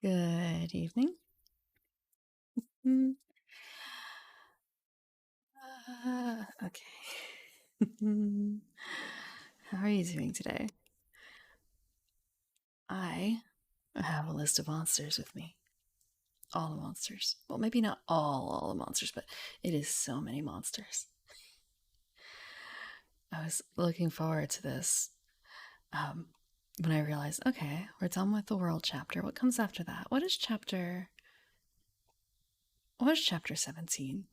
Good evening. Mm, okay. How are you doing today? I have a list of monsters with me. All the monsters. Well, maybe not all the monsters, but it is so many monsters. I was looking forward to this um, when I realized, okay, we're done with the world chapter. What comes after that? What is chapter 17?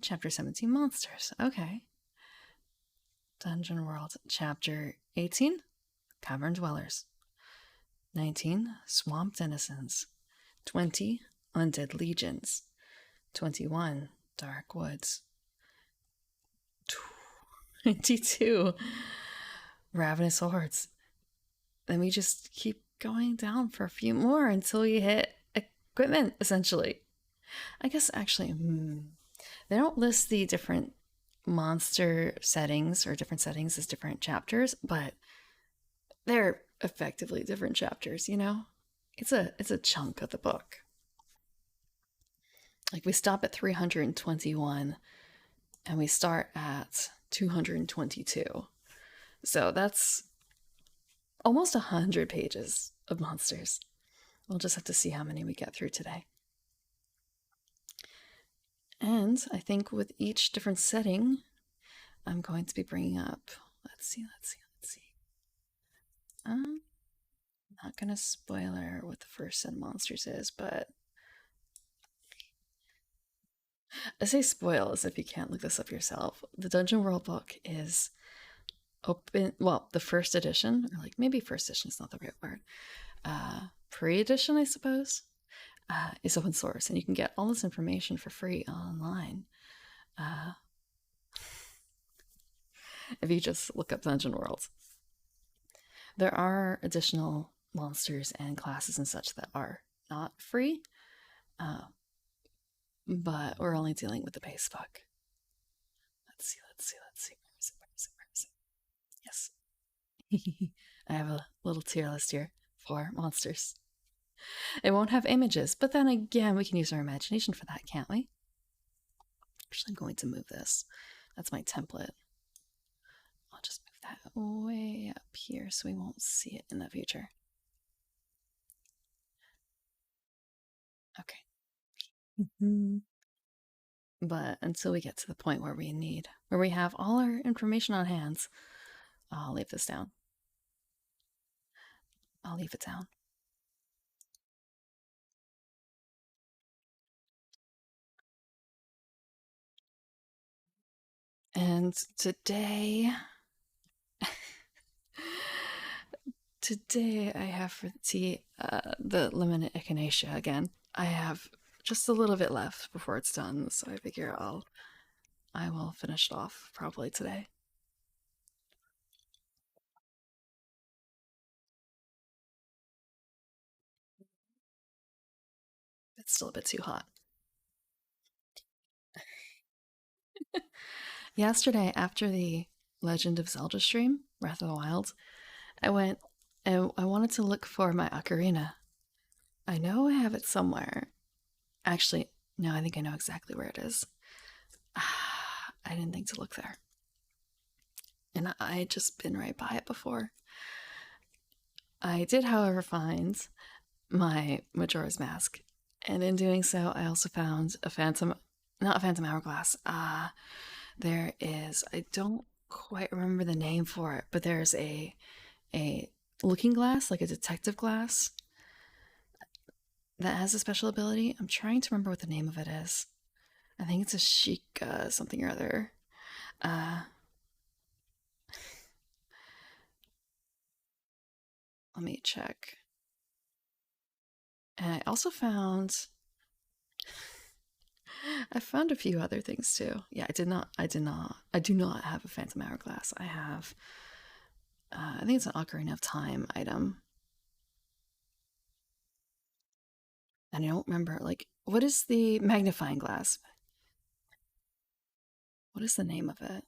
Chapter 17 monsters. Okay. Dungeon World. Chapter 18 Cavern Dwellers. 19 Swamp Denizens. 20 Undead Legions. 21 Dark Woods. 22 Ravenous Hordes. Then we just keep going down for a few more until we hit equipment, essentially. I guess actually, they don't list the different monster settings or different settings as different chapters, but they're effectively different chapters, you know? It's a chunk of the book. Like we stop at 321 and we start at 222. So that's almost 100 pages of monsters. We'll just have to see how many we get through today. And I think with each different setting, I'm going to be bringing up. Let's see. I'm not going to spoiler what the first set of monsters is, but I say spoil as if you can't look this up yourself. The Dungeon World book is open. Well, the first edition, or like maybe first edition is not the right word. Pre-edition, I suppose, is open source, and you can get all this information for free online. If you just look up Dungeon World, there are additional monsters and classes and such that are not free, but we're only dealing with the base book. Let's see. Where is it? Yes. I have a little tier list here for monsters. It won't have images, but then again, we can use our imagination for that, can't we? Actually, I'm going to move this. That's my template. I'll just move that way up here so we won't see it in the future. Okay. But until we get to the point where we have all our information on hand, I'll leave this down. I'll leave it down. And today I have for tea the limited echinacea again. I have just a little bit left before it's done, so I figure I will finish it off probably today. It's still a bit too hot. Yesterday, after the Legend of Zelda stream, Breath of the Wild, I went and I wanted to look for my ocarina. I know I have it somewhere. Actually, no, I think I know exactly where it is. I didn't think to look there. And I had just been right by it before. I did, however, find my Majora's Mask. And in doing so, I also found not a Phantom Hourglass. There is, I don't quite remember the name for it, but there's a looking glass, like a detective glass, that has a special ability. I'm trying to remember what the name of it is. I think it's a Sheikah something or other. Let me check. And I also found a few other things too. Yeah, I do not have a Phantom Hourglass. I have I think it's an Ocarina of Time item. And I don't remember, like, what is the magnifying glass? What is the name of it?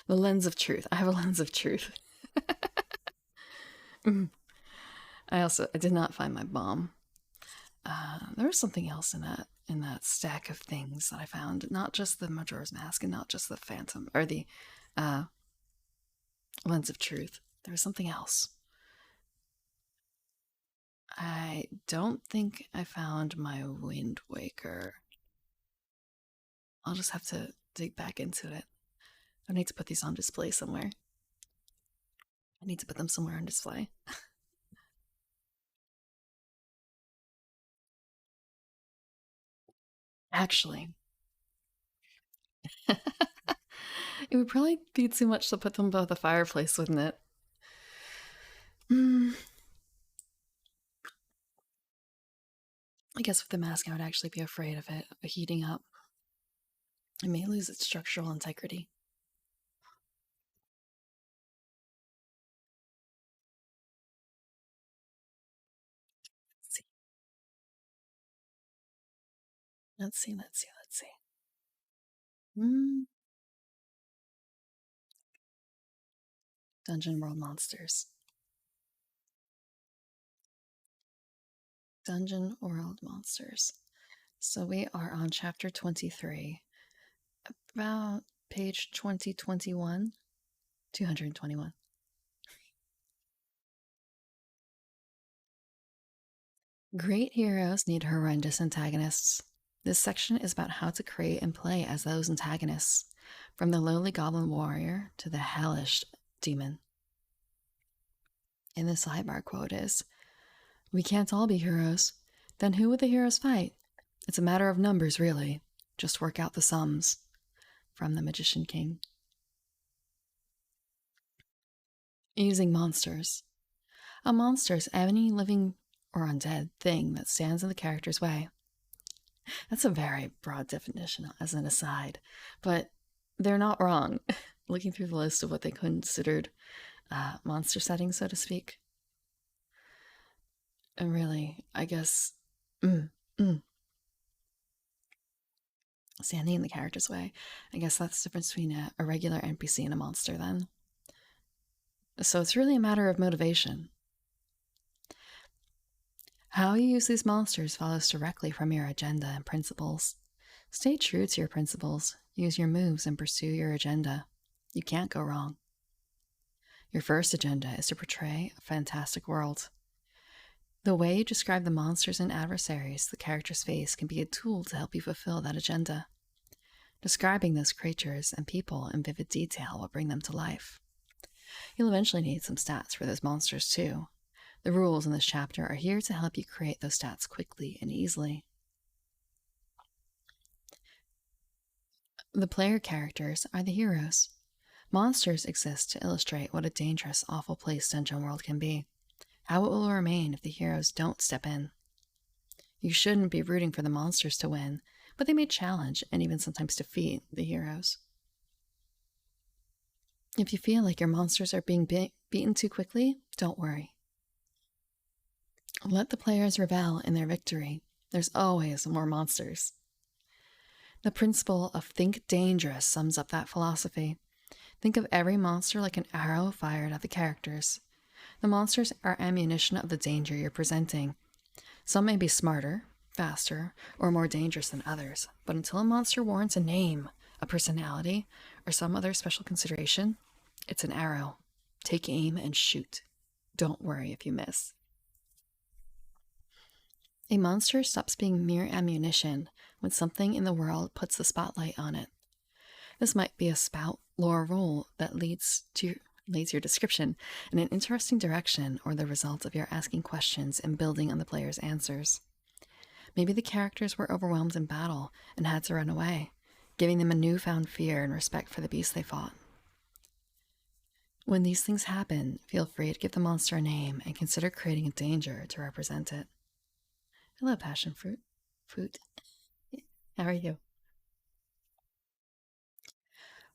The Lens of Truth. I have a Lens of Truth. I did not find my bomb. There was something else in that stack of things that I found. Not just the Majora's Mask and not just the Phantom or the uh, Lens of Truth. There was something else. I don't think I found my Wind Waker. I'll just have to dig back into it. I need to put these on display somewhere. I need to put them somewhere on display. Actually, it would probably be too much to put them above the fireplace, wouldn't it? Mm, I guess with the mask, I would actually be afraid of it heating up. It may lose its structural integrity. Let's see. Let's see. Let's see. Let's see. Mm. Dungeon World Monsters. Dungeon World Monsters. So we are on chapter 23, about page 2021, 221. Great heroes need horrendous antagonists. This section is about how to create and play as those antagonists, from the lowly goblin warrior to the hellish demon. And the sidebar quote is, "We can't all be heroes. Then who would the heroes fight? It's a matter of numbers, really. Just work out the sums." From The Magician King. Using monsters. A monster is any living or undead thing that stands in the character's way. That's a very broad definition as an aside, but they're not wrong. Looking through the list of what they considered monster settings, so to speak. And really, I guess, standing in the character's way. I guess that's the difference between a regular NPC and a monster then. So it's really a matter of motivation. How you use these monsters follows directly from your agenda and principles. Stay true to your principles, use your moves, and pursue your agenda. You can't go wrong. Your first agenda is to portray a fantastic world. The way you describe the monsters and adversaries the characters face can be a tool to help you fulfill that agenda. Describing those creatures and people in vivid detail will bring them to life. You'll eventually need some stats for those monsters too. The rules in this chapter are here to help you create those stats quickly and easily. The player characters are the heroes. Monsters exist to illustrate what a dangerous, awful place Dungeon World can be, how it will remain if the heroes don't step in. You shouldn't be rooting for the monsters to win, but they may challenge and even sometimes defeat the heroes. If you feel like your monsters are being beaten too quickly, don't worry. Let the players revel in their victory. There's always more monsters. The principle of think dangerous sums up that philosophy. Think of every monster like an arrow fired at the characters. The monsters are ammunition of the danger you're presenting. Some may be smarter, faster, or more dangerous than others, but until a monster warrants a name, a personality, or some other special consideration, it's an arrow. Take aim and shoot. Don't worry if you miss. A monster stops being mere ammunition when something in the world puts the spotlight on it. This might be a spout lore rule that leads your description in an interesting direction, or the result of your asking questions and building on the player's answers. Maybe the characters were overwhelmed in battle and had to run away, giving them a newfound fear and respect for the beast they fought. When these things happen, feel free to give the monster a name and consider creating a danger to represent it. Hello, passion fruit. How are you?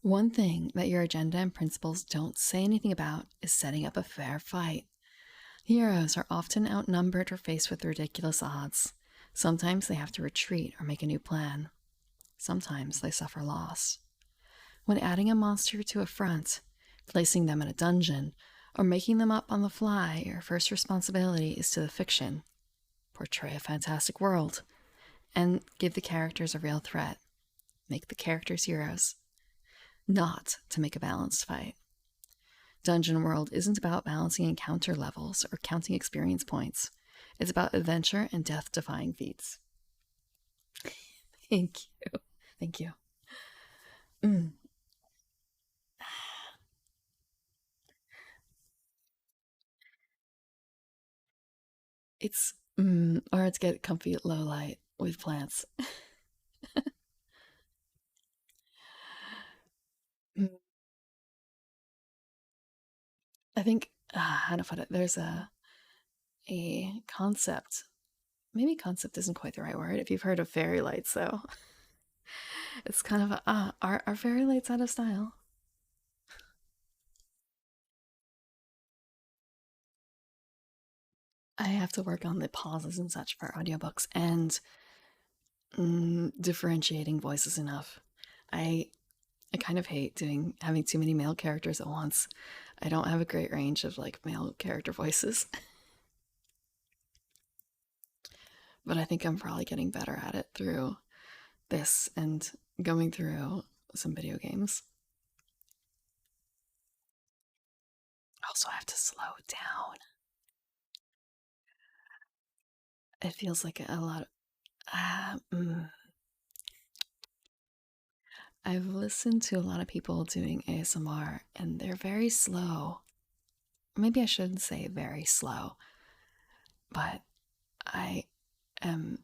One thing that your agenda and principles don't say anything about is setting up a fair fight. Heroes are often outnumbered or faced with ridiculous odds. Sometimes they have to retreat or make a new plan. Sometimes they suffer loss. When adding a monster to a front, placing them in a dungeon, or making them up on the fly, your first responsibility is to the fiction. portray a fantastic world, and give the characters a real threat. Make the characters heroes, not to make a balanced fight. Dungeon World isn't about balancing encounter levels or counting experience points. It's about adventure and death defying feats. Thank you. Thank you. Mm. Or it's get comfy at low light with plants. Mm. I think, how to put it, there's a concept. Maybe concept isn't quite the right word. If you've heard of fairy lights, though, it's kind of are fairy lights out of style? I have to work on the pauses and such for audiobooks and differentiating voices enough. I I kind of hate doing having too many male characters at once. I don't have a great range of like male character voices, but I think I'm probably getting better at it through this and going through some video games. Also, I have to slow down. It feels like a lot of. Uh, mm, I've listened to a lot of people doing ASMR and they're very slow. Maybe I shouldn't say very slow, but I am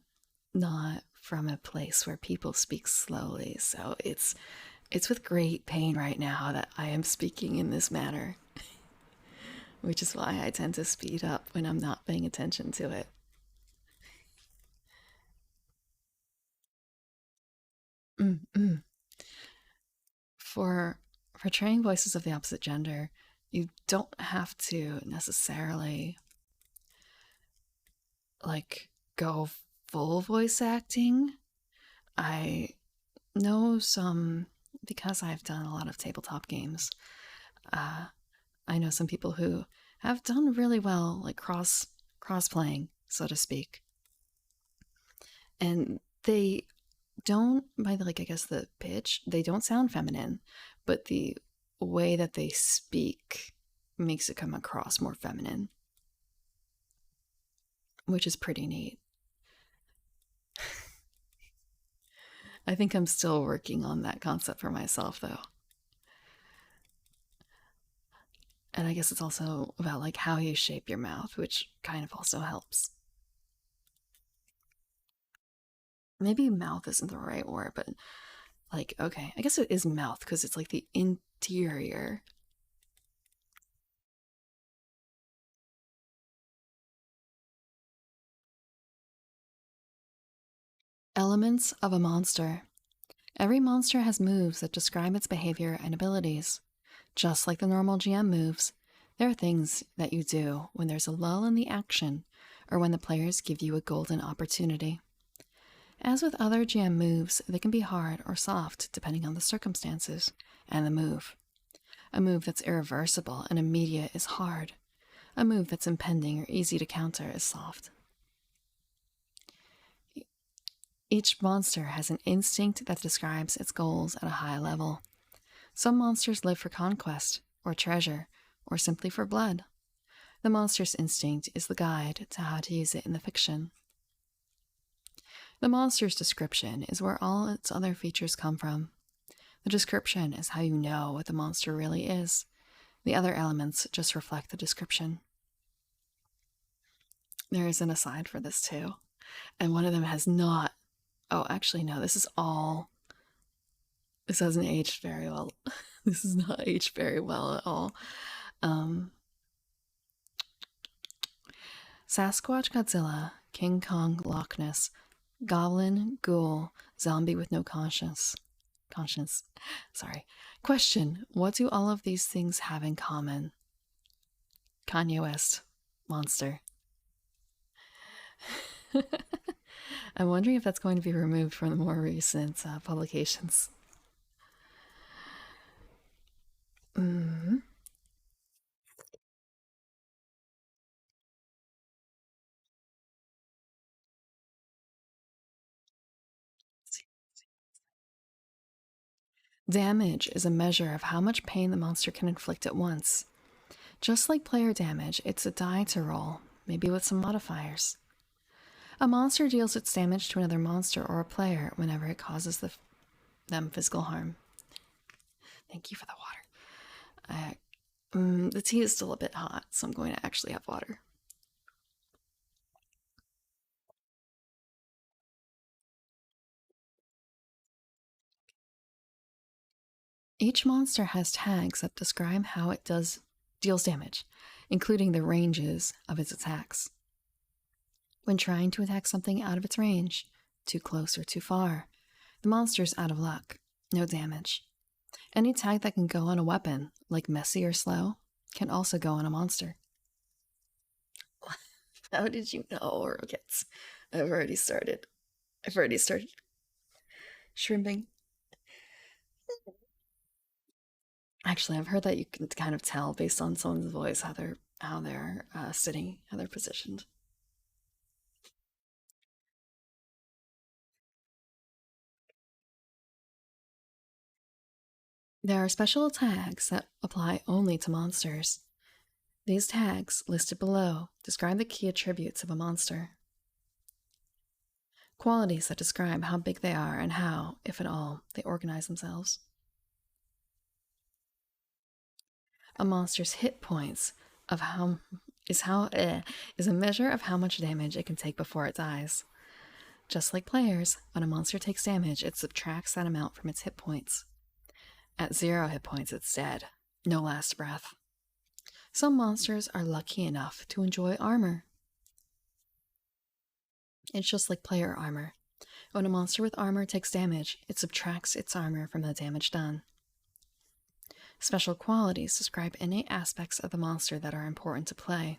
not from a place where people speak slowly, so it's with great pain right now that I am speaking in this manner, which is why I tend to speed up when I'm not paying attention to it. Mm-mm. For portraying voices of the opposite gender, you don't have to necessarily like go full voice acting. I know some because I've done a lot of tabletop games. Uh, I know some people who have done really well, like cross playing, so to speak, and they don't by the like I guess the pitch they don't sound feminine, but the way that they speak makes it come across more feminine, which is pretty neat. I think I'm still working on that concept for myself though. And I guess it's also about like how you shape your mouth, which kind of also helps. Maybe mouth isn't the right word, but like, okay, I guess it is mouth because it's like the interior. Elements of a monster. Every monster has moves that describe its behavior and abilities. Just like the normal GM moves, there are things that you do when there's a lull in the action or when the players give you a golden opportunity. As with other GM moves, they can be hard or soft depending on the circumstances and the move. A move that's irreversible and immediate is hard. A move that's impending or easy to counter is soft. Each monster has an instinct that describes its goals at a high level. Some monsters live for conquest, or treasure, or simply for blood. The monster's instinct is the guide to how to use it in the fiction. The monster's description is where all its other features come from. The description is how you know what the monster really is. The other elements just reflect the description. There is an aside for this too, and one of them has not. Oh, actually, no, this is all. This hasn't aged very well. This is not aged very well at all. Um, Sasquatch, Godzilla, King Kong, Loch Ness, Goblin, Ghoul, Zombie with no conscience. Conscience. Sorry. Question: what do all of these things have in common? Kanye West, monster. I'm wondering if that's going to be removed from the more recent publications. Mm-hmm. Damage is a measure of how much pain the monster can inflict at once. Just like player damage, it's a die to roll, maybe with some modifiers. A monster deals its damage to another monster or a player whenever it causes them physical harm. Thank you for the water. The tea is still a bit hot, so I'm going to actually have water. Each monster has tags that describe how it deals damage, including the ranges of its attacks. When trying to attack something out of its range, too close or too far, the monster's out of luck, no damage. Any tag that can go on a weapon, like messy or slow, can also go on a monster. How did you know, Rockets? I've already started shrimping. Actually, I've heard that you can kind of tell based on someone's voice how they're sitting, how they're positioned. There are special tags that apply only to monsters. These tags, listed below, describe the key attributes of a monster. Qualities that describe how big they are and how, if at all, they organize themselves. A monster's hit points of is a measure of how much damage it can take before it dies. Just like players, when a monster takes damage, it subtracts that amount from its hit points. At 0 hit points, it's dead. No last breath. Some monsters are lucky enough to enjoy armor. It's just like player armor. When a monster with armor takes damage, it subtracts its armor from the damage done. Special qualities describe innate aspects of the monster that are important to play.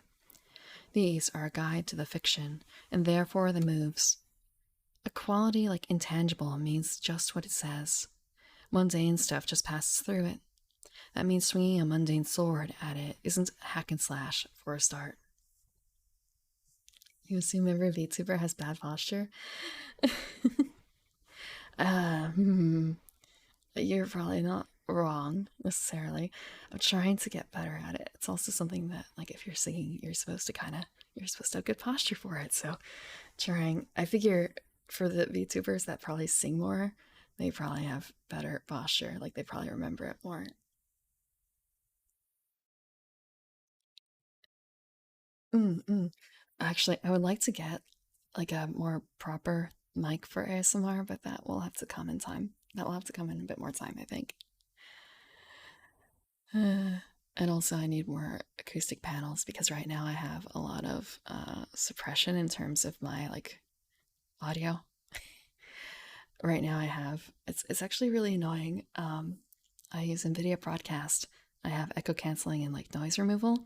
These are a guide to the fiction, and therefore the moves. A quality like intangible means just what it says. Mundane stuff just passes through it. That means swinging a mundane sword at it isn't hack and slash for a start. You assume every VTuber has bad posture? You're probably not wrong necessarily. I'm trying to get better at it. It's also something that, like, if you're singing, you're supposed to have good posture for it. So, I figure for the VTubers that probably sing more, they probably have better posture. Like, they probably remember it more. Actually, I would like to get like a more proper mic for ASMR, but that will have to come in time. That will have to come in a bit more time, I think. And also, I need more acoustic panels because right now I have a lot of suppression in terms of my like audio. Right now, it's actually really annoying. I use NVIDIA Broadcast. I have echo canceling and like noise removal,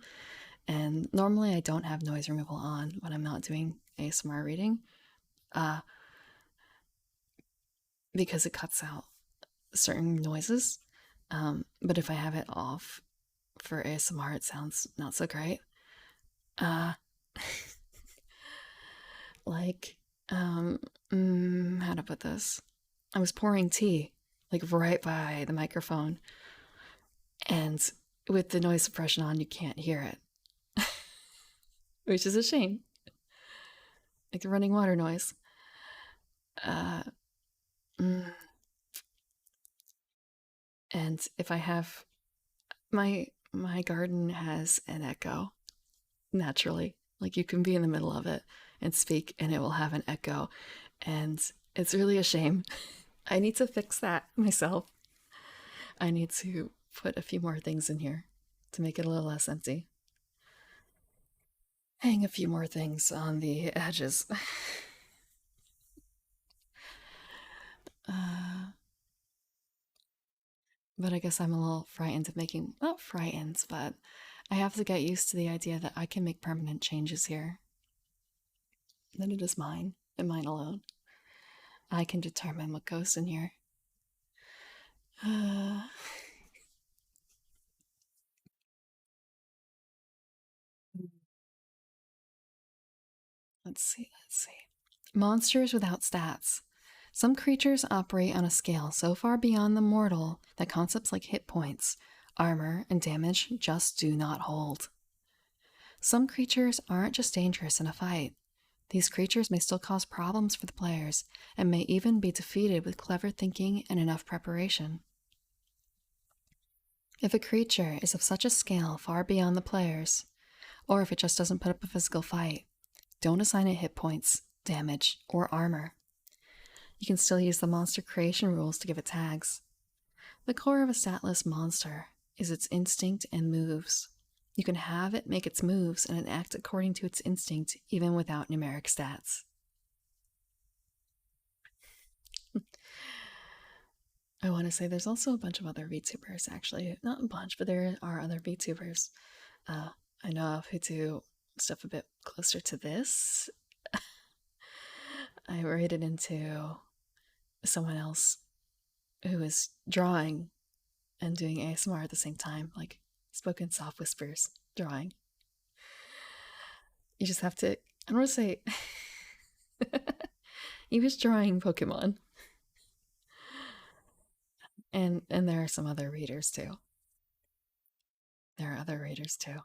and normally I don't have noise removal on when I'm not doing ASMR reading, uh, because it cuts out certain noises. But if I have it off for ASMR, it sounds not so great. Uh, like, how to put this? I was pouring tea, like right by the microphone, and with the noise suppression on, you can't hear it, which is a shame. Like the running water noise. Uh, mm, and if I have my garden has an echo naturally. Like you can be in the middle of it and speak and it will have an echo, and it's really a shame. I need to fix that myself. I need to put a few more things in here to make it a little less empty. Hang a few more things on the edges. uh, but I guess I'm a little frightened of making, not frightened, but I have to get used to the idea that I can make permanent changes here. That it is mine and mine alone. I can determine what goes in here. Let's see. Monsters without stats. Some creatures operate on a scale so far beyond the mortal that concepts like hit points, armor, and damage just do not hold. Some creatures aren't just dangerous in a fight. These creatures may still cause problems for the players and may even be defeated with clever thinking and enough preparation. If a creature is of such a scale far beyond the players, or if it just doesn't put up a physical fight, don't assign it hit points, damage, or armor. You can still use the monster creation rules to give it tags. The core of a statless monster is its instinct and moves. You can have it make its moves and act according to its instinct even without numeric stats. I want to say there's also a bunch of other VTubers, actually. Not a bunch, but there are other VTubers I know of who do stuff a bit closer to this. I rated into someone else who is drawing and doing ASMR at the same time, like spoken soft whispers, drawing. You just have to, I don't want to say, he was drawing Pokemon. And there are some other readers too. There are other readers too.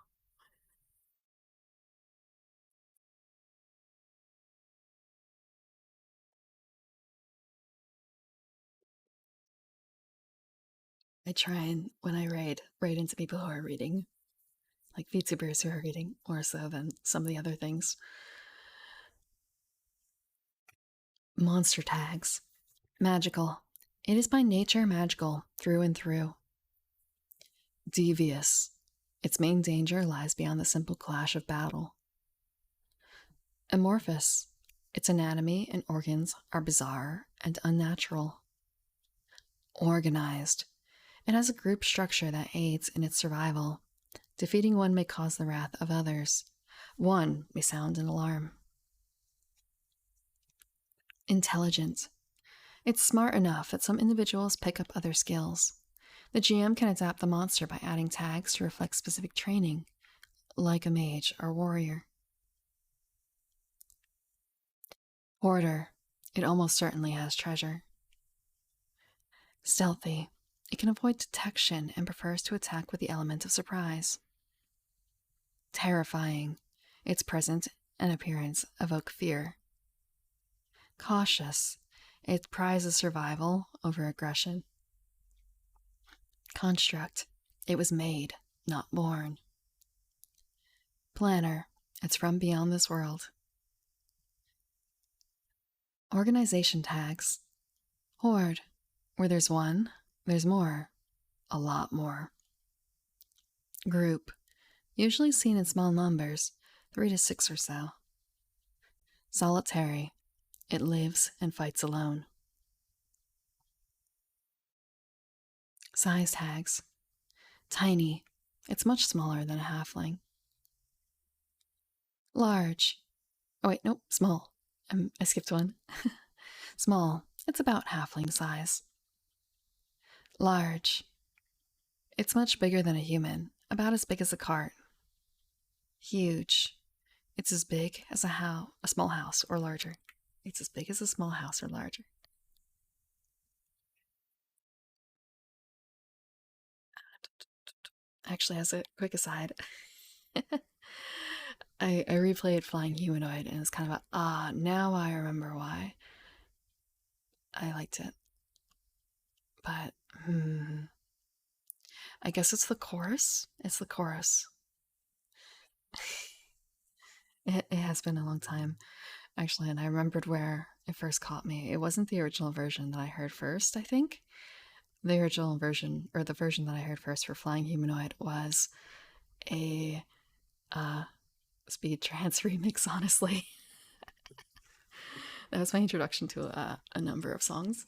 I try and, when I raid into people who are reading, like VTubers who are reading more so than some of the other things. Monster tags. Magical. It is by nature magical, through and through. Devious. Its main danger lies beyond the simple clash of battle. Amorphous. Its anatomy and organs are bizarre and unnatural. Organized. It has a group structure that aids in its survival. Defeating one may cause the wrath of others. One may sound an alarm. Intelligent. It's smart enough that some individuals pick up other skills. The GM can adapt the monster by adding tags to reflect specific training, like a mage or warrior. Hoarder. It almost certainly has treasure. Stealthy. It can avoid detection and prefers to attack with the element of surprise. Terrifying. Its presence and appearance evoke fear. Cautious. It prizes survival over aggression. Construct. It was made, not born. Planner. It's from beyond this world. Organization tags. Horde. Where there's one, there's more. A lot more. Group. Usually seen in small numbers, 3 to 6 or so. Solitary. It lives and fights alone. Size tags. Tiny. It's much smaller than a halfling. Large. Oh wait, nope, small. I skipped one. Small. It's about halfling size. Large. It's much bigger than a human, about as big as a cart. Huge. It's as big as a small house or larger. It's as big as a small house or larger. Actually, as a quick aside, I replayed Flying Humanoid and it's kind of now I remember why I liked it. But, I guess it's the chorus. It's the chorus. It has been a long time, actually, and I remembered where it first caught me. It wasn't the original version that I heard first, I think. The original version, or the version that I heard first for Flying Humanoid, was a speed trance remix, honestly. That was my introduction to a number of songs.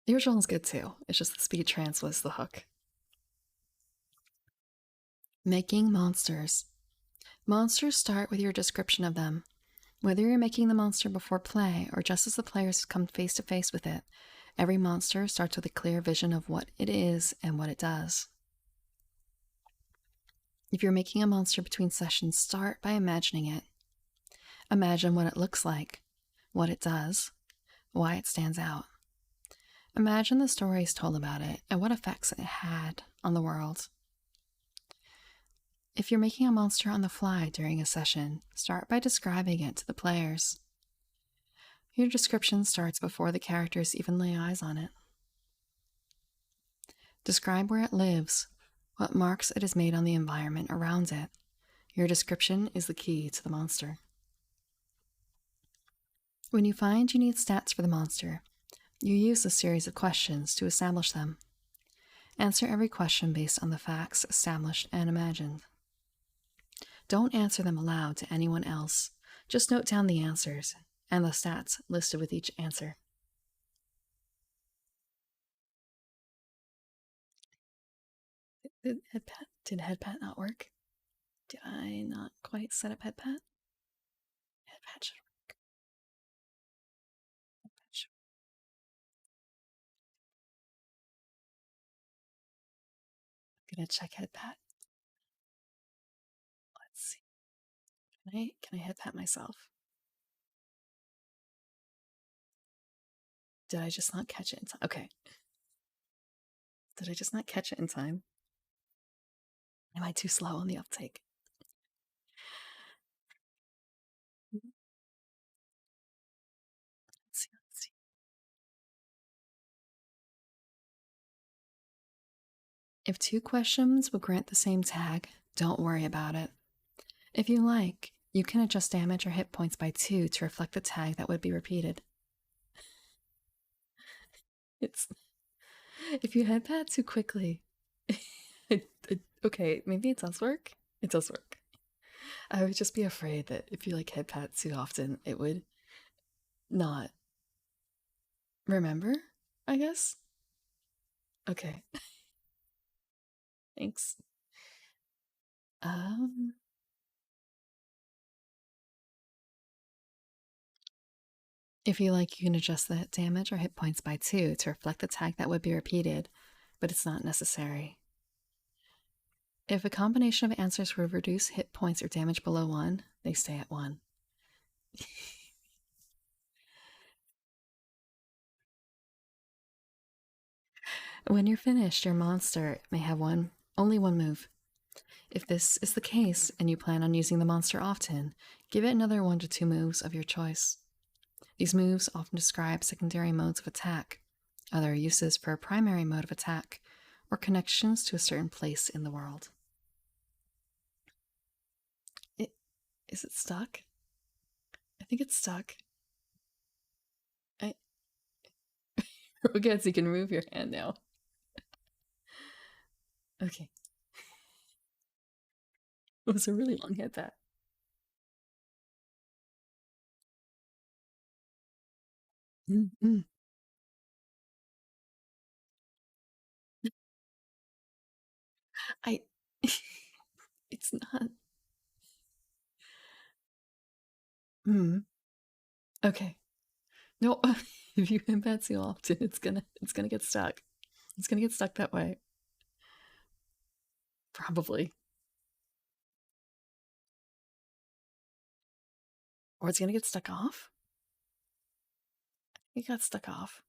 The original is good too. It's just the speed trance was the hook. Making monsters. Monsters start with your description of them. Whether you're making the monster before play or just as the players come face to face with it, every monster starts with a clear vision of what it is and what it does. If you're making a monster between sessions, start by imagining it. Imagine what it looks like, what it does, why it stands out. Imagine the stories told about it and what effects it had on the world. If you're making a monster on the fly during a session, start by describing it to the players. Your description starts before the characters even lay eyes on it. Describe where it lives, what marks it has made on the environment around it. Your description is the key to the monster. When you find you need stats for the monster, you use a series of questions to establish them. Answer every question based on the facts established and imagined. Don't answer them aloud to anyone else. Just note down the answers and the stats listed with each answer. Did HeadPat not work? Did I not quite set up HeadPat? HeadPat should work. HeadPat should work. I'm gonna check HeadPat. Let's see. Can I HeadPat myself? Did I just not catch it in time? Okay. Did I just not catch it in time? Am I too slow on the uptake? Let's see. If 2 questions will grant the same tag, don't worry about it. If you like, you can adjust damage or hit points by 2 to reflect the tag that would be repeated. If you HeadPat too quickly. Okay, maybe it does work. It does work. I would just be afraid that if you like HeadPat too often, it would not remember, I guess. Okay. Thanks. If you like, you can adjust the damage or hit points by 2 to reflect the tag that would be repeated, but it's not necessary. If a combination of answers would reduce hit points or damage below 1, they stay at 1. When you're finished, your monster may have only one move. If this is the case and you plan on using the monster often, give it another 1 to 2 moves of your choice. These moves often describe secondary modes of attack, other uses for a primary mode of attack, or connections to a certain place in the world. Is it stuck? I think it's stuck. Okay, so you can move your hand now. Okay. It was a really long HeadPat. Mm-hmm. It's not. Okay. No, if you HeadPat too often, it's gonna get stuck. It's gonna get stuck that way. Probably. Or it's gonna get stuck off. It got stuck off.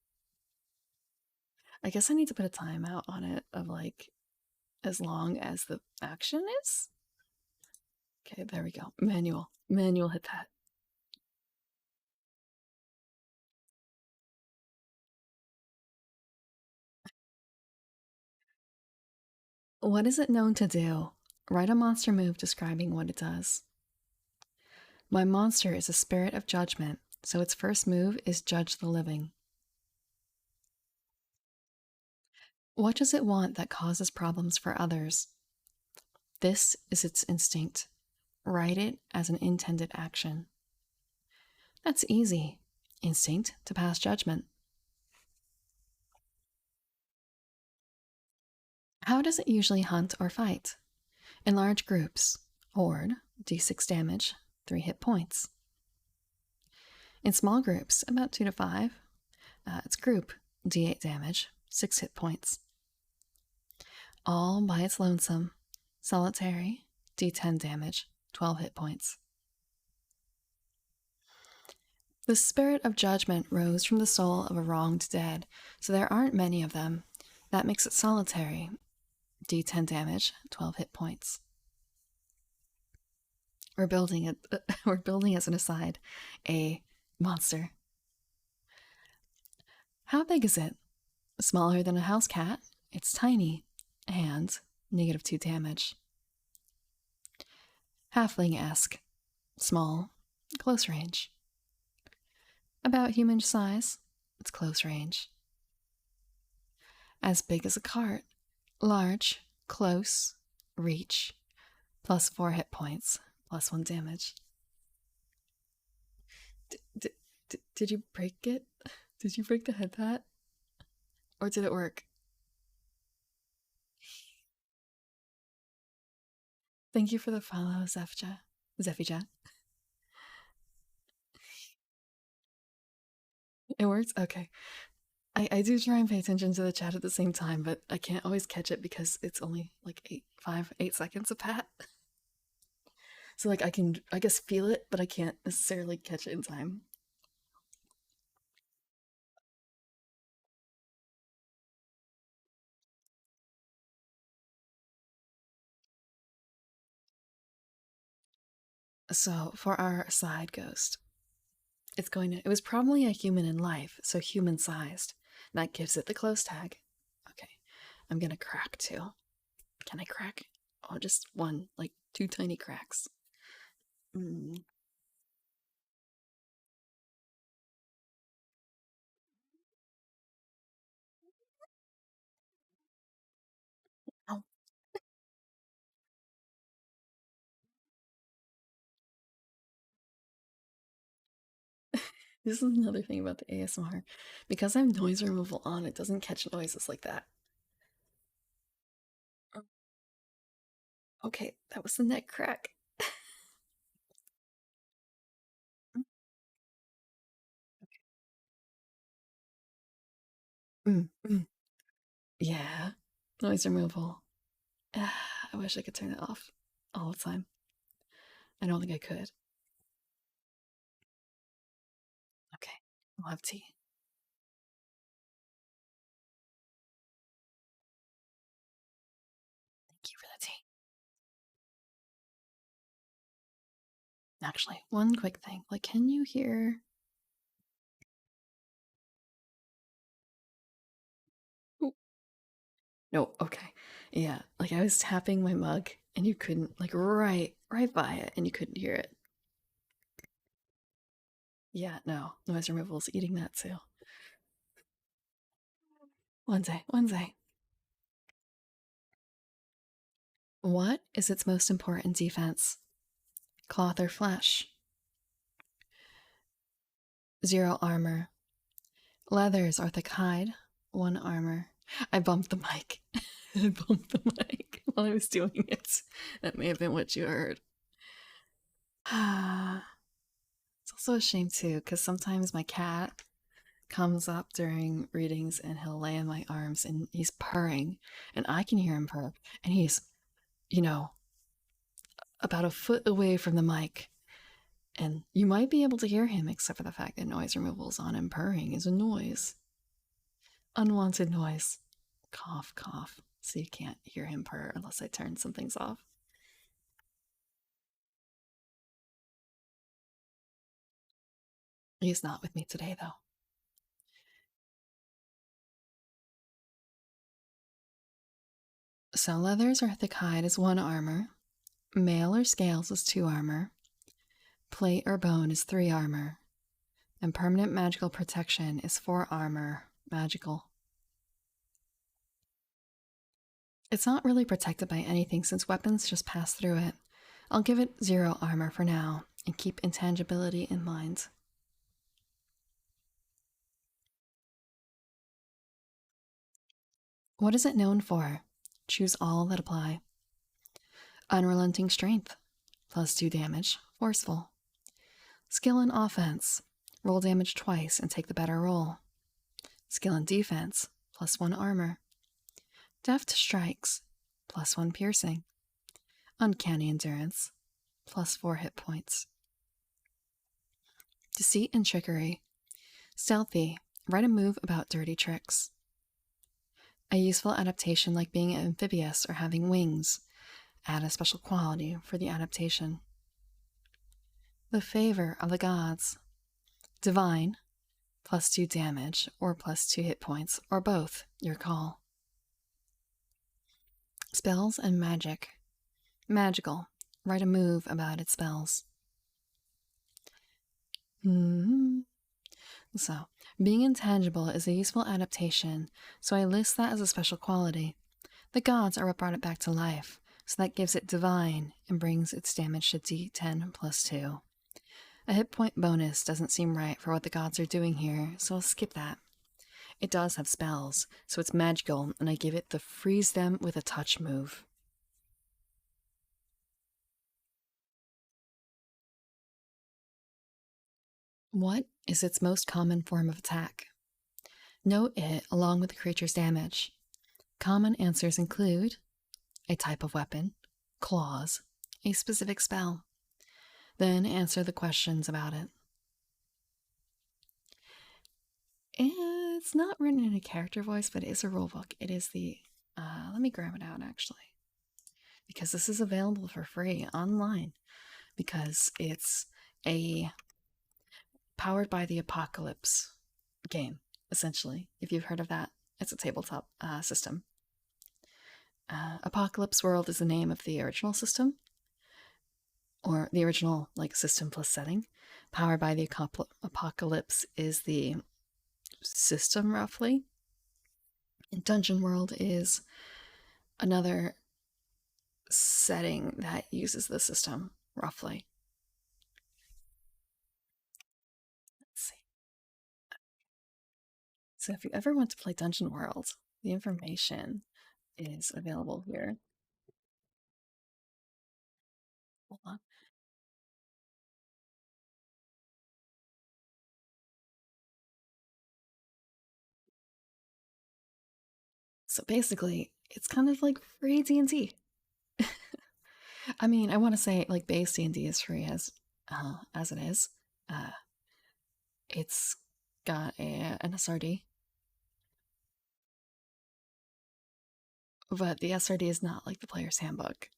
I guess I need to put a timeout on it of like as long as the action is. Okay, there we go. Manual HeadPat. What is it known to do? Write a monster move describing what it does. My monster is a spirit of judgment, so its first move is judge the living. What does it want that causes problems for others? This is its instinct. Write it as an intended action. That's easy. Instinct to pass judgment. How does it usually hunt or fight? In large groups. Horde, d6 damage, 3 hit points. In small groups, about 2 to 5. Its group, d8 damage, 6 hit points. All by its lonesome, solitary, D10 damage, 12 hit points. The spirit of judgment rose from the soul of a wronged dead, so there aren't many of them. That makes it solitary. D10 damage, 12 hit points. We're building it. We're building, as an aside, a monster. How big is it? Smaller than a house cat. It's tiny, and -2 damage. Halfling-esque. Small, close range. About human size. It's close range. As big as a cart. Large, close, reach. +4 hit points, +1 damage. Did you break it? Did you break the head pat? Or did it work? Thank you for the follow, Zephija. It works? Okay. I do try and pay attention to the chat at the same time, but I can't always catch it because it's only like 8 seconds a pat. So like I can, I guess, feel it, but I can't necessarily catch it in time. So for our side ghost, it was probably a human in life, so human sized. That gives it the close tag. Okay, I'm gonna crack 2. Can I crack? Oh, just one, like 2 tiny cracks. Mm. Ow. This is another thing about the ASMR. Because I have noise removal on, it doesn't catch noises like that. Okay, that was the neck crack. Mm, mm. Yeah, noise removal. I wish I could turn it off all the time. I don't think I could. Okay, I'll have tea. Thank you for the tea. Actually, one quick thing. Like, can you hear? Ooh. No, okay. Yeah, like I was tapping my mug and you couldn't, like, right by it, and you couldn't hear it. Yeah, no, noise removal's eating that too. One day, one day. What is its most important defense? Cloth or flesh? 0 armor. Leathers or thick hide? 1 armor. I bumped the mic. I bumped the mic while I was doing it. That may have been what you heard. It's also a shame too, because sometimes my cat comes up during readings and he'll lay in my arms and he's purring, and I can hear him purr, and he's, you know, about a foot away from the mic. And you might be able to hear him, except for the fact that noise removal is on, and purring is a noise. Unwanted noise. Cough, cough. So you can't hear him purr unless I turn some things off. He's not with me today, though. So leathers or thick hide is 1 armor. Mail or scales is 2 armor. Plate or bone is 3 armor. And permanent magical protection is 4 armor. Magical. It's not really protected by anything since weapons just pass through it. I'll give it 0 armor for now and keep intangibility in mind. What is it known for? Choose all that apply. Unrelenting strength, +2 damage, forceful. Skill in offense, roll damage twice and take the better roll. Skill in defense, +1 armor. Deft strikes, +1 piercing. Uncanny Endurance, +4 hit points. Deceit and Trickery. Stealthy, write a move about dirty tricks. A useful adaptation like being amphibious or having wings. Add a special quality for the adaptation. The Favor of the Gods. Divine, +2 damage or +2 hit points, or both, your call. Spells and Magic. Magical, write a move about its spells. So, being intangible is a useful adaptation, so I list that as a special quality. The gods are what brought it back to life, so that gives it divine and brings its damage to d10 +2. A hit point bonus doesn't seem right for what the gods are doing here, so I'll skip that. It does have spells, so it's magical, and I give it the freeze them with a touch move. What is its most common form of attack? Note it along with the creature's damage. Common answers include a type of weapon, claws, a specific spell. Then answer the questions about it. It's not written in a character voice, but it is a rulebook. It is the, let me grab it out actually, because this is available for free online, because it's a Powered by the Apocalypse game, essentially. If you've heard of that, it's a tabletop system. Apocalypse World is the name of the original system, or the original like system plus setting. Powered by the Apocalypse is the system, roughly. And Dungeon World is another setting that uses the system, roughly. Let's see. So if you ever want to play Dungeon World, the information is available here. Hold on. So basically, it's kind of like free D&D. I mean, I want to say like base D&D is free as it is. It's got an SRD, but the SRD is not like the player's handbook.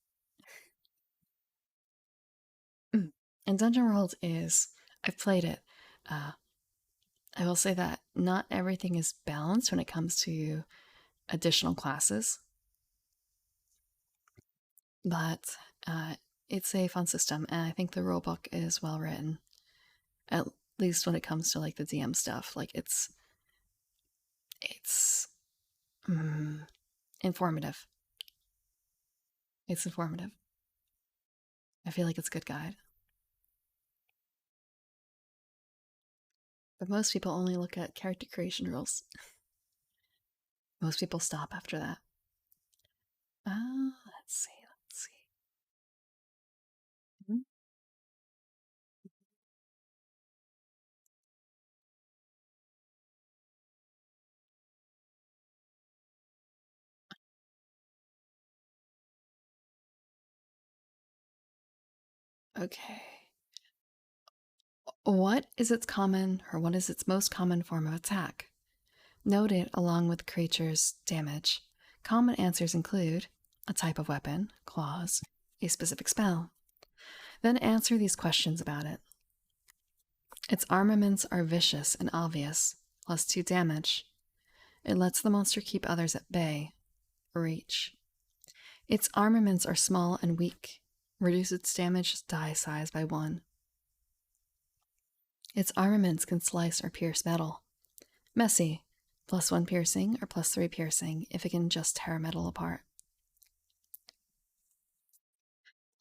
And Dungeon World is, I've played it. I will say that not everything is balanced when it comes to additional classes, but it's a fun system, and I think the rulebook is well written, at least when it comes to like the DM stuff. Like it's informative. It's informative. I feel like it's a good guide. But most people only look at character creation rules. Most people stop after that. Let's see. Mhm. Okay. What is its most common form of attack? Note it along with the creature's damage. Common answers include a type of weapon, claws, a specific spell. Then answer these questions about it. Its armaments are vicious and obvious, +2 damage. It lets the monster keep others at bay, reach. Its armaments are small and weak, reduce its damage die size by 1. Its armaments can slice or pierce metal. Messy, +1 piercing or +3 piercing if it can just tear metal apart.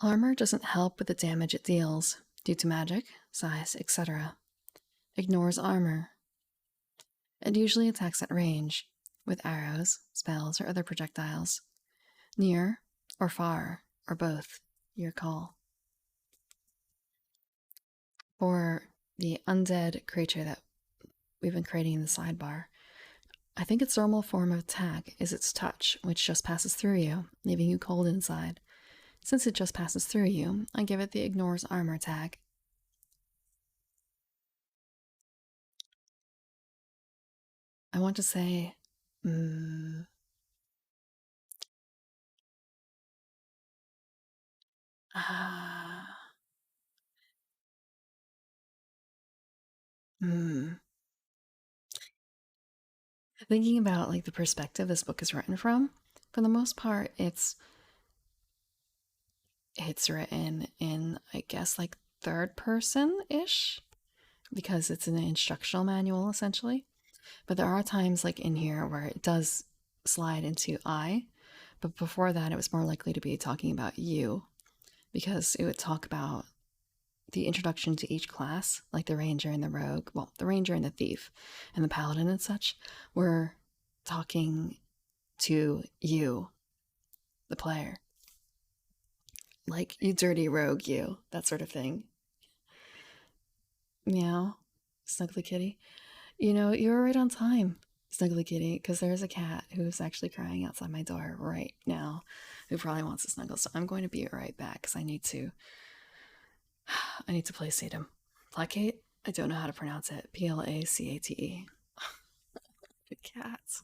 Armor doesn't help with the damage it deals, due to magic, size, etc. Ignores armor. It usually attacks at range, with arrows, spells, or other projectiles. Near, or far, or both, your call. For the undead creature that we've been creating in the sidebar, I think its normal form of attack is its touch, which just passes through you, leaving you cold inside. Since it just passes through you, I give it the ignores armor tag. I want to say, mm, ah, mm. Thinking about like the perspective this book is written from, for the most part, it's written in, I guess, like third person ish, because it's an instructional manual essentially. But there are times like in here where it does slide into I, but before that, it was more likely to be talking about you, because it would talk about the introduction to each class, like the ranger and the rogue, well, the ranger and the thief, and the paladin and such, were talking to you, the player. Like, you dirty rogue, you, that sort of thing. Meow, Snuggly Kitty. You know, you were right on time, Snuggly Kitty, because there's a cat who's actually crying outside my door right now who probably wants to snuggle. So I'm going to be right back because I need to placate him. Placate? I don't know how to pronounce it. Placate. The cats.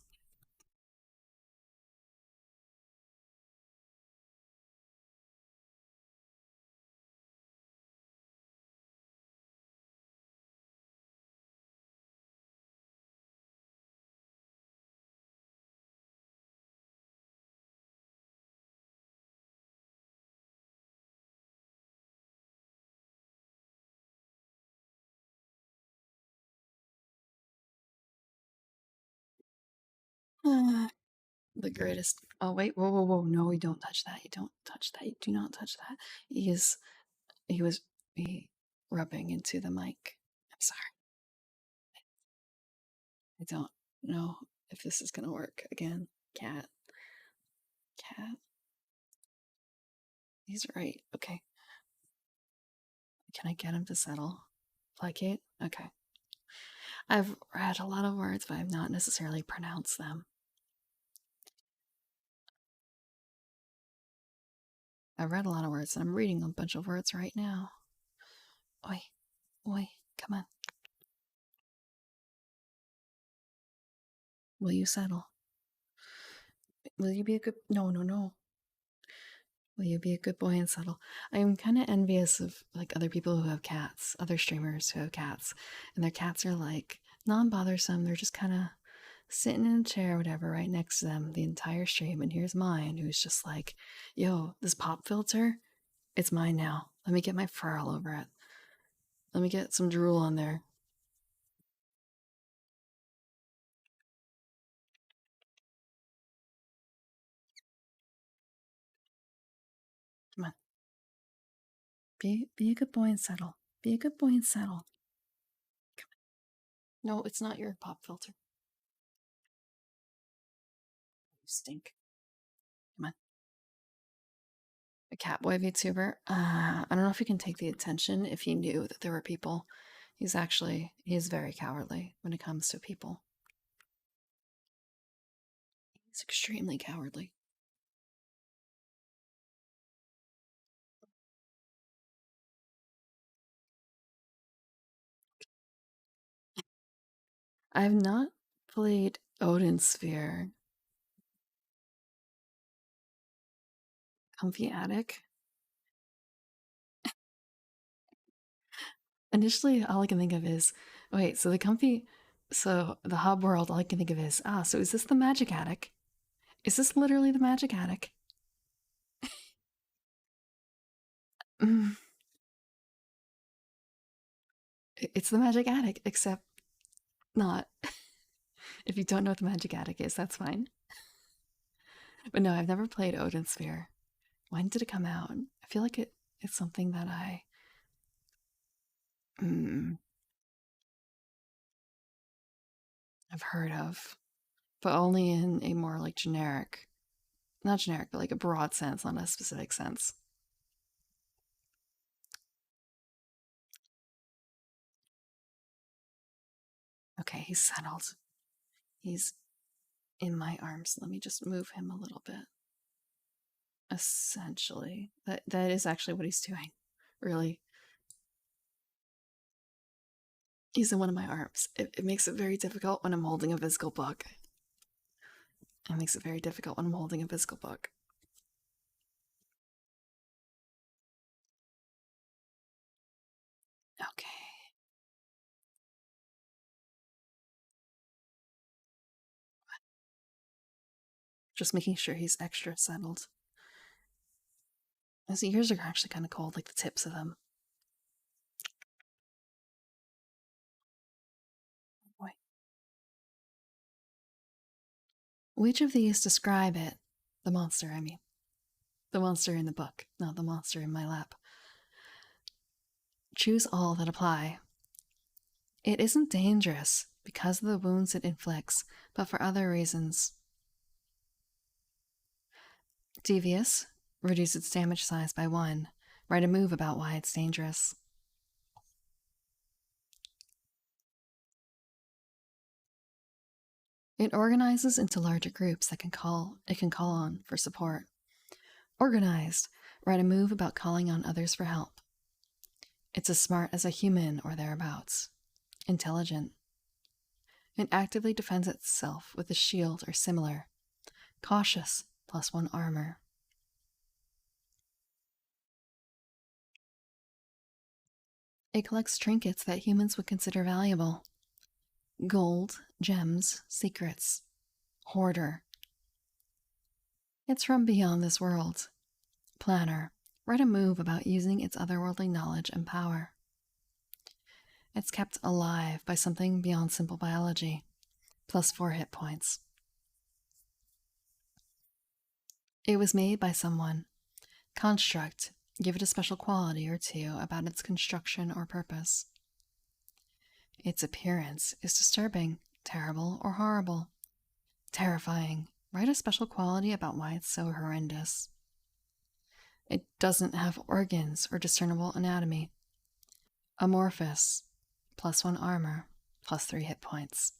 The greatest. Oh wait, whoa, whoa, whoa! No, you don't touch that. You don't touch that. You do not touch that. He is. He was. He rubbing into the mic. I'm sorry. I don't know if this is gonna work again. Cat. Cat. He's right. Okay. Can I get him to settle? Placate. Okay. I've read a lot of words, but I've not necessarily pronounced them. I've read a lot of words, and I'm reading a bunch of words right now. Oi, oi, come on. Will you settle? Will you be a good? No, no, no. Will you be a good boy and settle? I'm kind of envious of like other people who have cats, other streamers who have cats, and their cats are like non-bothersome. They're just kind of sitting in a chair, or whatever, right next to them the entire stream. And here's mine, who's just like, "Yo, this pop filter, it's mine now. Let me get my fur all over it. Let me get some drool on there. Come on, be a good boy and settle. Be a good boy and settle. No, it's not your pop filter. You stink. Come on." A Catboy VTuber. I don't know if he can take the attention if he knew that there were people. He's very cowardly when it comes to people. He's extremely cowardly. I've not played Odin Sphere. Comfy Attic. Initially, all I can think of is, wait, so the hub world, all I can think of is, so is this the magic attic? Is this literally the magic attic? Mm, it's the magic attic, except not. If you don't know what the magic attic is, that's fine. But no, I've never played Odin Sphere. When did it come out? I feel like it's something that mm, I've heard of, but only in a more like generic, not generic, but like a broad sense, not a specific sense. Okay, he's settled. He's in my arms. Let me just move him a little bit. Essentially. That is actually what he's doing. Really. He's in one of my arms. It makes it very difficult when I'm holding a physical book. It makes it very difficult when I'm holding a physical book. Okay. Just making sure he's extra settled. His ears are actually kind of cold, like the tips of them. Boy. Which of these describe it? The monster, I mean. The monster in the book, not the monster in my lap. Choose all that apply. It isn't dangerous because of the wounds it inflicts, but for other reasons. Devious. Reduce its damage size by 1. Write a move about why it's dangerous. It organizes into larger groups that it can call on for support. Organized. Write a move about calling on others for help. It's as smart as a human or thereabouts. Intelligent. It actively defends itself with a shield or similar. Cautious, +1 armor. It collects trinkets that humans would consider valuable. Gold, gems, secrets. Hoarder. It's from beyond this world. Planner. Write a move about using its otherworldly knowledge and power. It's kept alive by something beyond simple biology. +4 hit points. It was made by someone. Construct. Give it a special quality or 2 about its construction or purpose. Its appearance is disturbing, terrible, or horrible. Terrifying. Write a special quality about why it's so horrendous. It doesn't have organs or discernible anatomy. Amorphous. +1 armor, +3 hit points.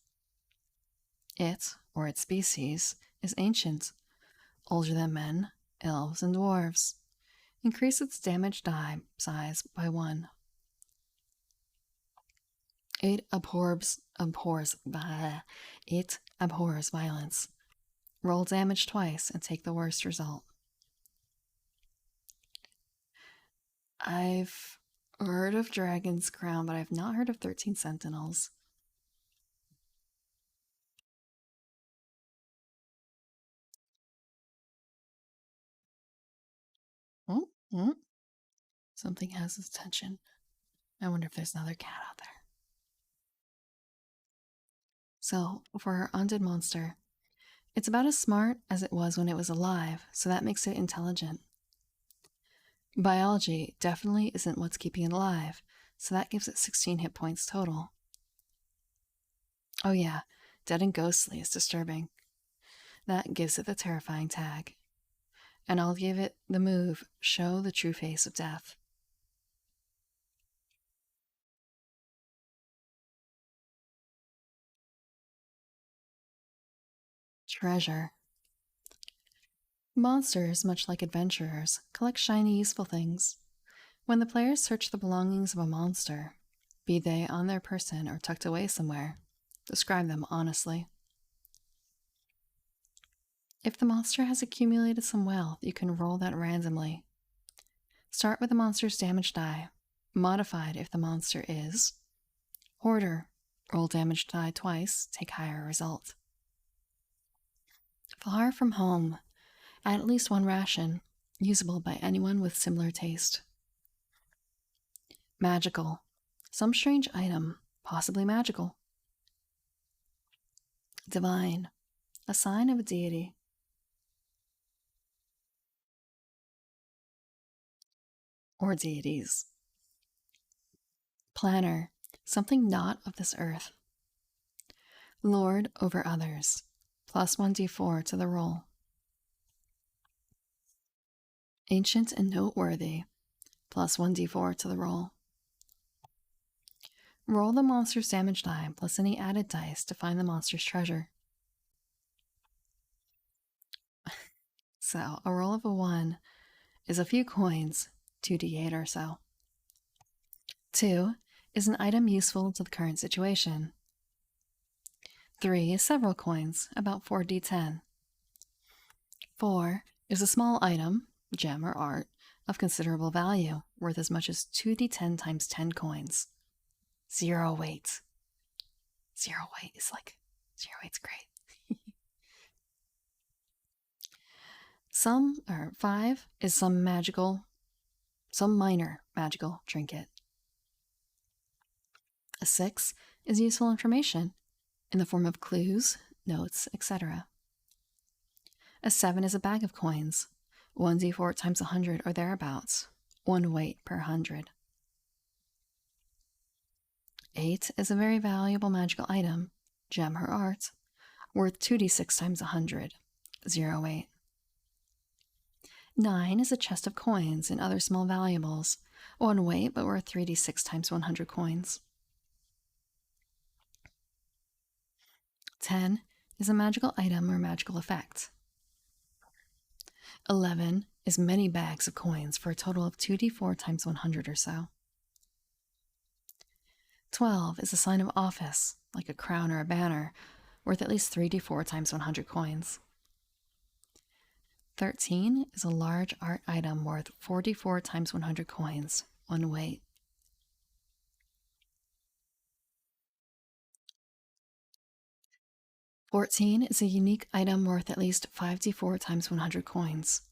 It, or its species, is ancient, older than men, elves, and dwarves. Increase its damage die size by 1. It abhors violence. Roll damage twice and take the worst result. I've heard of Dragon's Crown, but I've not heard of 13 Sentinels. Oh, something has his attention. I wonder if there's another cat out there. So, for our undead monster, it's about as smart as it was when it was alive, so that makes it intelligent. Biology definitely isn't what's keeping it alive, so that gives it 16 hit points total. Oh yeah, dead and ghostly is disturbing. That gives it the terrifying tag. And I'll give it the move, show the true face of death. Treasure. Monsters, much like adventurers, collect shiny, useful things. When the players search the belongings of a monster, be they on their person or tucked away somewhere, describe them honestly. If the monster has accumulated some wealth, you can roll that randomly. Start with the monster's damage die, modified if the monster is Hoarder. Roll damage die twice, take higher result. Far from home. Add at least 1 ration, usable by anyone with similar taste. Magical. Some strange item, possibly magical. Divine. A sign of a deity. Or deities. Planner. Something not of this earth. Lord over others. +1d4 to the roll. Ancient and noteworthy. +1d4 to the roll. Roll the monster's damage die plus any added dice to find the monster's treasure. So a roll of a 1 is a few coins, 2d8 or so. 2 is an item useful to the current situation. 3 is several coins, about 4d10. 4 is a small item, gem or art, of considerable value, worth as much as 2d10 times 10 coins. 0 weight. 0 weight is like, 0 weight's great. 5 is some minor magical trinket. A 6 is useful information in the form of clues, notes, etc. A 7 is a bag of coins, 1d4 times 100 or thereabouts, 1 weight per 100. 8 is a very valuable magical item, gem or art, worth 2d6 times 100, 0 weight. 9 is a chest of coins and other small valuables, 1 weight but worth 3d6 times 100 coins. 10 is a magical item or magical effect. 11 is many bags of coins for a total of 2d4 times 100 or so. 12 is a sign of office, like a crown or a banner, worth at least 3d4 times 100 coins. 13 is a large art item worth 44 times 100 coins, 1 weight. 14 is a unique item worth at least 5d4 times 100 coins.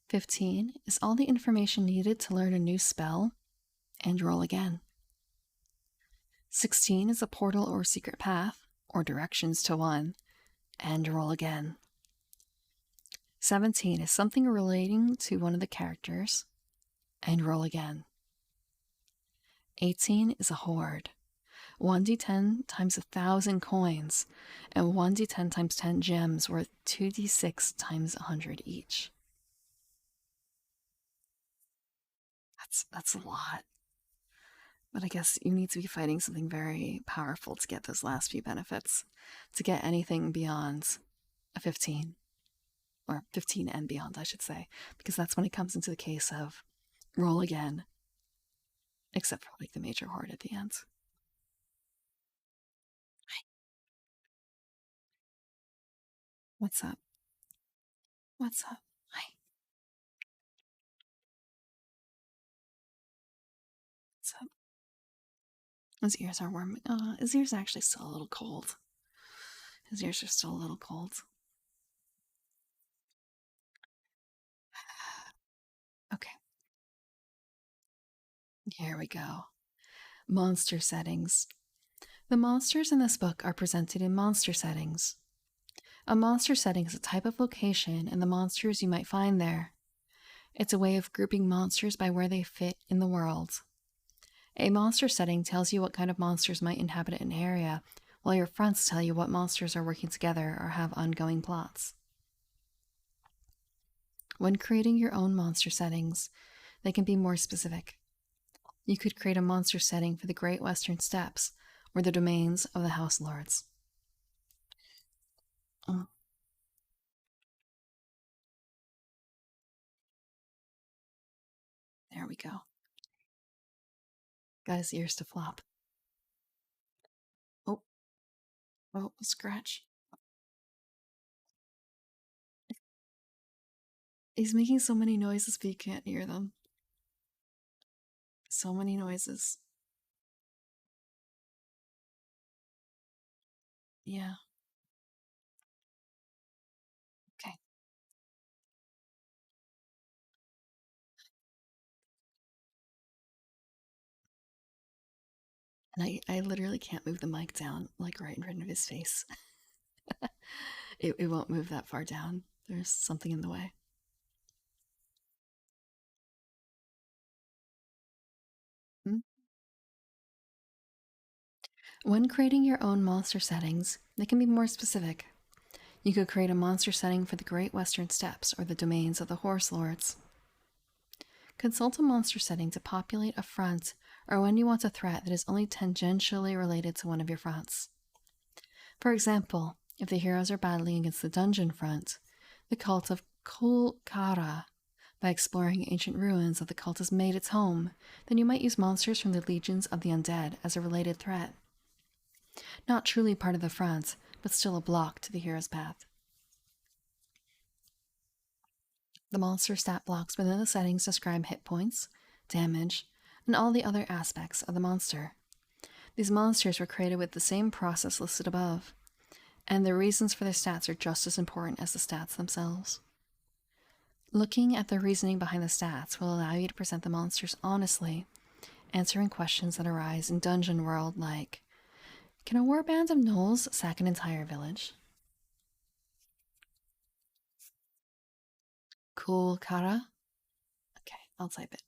15 is all the information needed to learn a new spell and roll again. 16 is a portal or secret path, or directions to one, and roll again. 17 is something relating to one of the characters, and roll again. 18 is a hoard, 1d10 times 1,000 coins, and 1d10 times 10 gems worth 2d6 times 100 each. That's a lot. But I guess you need to be fighting something very powerful to get those last few benefits, to get anything beyond a 15. Or 15 and beyond, I should say, because that's when it comes into the case of roll again, except for like the major horde at the end. What's up? What's up? Hi. What's up? His ears are warm. His ears are actually still a little cold. His ears are still a little cold. Okay. Here we go. Monster settings. The monsters in this book are presented in monster settings. A monster setting is a type of location and the monsters you might find there. It's a way of grouping monsters by where they fit in the world. A monster setting tells you what kind of monsters might inhabit an area, while your fronts tell you what monsters are working together or have ongoing plots. When creating your own monster settings, they can be more specific. You could create a monster setting for the Great Western Steppes, or the domains of the House Lords. Oh. There we go. Got his ears to flop. Oh, scratch. He's making so many noises, but you can't hear them. So many noises. Yeah. Okay. And I literally can't move the mic down, like right in front of his face. It won't move that far down. There's something in the way. When creating your own monster settings, they can be more specific. You could create a monster setting for the Great Western Steppes or the domains of the Horse Lords. Consult a monster setting to populate a front or when you want a threat that is only tangentially related to one of your fronts. For example, if the heroes are battling against the dungeon front, The cult of Kolkara. By exploring ancient ruins of the cult has made its home, then you might use monsters from the legions of the undead as a related threat. Not truly part of the front, but still a block to the hero's path. The monster stat blocks within the settings describe hit points, damage, and all the other aspects of the monster. These monsters were created with the same process listed above, and the reasons for their stats are just as important as the stats themselves. Looking at the reasoning behind the stats will allow you to present the monsters honestly, answering questions that arise in Dungeon World like, can a warband of gnolls sack an entire village? Cool, Kara? Okay, I'll type it.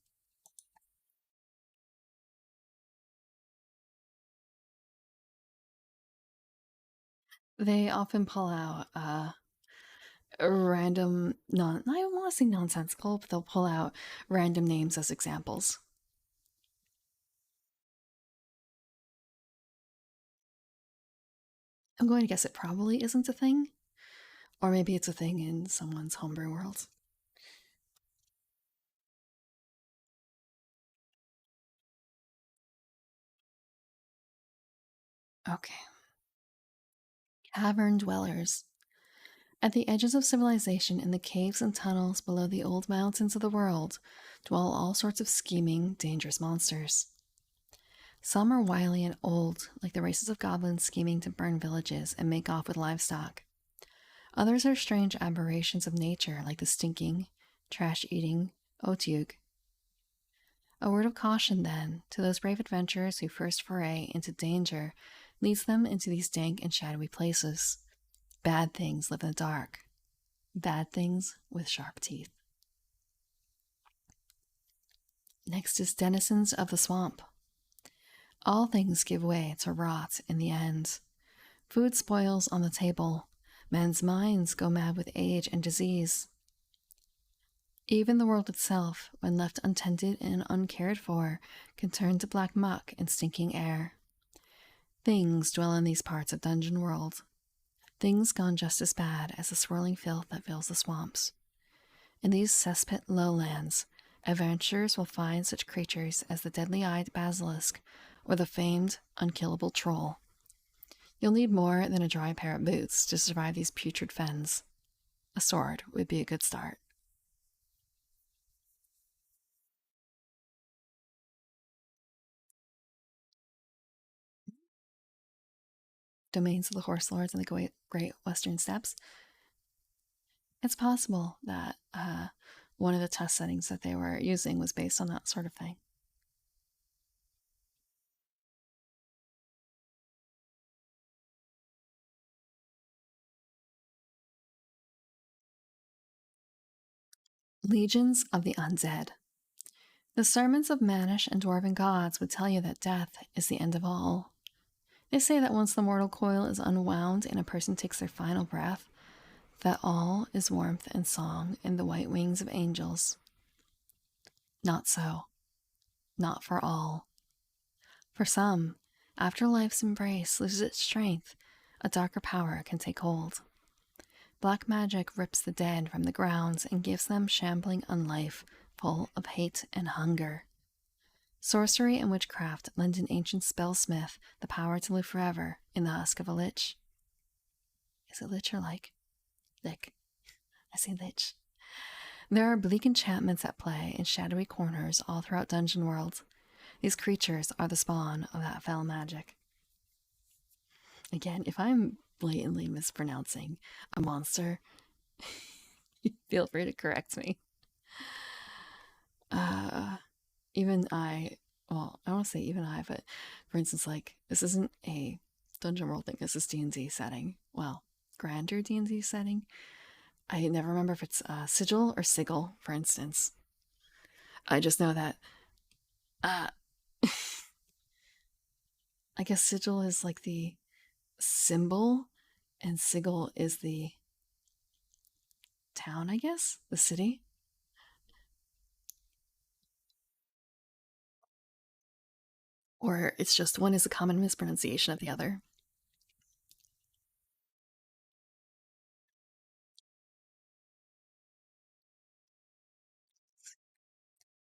They often pull out random, I don't want to say nonsensical, but they'll pull out random names as examples. I'm going to guess it probably isn't a thing, or maybe it's a thing in someone's homebrew world. Okay. Cavern dwellers. At the edges of civilization, in the caves and tunnels below the old mountains of the world, dwell all sorts of scheming, dangerous monsters. Some are wily and old, like the races of goblins scheming to burn villages and make off with livestock. Others are strange aberrations of nature, like the stinking, trash eating Otyug. A word of caution, then, to those brave adventurers who first foray into danger leads them into these dank and shadowy places. Bad things live in the dark. Bad things with sharp teeth. Next is denizens of the swamp. All things give way to rot in the end. Food spoils on the table. Men's minds go mad with age and disease. Even the world itself, when left untended and uncared for, can turn to black muck and stinking air. Things dwell in these parts of Dungeon World. Things gone just as bad as the swirling filth that fills the swamps. In these cesspit lowlands, adventurers will find such creatures as the deadly-eyed basilisk or the famed unkillable troll. You'll need more than a dry pair of boots to survive these putrid fens. A sword would be a good start. Domains of the Horse Lords and the Great Western Steppes. It's possible that one of the test settings that they were using was based on that sort of thing. Legions of the Undead. The sermons of Manish and Dwarven gods would tell you that death is the end of all. They say that once the mortal coil is unwound and a person takes their final breath, that all is warmth and song and the white wings of angels. Not so. Not for all. For some, after life's embrace loses its strength, a darker power can take hold. Black magic rips the dead from the ground and gives them shambling unlife, full of hate and hunger. Sorcery and witchcraft lend an ancient spellsmith the power to live forever in the husk of a lich. Is it lich or like? Lick. I say lich. There are bleak enchantments at play in shadowy corners all throughout Dungeon World. These creatures are the spawn of that fell magic. Again, if I'm blatantly mispronouncing a monster, feel free to correct me. Even I, well, I don't want to say even I, but for instance, like, this isn't a Dungeon World thing, this is D&D setting. Well, grander D&D setting. I never remember if it's sigil or sigil, for instance. I just know that I guess sigil is like the symbol and sigil is the town, I guess, the city. Or it's just one is a common mispronunciation of the other.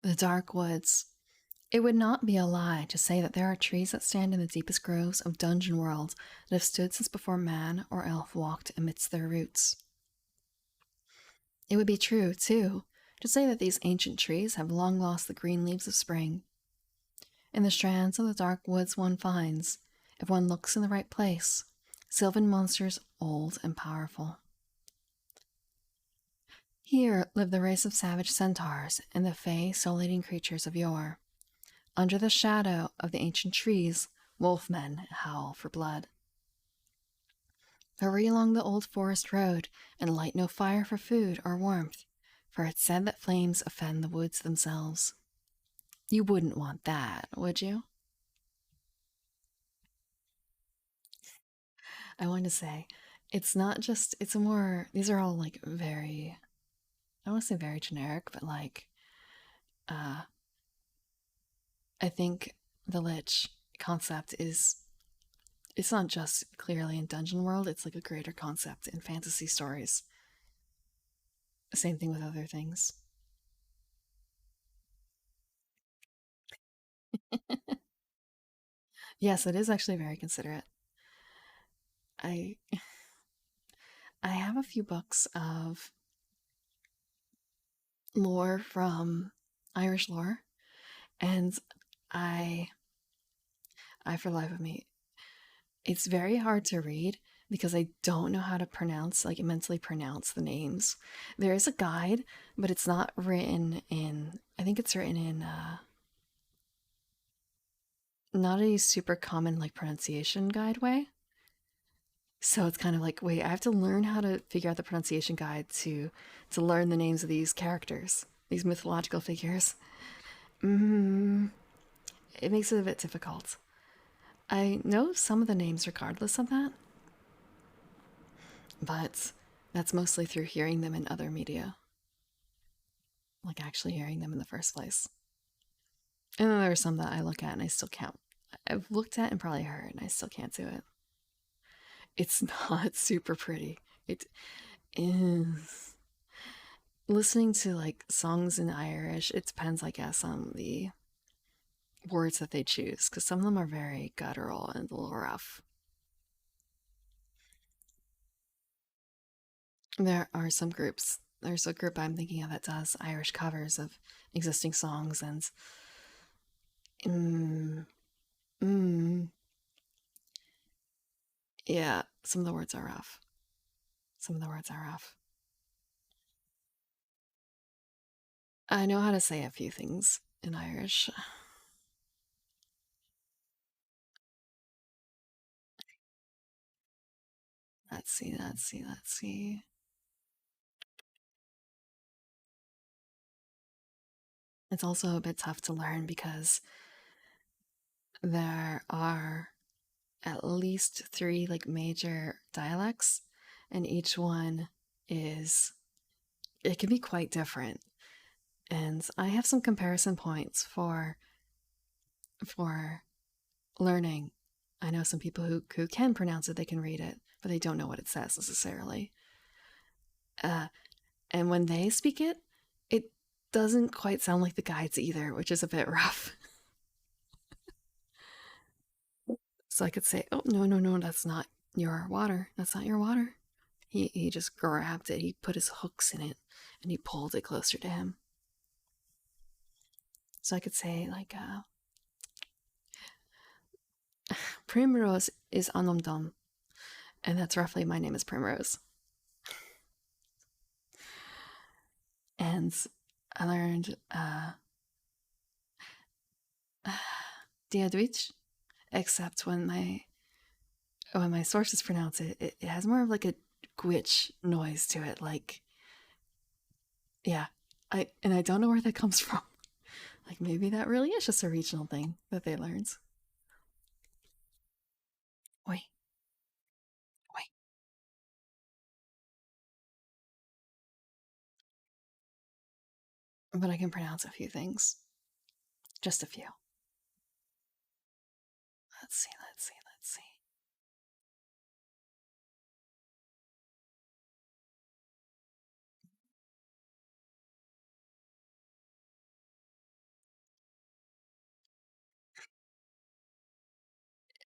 The dark woods. It would not be a lie to say that there are trees that stand in the deepest groves of Dungeon World that have stood since before man or elf walked amidst their roots. It would be true, too, to say that these ancient trees have long lost the green leaves of spring. In the strands of the dark woods one finds, if one looks in the right place, sylvan monsters old and powerful. Here live the race of savage centaurs and the fey, soul-eating creatures of yore. Under the shadow of the ancient trees, wolfmen howl for blood. Hurry along the old forest road and light no fire for food or warmth, for it's said that flames offend the woods themselves. You wouldn't want that, would you? I want to say, it's not just, it's a more, these are all like very, I don't want to say very generic, but like, uh, I think the Lich concept is, it's not just clearly in Dungeon World, it's like a greater concept in fantasy stories. Same thing with other things. Yes, it is actually very considerate. I I have a few books of lore from Irish lore, and I I for life of me, it's very hard to read because I don't know how to pronounce, like mentally pronounce the names. There is a guide, but it's not written in, I think it's written in not a super common like pronunciation guide way. So it's kind of like, wait, I have to learn how to figure out the pronunciation guide to learn the names of these characters, these mythological figures. Mm, it makes it a bit difficult. I know some of the names regardless of that, but that's mostly through hearing them in other media, like actually hearing them in the first place. And then there are some that I look at and I still can't. I've looked at and probably heard, and I still can't do it. It's not super pretty. It is. Listening to like songs in Irish, it depends, I guess, on the words that they choose, because some of them are very guttural and a little rough. There are some groups. There's a group I'm thinking of that does Irish covers of existing songs, and mm, mm, yeah, some of the words are rough. Some of the words are rough. I know how to say a few things in Irish. Let's see, let's see, let's see. It's also a bit tough to learn because there are at least three like major dialects, and each one is, it can be quite different. And I have some comparison points for learning. I know some people who can pronounce it, they can read it, but they don't know what it says necessarily. Uh, and when they speak it, it doesn't quite sound like the guides either, which is a bit rough. So I could say, "Oh no, no, no, that's not your water. That's not your water." He just grabbed it. He put his hooks in it, and he pulled it closer to him. So I could say like, "Primrose is Anomdom," and that's roughly my name is Primrose. And I learned Diadwich, except when my sources pronounce it, it has more of like a gwitch noise to it. Like, yeah, I don't know where that comes from. Like maybe that really is just a regional thing that they learned. Wait, wait. But I can pronounce a few things, just a few. Let's see, let's see, let's see.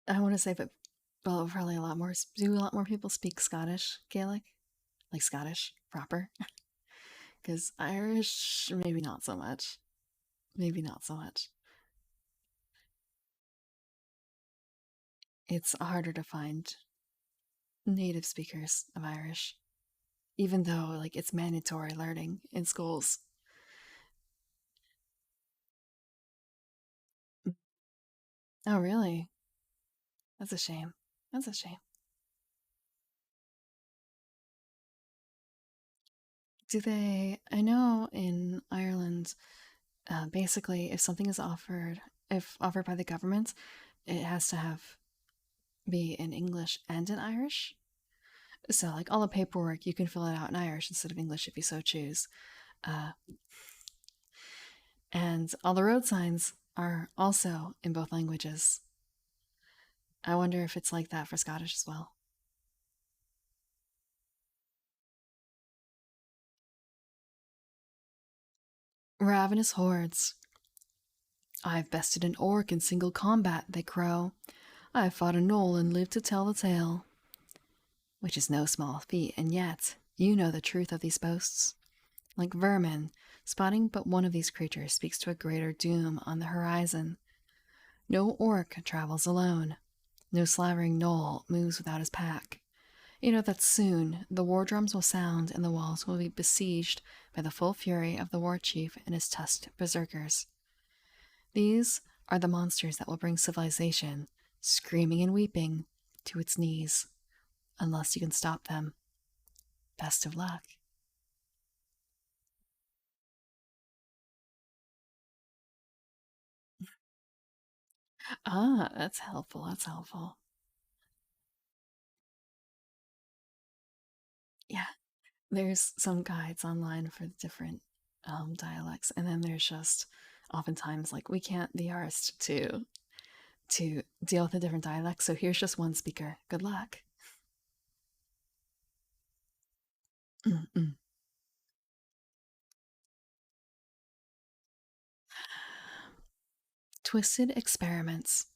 I want to say, but well, probably do a lot more people speak Scottish Gaelic? Like Scottish proper? Because Irish, maybe not so much. Maybe not so much. It's harder to find native speakers of Irish, even though like it's mandatory learning in schools. Oh, really? That's a shame. That's a shame. Do they? I know in Ireland, basically, if something is offered, if offered by the government, it has to have be in English and in Irish. So, like all the paperwork, you can fill it out in Irish instead of English if you so choose. Uh, and all the road signs are also in both languages. I wonder if it's like that for Scottish as well. Ravenous hordes. I've bested an orc in single combat, they crow. I've fought a gnoll and lived to tell the tale. Which is no small feat, and yet, you know the truth of these boasts. Like vermin, spotting but one of these creatures speaks to a greater doom on the horizon. No orc travels alone. No slavering gnoll moves without his pack. You know that soon the war drums will sound and the walls will be besieged by the full fury of the war chief and his tusked berserkers. These are the monsters that will bring civilization, screaming and weeping, to its knees, unless you can stop them. Best of luck. Ah, that's helpful. That's helpful. Yeah, there's some guides online for the different dialects, and then there's just oftentimes like we can't be arsed to deal with the different dialects. So here's just one speaker. Good luck. Mm-mm. Twisted experiments.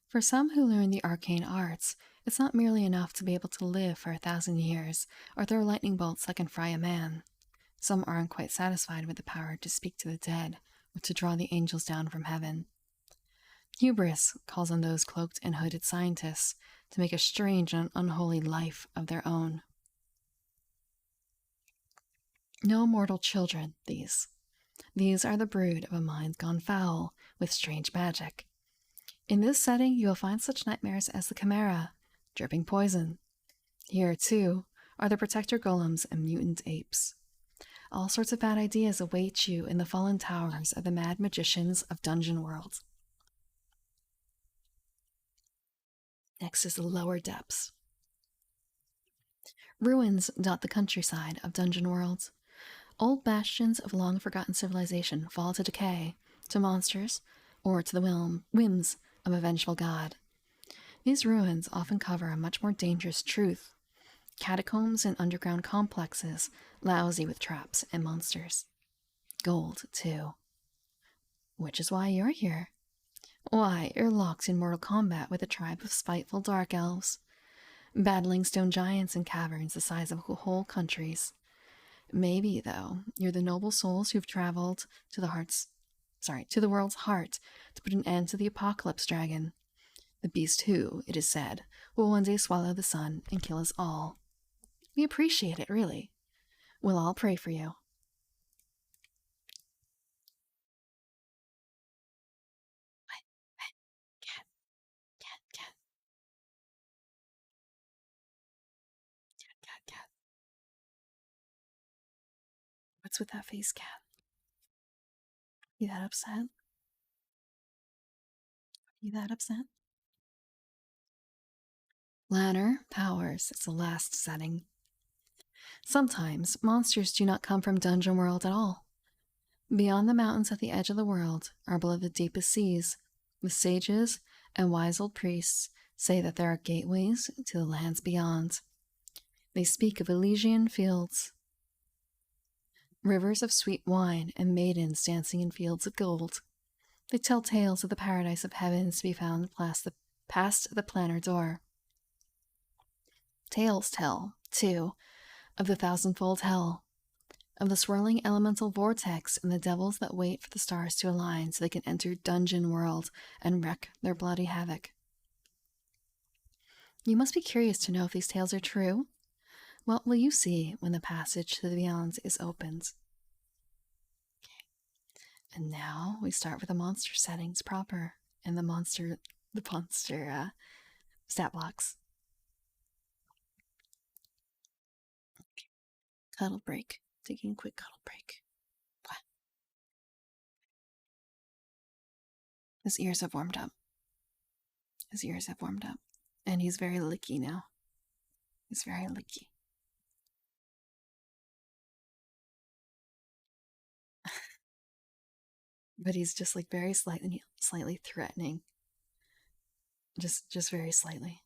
For some who learn the arcane arts, it's not merely enough to be able to live for 1,000 years or throw lightning bolts that can fry a man. Some aren't quite satisfied with the power to speak to the dead or to draw the angels down from heaven. Hubris calls on those cloaked and hooded scientists to make a strange and unholy life of their own. No mortal children, these. These are the brood of a mind gone foul with strange magic. In this setting, you will find such nightmares as the Chimera, dripping poison. Here, too, are the protector golems and mutant apes. All sorts of bad ideas await you in the fallen towers of the mad magicians of Dungeon World. Next is the lower depths. Ruins dot the countryside of Dungeon World. Old bastions of long forgotten civilization fall to decay, to monsters, or to the whims of a vengeful god. These ruins often cover a much more dangerous truth: catacombs and underground complexes, lousy with traps and monsters. Gold, too. Which is why you're here. Why, you're locked in mortal combat with a tribe of spiteful dark elves, battling stone giants in caverns the size of whole countries. Maybe, though, you're the noble souls who've traveled to to the world's heart to put an end to the apocalypse dragon. The beast who, it is said, will one day swallow the sun and kill us all. We appreciate it, really. We'll all pray for you. Cat, cat, cat, cat, cat. What's with that face, cat? You that upset? You that upset? Lanner Powers is the last setting. Sometimes monsters do not come from Dungeon World at all. Beyond the mountains at the edge of the world, or below the deepest seas, the sages and wise old priests say that there are gateways to the lands beyond. They speak of Elysian fields, rivers of sweet wine, and maidens dancing in fields of gold. They tell tales of the paradise of heavens to be found past the planner door. Tales tell, too, of the thousandfold hell, of the swirling elemental vortex and the devils that wait for the stars to align so they can enter Dungeon World and wreak their bloody havoc. You must be curious to know if these tales are true. What will you see when the passage to the Beyond is opened? And now we start with the monster settings proper and the monster stat blocks. Okay. Cuddle break. Taking a quick cuddle break. What? His ears have warmed up. And he's very licky now. He's very licky. But he's just like very slightly threatening. Just very slightly.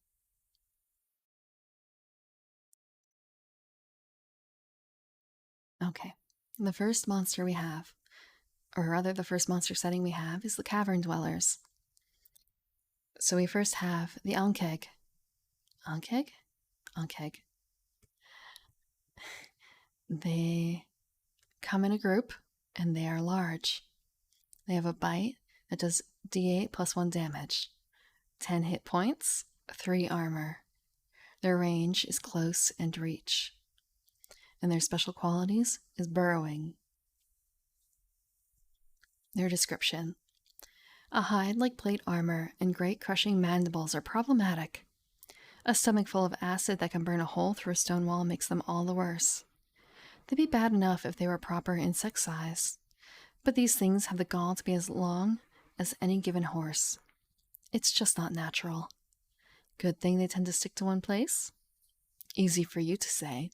Okay. The first monster we have, or rather the first monster setting we have, is the Cavern Dwellers. So we first have the Ankeg. Ankeg? Ankeg. They come in a group, and they are large. They have a bite that does d8 plus 1 damage, 10 hit points, 3 armor. Their range is close and reach. And their special qualities is burrowing. Their description: a hide like plate armor and great crushing mandibles are problematic. A stomach full of acid that can burn a hole through a stone wall makes them all the worse. They'd be bad enough if they were proper insect size, but these things have the gall to be as long as any given horse. It's just not natural. Good thing they tend to stick to one place? Easy for you to say.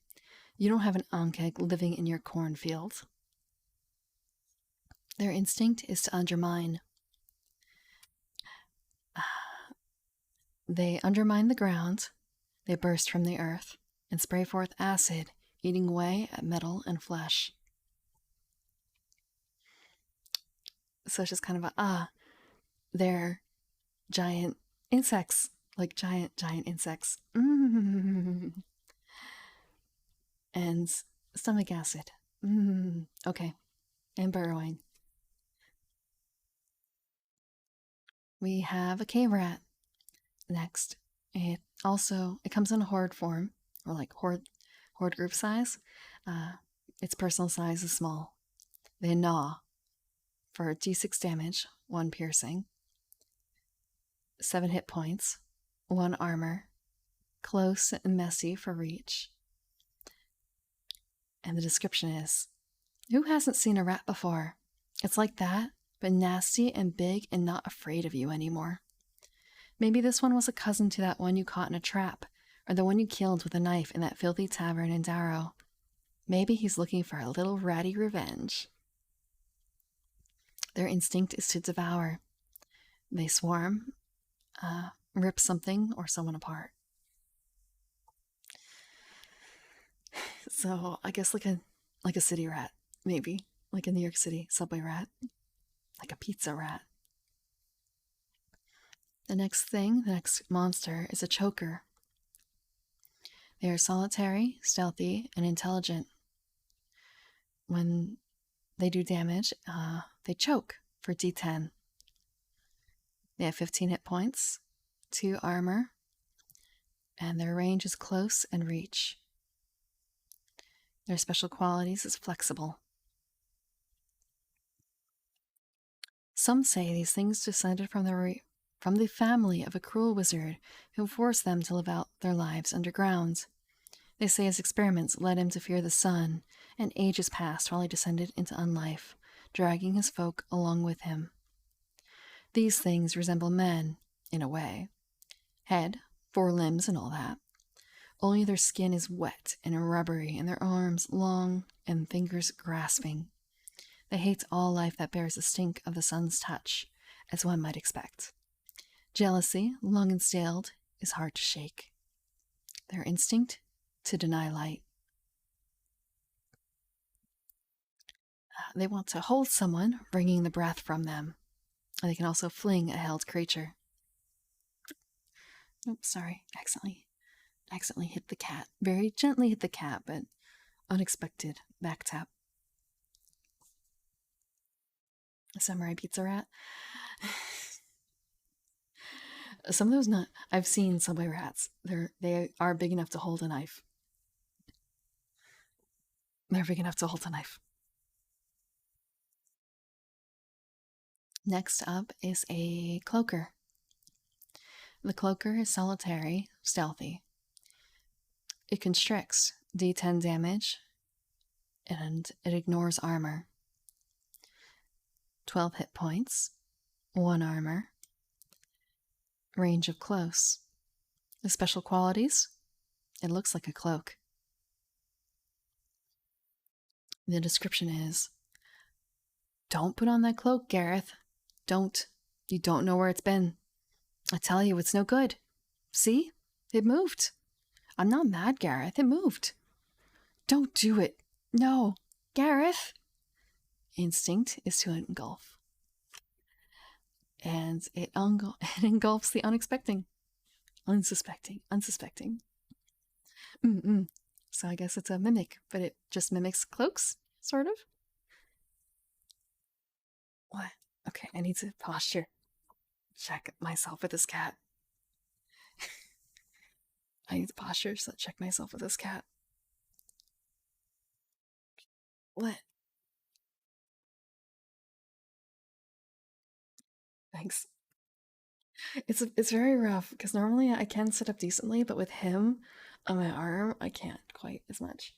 You don't have an Ankeg living in your cornfield. Their instinct is to undermine. They undermine the ground, they burst from the earth, and spray forth acid, eating away at metal and flesh. So it's just kind of they're giant insects, like giant insects. And stomach acid. Okay. And burrowing. We have a cave rat. Next, it comes in a horde form, or like horde group size. Its personal size is small. They gnaw for d6 damage, 1 piercing, 7 hit points, 1 armor, close and messy for reach. And the description is: who hasn't seen a rat before? It's like that, but nasty and big and not afraid of you anymore. Maybe this one was a cousin to that one you caught in a trap, or the one you killed with a knife in that filthy tavern in Darrow. Maybe he's looking for a little ratty revenge. Their instinct is to devour. They swarm, rip something or someone apart. So I guess like a city rat, maybe. Like a New York City subway rat. Like a pizza rat. The next monster is a choker. They are solitary, stealthy, and intelligent. When they do damage, they choke for d10. They have 15 hit points, 2 armor, and their range is close and reach. Their special qualities is flexible. Some say these things descended from the family of a cruel wizard who forced them to live out their lives underground. They say his experiments led him to fear the sun, and ages passed while he descended into unlife, dragging his folk along with him. These things resemble men, in a way. Head, 4 limbs, and all that. Only their skin is wet and rubbery, and their arms long and fingers grasping. They hate all life that bears the stink of the sun's touch, as one might expect. Jealousy, long instilled, is hard to shake. Their instinct? To deny light. They want to hold someone, bringing the breath from them. They can also fling a held creature. Oops, sorry. Accidentally hit the cat. Very gently hit the cat, but unexpected back tap. A samurai pizza rat. Some of those not. I've seen subway rats. They are big enough to hold a knife. They're big enough to hold a knife. Next up is a cloaker. The cloaker is solitary, stealthy. It constricts, D10 damage, and it ignores armor. 12 hit points, 1 armor, range of close. The special qualities? It looks like a cloak. The description is, don't put on that cloak, Gareth. Don't. You don't know where it's been. I tell you, it's no good. See? It moved. I'm not mad, Gareth. It moved. Don't do it. No. Gareth! Instinct is to engulf. And it engulfs the unsuspecting. So I guess it's a mimic, but it just mimics cloaks, sort of. What? Okay, I need to posture check myself with this cat. I need to posture check myself with this cat. What? Thanks. It's very rough because normally I can sit up decently, but with him on my arm, I can't quite as much.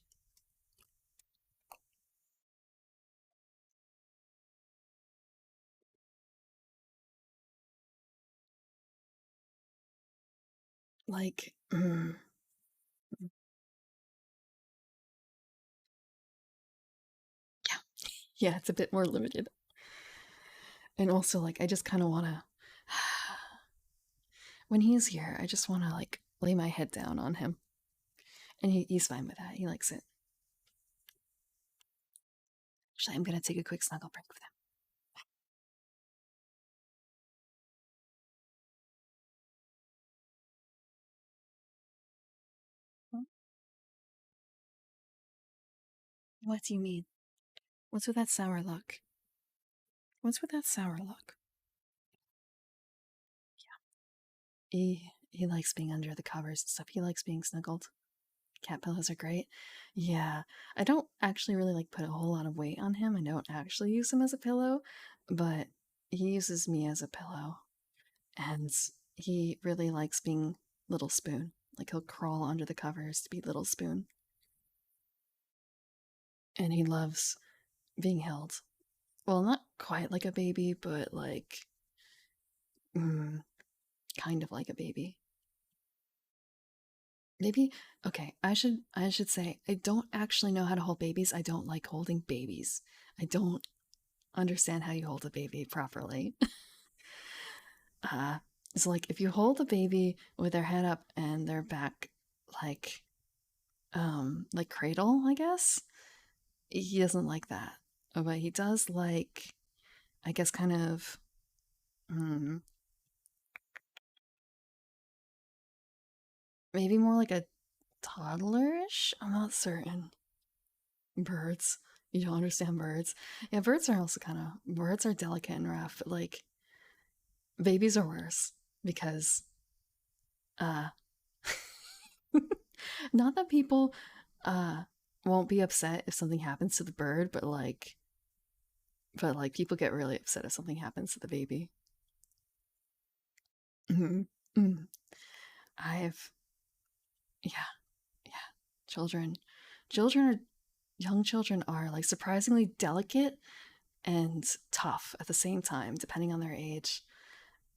Like, yeah, it's a bit more limited. And also, like, I just kind of want to. When he's here, I just want to, like, lay my head down on him. And he's fine with that. He likes it. Actually, I'm going to take a quick snuggle break with him. What do you mean? What's with that sour look? What's with that sour look? He likes being under the covers and stuff. He likes being snuggled. Cat pillows are great. Yeah, I don't actually really like put a whole lot of weight on him. I don't actually use him as a pillow, but he uses me as a pillow. And he really likes being Little Spoon. Like he'll crawl under the covers to be Little Spoon. And he loves being held. Well, not quite like a baby, but like kind of like a baby. Maybe okay, I should say I don't actually know how to hold babies. I don't like holding babies. I don't understand how you hold a baby properly. uh it's like if you hold a baby with their head up and their back like cradle, I guess. He doesn't like that. But he does like I guess kind of maybe more like a toddlerish. I'm not certain. Birds. You don't understand birds. Yeah, birds are also kind of birds are delicate and rough. But like babies are worse because uh not that people won't be upset if something happens to the bird, but like people get really upset if something happens to the baby. Mm-hmm. I've yeah, yeah. Children children are young children are like surprisingly delicate and tough at the same time, depending on their age.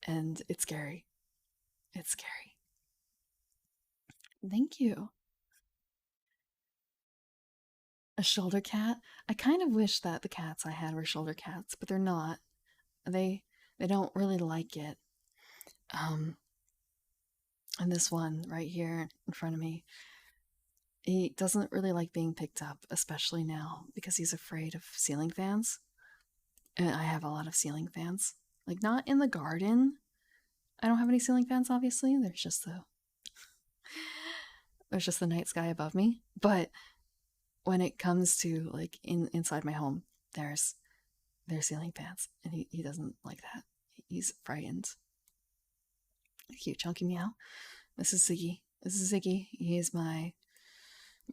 And it's scary. It's scary. Thank you. A shoulder cat? I kind of wish that the cats I had were shoulder cats, but they're not. They they don't really like it. Um and this one right here in front of me, he doesn't really like being picked up, especially now because he's afraid of ceiling fans. And I have a lot of ceiling fans. Like not in the garden, I don't have any ceiling fans, obviously. There's just the night sky above me. But when it comes to like inside my home, there's ceiling fans, and he doesn't like that. He's frightened. Cute chunky meow. This is Ziggy. He's my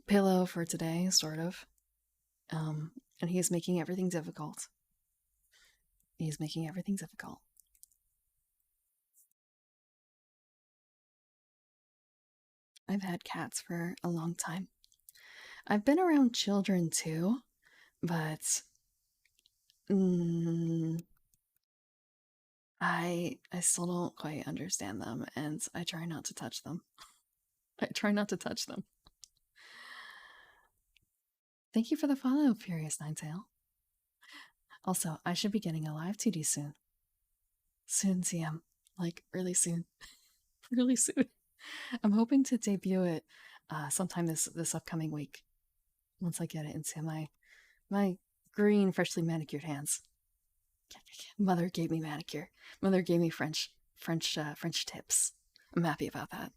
pillow for today, sort of. And he is making everything difficult. He's making everything difficult. I've had cats for a long time. I've been around children too, but I still don't quite understand them, and I try not to touch them. I try not to touch them. Thank you for the follow, Furious Ninetail. Also, I should be getting a live 2D soon. Soon, TM. Like, really soon. Really soon. I'm hoping to debut it sometime this upcoming week. Once I get it into my green, freshly manicured hands. Mother gave me manicure. Mother gave me French tips. I'm happy about that.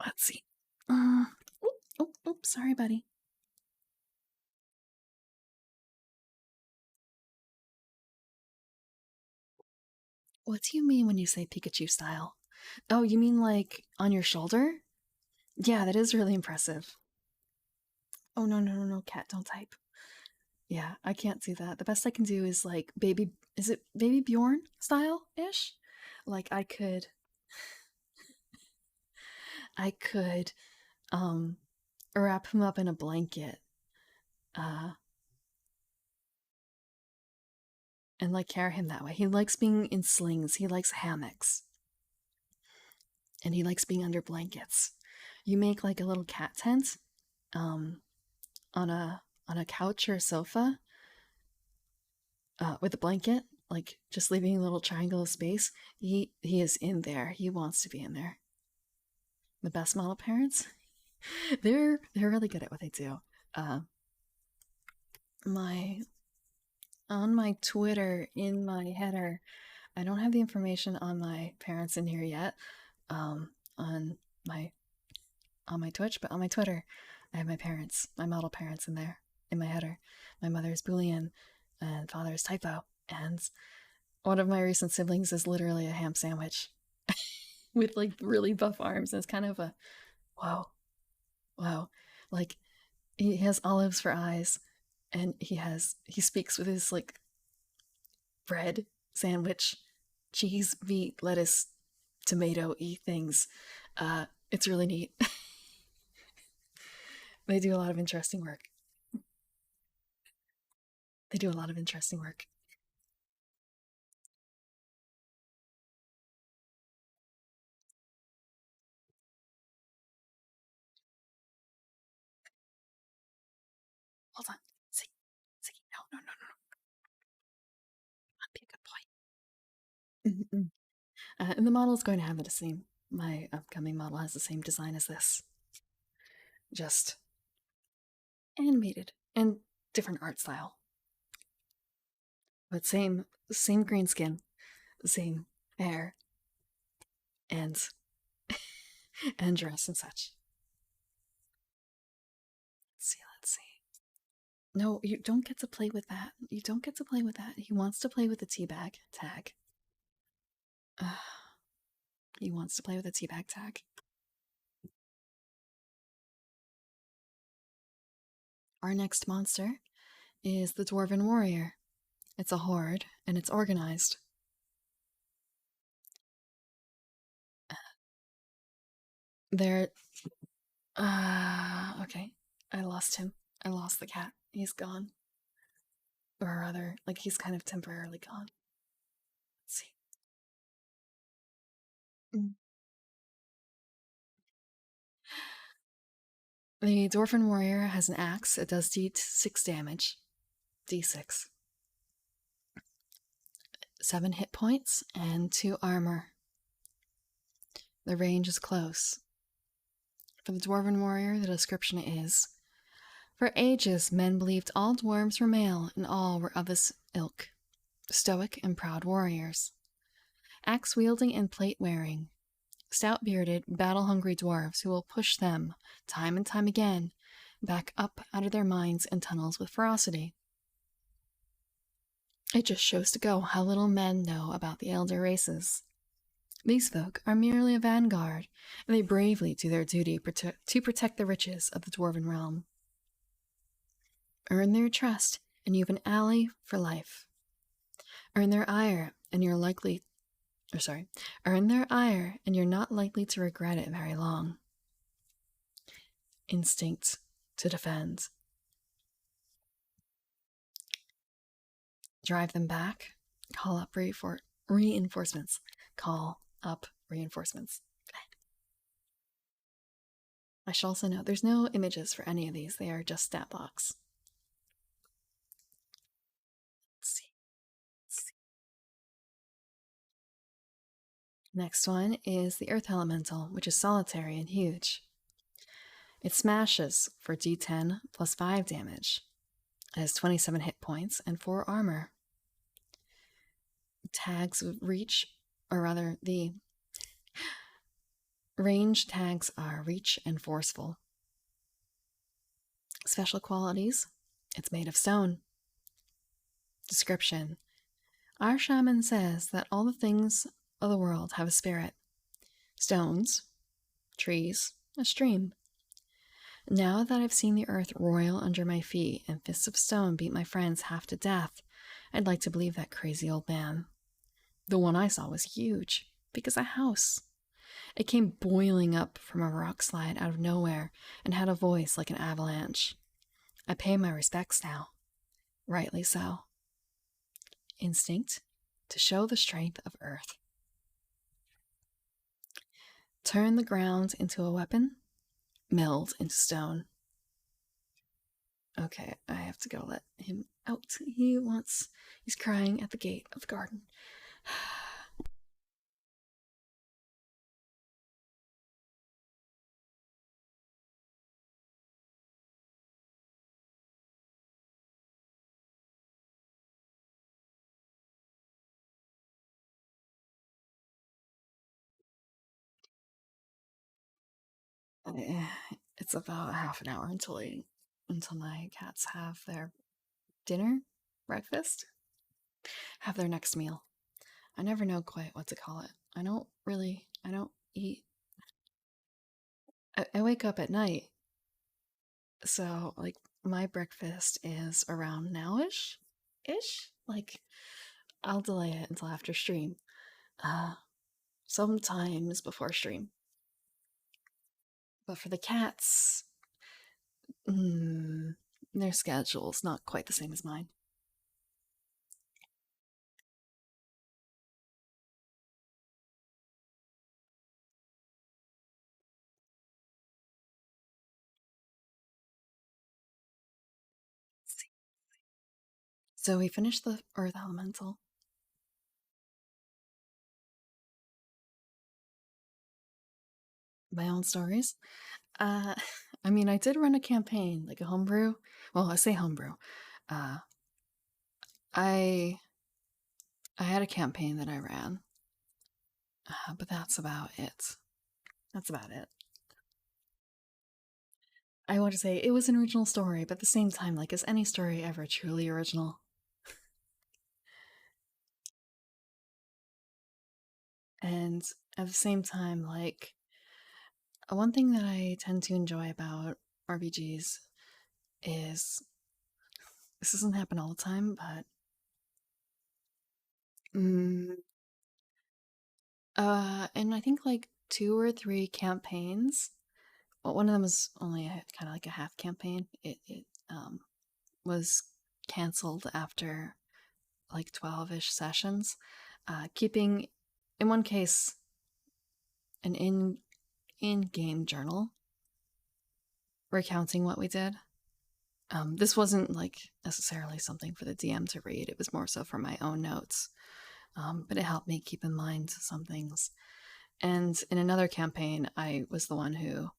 Let's see. Oh, sorry, buddy. What do you mean when you say Pikachu style? Oh, you mean like on your shoulder? Yeah, that is really impressive. Oh, no, cat, don't type. Yeah, I can't do that. The best I can do is like is it Baby Bjorn style ish? Like I could wrap him up in a blanket, uh, and like carry him that way. He likes being in slings, he likes hammocks, and he likes being under blankets. You make like a little cat tent, on a couch or a sofa, with a blanket, like just leaving a little triangle of space. He is in there. He wants to be in there. The best model parents, they're really good at what they do. My On my Twitter, in my header, I don't have the information on my parents in here yet. On my Twitch, but on my Twitter, I have my parents, my model parents in there in my header. My mother's Boolean and father's Typo, and one of my recent siblings is literally a ham sandwich with like really buff arms, and it's kind of a wow. Like he has olives for eyes, and he speaks with his like bread sandwich, cheese, meat, lettuce, tomato things. It's really neat. They do a lot of interesting work. Hold on. See, no. Be a good boy. And the model is going to have the same. My upcoming model has the same design as this, just animated and different art style, but same green skin, same hair, and and dress and such. Let's see. No, you don't get to play with that. You don't get to play with that. He wants to play with the teabag tag. He wants to play with the teabag tag. Our next monster is the Dwarven Warrior. It's a horde, and it's organized. They're... okay. I lost him. I lost the cat. He's gone. Or rather, like, he's kind of temporarily gone. Let's see. The Dwarven Warrior has an axe. It does d6 damage. D6. 7 hit points and 2 armor. The range is close. For the Dwarven Warrior, the description is: for ages, men believed all dwarves were male and all were of this ilk. stoic and proud warriors, axe wielding and plate wearing, stout bearded, battle hungry dwarves who will push them, time and time again, back up out of their mines and tunnels with ferocity. It just shows to go how little men know about the elder races. These folk are merely a vanguard, and they bravely do their duty to protect the riches of the dwarven realm. Earn their trust, and you've an ally for life. Earn their ire, and you're likely earn their ire, and you're not likely to regret it very long. Instinct to defend. Drive them back. Call up reinforcements. Call up reinforcements. I should also note there's no images for any of these. They are just stat blocks. Let's see. Next one is the Earth Elemental, which is solitary and huge. It smashes for d10 plus 5 damage. It has 27 hit points and 4 armor. Tags reach, or rather, the range tags are reach and forceful. Special qualities: it's made of stone. Description: our shaman says that all the things of the world have a spirit. Stones, trees, a stream. Now that I've seen the earth roil under my feet and fists of stone beat my friends half to death, I'd like to believe that crazy old man. The one I saw was huge, big as a house. It came boiling up from a rock slide out of nowhere and had a voice like an avalanche. I pay my respects now. Rightly so. Instinct to show the strength of earth. Turn the ground into a weapon, meld into stone. Okay, I have to go let him out. He's crying at the gate of the garden. It's about half an hour until my cats have their dinner, breakfast, have their next meal. I never know quite what to call it. I don't eat. I wake up at night. So, like, my breakfast is around nowish ish. Like, I'll delay it until after stream. Sometimes before stream. But for the cats, their schedule's not quite the same as mine. So we finished the Earth Elemental. My own stories. I mean, I did run a campaign, like a homebrew. Well, I say homebrew. I had a campaign that I ran, but that's about it. I want to say it was an original story, but at the same time, like, is any story ever truly original? And at the same time, like, one thing that I tend to enjoy about RPGs is this doesn't happen all the time, but and I think like 2 or 3 campaigns. Well, one of them was only kind of like a half campaign. It was canceled after like 12-ish sessions, keeping, in one case, an in-game journal recounting what we did. This wasn't like necessarily something for the DM to read. It was more so for my own notes, but it helped me keep in mind some things. And in another campaign, I was the one who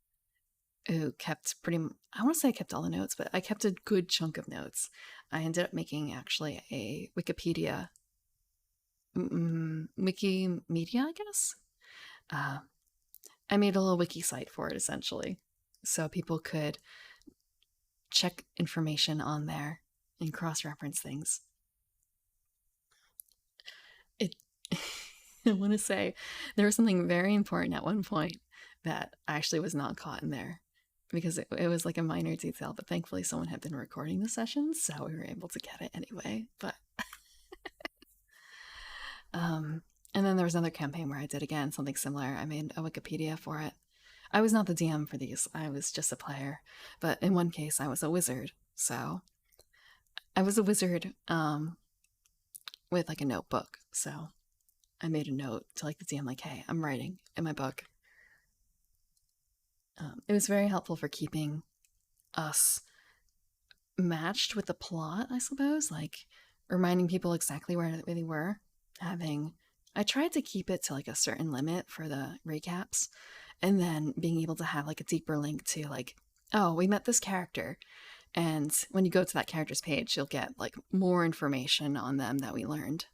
kept I want to say I kept all the notes, but I kept a good chunk of notes. I ended up making actually a Wikipedia Wikimedia, I guess. Uh, I made a little wiki site for it essentially, so people could check information on there and cross reference things. It, I want to say there was something very important at one point that actually was not caught in there because it was like a minor detail, but thankfully someone had been recording the session, so we were able to get it anyway. But and then there was another campaign where I did again something similar. I made a Wikipedia for it. I was not the DM for these, I was just a player. But in one case, I was a wizard. So I was a wizard with like a notebook. So I made a note to like the DM, like, hey, I'm writing in my book. It was very helpful for keeping us matched with the plot, I suppose, like reminding people exactly where they were. I tried to keep it to like a certain limit for the recaps, and then being able to have like a deeper link to like, oh, we met this character, and when you go to that character's page, you'll get like more information on them that we learned.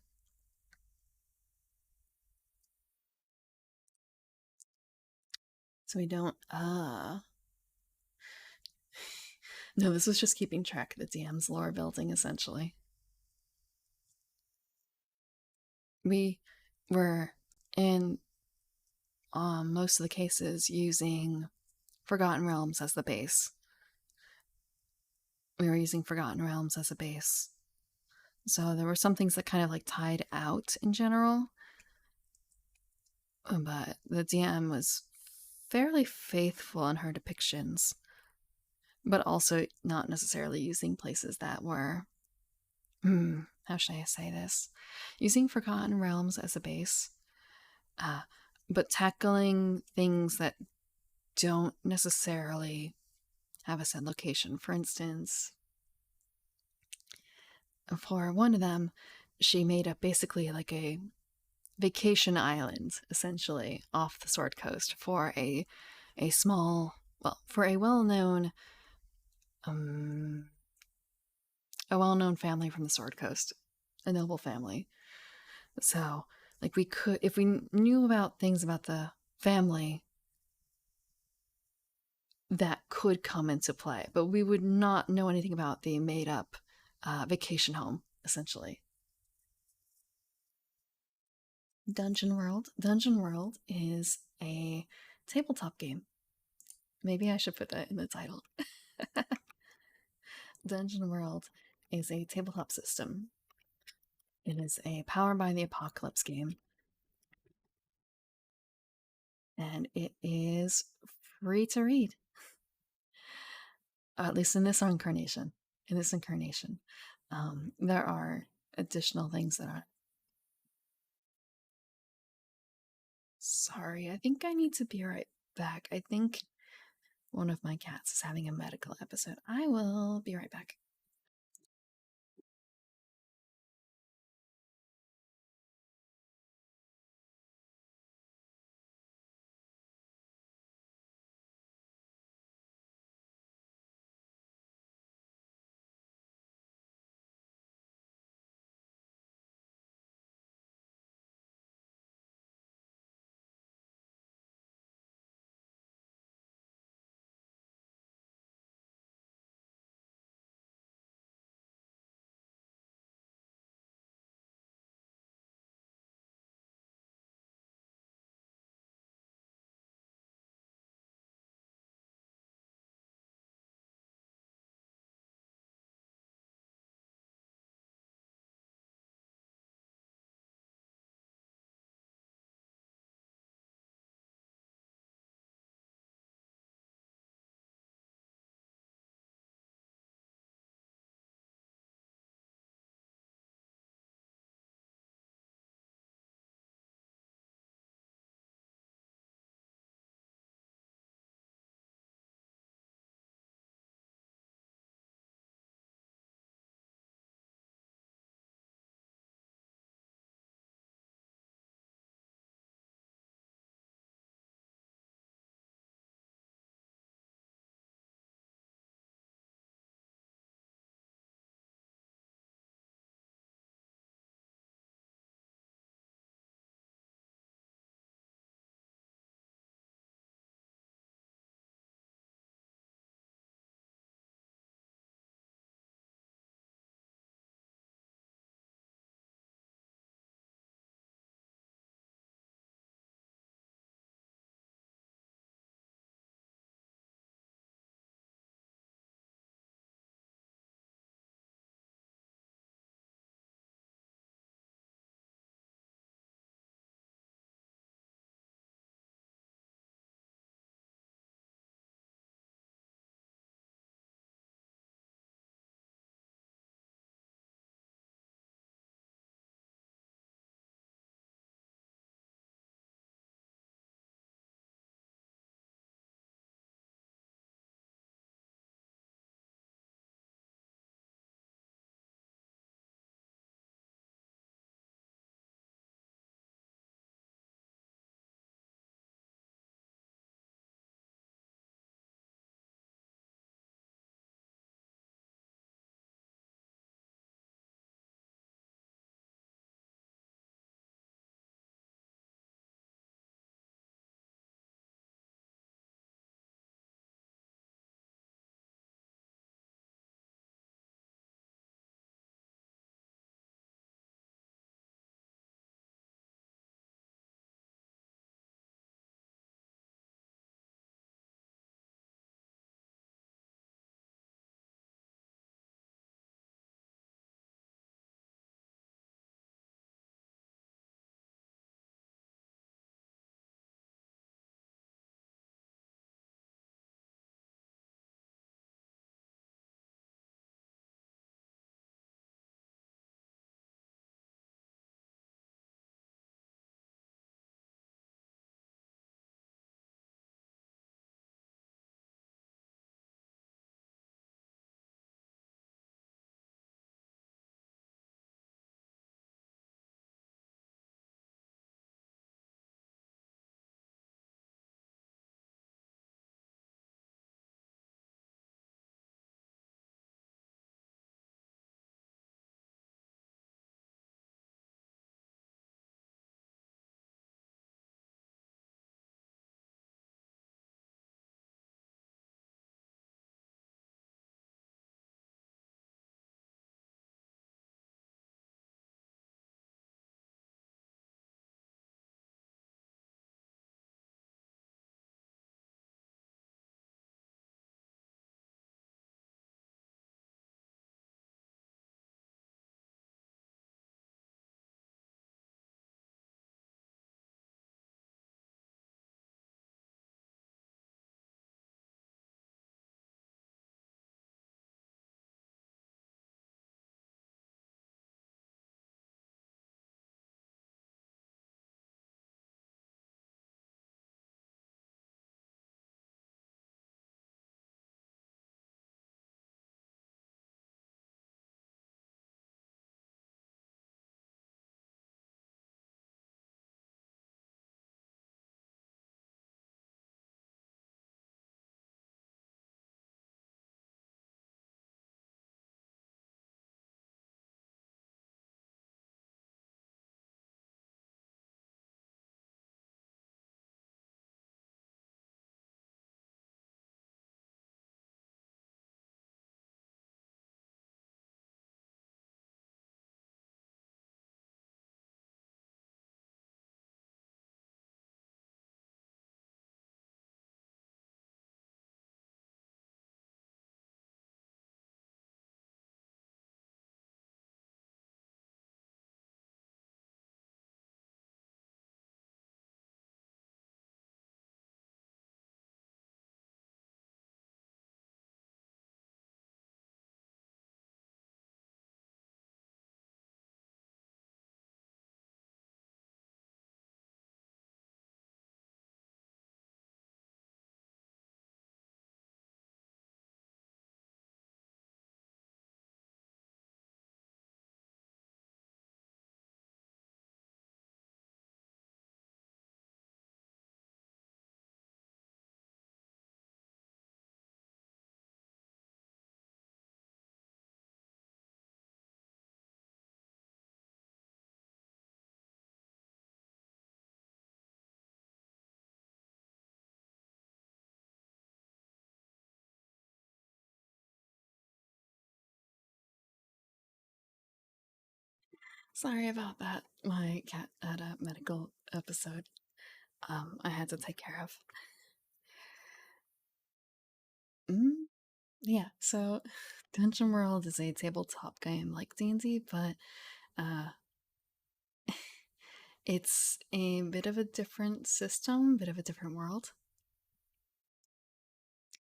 So we don't no, this was just keeping track of the DM's lore building essentially. We were in most of the cases using Forgotten Realms as the base. We were using Forgotten Realms as a base. So there were some things that kind of like tied out in general, but the DM was fairly faithful in her depictions, but also not necessarily using places that were, how should I say this? Using Forgotten Realms as a base, but tackling things that don't necessarily have a set location. For instance, for one of them, she made up basically like a vacation island, essentially, off the Sword Coast for a small, well, for um, a well-known family from the Sword Coast, a noble family. So, like, we could, if we knew about things about the family that could come into play, but we would not know anything about the made-up vacation home, essentially. Dungeon World. Dungeon World is a tabletop game. Maybe I should put that in the title. Dungeon World is a tabletop system. It is a Power by the Apocalypse game, and it is free to read. At least in this incarnation. In this incarnation, there are additional things that are. Sorry, I think I need to be right back. I think one of my cats is having a medical episode. I will be right back. Sorry about that. My cat had a medical episode. I had to take care of. Mm, yeah, so Dungeon World is a tabletop game like D&D, but uh, it's a bit of a different system, bit of a different world.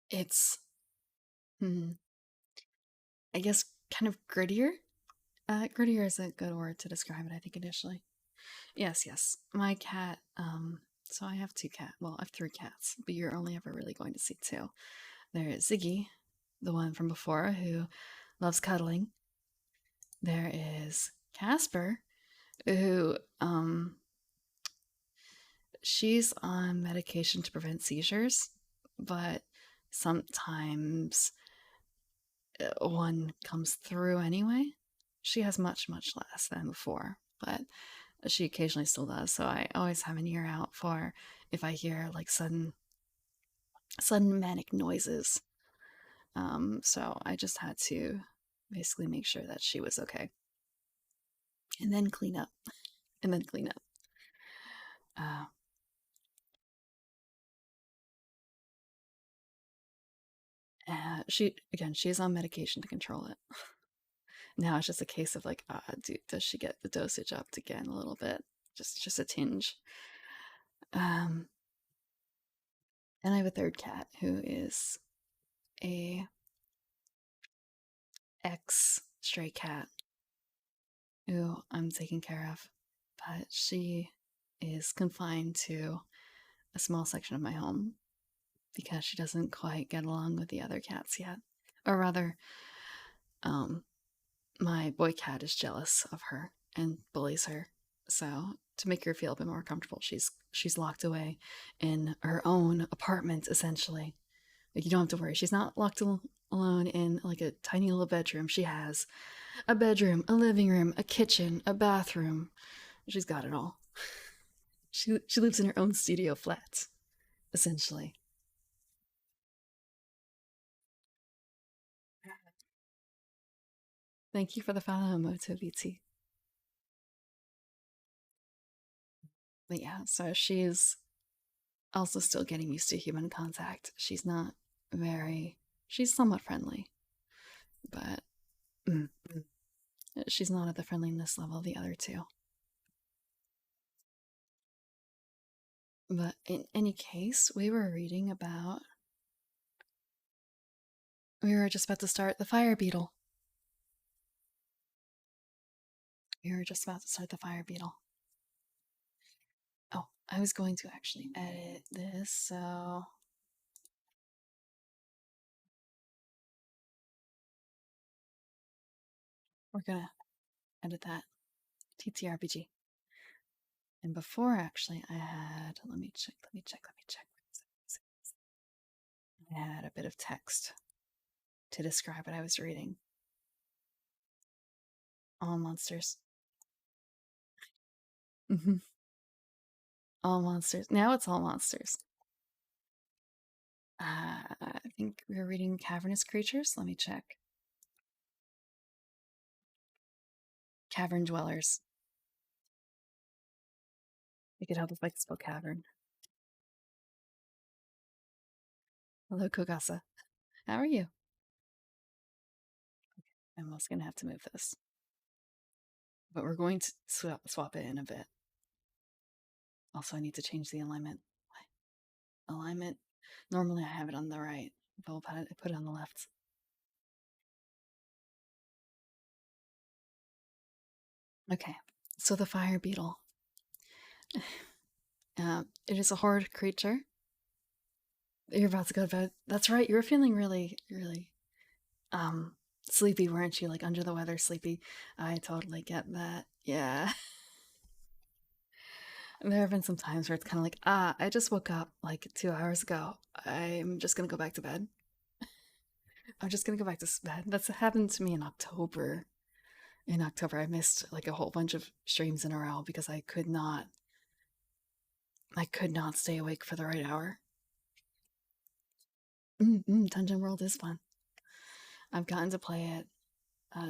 It's, hmm, I guess, kind of grittier. Grittier is a good word to describe it, I think, initially. Yes, yes. My cat, so I have two cats. Well, I have three cats, but you're only ever really going to see two. There is Ziggy, the one from before, who loves cuddling. There is Casper, who, she's on medication to prevent seizures, but sometimes one comes through anyway. She has much, much less than before, but she occasionally still does. So I always have an ear out for if I hear like sudden manic noises. So I just had to basically make sure that she was okay, and then clean up, and then clean up. Uh, she's on medication to control it. Now it's just a case of like, does she get the dosage upped again a little bit? Just a tinge. Um, and I have a third cat who is a ex stray cat who I'm taking care of, but she is confined to a small section of my home because she doesn't quite get along with the other cats yet. Or rather, um, my boy cat is jealous of her and bullies her. So to make her feel a bit more comfortable, she's locked away in her own apartment essentially. Like you don't have to worry. She's not locked alone in like a tiny little bedroom. She has a bedroom, a living room, a kitchen, a bathroom. She's got it all. She lives in her own studio flat, essentially. Thank you for the follow, MotoVT. But yeah, so she's also still getting used to human contact. She's somewhat friendly, but mm, mm, she's not at the friendliness level of the other two. But in any case, we were just about to start the fire beetle. We were just about to start the fire beetle. Oh, I was going to actually edit this, so we're gonna edit that TTRPG. And before actually, let me check. I had a bit of text to describe what I was reading. All monsters. Mm-hmm. All monsters. Now it's all monsters. I think we were reading Cavernous Creatures. Let me check. Cavern Dwellers. It could help if I could spell cavern. Hello, Kogasa. How are you? I'm also going to have to move this. But we're going to swap it in a bit. Also, I need to change the alignment. Alignment. Normally I have it on the right, but we'll put it on the left. Okay, so the fire beetle. It is a horde creature. You're about to go to bed. That's right. You were feeling really, really sleepy, weren't you? Like under the weather, sleepy. I totally get that. Yeah. There have been some times where it's kind of like, I just woke up like 2 hours ago. I'm just gonna go back to bed. I'm just gonna go back to bed. That's happened to me in October. In October, I missed like a whole bunch of streams in a row because I could not stay awake for the right hour. Dungeon World is fun. I've gotten to play it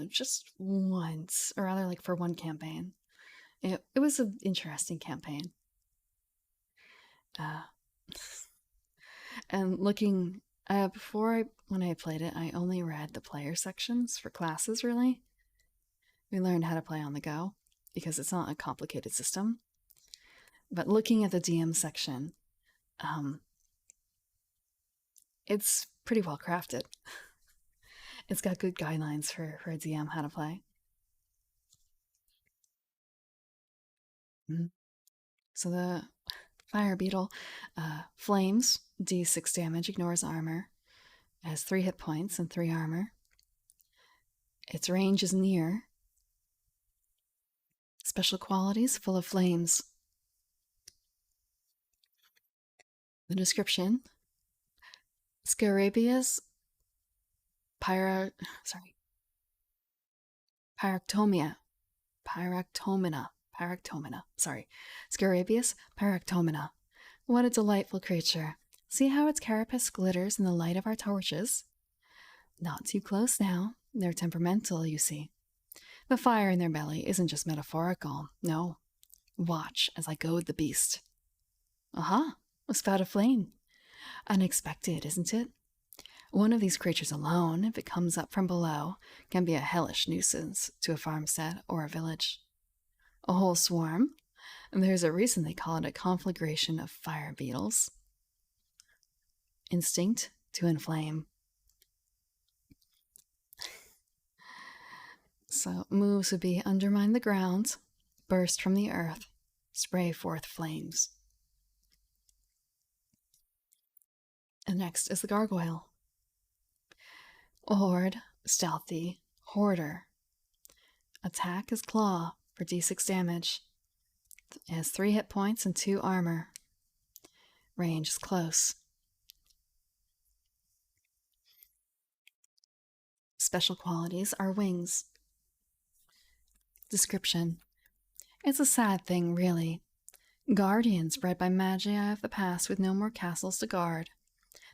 Just once, or rather, like for one campaign. It was an interesting campaign. Uh, and looking when I played it, I only read the player sections for classes. Really, we learned how to play on the go because it's not a complicated system. But looking at the DM section, um, it's pretty well crafted. It's got good guidelines for a DM how to play. Mhm. So the fire beetle flames, d6 damage, ignores armor, has 3 hit points and 3 armor. Its range is near. Special qualities, full of flames. The description: Scarabaeus pyractomia. Sorry. Scarabaeus pyractomina. What a delightful creature. See how its carapace glitters in the light of our torches? Not too close now. They're temperamental, you see. The fire in their belly isn't just metaphorical. No. Watch as I goad the beast. Aha! A spout of flame. Unexpected, isn't it? One of these creatures alone, if it comes up from below, can be a hellish nuisance to a farmstead or a village. A whole swarm? There's a reason they call it a conflagration of fire beetles. Instinct to inflame. So moves would be undermine the ground, burst from the earth, spray forth flames. And next is the gargoyle. Horde, stealthy, hoarder. Attack is claw for d6 damage. It has 3 hit points and 2 armor. Range is close. Special qualities are wings. Description: it's a sad thing, really. Guardians bred by magi of the past with no more castles to guard.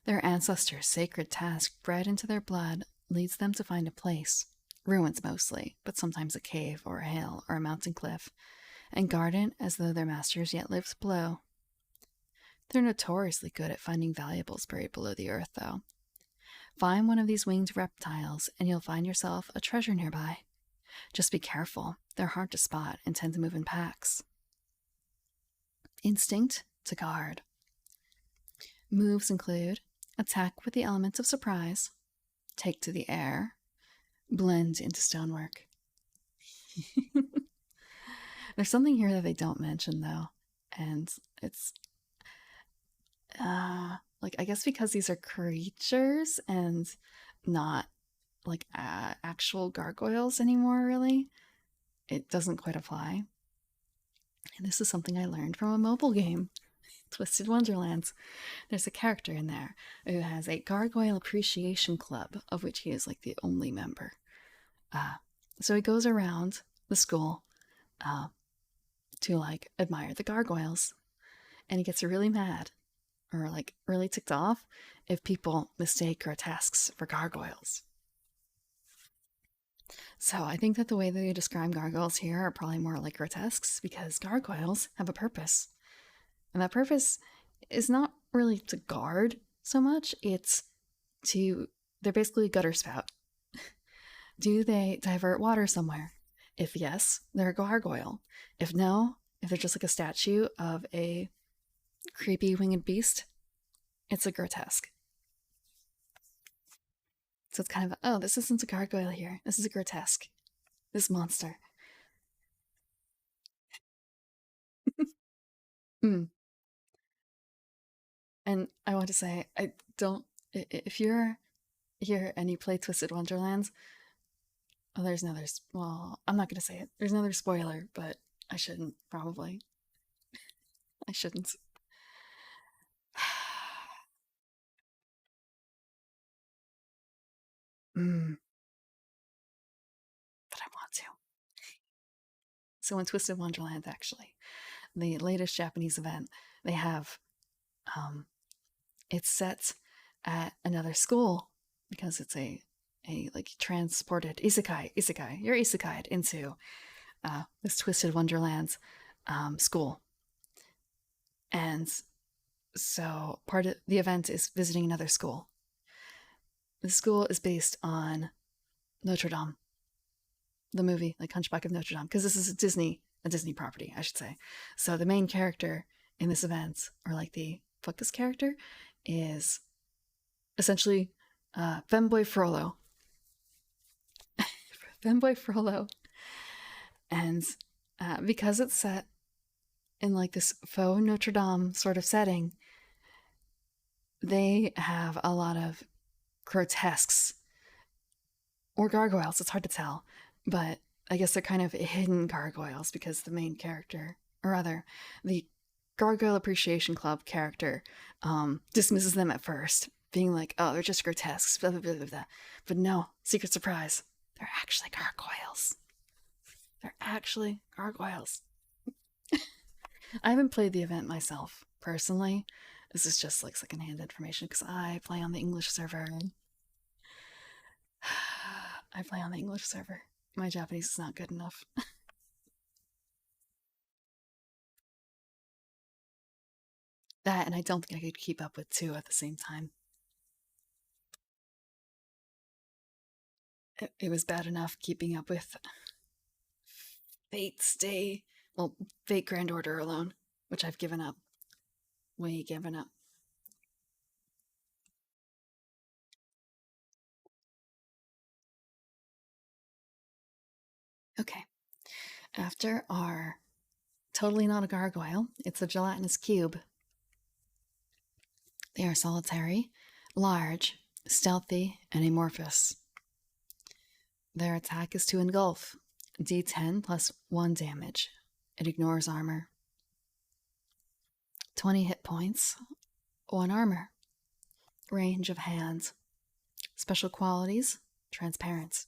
Their ancestors' sacred task bred into their blood leads them to find a place, ruins mostly, but sometimes a cave or a hill or a mountain cliff, and guard it as though their masters yet lived below. They're notoriously good at finding valuables buried below the earth, though. Find one of these winged reptiles and you'll find yourself a treasure nearby. Just be careful, they're hard to spot and tend to move in packs. Instinct to guard. Moves include attack with the element of surprise, take to the air, blend into stonework. There's something here that they don't mention, though, and it's like, I guess because these are creatures and not like actual gargoyles anymore, really, it doesn't quite apply. And this is something I learned from a mobile game, Twisted Wonderlands. There's a character in there who has a gargoyle appreciation club, of which he is like the only member. So he goes around the school to like admire the gargoyles, and he gets really mad or like really ticked off if people mistake grotesques for gargoyles. So I think that the way that they describe gargoyles here are probably more like grotesques, because gargoyles have a purpose. And that purpose is not really to guard so much, they're basically a gutter spout. Do they divert water somewhere? If yes, they're a gargoyle. If no, if they're just like a statue of a creepy winged beast, it's a grotesque. So it's kind of, oh, this isn't a gargoyle here. This is a grotesque. This monster. Mm. And I want to say, if you're here and you play Twisted Wonderlands, oh, there's another, well, I'm not going to say it. There's another spoiler, but I shouldn't, probably. I shouldn't. Mm, but I want to. So in Twisted Wonderland, actually, the latest Japanese event, they have, it's set at another school because it's a like transported isekai. You're isekai'd into this twisted wonderland school, and so part of the event is visiting another school. The school is based on Notre Dame, the movie, like Hunchback of Notre Dame, because this is a Disney property, I should say. So the main character in this event, or like the focus character, is essentially Femboy Frollo. Femboy Frollo. And because it's set in like this faux Notre Dame sort of setting, they have a lot of grotesques or gargoyles. It's hard to tell, but I guess they're kind of hidden gargoyles because the main character, or rather, the Gargoyle Appreciation Club character, dismisses them at first, being like, "Oh, they're just grotesques," blah blah blah blah. Blah. But no, secret surprise, they're actually gargoyles. They're actually gargoyles. I haven't played the event myself personally. This is just like secondhand information because I play on the English server. I play on the English server. My Japanese is not good enough. That, and I don't think I could keep up with two at the same time. It was bad enough keeping up with Fate's Day, well, Fate Grand Order alone, which I've given up. Way given up. Okay. After our totally not a gargoyle, it's a gelatinous cube. They are solitary, large, stealthy, and amorphous. Their attack is to engulf, d10 plus 1 damage. It ignores armor. 20 hit points, 1 armor. Range of hand. Special qualities, transparent.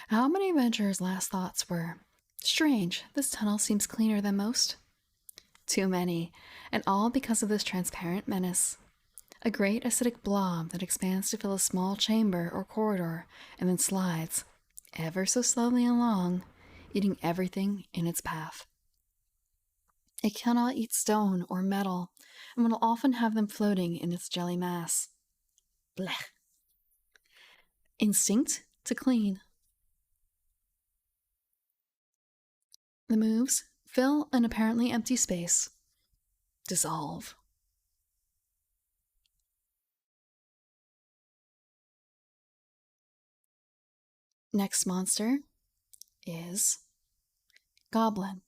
How many adventurers' last thoughts were, "Strange, this tunnel seems cleaner than most"? Too many, and all because of this transparent menace. A great acidic blob that expands to fill a small chamber or corridor and then slides, ever so slowly along, eating everything in its path. It cannot eat stone or metal, and will often have them floating in its jelly mass. Blech. Instinct to clean. The moves fill an apparently empty space. Dissolve. Next monster is Goblin.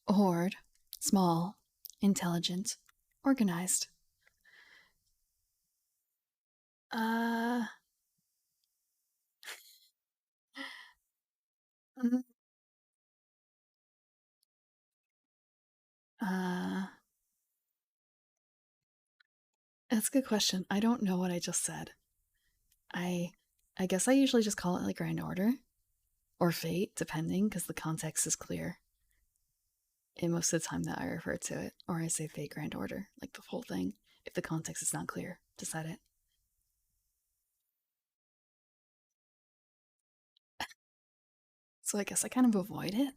Horde. Small. Intelligent. Organized. Uh. mm, Uh. That's a good question. I don't know what I just said. I I guess I usually just call it like Grand Order or Fate, depending, because the context is clear. And most of the time that I refer to it, or I say Fate Grand Order, like the whole thing, if the context is not clear, decide it. So I guess I kind of avoid it.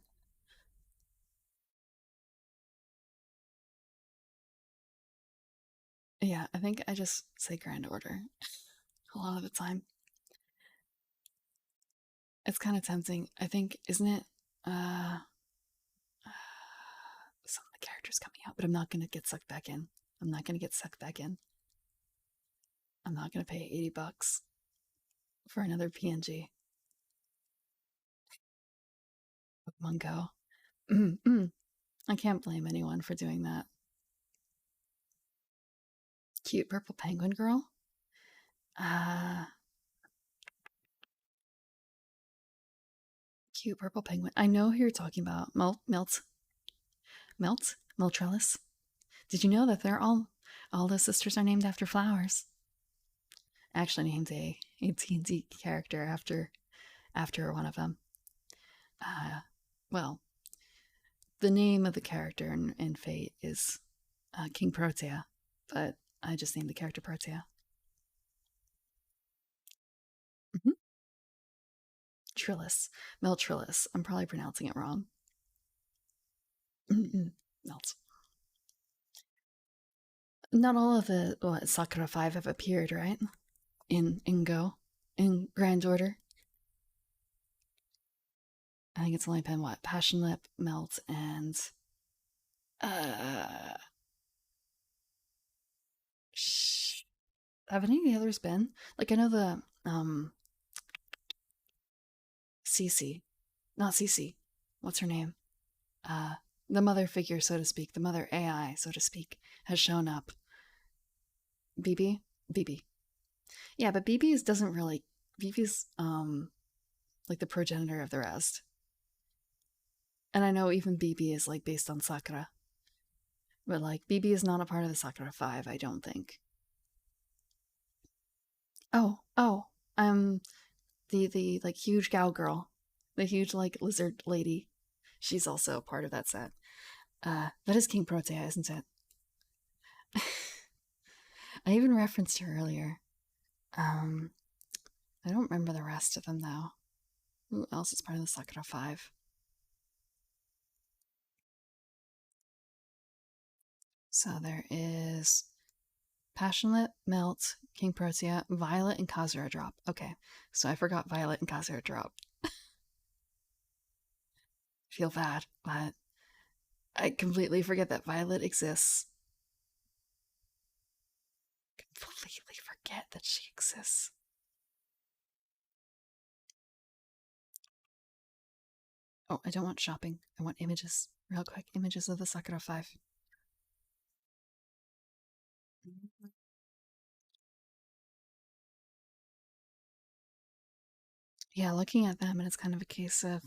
Yeah, I think I just say Grand Order a lot of the time. It's kind of tempting. I think, isn't it? Uh, some of the characters coming out, but I'm not gonna get sucked back in. I'm not gonna get sucked back in. I'm not gonna pay $80 for another PNG. Pokemon Go. I can't blame anyone for doing that. Cute purple penguin girl. Uh, cute purple penguin. I know who you're talking about. Meltrellis. Did you know that they're all the sisters are named after flowers? I actually named a AT&T character after one of them. Well, the name of the character in Fate is King Protea, but I just named the character Protea. Mm-hmm. Trillis. Mel Trillis. I'm probably pronouncing it wrong. Melt. Not all of the Sakura 5 have appeared, right? In Go. In Grand Order. I think it's only been what? Passion Lip, Melt, and uh have any of the others been? Like I know the Cece. Not Cece. What's her name? Uh the mother figure, so to speak, the mother AI, so to speak, has shown up. BB? BB. Yeah, but BB doesn't really BB's like the progenitor of the rest. And I know even BB is like based on Sakura. But like BB is not a part of the Sakura 5, I don't think. Oh, the like huge cow girl, the huge like lizard lady. She's also a part of that set. That is King Protea, isn't it? I even referenced her earlier. Um, I don't remember the rest of them though. Who else is part of the Sakura 5? So there is Passionate, Melt, King Protea, Violet, and Kazura Drop. Okay, so I forgot Violet and Kazura Drop. Feel bad, but I completely forget that Violet exists. Completely forget that she exists. Oh, I don't want shopping. I want images. Real quick. Images of the Sakura 5. Yeah, looking at them, and it's kind of a case of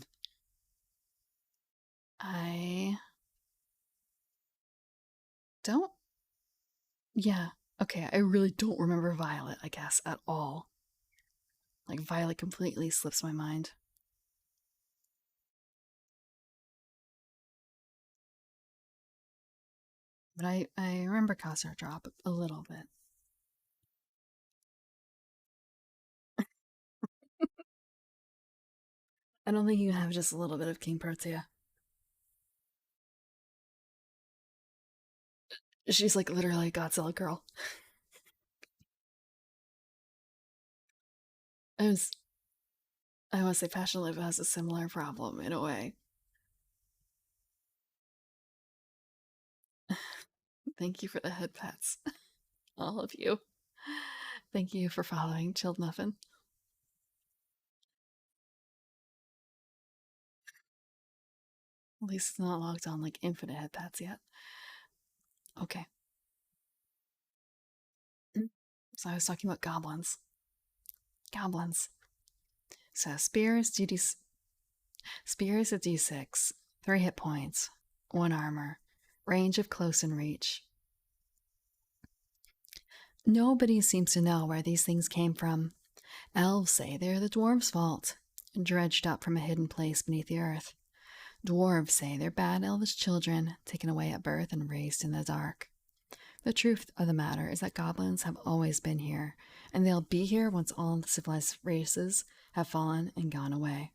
I don't. Yeah. Okay, I really don't remember Violet, I guess, at all. Like, Violet completely slips my mind. But I remember Kazura Drop a little bit. I don't think you have just a little bit of King Protea. She's like literally a Godzilla girl. I was I want to say Passion Live has a similar problem in a way. Thank you for the head pats, all of you. Thank you for following Chilled Muffin. At least it's not logged on like infinite head pats yet. Okay. So I was talking about goblins. Goblins. So Spear is a d6, 3 hit points, 1 armor, range of close and reach. Nobody seems to know where these things came from. Elves say they're the dwarves' fault, dredged up from a hidden place beneath the earth. Dwarves say they're bad elvish children, taken away at birth and raised in the dark. The truth of the matter is that goblins have always been here, and they'll be here once all the civilized races have fallen and gone away.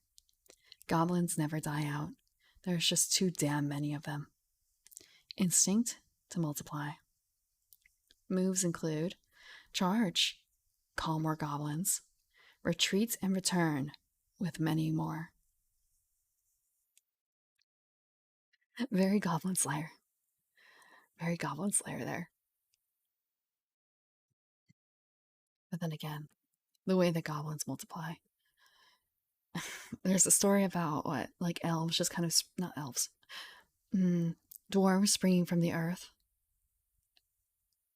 Goblins never die out. There's just too damn many of them. Instinct to multiply. Moves include charge, call more goblins, retreat and return, with many more. Very Goblin Slayer. Very Goblin Slayer there. But then again, the way that goblins multiply. There's a story about what, like elves just kind of, not elves, dwarves springing from the earth,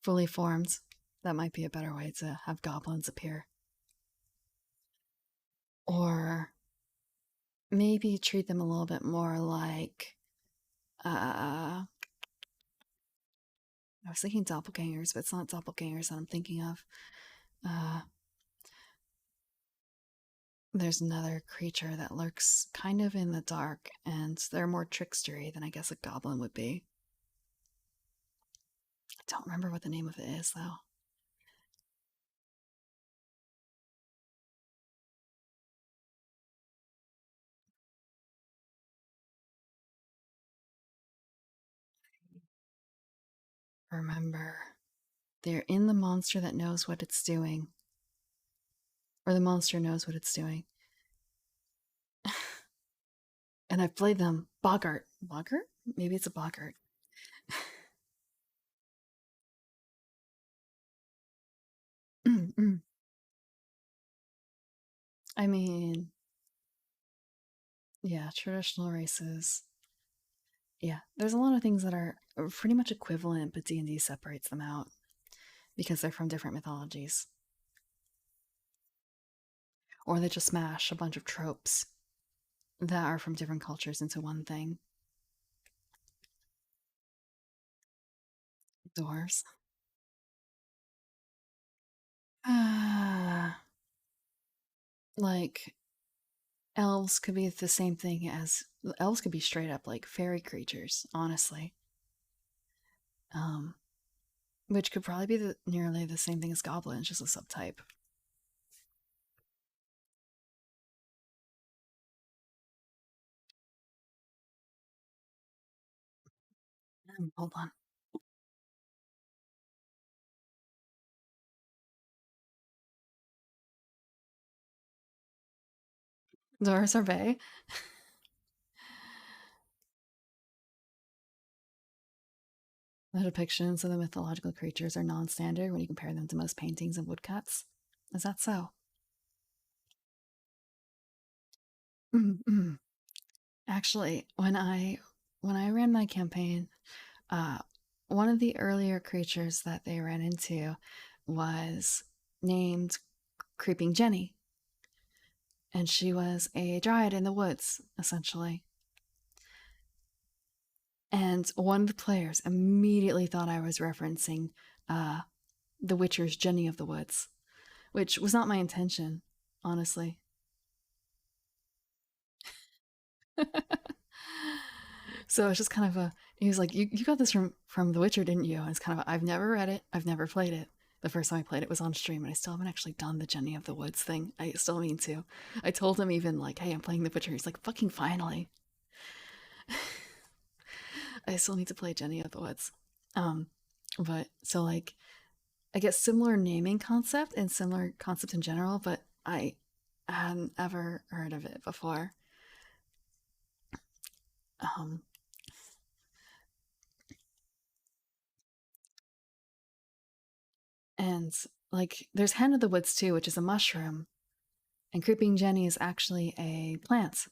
fully formed. That might be a better way to have goblins appear. Or maybe treat them a little bit more like, I was thinking doppelgangers, but it's not doppelgangers that I'm thinking of. There's another creature that lurks kind of in the dark, and they're more trickstery than I guess a goblin would be. I don't remember what the name of it is, though. Remember. They're in the monster that knows what it's doing. Or the monster knows what it's doing. And I've played them. Boggart. Boggart? Maybe it's a Boggart. I mean, yeah, traditional races. Yeah, there's a lot of things that are pretty much equivalent, but D&D separates them out because they're from different mythologies. Or they just smash a bunch of tropes that are from different cultures into one thing. Doors. Like, elves could be the same thing as elves could be straight up like fairy creatures, honestly. Um, which could probably be nearly the same thing as goblins, just a subtype. Hold on. Doors are bay. The depictions of the mythological creatures are non-standard when you compare them to most paintings and woodcuts. Is that so? Actually, when I ran my campaign, uh, one of the earlier creatures that they ran into was named Creeping Jenny, and she was a dryad in the woods, essentially. And one of the players immediately thought I was referencing uh, The Witcher's Jenny of the Woods, which was not my intention, honestly. So it's just kind of a. He was like, "You got this from The Witcher, didn't you?" And it's kind of. I've never read it. I've never played it. The first time I played it was on stream, and I still haven't actually done the Jenny of the Woods thing. I still mean to. I told him even like, "Hey, I'm playing The Witcher." He's like, "Fucking finally!" I still need to play Jenny of the Woods. Um, but so like, I guess similar naming concept and similar concept in general, but I hadn't ever heard of it before. Um, and like, there's Hen of the Woods too, which is a mushroom, and Creeping Jenny is actually a plant.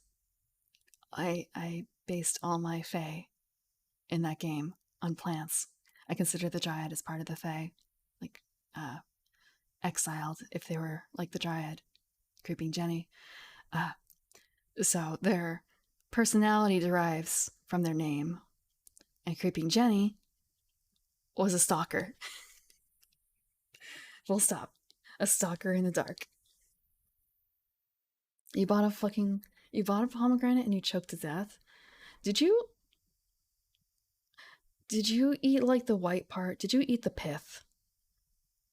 I based all my Fae in that game on plants. I consider the Dryad as part of the Fae, like uh, exiled if they were like the Dryad, Creeping Jenny. Uh, so their personality derives from their name, and Creeping Jenny was a stalker. Full stop. A stalker in the dark. You bought a fucking. You bought a pomegranate and you choked to death? Did you. Did you eat like the white part? Did you eat the pith?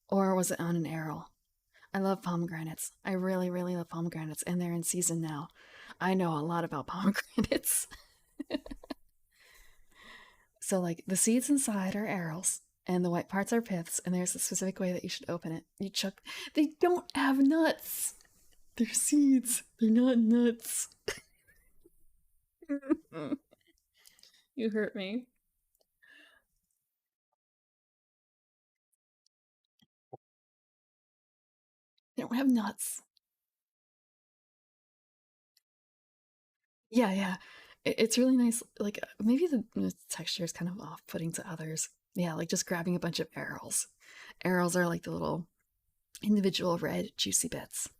Or was it on an arrow? I love pomegranates. I really, really love pomegranates, and they're in season now. I know a lot about pomegranates. So, like, the seeds inside are arrows, and the white parts are piths, and there's a specific way that you should open it. You chuck. They don't have nuts! They're seeds. They're not nuts. You hurt me. They don't have nuts. Yeah, yeah. It's really nice. Like, maybe the texture is kind of off putting to others. Yeah, like just grabbing a bunch of arrows. Arrows are like the little individual red, juicy bits.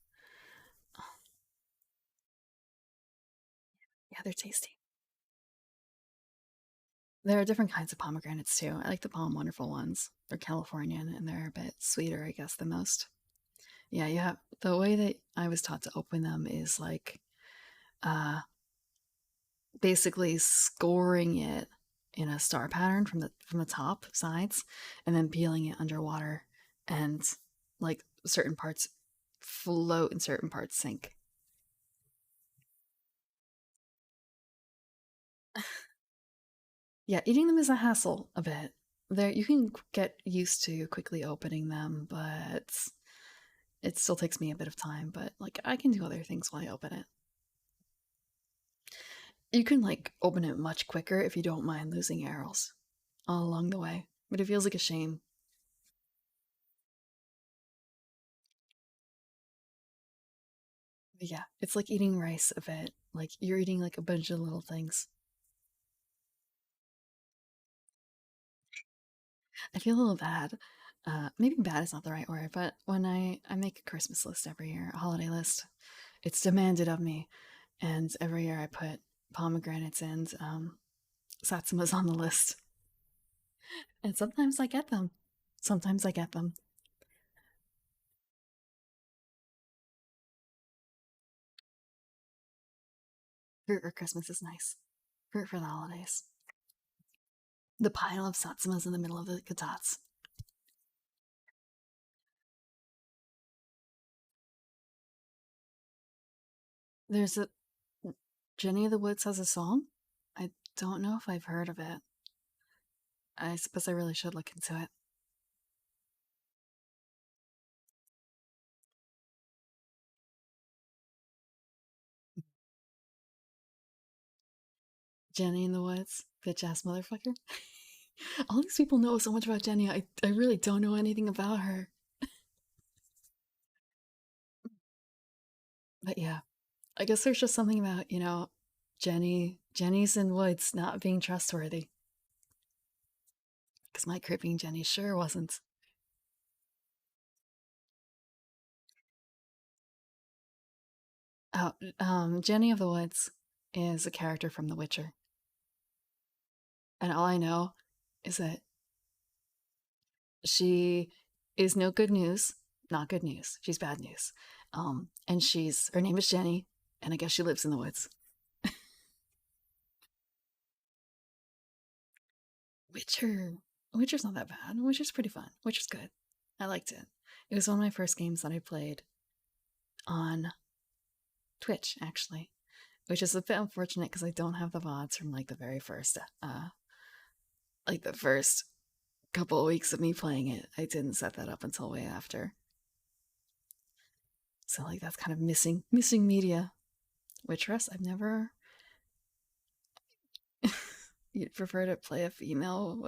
Yeah, they're tasty. There are different kinds of pomegranates too. I like the Palm Wonderful ones. They're Californian and they're a bit sweeter, I guess, than most. Yeah, you have the way that I was taught to open them is like uh basically scoring it in a star pattern from the top sides and then peeling it underwater and like certain parts float and certain parts sink. Yeah, eating them is a hassle a bit. There you can get used to quickly opening them, but it still takes me a bit of time, but like I can do other things while I open it. You can like open it much quicker if you don't mind losing arrows all along the way. But it feels like a shame. But yeah, it's like eating rice a bit. Like you're eating like a bunch of little things. I feel a little bad. Maybe bad is not the right word, but when I make a Christmas list every year, a holiday list, it's demanded of me, and every year I put pomegranates and satsumas on the list, and sometimes I get them. Sometimes I get them. Fruit for Christmas is nice. Fruit for the holidays. The pile of satsumas in the middle of the katats. There's a Jenny of the Woods has a song. I don't know if I've heard of it. I suppose I really should look into it. Jenny in the Woods, bitch ass motherfucker. All these people know so much about Jenny. I really don't know anything about her. But yeah, I guess there's just something about, Jenny's in Woods not being trustworthy. Because my creeping Jenny sure wasn't. Oh, Jenny of the Woods is a character from The Witcher. And all I know is that she is no good news. Not good news. She's bad news. And her name is Jenny, and I guess she lives in the woods. Witcher. Witcher's not that bad. Witcher's pretty fun. Witcher's good. I liked it. It was one of my first games that I played on Twitch, actually, which is a bit unfortunate because I don't have the VODs from like the very first, like the first couple of weeks of me playing it. I didn't set that up until way after. So like that's kind of missing media. Which rest I've never. You'd prefer to play a female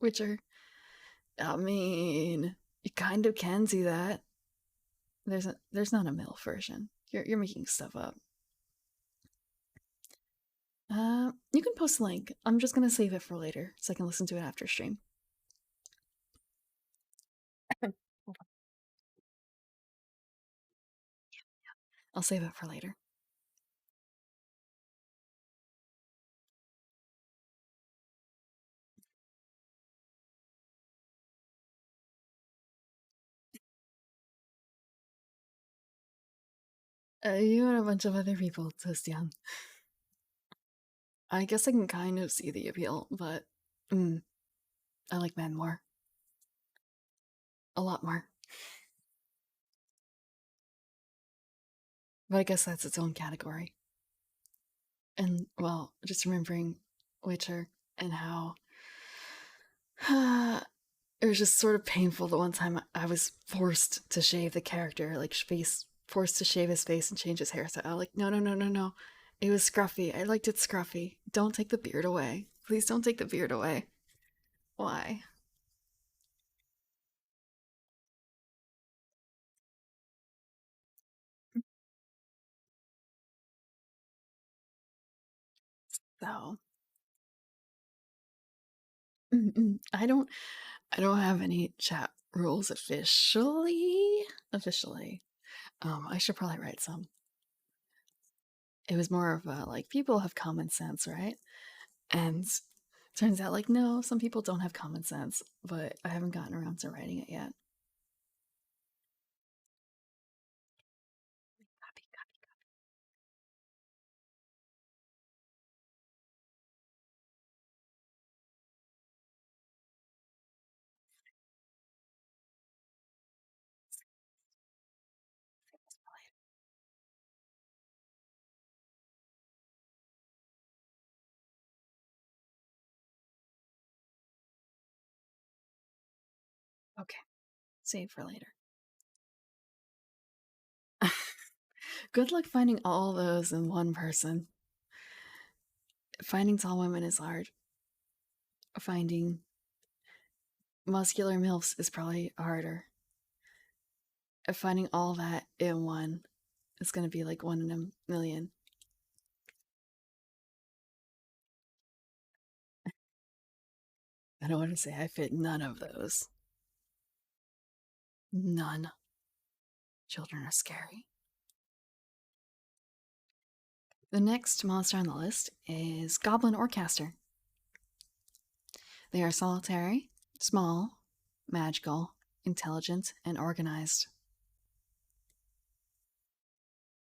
Witcher? I mean, you kind of can do that. There's not a male version. You're making stuff up. You can post a link. I'm just gonna save it for later so I can listen to it after stream. I'll save it for later. You and a bunch of other people, Toastian. I guess I can kind of see the appeal, but I like men more. A lot more. But I guess that's its own category. And, well, just remembering Witcher and how it was just sort of painful the one time I was forced to shave the character, like forced to shave his face and change his hairstyle. Like, no, no, no, no, no. It was scruffy. I liked it scruffy. Don't take the beard away. Please don't take the beard away. Why? So, I don't have any chat rules officially. Officially. I should probably write some. It was more of a like people have common sense, right? And turns out like no, some people don't have common sense, but I haven't gotten around to writing it yet. Okay, save for later. Good luck finding all those in one person. Finding tall women is hard. Finding muscular MILFs is probably harder. Finding all that in one is going to be like 1 in a million. I don't want to say I fit none of those. None. Children are scary. The next monster on the list is Goblin Orcaster. They are solitary, small, magical, intelligent, and organized.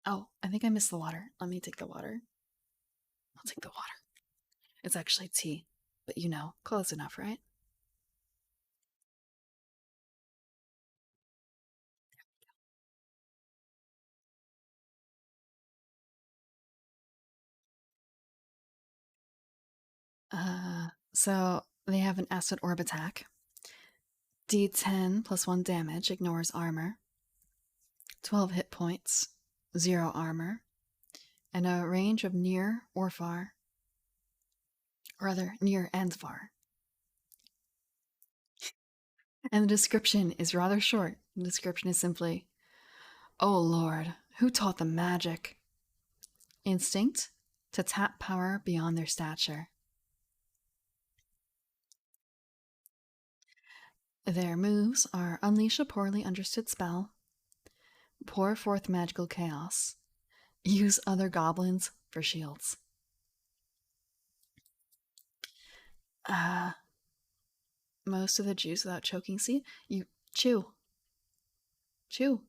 Oh, I think I missed the water. Let me take the water. I'll take the water. It's actually tea, but you know, close enough, right? So they have an acid orb attack. D10 plus 1 damage, ignores armor. 12 hit points, 0 armor, and a range of near or far. Or rather, near and far. And the description is rather short. The description is simply, "Oh Lord, who taught them magic? Instinct to tap power beyond their stature." Their moves are unleash a poorly understood spell, pour forth magical chaos, use other goblins for shields. Most of the juice without choking seed, you chew. Chew.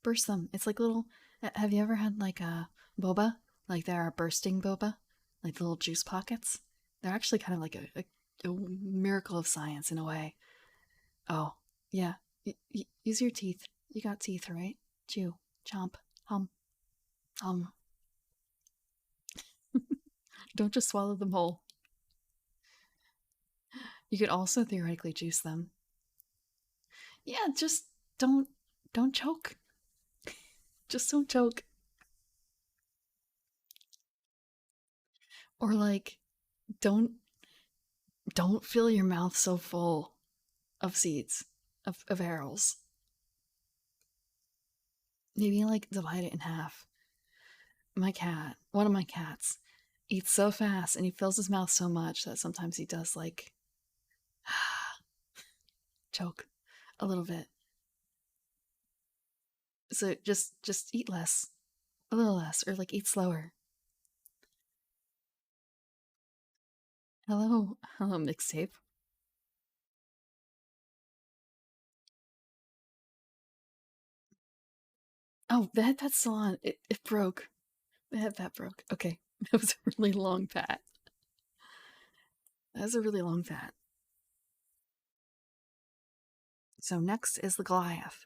Burst them. It's like little. Have you ever had like a boba? Like there are bursting boba? Like little juice pockets? They're actually kind of like a miracle of science in a way. Oh, yeah. Use your teeth. You got teeth, right? Chew. Chomp. Hum. Hum. Don't just swallow them whole. You could also theoretically juice them. Yeah, just don't don't choke. Just don't choke. Or like don't don't fill your mouth so full of seeds, of arrows. Maybe like divide it in half. One of my cats, eats so fast and he fills his mouth so much that sometimes he does like choke a little bit. So just eat less, a little less, or like eat slower. Hello, mixtape. Oh, that's still on. It broke. That broke. Okay, that was a really long pat. That was a really long pat. So next is the Goliath.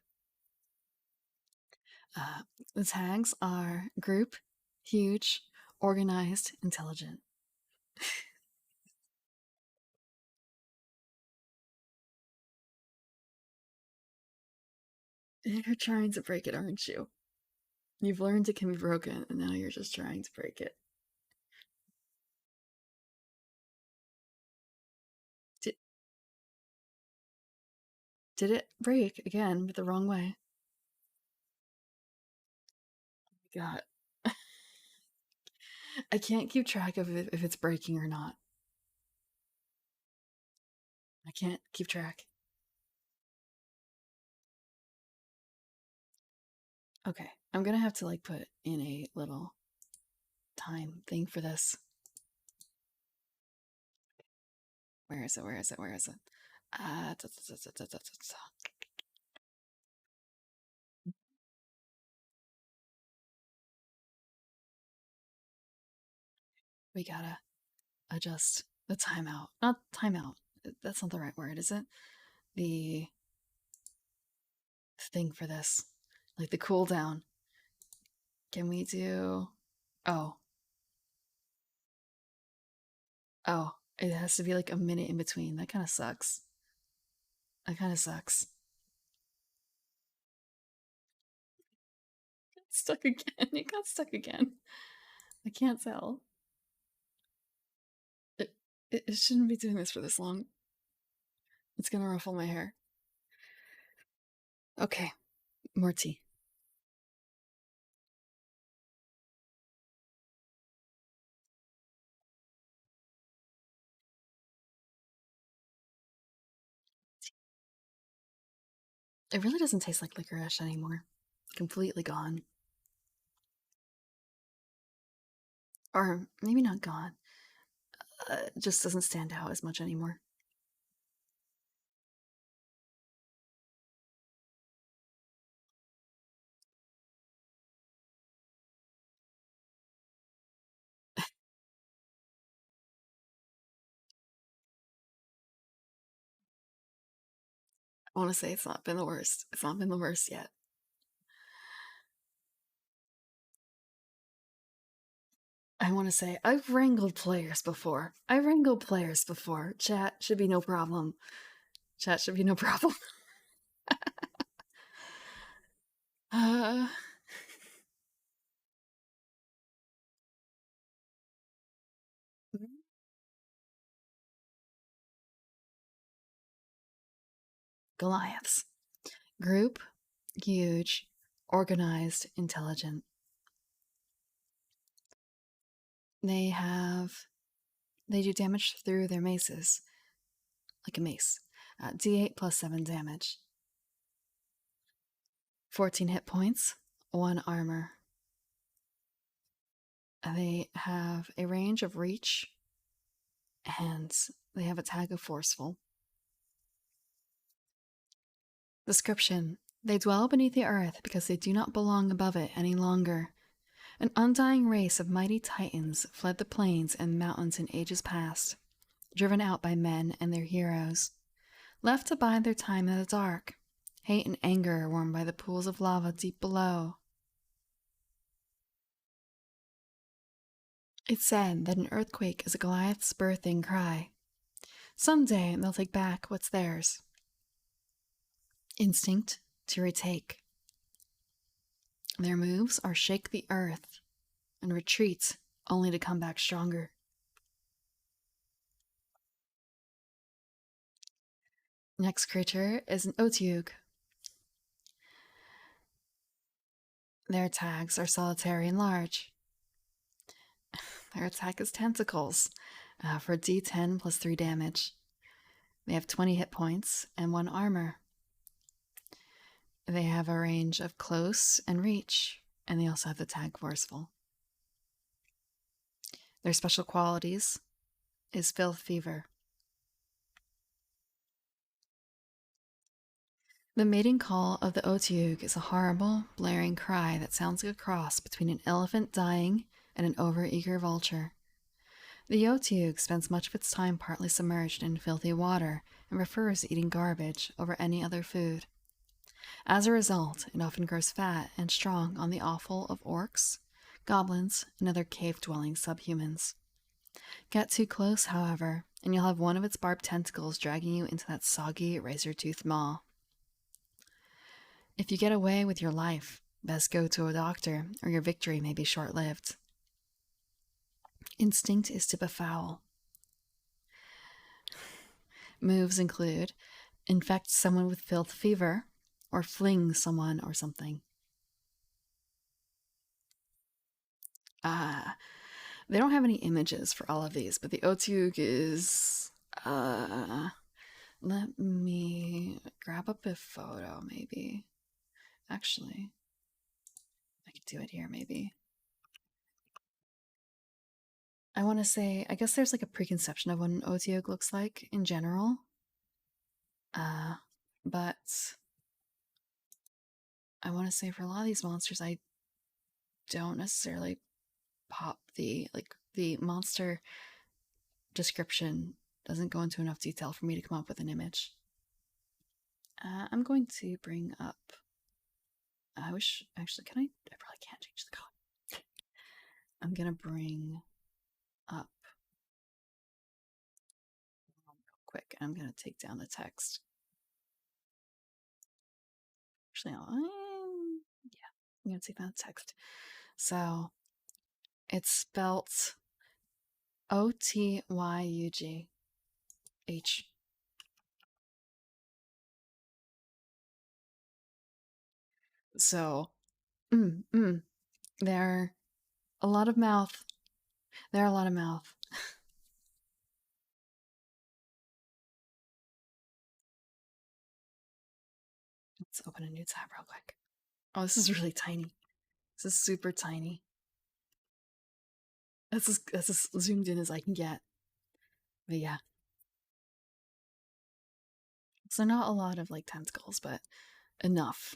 Uh, the tags are group, huge, organized, intelligent. You're trying to break it, aren't you? You've learned it can be broken, and now you're just trying to break it. Did, did it break again, but the wrong way? God. I can't keep track of if it's breaking or not. I can't keep track. Okay, I'm gonna have to like put in a little time thing for this. Where is it? Where is it? Where is it? We gotta adjust the timeout. Not timeout. That's not the right word, is it? The thing for this. Like the cooldown. Can we do. Oh. Oh. It has to be like a minute in between. That kind of sucks. That kind of sucks. Stuck again. It got stuck again. I can't tell. It shouldn't be doing this for this long. It's gonna ruffle my hair. Okay, more tea. It really doesn't taste like licorice anymore. Completely gone. Or maybe not gone. It just doesn't stand out as much anymore. I want to say it's not been the worst. It's not been the worst yet. I want to say I've wrangled players before. I wrangled players before. Chat should be no problem. Chat should be no problem. uh, Goliaths. Group, huge, organized, intelligent. They do damage through their maces, like a mace. D8 plus 7 damage. 14 hit points, 1 armor. They have a range of reach, and they have a tag of forceful. Description: they dwell beneath the earth because they do not belong above it any longer. An undying race of mighty titans fled the plains and mountains in ages past, driven out by men and their heroes, left to bide their time in the dark. Hate and anger are warmed by the pools of lava deep below. It's said that an earthquake is a Goliath's birthing cry. Someday they'll take back what's theirs. Instinct to retake. Their moves are shake the earth and retreat only to come back stronger. Next creature is an Otyugh. Their tags are solitary and large. Their attack is tentacles for d10 plus 3 damage. They have 20 hit points and 1 armor. They have a range of close and reach, and they also have the tag forceful. Their special qualities is Filth Fever. The mating call of the Otyugh is a horrible, blaring cry that sounds like a cross between an elephant dying and an overeager vulture. The Otyugh spends much of its time partly submerged in filthy water and prefers eating garbage over any other food. As a result, it often grows fat and strong on the offal of orcs, goblins, and other cave-dwelling subhumans. Get too close, however, and you'll have one of its barbed tentacles dragging you into that soggy, razor-toothed maw. If you get away with your life, best go to a doctor, or your victory may be short-lived. Instinct is to befoul. Moves include infect someone with filth fever, or fling someone or something. They don't have any images for all of these, but the Otyugh is... let me grab up a photo, maybe. Actually, I could do it here, maybe. I want to say, I guess there's like a preconception of what an Otyugh looks like in general. But I want to say for a lot of these monsters, I don't necessarily pop the monster description doesn't go into enough detail for me to come up with an image. I'm going to bring up. I wish actually, can I? I probably can't change the color. I'm gonna bring up real quick. I'm gonna take down the text. Actually, yeah. You can see that text. So it's spelt Otyugh. So, mm, mm, they're a lot of mouth. They're a lot of mouth. Let's open a new tab real quick. Oh, this is really tiny. This is super tiny. That's as zoomed in as I can get. But yeah. So not a lot of like tentacles, but enough.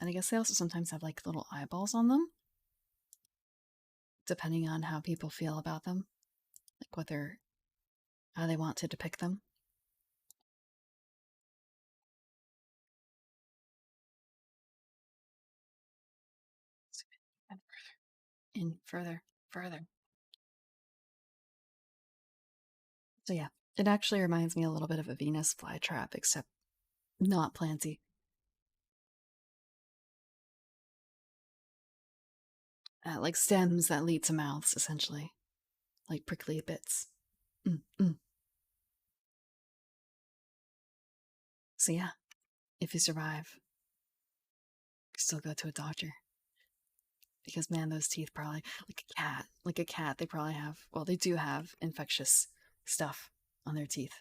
And I guess they also sometimes have like little eyeballs on them, depending on how people feel about them, like whether how they want to depict them. In further, further. So yeah, it actually reminds me a little bit of a Venus flytrap, except not planty. Like stems that lead to mouths, essentially, like prickly bits. Mm. So yeah, if you survive, you still go to a doctor because man, those teeth probably like a cat. They probably have. Well, they do have infectious stuff on their teeth.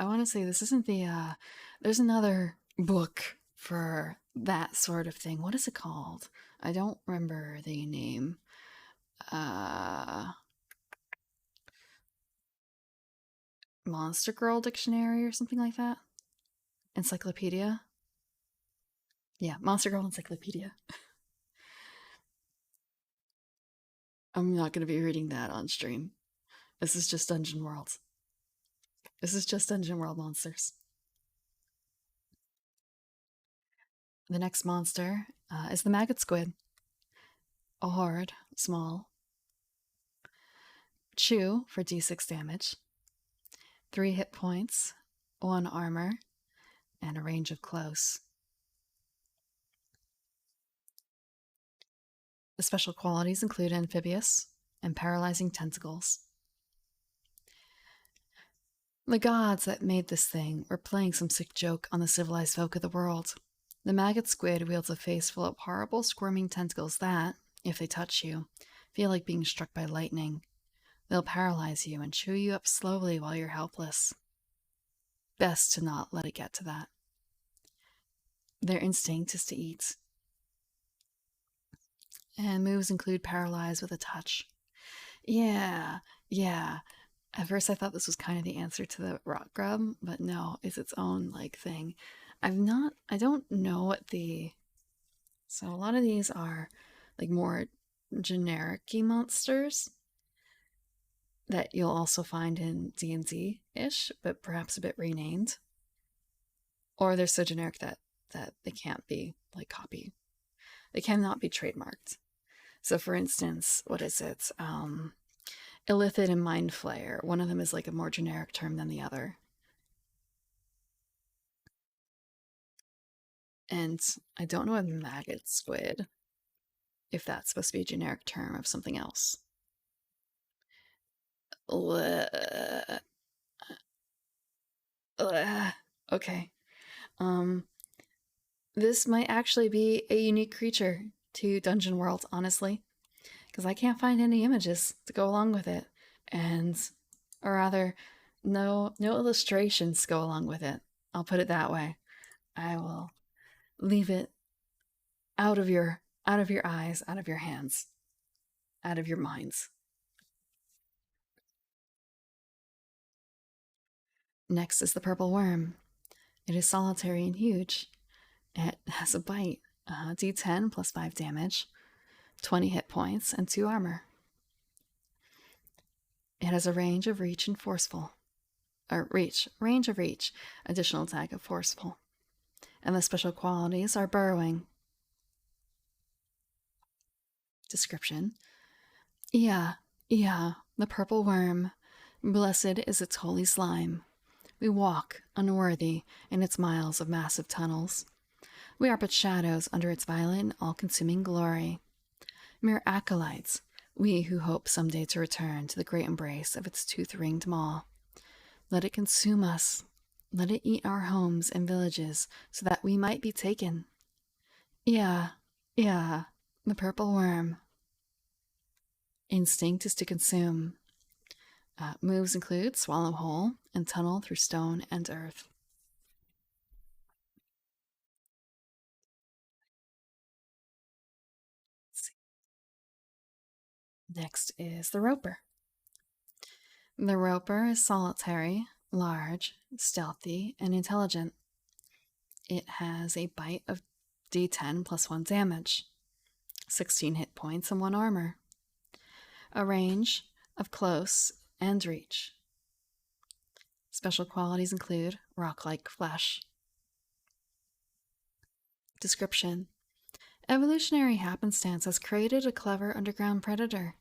I want to say this isn't the. There's another book for that sort of thing. What is it called? I don't remember the name. Uh, Monster Girl Dictionary or something like that. Encyclopedia. Yeah, Monster Girl Encyclopedia. I'm not going to be reading that on stream. This is just Dungeon World. This is just Dungeon World monsters. The next monster is the Maggot Squid. A horde, small. Chew for d6 damage. 3 hit points, 1 armor, and a range of close. The special qualities include amphibious and paralyzing tentacles. The gods that made this thing were playing some sick joke on the civilized folk of the world. The maggot squid wields a face full of horrible, squirming tentacles that, if they touch you, feel like being struck by lightning. They'll paralyze you and chew you up slowly while you're helpless. Best to not let it get to that. Their instinct is to eat. And moves include paralyze with a touch. Yeah. At first I thought this was kind of the answer to the rock grub, but no, it's its own like thing. I don't know what the so a lot of these are like more generic monsters that you'll also find in D&D-ish, but perhaps a bit renamed. Or they're so generic that they can't be like copy. They cannot be trademarked. So for instance, what is it? Illithid and Mind Flayer. One of them is like a more generic term than the other. And I don't know what maggot squid, if that's supposed to be a generic term of something else. Okay. This might actually be a unique creature to Dungeon World, honestly, because I can't find any images to go along with it, and or rather, no illustrations go along with it. I'll put it that way. I will leave it out of your eyes, out of your hands, out of your minds. Next is the purple worm. It is solitary and huge. It has a bite, d10 plus 5 damage, 20 hit points, and 2 armor. It has a range of reach and forceful. Range of reach, additional attack of forceful. And the special qualities are burrowing. Description. Yeah, The purple worm, blessed is its holy slime. We walk, unworthy, in its miles of massive tunnels. We are but shadows under its violent, all-consuming glory. Mere acolytes, we who hope someday to return to the great embrace of its tooth-ringed maw. Let it consume us. Let it eat our homes and villages so that we might be taken. Yeah, the purple worm. Instinct is to consume. Moves include swallow whole and tunnel through stone and earth. Next is the roper. The roper is solitary, large, stealthy, and intelligent. It has a bite of d10 plus 1 damage, 16 hit points, and 1 armor. A range of close and reach. Special qualities include rock-like flesh. Description: evolutionary happenstance has created a clever underground predator,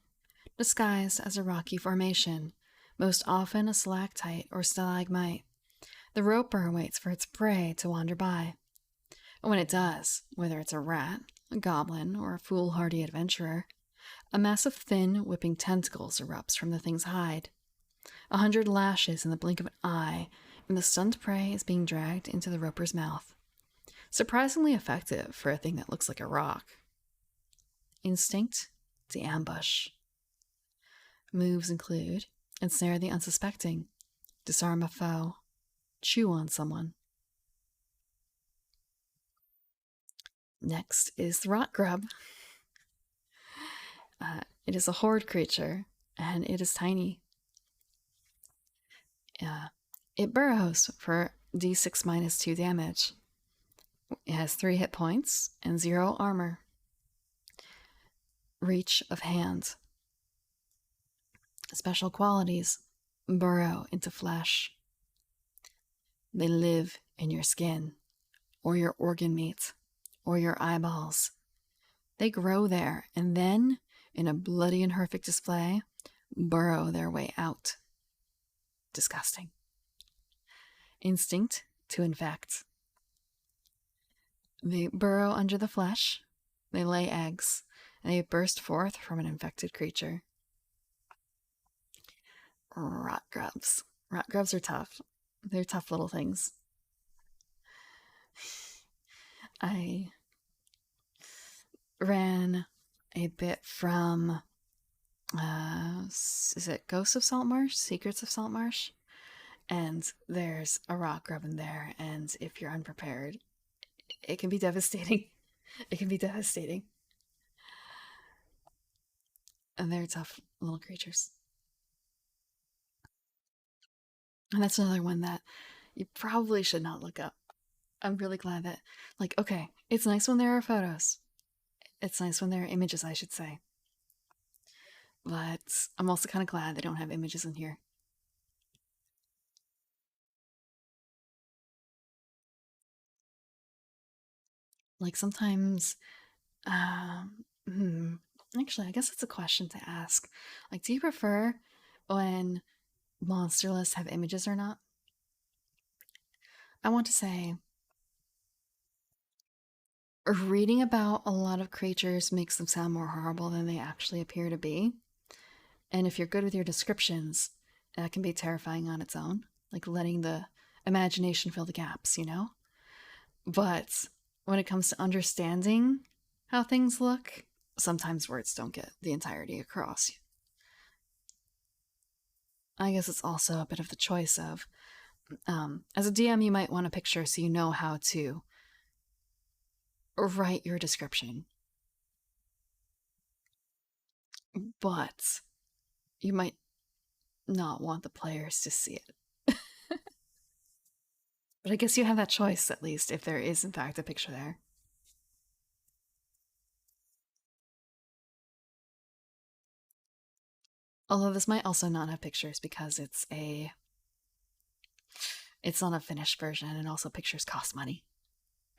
disguised as a rocky formation, most often a stalactite or stalagmite. The roper waits for its prey to wander by. And when it does, whether it's a rat, a goblin, or a foolhardy adventurer, a mass of thin, whipping tentacles erupts from the thing's hide. 100 lashes in the blink of an eye, and the stunned prey is being dragged into the roper's mouth. Surprisingly effective for a thing that looks like a rock. Instinct to ambush. Moves include ensnare the unsuspecting, disarm a foe, chew on someone. Next is the rot grub. It is a horde creature, and it is tiny. It burrows for d6 minus 2 damage. It has 3 hit points and 0 armor. Reach of hand. Special qualities: burrow into flesh. They live in your skin, or your organ meat, or your eyeballs. They grow there, and then, in a bloody and horrific display, burrow their way out. Disgusting. Instinct to infect. They burrow under the flesh, they lay eggs, and they burst forth from an infected creature. Rot grubs. Rot grubs are tough. They're tough little things. I ran a bit from, is it Ghosts of Saltmarsh? Secrets of Saltmarsh? And there's a rot grub in there, and if you're unprepared, it can be devastating. It can be devastating. And they're tough little creatures. And that's another one that you probably should not look up. I'm really glad that, okay, it's nice when there are photos. It's nice when there are images, I should say. But I'm also kind of glad they don't have images in here. Sometimes, actually, I guess it's a question to ask. Do you prefer when monster lists have images or not? I want to say, reading about a lot of creatures makes them sound more horrible than they actually appear to be. And if you're good with your descriptions, that can be terrifying on its own, letting the imagination fill the gaps, But when it comes to understanding how things look, sometimes words don't get the entirety across. I guess it's also a bit of the choice of, as a DM, you might want a picture so you know how to write your description. But you might not want the players to see it. But I guess you have that choice, at least, if there is, in fact, a picture there. Although this might also not have pictures because it's not a finished version, and also pictures cost money.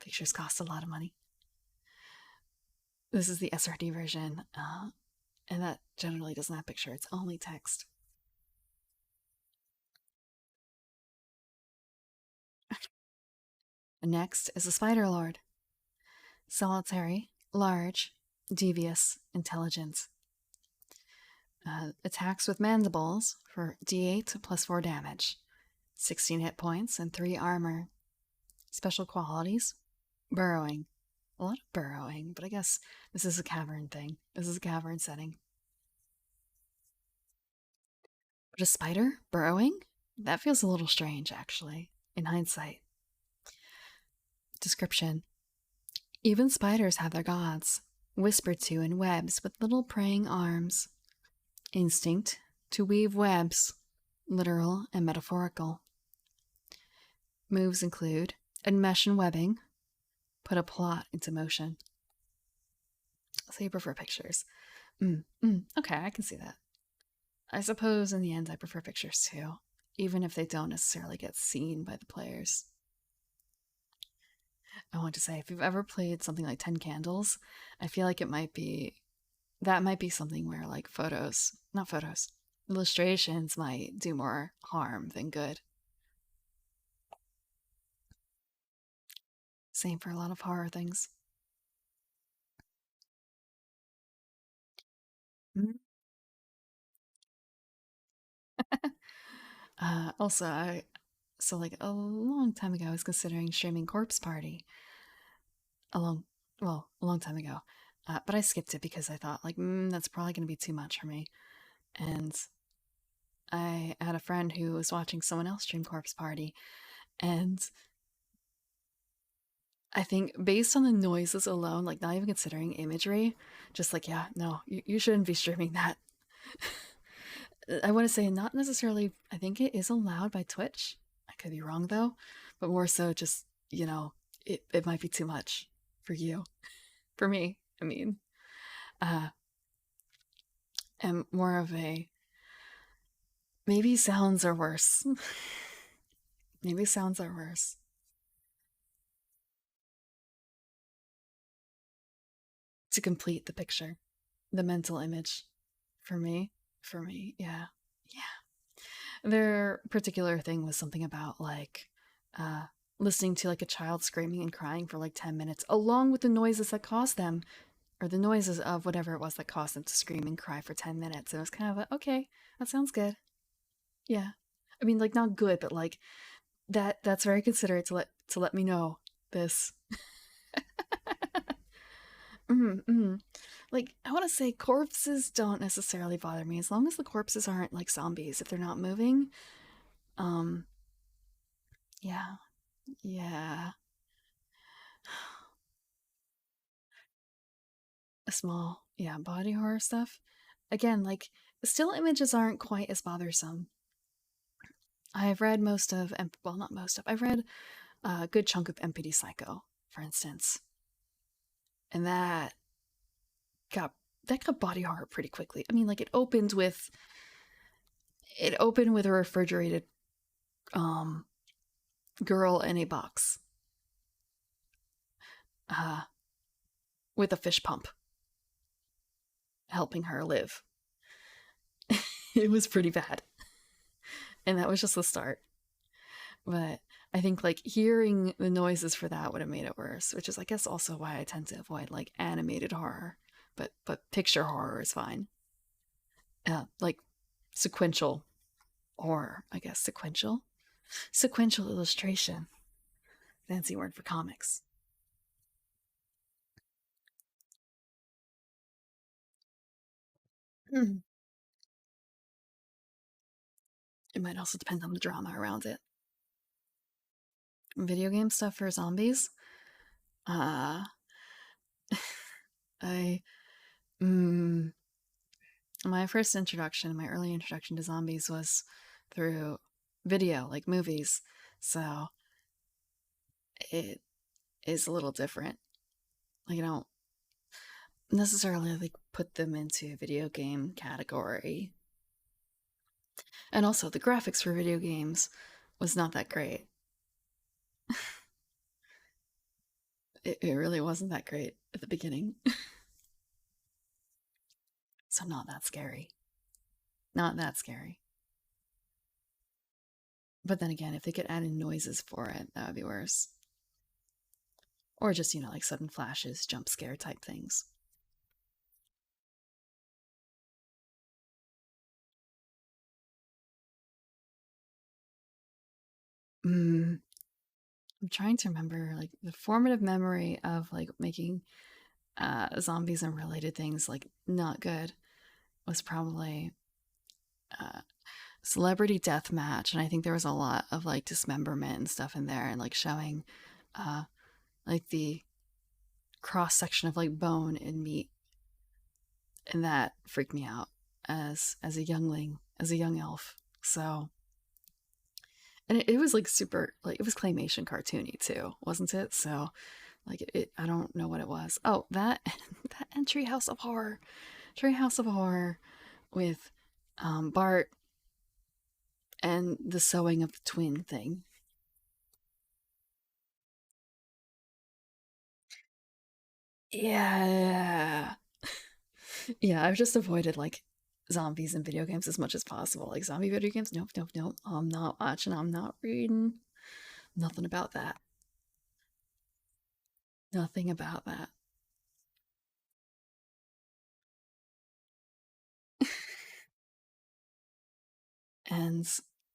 Pictures cost a lot of money. This is the SRD version, And that generally doesn't have picture, it's only text. Next is the Spider Lord. Solitary, large, devious, intelligent. Attacks with mandibles for d8 plus 4 damage, 16 hit points, and 3 armor. Special qualities: burrowing. A lot of burrowing, but I guess this is a cavern thing. This is a cavern setting. But a spider burrowing? That feels a little strange, actually, in hindsight. Description: even spiders have their gods, whispered to in webs with little praying arms. Instinct to weave webs, literal and metaphorical. Moves include enmesh and webbing, put a plot into motion. So you prefer pictures. Okay, I can see that. I suppose in the end I prefer pictures too, even if they don't necessarily get seen by the players. I want to say, if you've ever played something like 10 Candles, I feel like that might be something where like illustrations might do more harm than good. Same for a lot of horror things. Also, so like a long time ago, I was considering streaming Corpse Party. A long time ago. But I skipped it because I thought, like, that's probably going to be too much for me. And I had a friend who was watching someone else stream Corpse Party, and I think based on the noises alone, like not even considering imagery, just like, yeah, no, you shouldn't be streaming that. I want to say not necessarily, I think it is allowed by Twitch. I could be wrong though, but more so just, it might be too much for you. For me, I mean. And more of a maybe sounds are worse. Maybe sounds are worse. To complete the picture, the mental image. For me, yeah. Yeah. Their particular thing was something about like uh listening to like a child screaming and crying for like 10 minutes along with the noises that caused them, or the noises of whatever it was that caused them to scream and cry for 10 minutes. And it was kind of like, okay, that sounds good. Yeah. I mean, like not good, but like that's very considerate to let me know this. Mm-hmm. Like I want to say corpses don't necessarily bother me as long as the corpses aren't like zombies. If they're not moving, um, yeah, yeah, a small, yeah, body horror stuff. Again, like still images aren't quite as bothersome. I've read well, not most of. I've read a good chunk of MPD Psycho, for instance, and got that got body horror pretty quickly. I mean, like it opened with a refrigerated um girl in a box uh with a fish pump helping her live. It was pretty bad. And that was just the start. But I think like hearing the noises for that would have made it worse, which is I guess also why I tend to avoid like animated horror. But picture horror is fine. Like sequential horror, I guess. Sequential illustration. Fancy word for comics. Mm. It might also depend on the drama around it. Video game stuff for zombies. Uh I mm, my first introduction, my early introduction to zombies was through video, like movies. So it is a little different. Like I don't necessarily like put them into video game category. And also the graphics for video games was not that great. It really wasn't that great at the beginning. So not that scary. Not that scary. But then again, if they could add in noises for it, that would be worse. Or just, like sudden flashes, jump scare type things. Mm, I'm trying to remember like the formative memory of like making zombies and related things like not good was probably uh, Celebrity Death Match, and I think there was a lot of like dismemberment and stuff in there, and like showing uh, like the cross section of like bone and meat, and that freaked me out as a youngling, as a young elf. So, and it was like super, like it was claymation cartoony too, wasn't it? So like I don't know what it was. Oh, that that entry House of Horror, Tree House of Horror with Bart and the sewing of the twin thing. Yeah. Yeah, I've just avoided like zombies in video games as much as possible. Like zombie video games, nope, nope, nope. I'm not watching, I'm not reading. Nothing about that. Nothing about that. And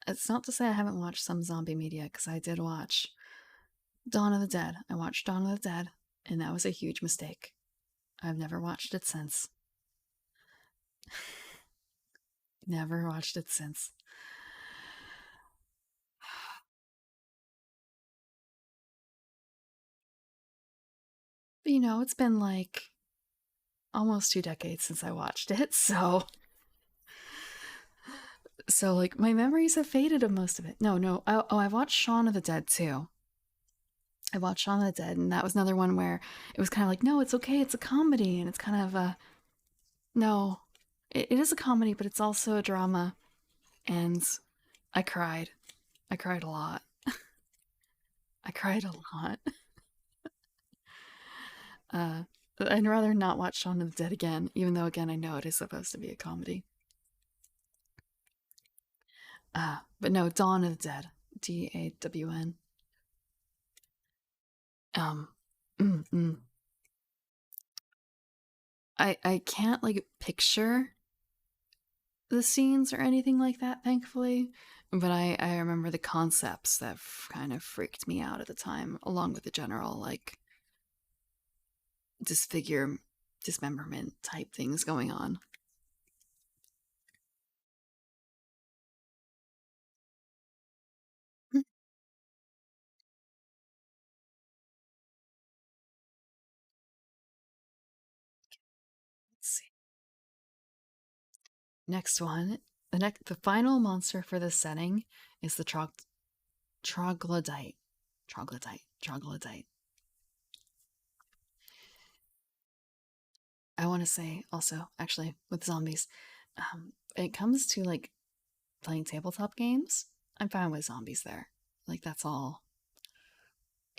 it's not to say I haven't watched some zombie media, because I did watch Dawn of the Dead. I watched Dawn of the Dead, and that was a huge mistake. I've never watched it since. Never watched it since. But it's been like almost 2 decades since I watched it, so like my memories have faded of most of it. No, no. Oh, I've watched Shaun of the Dead too. I watched Shaun of the Dead, and that was another one where it was kind of like, no, it's okay, it's a comedy, and it's kind of a no, it is a comedy, but it's also a drama, and I cried. I cried a lot. I cried a lot. Uh, I'd rather not watch Shaun of the Dead again, even though again I know it is supposed to be a comedy. But no, Dawn of the Dead, Dawn. Um, mm, mm. I can't like picture the scenes or anything like that, thankfully. But I remember the concepts that kind of freaked me out at the time, along with the general like disfigure, dismemberment type things going on. Let's see. Next one, the final monster for this setting is the troglodyte. Troglodyte. I want to say also, actually, with zombies, when it comes to like playing tabletop games, I'm fine with zombies there. Like that's all.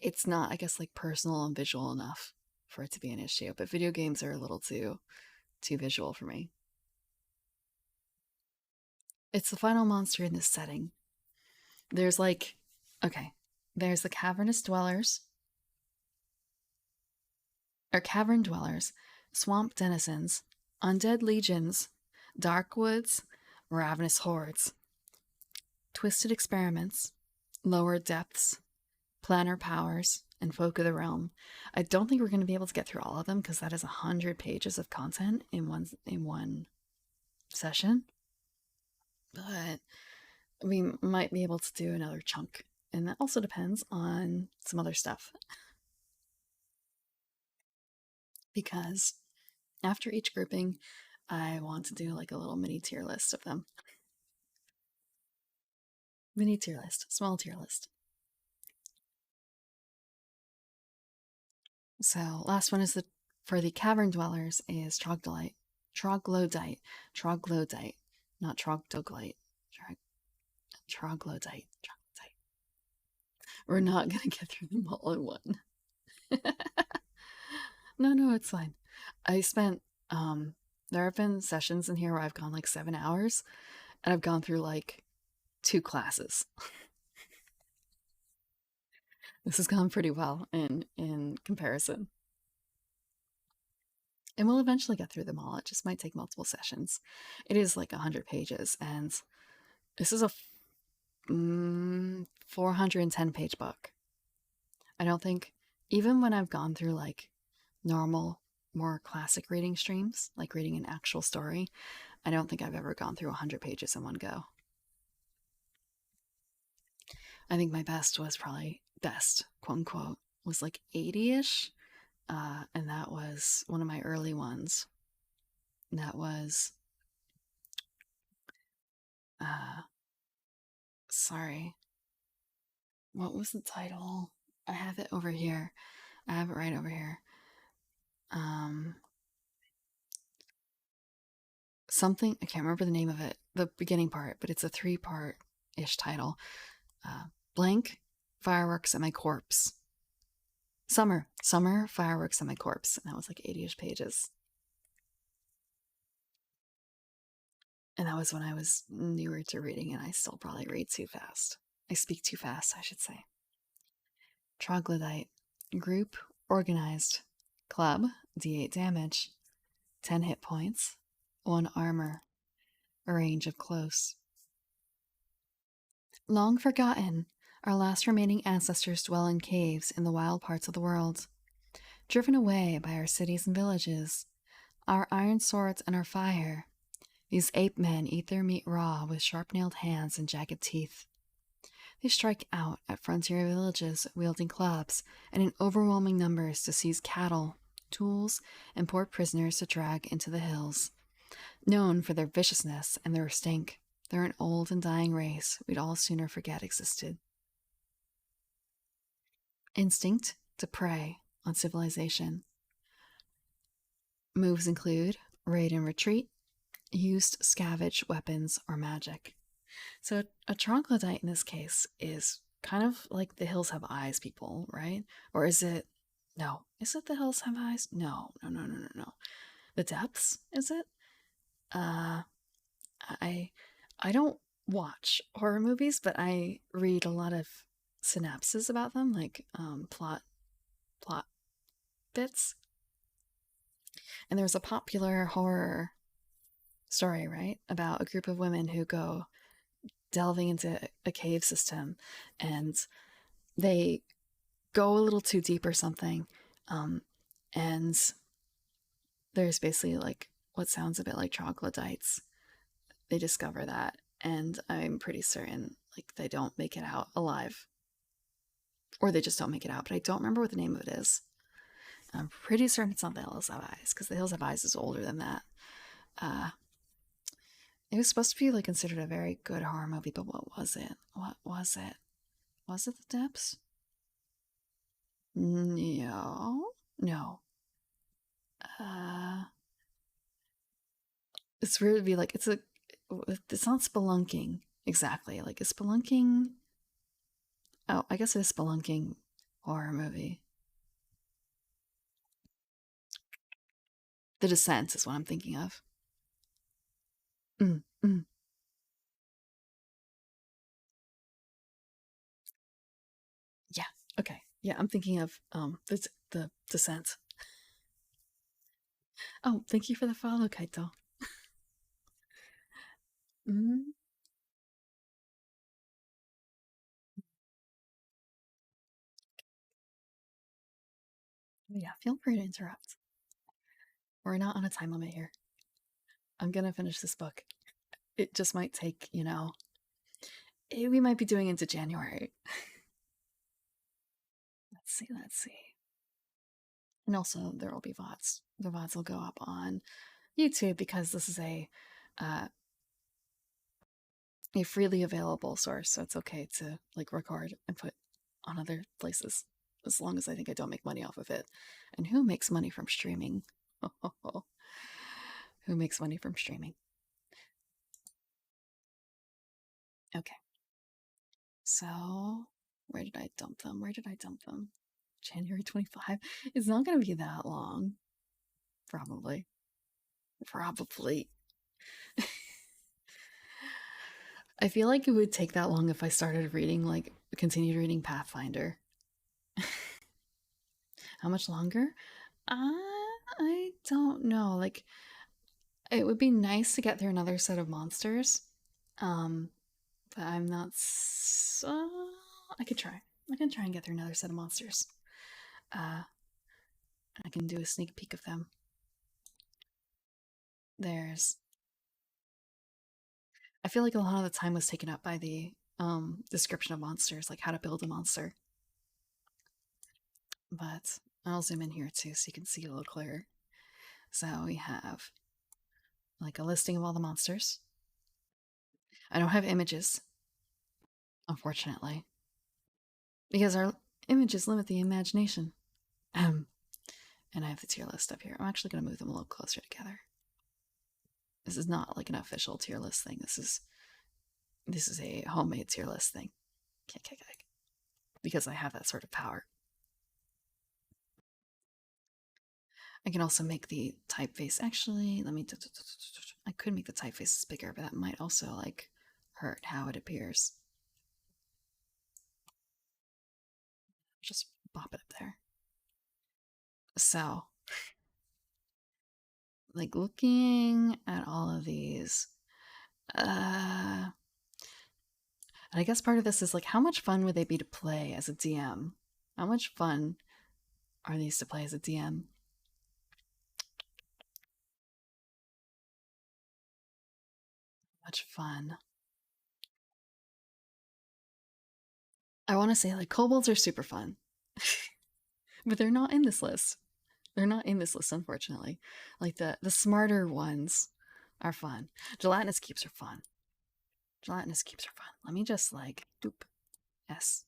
It's not, I guess, like personal and visual enough for it to be an issue. But video games are a little too visual for me. It's the final monster in this setting. There's like, okay, there's the cavernous dwellers or cavern dwellers, swamp denizens, undead legions, dark woods, ravenous hordes, twisted experiments, lower depths, planner powers, and folk of the realm. I don't think we're going to be able to get through all of them because that is 100 pages of content in one session. But we might be able to do another chunk, and that also depends on some other stuff. Because after each grouping, I want to do like a little mini tier list of them. Mini tier list, small tier list. So last one is the for the cavern dwellers is troglodyte, troglodyte, not troglodyte, troglodyte. We're not gonna get through them all in one. No, no, it's fine. I spent There have been sessions in here where I've gone like 7 hours, and I've gone through like two classes. This has gone pretty well in comparison. And we'll eventually get through them all. It just might take multiple sessions. It is like 100 pages, and this is a 410-page book. I don't think, even when I've gone through like normal, more classic reading streams, like reading an actual story, I don't think I've ever gone through 100 pages in one go. I think my best was probably best, quote unquote, was like 80 ish. And that was one of my early ones. That was, uh, sorry, what was the title? I have it over here. I have it right over here. Um, Something, I can't remember the name of it, the beginning part, but it's a 3-part ish title. Uh, Blank, Fireworks, and My Corpse. Summer, Fireworks, and My Corpse. And that was like 80 ish pages. And that was when I was newer to reading, and I still probably read too fast. I speak too fast, I should say. Troglodyte. Group, organized. Club, D8 damage. 10 hit points. 1 armor. A range of close. Long forgotten, our last remaining ancestors dwell in caves in the wild parts of the world. Driven away by our cities and villages, our iron swords and our fire, these ape men eat their meat raw with sharp-nailed hands and jagged teeth. They strike out at frontier villages wielding clubs and in overwhelming numbers to seize cattle, tools, and poor prisoners to drag into the hills. Known for their viciousness and their stink, they're an old and dying race we'd all sooner forget existed. Instinct to prey on civilization. Moves include raid and retreat, used scavenge weapons or magic. So a troglodyte in this case is kind of like the hills have eyes people, right? Or is it no? Is it the hills have eyes? No, no, no, no, no, no. The depths, is it? Uh I I don't watch horror movies, but I read a lot of synapses about them, like plot bits. And there's a popular horror story, right, about a group of women who go delving into a cave system, and they go a little too deep or something, and there's basically like what sounds a bit like troglodytes. They discover that, and I'm pretty certain like they don't make it out alive, or they just don't make it out. But I don't remember what the name of it is. I'm pretty certain it's not the Hills Have Eyes, because the Hills Have Eyes is older than that. Uh, it was supposed to be like considered a very good horror movie, but what was it? What was it? Was it The Depths? No, no. Uh, it's weird to be like it's not spelunking exactly. Like, is spelunking? Oh, I guess it is spelunking horror movie. The Descent is what I'm thinking of. Mm, mm. Yeah. Okay. Yeah, I'm thinking of the Descent. Oh, thank you for the follow, Kaito. Mm, yeah, feel free to interrupt. We're not on a time limit here. I'm gonna finish this book. It just might take, we might be doing into January. Let's see, let's see. And also, there will be VODs. The VODs will go up on YouTube because this is uh, a freely available source, so it's okay to like record and put on other places as long as I think I don't make money off of it. And who makes money from streaming? Who makes money from streaming? Okay. So, where did I dump them? Where did I dump them? January 25. It's not going to be that long. Probably. Probably. I feel like it would take that long if I started reading, like, continued reading Pathfinder. How much longer? I don't know. Like, it would be nice to get through another set of monsters. Um, but I'm not. I could try. I can try and get through another set of monsters. Uh, I can do a sneak peek of them. There's. I feel like a lot of the time was taken up by the description of monsters, like how to build a monster. But I'll zoom in here too so you can see a little clearer. So we have like a listing of all the monsters. I don't have images, unfortunately, because our images limit the imagination. And I have the tier list up here. I'm actually going to move them a little closer together. This is not like an official tier list thing. This is a homemade tier list thing. Because I have that sort of power. I can also make the typeface. Actually, let me. I could make the typefaces bigger, but that might also like hurt how it appears. Just pop it up there. So, like looking at all of these, and I guess part of this is like, how much fun would they be to play as a DM? How much fun are these to play as a DM? Much fun. I want to say like kobolds are super fun, but they're not in this list. They're not in this list, unfortunately. Like the smarter ones are fun. Gelatinous cubes are fun. Gelatinous cubes are fun. Let me just like doop S.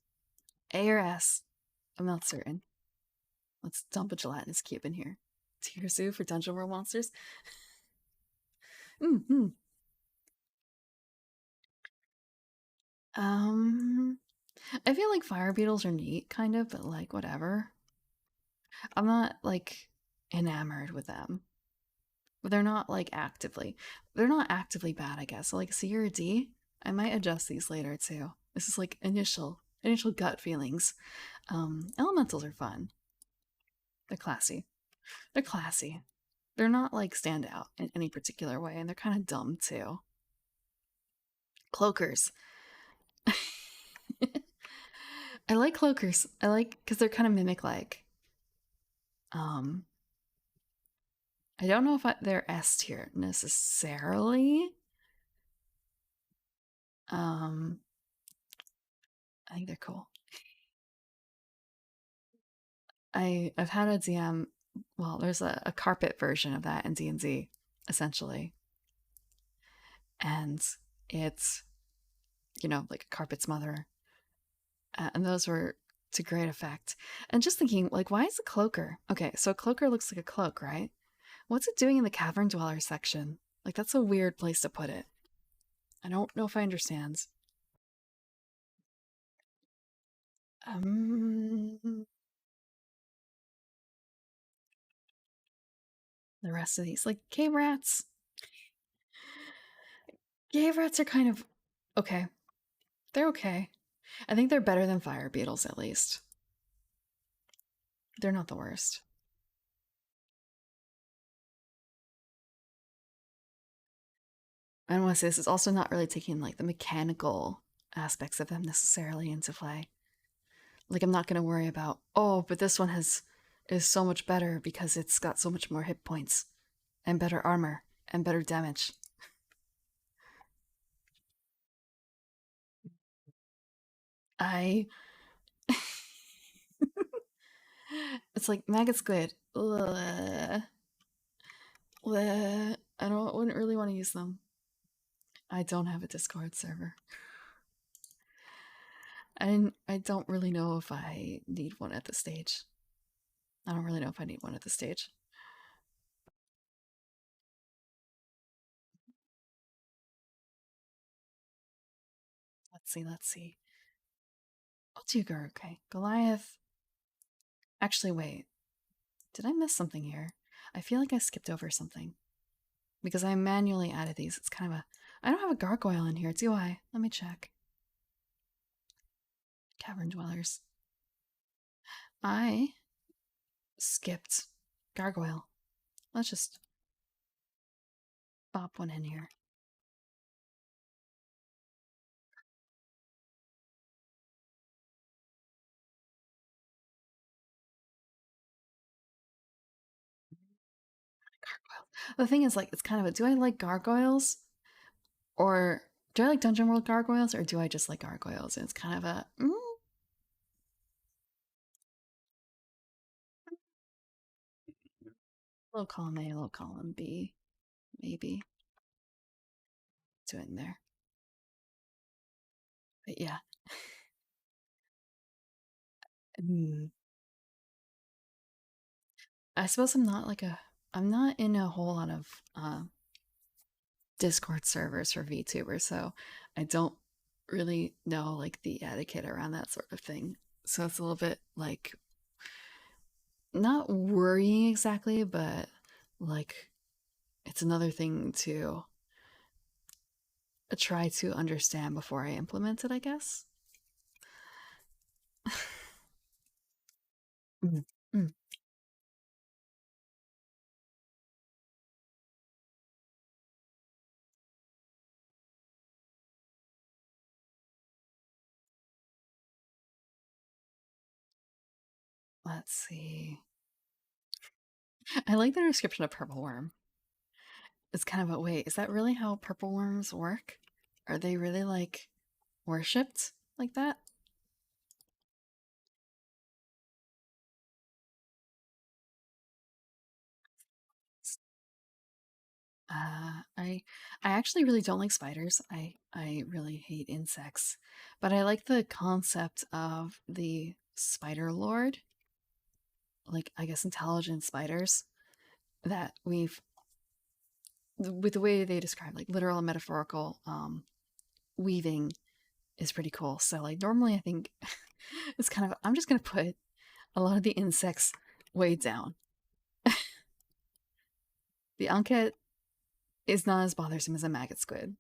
A or S. I'm not certain. Let's dump a gelatinous cube in here. Tier Zoo for Dungeon World monsters. Mm-hmm. I feel like fire beetles are neat, kind of, but like whatever. I'm not like enamored with them. But they're not like actively. They're not actively bad, I guess. So like C or D, I might adjust these later too. This is like initial gut feelings. Elementals are fun. They're classy. They're classy. They're not like stand out in any particular way, and they're kind of dumb too. Cloakers. I like cloakers. I like because they're kind of mimic like. Um, I don't know if they're S tier necessarily. Um, I think they're cool. I've had a DM. Well, there's a carpet version of that in D&D, essentially, and it's like a carpet smother, and those were to great effect. And just thinking, like, why is a cloaker? Okay, so a cloaker looks like a cloak, right? What's it doing in the cavern dweller section? Like, that's a weird place to put it. I don't know if I understand. Um, the rest of these, like cave rats. Cave rats are kind of okay. They're okay. I think they're better than fire beetles, at least. They're not the worst. I want to say this is also not really taking like the mechanical aspects of them necessarily into play. Like I'm not going to worry about, oh, but this one is so much better because it's got so much more hit points and better armor and better damage. I It's like maggot squid. Ugh. Bleh. Wouldn't really want to use them. I don't have a Discord server. I don't really know if I need one at this stage. I don't really know if I need one at this stage. Let's see. Otugar, okay. Goliath. Actually, wait. Did I miss something here? I feel like I skipped over something. because I manually added these. It's kind of a. I don't have a gargoyle in here, do I? Let me check. Cavern dwellers. I skipped gargoyle. Let's just pop one in here. Gargoyle. The thing is, like, it's kind of a. Do I like gargoyles, or do I like Dungeon World gargoyles, or do I just like gargoyles? And it's kind of a. Low column A, low column B, maybe. Do it in there. But yeah. Mm. I suppose I'm not like a. I'm not in a whole lot of Discord servers for VTubers, so I don't really know like the etiquette around that sort of thing. So it's a little bit like not worrying exactly, but like it's another thing to try to understand before I implement it, I guess. Mm, mm. Let's see. I like the description of purple worm. It's kind of a wait, is that really how purple worms work? Are they really like worshipped like that? I actually really don't like spiders. I really hate insects, but I like the concept of the spider lord, like I guess intelligent spiders that we've with the way they describe like literal and metaphorical weaving is pretty cool. So like normally I think it's kind of I'm just gonna put a lot of the insects way down. The Anket is not as bothersome as a maggot squid.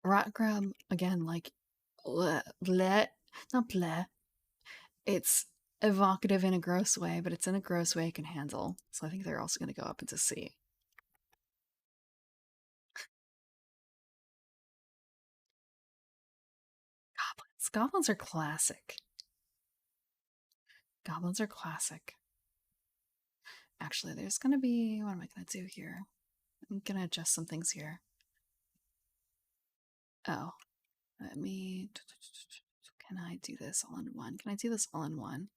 Rat grub again, like bleh, bleh, not bleh. It's evocative in a gross way, but it's in a gross way I can handle. So I think they're also going to go up into C. Goblins. Goblins are classic. Goblins are classic. Actually, there's going to be. What am I going to do here? I'm going to adjust some things here. Oh, let me. Can I do this all in one? Can I do this all in one?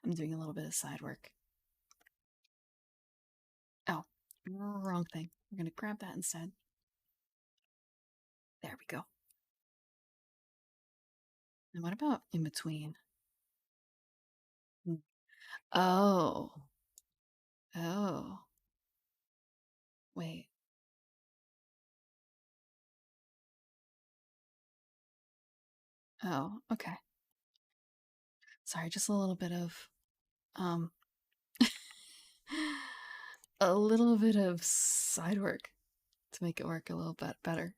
I'm doing a little bit of side work. Oh, wrong thing. We're going to grab that instead. There we go. And what about in between? Oh. Oh. Wait. Oh, okay. Sorry, just a little bit of um a little bit of side work to make it work a little bit better.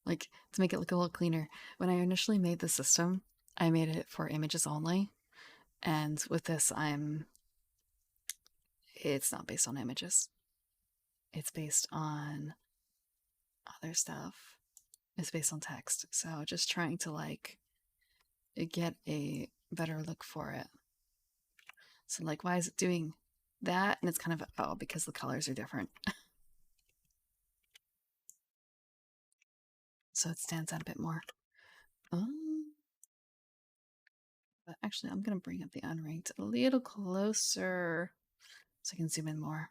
Like to make it look a little cleaner. When I initially made the system, I made it for images only. And with this, it's not based on images. It's based on other stuff. It's based on text. So just trying to like get a better look for it. So like why is it doing that? And it's kind of oh, because the colors are different. So it stands out a bit more. But actually, I'm going to bring up the unranked a little closer so I can zoom in more.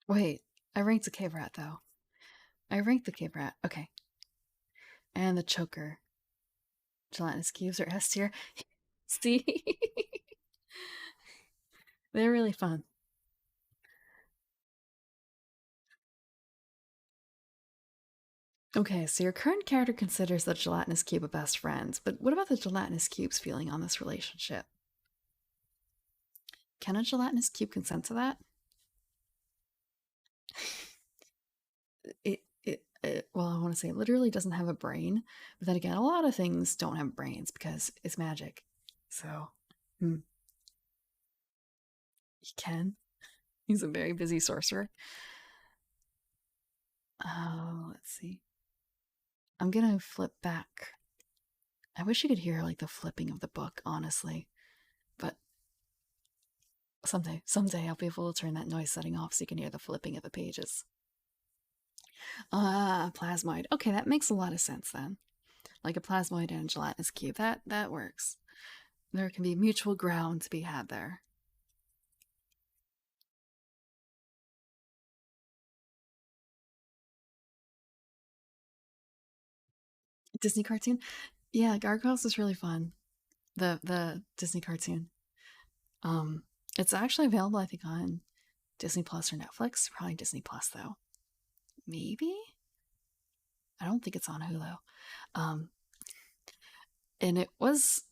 Wait, I ranked the cave rat though. I ranked the cave rat. Okay. And the choker. Gelatinous cubes are S tier. See? They're really fun. Okay, so your current character considers the gelatinous cube a best friend, but what about the gelatinous cube's feeling on this relationship? Can a gelatinous cube consent to that? Well, I want to say it literally doesn't have a brain, but then again, a lot of things don't have brains because it's magic. So, he can. He's a very busy sorcerer. Oh, let's see. I'm gonna flip back. I wish you could hear like the flipping of the book, honestly. But someday I'll be able to turn that noise setting off so you can hear the flipping of the pages. Plasmoid. Okay, that makes a lot of sense then. Like a plasmoid and a gelatinous cube. That works. There can be mutual ground to be had there. Disney cartoon? Yeah, Gargoyles is really fun. The Disney cartoon. Um, it's actually available, I think, on Disney Plus or Netflix. Probably Disney Plus though. Maybe? I don't think it's on Hulu. Um, and it was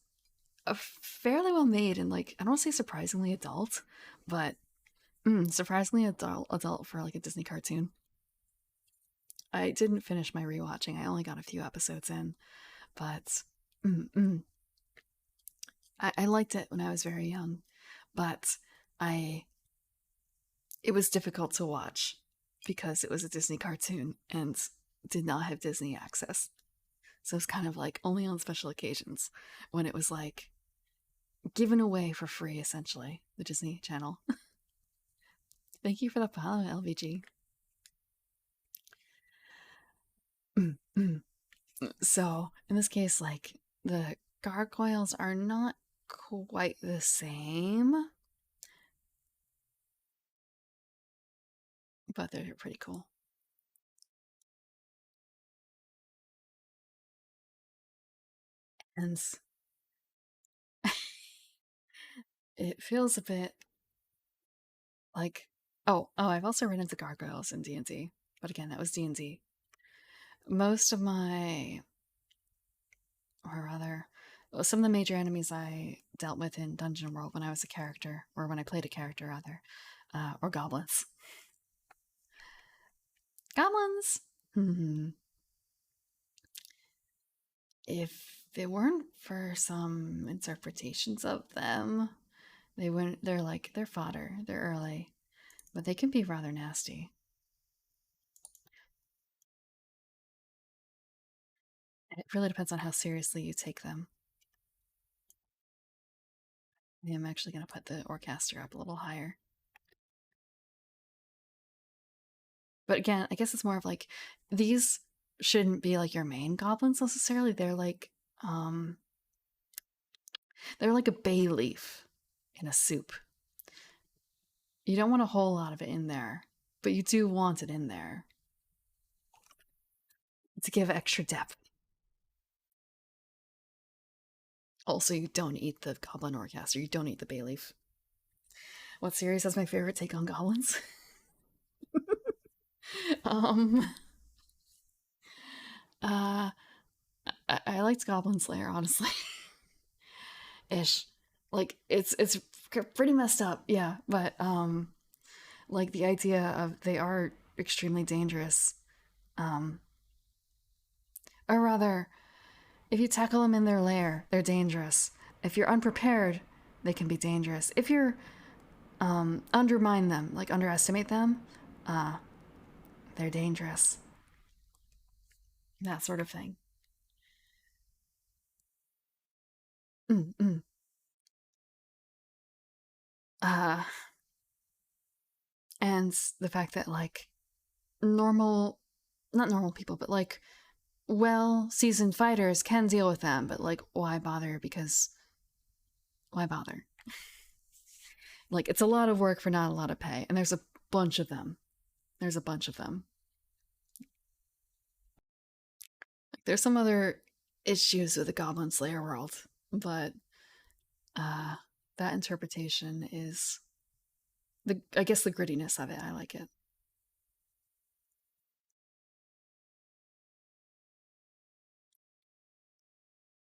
a fairly well made and like I don't want to say surprisingly adult, but surprisingly adult for like a Disney cartoon. I didn't finish my rewatching. I only got a few episodes in, but mm, mm, I liked it when I was very young, but I it was difficult to watch because it was a Disney cartoon and did not have Disney access. So it's kind of like only on special occasions when it was like given away for free, essentially, the Disney Channel. Thank you for the follow, LVG. So, in this case, like, the gargoyles are not quite the same, but they're pretty cool. And it feels a bit like I've also run into gargoyles in D&D, but again, that was D&D. Most of my, or rather, well, some of the major enemies I dealt with in Dungeon World when I was a character, or when I played a character, rather, were goblins. Goblins! If it weren't for some interpretations of them, they wouldn't. They're fodder. They're early, but they can be rather nasty. It really depends on how seriously you take them. I am actually going to put the Orcaster up a little higher. But again, I guess it's more of like these shouldn't be like your main goblins necessarily. Um they're like a bay leaf in a soup. You don't want a whole lot of it in there, but you do want it in there to give extra depth. Also, you don't eat the Goblin Orcaster. You don't eat the bay leaf. What series has my favorite take on goblins? um, uh, I liked Goblin Slayer honestly. Ish, like it's pretty messed up, yeah. But like the idea of they are extremely dangerous. Um, or rather, if you tackle them in their lair, they're dangerous. If you're unprepared, they can be dangerous. If you're undermine them, like underestimate them, uh, they're dangerous. That sort of thing. Mm, mm. Uh, and the fact that like normal, not normal people, but like well seasoned fighters can deal with them, but like why bother? Because why bother? Like it's a lot of work for not a lot of pay, and there's a bunch of them. There's a bunch of them. Like, there's some other issues with the Goblin Slayer world, but uh, that interpretation is I guess the grittiness of it. I like it.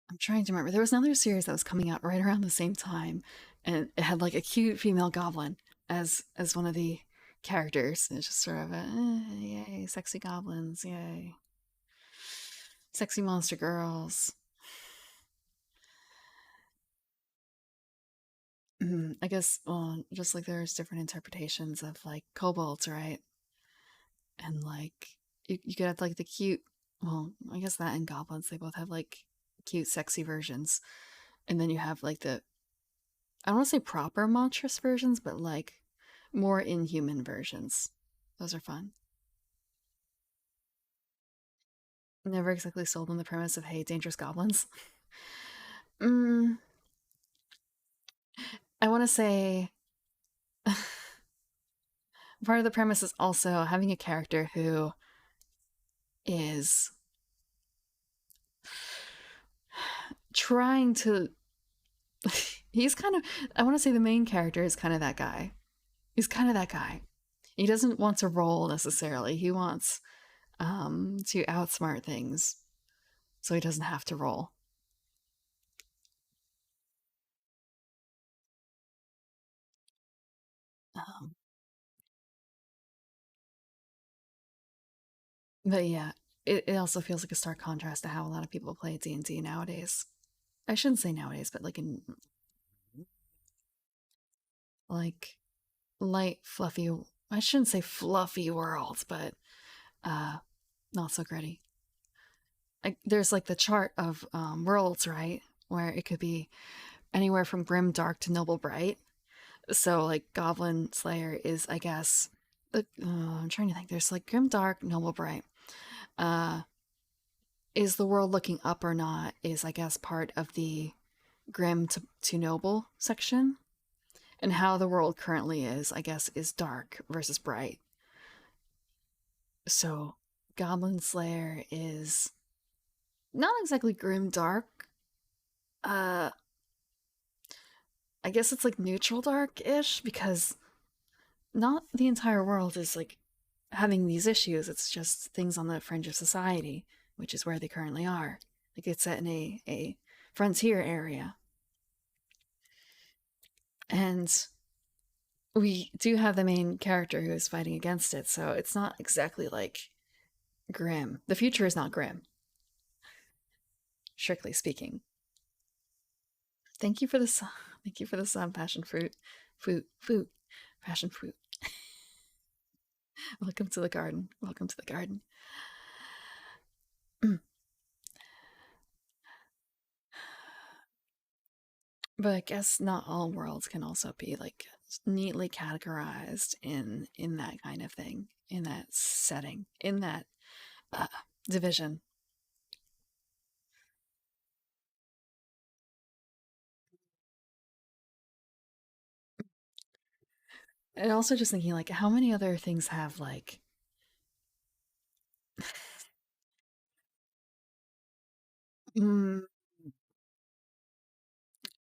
I'm trying to remember. There was another series that was coming out right around the same time, and it had like a cute female goblin as one of the characters. And it's just sort of a yay, sexy goblins, yay, sexy monster girls. I guess, well, just like there's different interpretations of like kobolds, right? And like you could have like the cute, well, I guess that and goblins, they both have like cute, sexy versions. And then you have like I don't want to say proper monstrous versions, but like more inhuman versions. Those are fun. Never exactly sold on the premise of, hey, dangerous goblins. mm, I want to say part of the premise is also having a character who is trying to. He's kind of. I want to say the main character is kind of that guy. He's kind of that guy. He doesn't want to roll necessarily. He wants to outsmart things so he doesn't have to roll. Um, but yeah, it also feels like a stark contrast to how a lot of people play D&D nowadays. I shouldn't say nowadays, but like in like light, fluffy. I shouldn't say fluffy worlds, but uh, not so gritty. There's like the chart of worlds, right? Where it could be anywhere from grim dark to noble bright. So like Goblin Slayer is, I guess, I'm trying to think. There's like grim dark, noble bright. Uh, is the world looking up or not? Is, I guess, part of the grim to noble section, and how the world currently is, I guess, is dark versus bright. So Goblin Slayer is not exactly grim dark. Uh, I guess it's like neutral dark ish because not the entire world is like having these issues. It's just things on the fringe of society, which is where they currently are. Like it's set in a frontier area. And we do have the main character who is fighting against it, so it's not exactly like grim. The future is not grim, strictly speaking. Thank you for the song. Thank you for the song, Passion Fruit. Fruit. Passion Fruit. Welcome to the garden. Welcome to the garden. But I guess not all worlds can also be like neatly categorized in that kind of thing, in that setting, in that uh, division. And also just thinking like how many other things have like mm,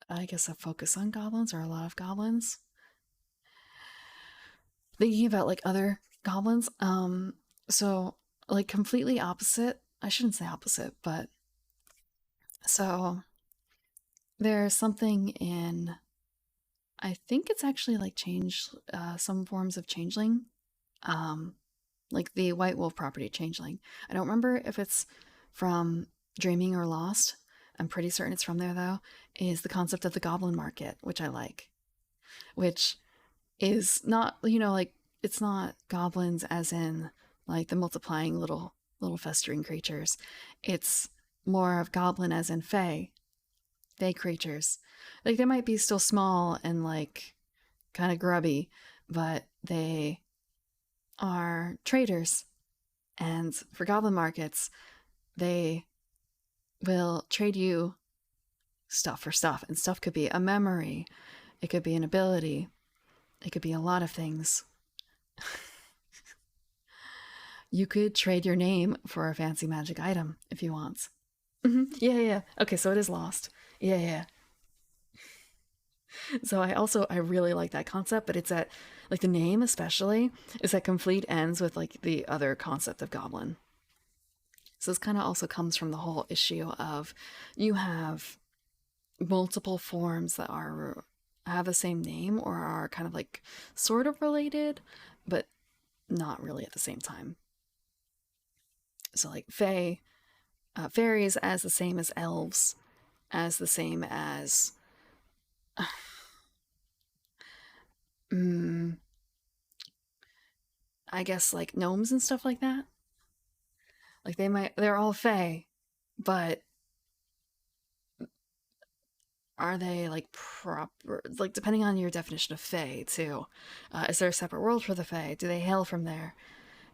I guess a focus on goblins or a lot of goblins. Thinking about like other goblins, so like completely opposite. I shouldn't say opposite, but so there's something in I think it's actually like some forms of changeling, um, like the White Wolf property changeling. I don't remember if it's from Dreaming or Lost. I'm pretty certain it's from there though. Is the concept of the goblin market, which I like, which is not like it's not goblins as in like the multiplying little festering creatures. It's more of goblin as in fey creatures. Like they might be still small and like kind of grubby, but they are traders. And for goblin markets, they will trade you stuff for stuff. And stuff could be a memory, it could be an ability, it could be a lot of things. You could trade your name for a fancy magic item if you want. Yeah, yeah. Okay, so it is lost. Yeah, yeah. So I really like that concept, but it's at like the name especially is that complete ends with like the other concept of goblin. So this kind of also comes from the whole issue of you have multiple forms that are have the same name or are kind of like sort of related, but not really at the same time. So like fairies as the same as elves, as the same as mm, I guess like gnomes and stuff like that. Like they're all fae, but are they like proper, like depending on your definition of fae too? Is there a separate world for the fae? Do they hail from there?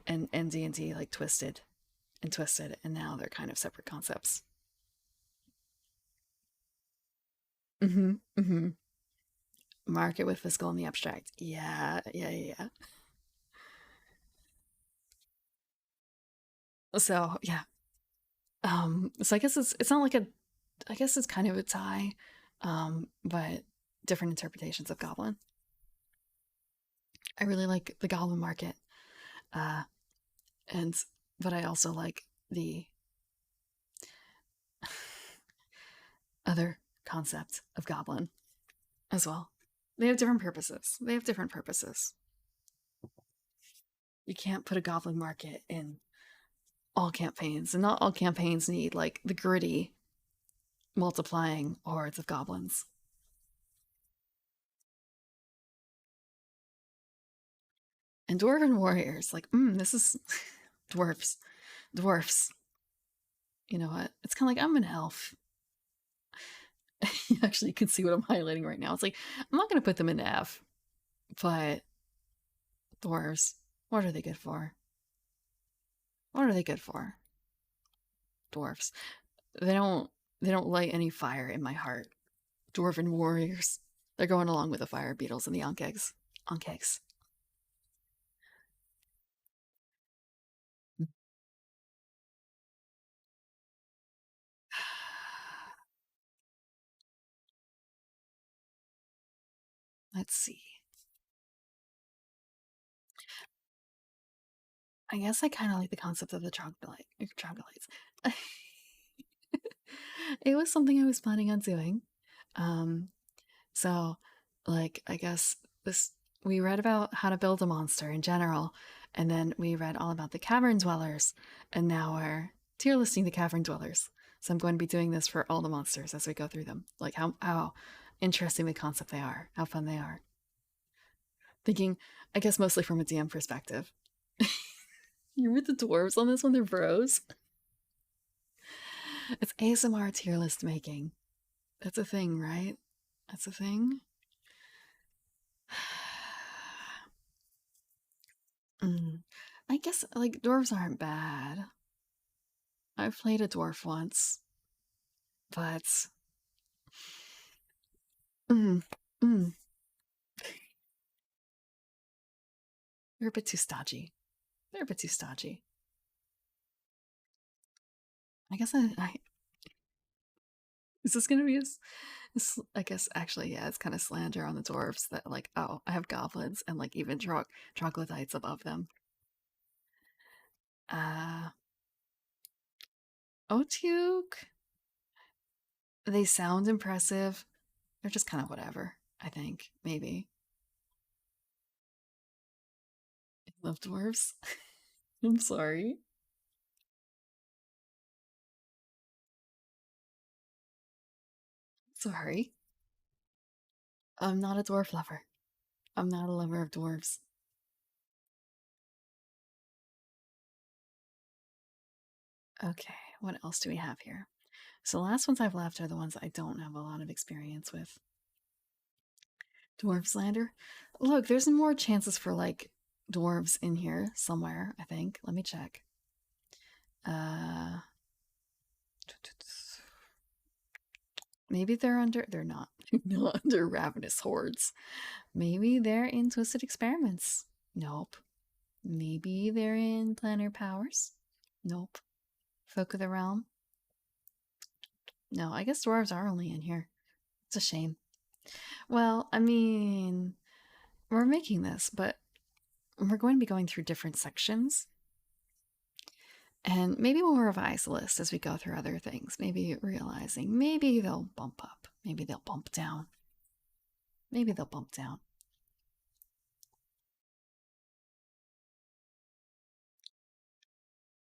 And D&D like twisted, and now they're kind of separate concepts. Mm-hmm. Mm-hmm. Market with physical and the abstract. Yeah, yeah, yeah, yeah. So yeah. So I guess it's not like a, I guess it's kind of a tie, but different interpretations of goblin. I really like the goblin market, uh, and but I also like the other concept of goblin as well. They have different purposes. They have different purposes. You can't put a goblin market in all campaigns, and not all campaigns need like the gritty multiplying hordes of goblins. And dwarven warriors, like, this is dwarfs. Dwarfs. You know what? It's kind of like I'm an elf. You actually can see what I'm highlighting right now. It's like I'm not going to put them in F, but dwarves. What are they good for? What are they good for? Dwarfs. They don't. They don't light any fire in my heart. Dwarven warriors. They're going along with the fire beetles and the ankegs. Ankegs. Let's see. I guess I kind of like the concept of the troglodytes. It was something I was planning on doing. Um, so, like, I guess this we read about how to build a monster in general, and then we read all about the cavern dwellers, and now we're tier listing the cavern dwellers. So I'm going to be doing this for all the monsters as we go through them, like how interesting the concept they are, how fun they are. Thinking, I guess mostly from a DM perspective. You read the dwarves on this one, they're bros. It's ASMR tier list making. That's a thing, right? That's a thing. Mm. I guess like dwarves aren't bad. I've played a dwarf once, but mm, mm, they're a bit too stodgy. They're a bit too stodgy. I guess is this gonna be I guess actually yeah, it's kind of slander on the dwarves that like oh I have goblins and like even troglodytes above them. Uh, Otyuk, they sound impressive. They're just kind of whatever. I think maybe I love dwarves. I'm sorry. Sorry. I'm not a dwarf lover. I'm not a lover of dwarves. Okay, what else do we have here? So the last ones I've left are the ones I don't have a lot of experience with. Dwarf slander. Look, there's more chances for like dwarves in here somewhere, I think. Let me check. Uh maybe they're not. Not under ravenous hordes. Maybe they're in twisted experiments. Nope. Maybe they're in planner powers. Nope. Folk of the realm. No, I guess dwarves are only in here. It's a shame. Well, I mean, we're making this, but we're going to be going through different sections. And maybe we'll revise the list as we go through other things. Maybe realizing maybe they'll bump up. Maybe they'll bump down. Maybe they'll bump down.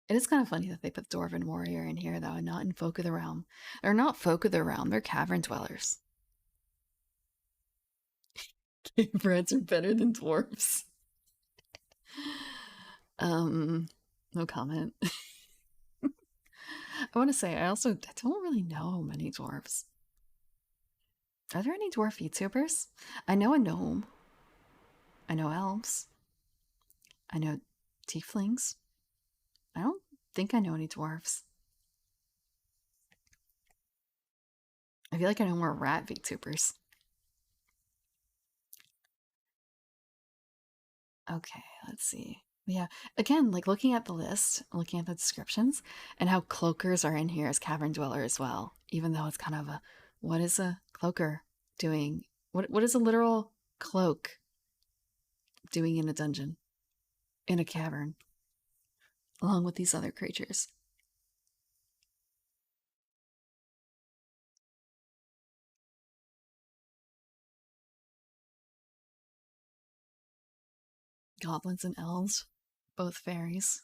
It is kind of funny that they put Dwarven Warrior in here, though, and not in Folk of the Realm. They're not Folk of the Realm, they're Cavern Dwellers. Cave rats are better than dwarves. No comment. I want to say, I don't really know many dwarves. Are there any dwarf YouTubers? I know a gnome. I know elves. I know tieflings. I don't think I know any dwarves. I feel like I know more rat VTubers. Okay, let's see. Yeah, again, like looking at the list, looking at the descriptions, and how cloakers are in here as Cavern Dweller as well, even though it's kind of a what is a cloaker doing? What is a literal cloak doing in a dungeon? In a cavern? Along with these other creatures. Goblins and elves, both fairies.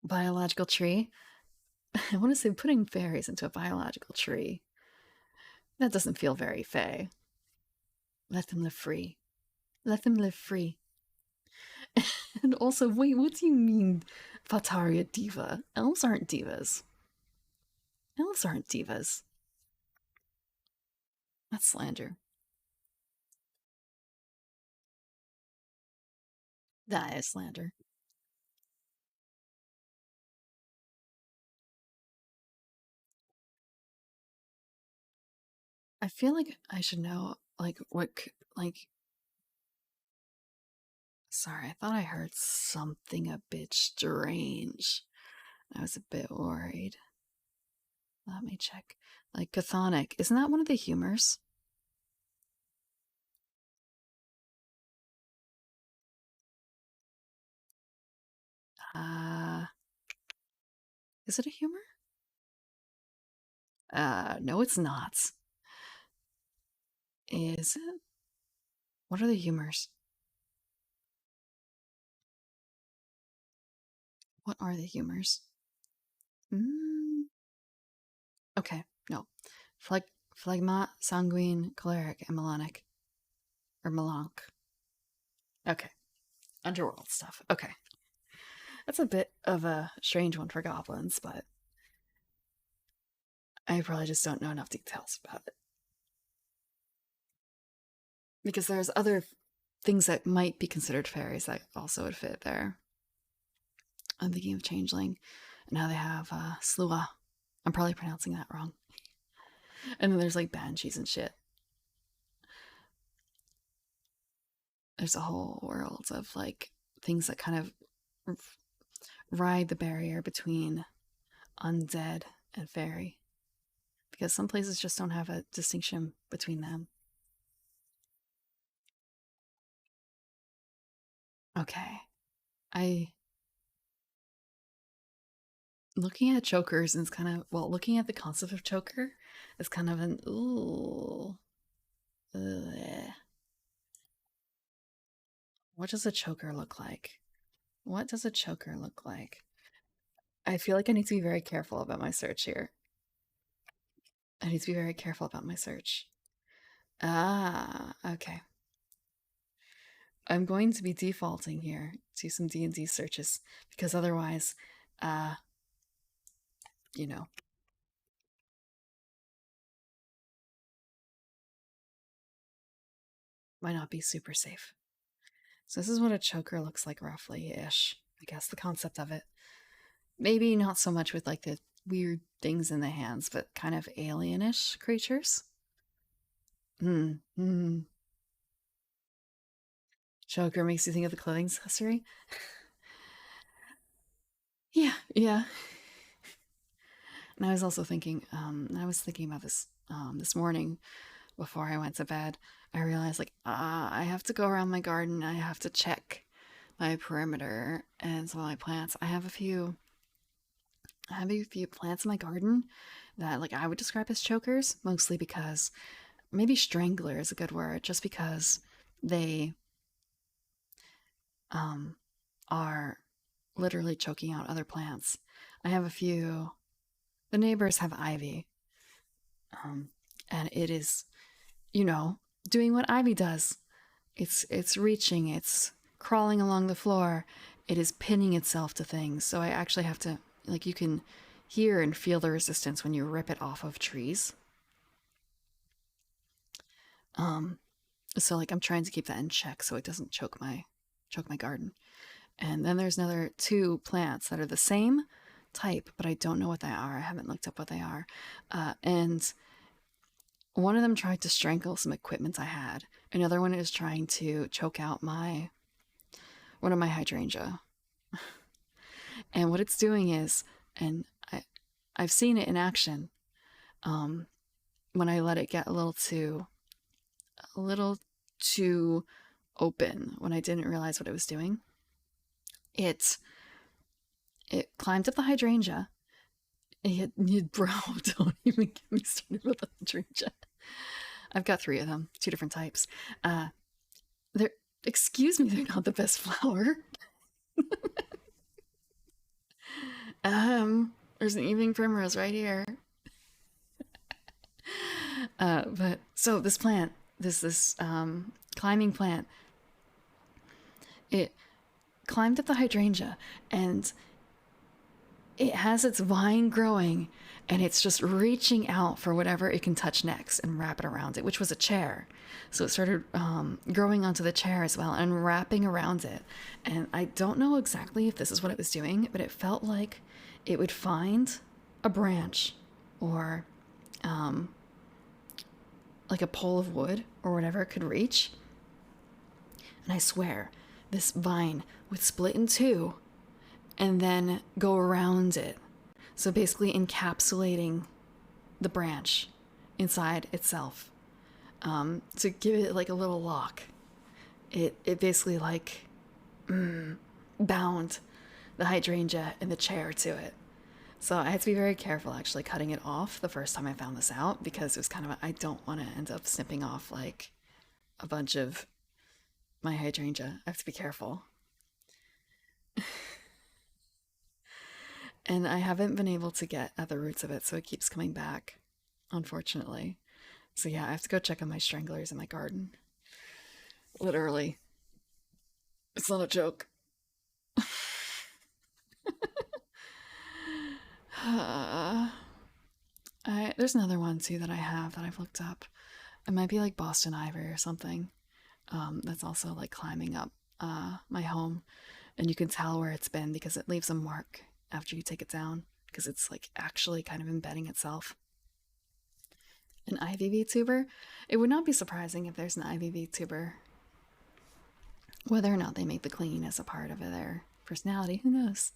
Biological tree. I want to say putting fairies into a biological tree. That doesn't feel very fey. Let them live free. Let them live free. And also, wait, what do you mean, Fataria diva? Elves aren't divas. Elves aren't divas. That's slander. That is slander. I feel like I should know, like, like. Sorry, I thought I heard something a bit strange. I was a bit worried. Let me check. Like, Chthonic. Isn't that one of the humors? Uh, is it a humor? No, it's not. Is it? What are the humors? What are the humors? Mm, okay, no. Phlegma, sanguine, choleric, and melanic. Or melanch. Okay. Underworld stuff. Okay. That's a bit of a strange one for goblins, but I probably just don't know enough details about it. Because there's other things that might be considered fairies that also would fit there. I'm thinking of Changeling, and how they have Slua. I'm probably pronouncing that wrong. And then there's like banshees and shit. There's a whole world of like things that kind of ride the barrier between undead and fairy. Because some places just don't have a distinction between them. Okay. I looking at chokers is kind of looking at the concept of choker is kind of an ooh. Ugh. What does a choker look like? What does a choker look like? I feel like I need to be very careful about my search here. I need to be very careful about my search. Ah, okay. I'm going to be defaulting here to some D&D searches because otherwise, you know, might not be super safe. So this is what a choker looks like roughly-ish. I guess the concept of it. Maybe not so much with like the weird things in the hands, but kind of alienish creatures. Choker makes you think of the clothing accessory. Yeah. And I was also thinking, about this this morning before I went to bed. I realized, like, I have to go around my garden. I have to check my perimeter and some of my plants. I have a few plants in my garden that like I would describe as chokers, mostly because maybe strangler is a good word, just because they um are literally choking out other plants. I have a few. The neighbors have ivy, um, and it is, you know, doing what ivy does. It's reaching, it's crawling along the floor, it is pinning itself to things. So I actually have to, like, you can hear and feel the resistance when you rip it off of trees. Um, so like I'm trying to keep that in check so it doesn't choke my garden. And then there's another two plants that are the same type, but I don't know what they are. I haven't looked up what they are. And one of them tried to strangle some equipment I had. Another one is trying to choke out one of my hydrangea. And what it's doing is, and I've seen it in action. Um, when I let it get a little too open, when I didn't realize what it was doing, it it climbed up the hydrangea. Bro, don't even get me started with the hydrangea. I've got three of them, two different types. They're excuse me, they're not the best flower. There's an evening primrose right here. But so this plant, this climbing plant, it climbed up the hydrangea and it has its vine growing and it's just reaching out for whatever it can touch next and wrap it around it, which was a chair. So it started growing onto the chair as well and wrapping around it. And I don't know exactly if this is what it was doing, but it felt like it would find a branch or like a pole of wood or whatever it could reach. And I swear, this vine would split in two and then go around it. So basically encapsulating the branch inside itself, to give it like a little lock. It basically like bound the hydrangea and the chair to it. So I had to be very careful actually cutting it off the first time I found this out because it was kind of I don't want to end up snipping off like a bunch of my hydrangea. I have to be careful. And I haven't been able to get at the roots of it, so it keeps coming back, unfortunately. So yeah, I have to go check on my stranglers in my garden. Literally. It's not a joke. There's another one too that I have that I've looked up. It might be like Boston ivy or something. That's also like climbing up my home, and you can tell where it's been because it leaves a mark after you take it down because it's like actually kind of embedding itself. An ivy VTuber. It would not be surprising if there's an ivy VTuber. Whether or not they make the clean as a part of their personality, who knows?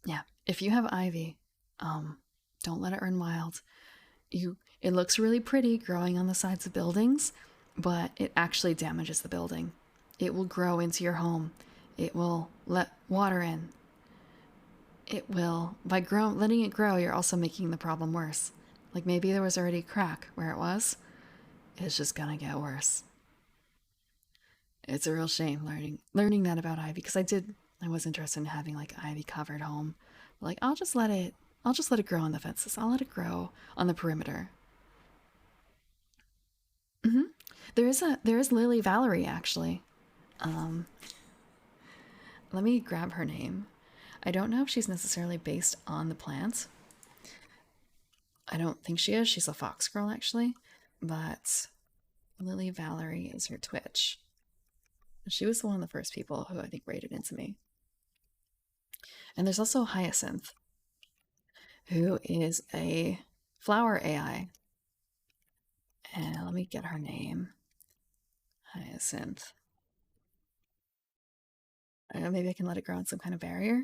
Yeah, if you have ivy, don't let it run wild. It looks really pretty growing on the sides of buildings, but it actually damages the building. It will grow into your home. It will let water in. It will letting it grow, you're also making the problem worse. Like maybe there was already a crack where it was. It's just gonna get worse. It's a real shame learning that about ivy because I was interested in having like ivy covered home. Like I'll just let it grow on the fences. I'll let it grow on the perimeter. Hmm. There is Lily Valerie actually. Um, Let me grab her name. I don't know if she's necessarily based on the plant. I don't think she is. She's a fox girl actually, but Lily Valerie is her Twitch. She was one of the first people who I think rated into me. And there's also Hyacinth, who is a flower AI. And let me get her name. Hyacinth. Maybe I can let it grow on some kind of barrier.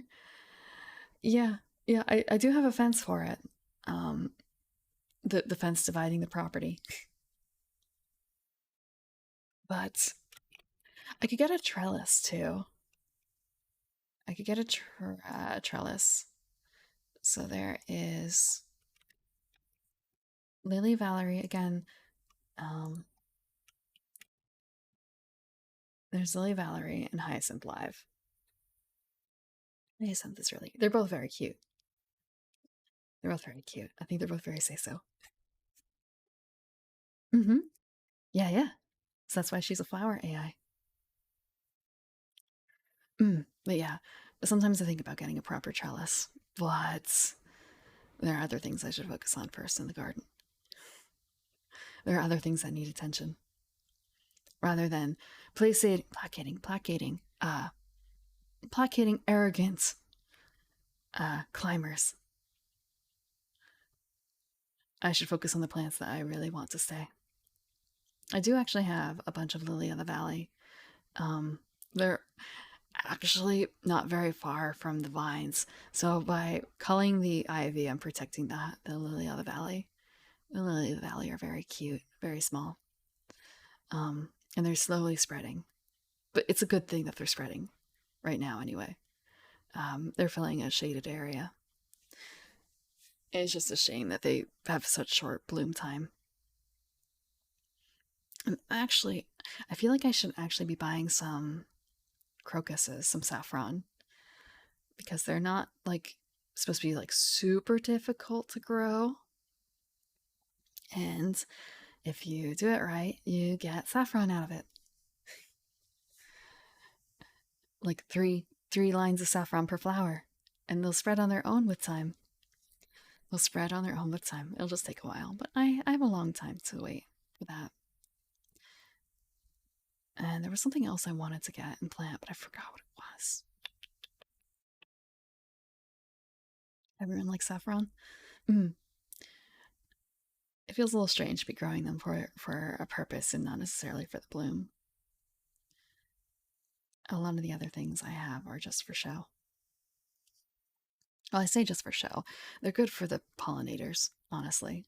Yeah, yeah, I do have a fence for it. Um, the fence dividing the property. But I could get a trellis too. I could get a trellis. So there is Lily Valerie again. Um, there's Lily Valerie and Hyacinth Live. Hyacinth is really. They're both very cute. They're both very cute. I think they're both very say so. Mm-hmm. Yeah, yeah. So that's why she's a flower AI. But yeah, sometimes I think about getting a proper trellis, but there are other things I should focus on first in the garden. There are other things that need attention rather than placating arrogant climbers. I should focus on the plants that I really want to stay. I do actually have a bunch of lily of the valley. They're actually not very far from the vines, so by culling the ivy, I'm protecting the lily of the valley. The lily of the valley are very cute, very small, and they're slowly spreading. But it's a good thing that they're spreading right now, anyway. They're filling a shaded area. It's just a shame that they have such short bloom time. And actually, I feel like I should actually be buying some crocuses, some saffron, because they're not like supposed to be like super difficult to grow. And if you do it right, you get saffron out of it. Like three lines of saffron per flower, and they'll spread on their own with time. They'll spread on their own with time. It'll just take a while, but I have a long time to wait for that. And there was something else I wanted to get and plant, but I forgot what it was. Everyone likes saffron. It feels a little strange to be growing them for a purpose and not necessarily for the bloom. A lot of the other things I have are just for show. Well, I say just for show. They're good for the pollinators, honestly.